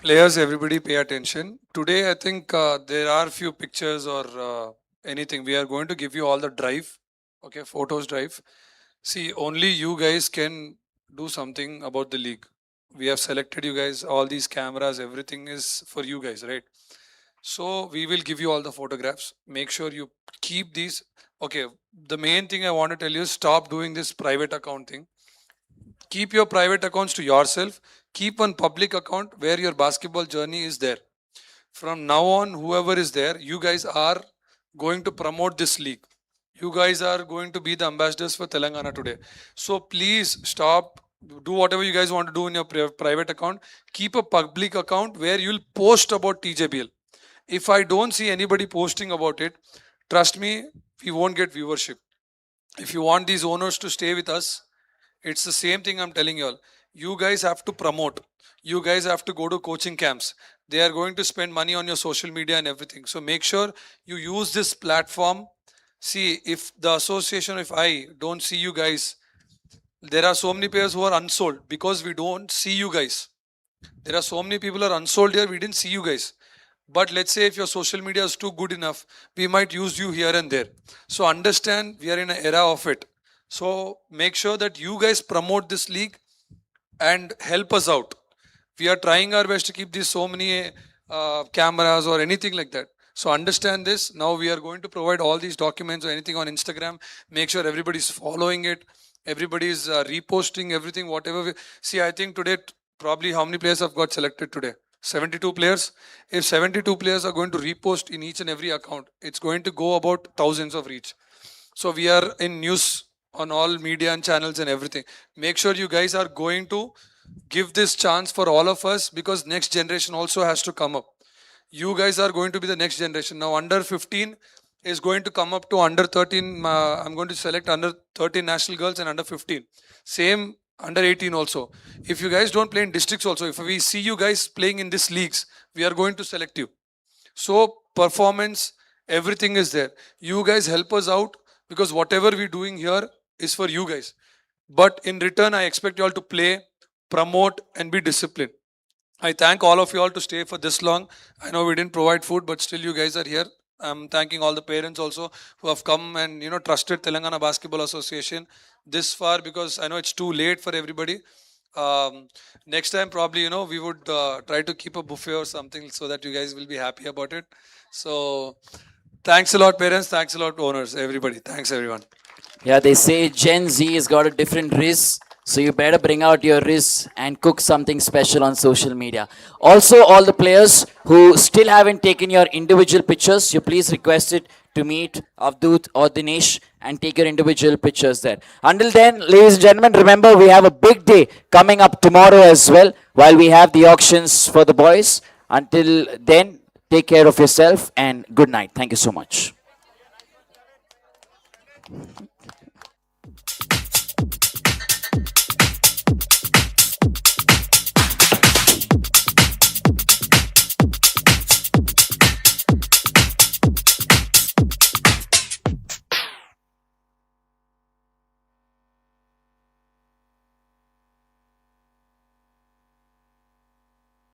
Players, everybody pay attention. Today, I think there are few pictures or anything. We are going to give you all the drive, okay, photos drive. See, only you guys can do something about the league. We have selected you guys, all these cameras, everything is for you guys, right? So we will give you all the photographs. Make sure you keep these. Okay, the main thing I want to tell you is stop doing this private account thing. Keep your private accounts to yourself. Keep one public account where your basketball journey is there. From now on, whoever is there, you guys are going to promote this league. You guys are going to be the ambassadors for Telangana today. So please stop. Do whatever you guys want to do in your private account. Keep a public account where you'll post about TJBL. If I don't see anybody posting about it, trust me, we won't get viewership. If you want these owners to stay with us, it's the same thing I'm telling you all. You guys have to promote. You guys have to go to coaching camps. They are going to spend money on your social media and everything. So make sure you use this platform. See, if the association, if I don't see you guys, there are so many players who are unsold because we don't see you guys. There are so many people who are unsold here, we didn't see you guys. But let's say if your social media is too good enough, we might use you here and there. So understand, we are in an era of it. So make sure that you guys promote this league and help us out. We are trying our best to keep these so many cameras or anything like that. So understand this. Now we are going to provide all these documents or anything on Instagram. Make sure everybody is following it. Everybody is reposting everything, whatever. See, I think today, probably how many players have got selected today? 72 players. If 72 players are going to repost in each and every account, it's going to go about thousands of reach. So we are in news on all media and channels and everything. Make sure you guys are going to give this chance for all of us, because next generation also has to come up. You guys are going to be the next generation. Now under 15 is going to come up to under 13. I'm going to select under 13 national girls and under 15. Same under 18 also. If you guys don't play in districts also, if we see you guys playing in these leagues, we are going to select you. So performance, everything is there. You guys help us out, because whatever we're doing here is for you guys. But in return, I expect you all to play, promote and be disciplined. I thank all of you all to stay for this long. I know we didn't provide food, but still you guys are here. I'm thanking all the parents also who have come and trusted Telangana Basketball Association this far, because I know it's too late for everybody. Next time probably we would try to keep a buffet or something so that you guys will be happy about it. So thanks a lot parents, thanks a lot owners, everybody. Thanks everyone. Yeah, they say Gen Z has got a different risk. So you better bring out your wrist and cook something special on social media. Also, all the players who still haven't taken your individual pictures, you please request it to meet Avdut or Dinesh and take your individual pictures there. Until then, ladies and gentlemen, remember we have a big day coming up tomorrow as well, while we have the auctions for the boys. Until then, take care of yourself and good night. Thank you so much.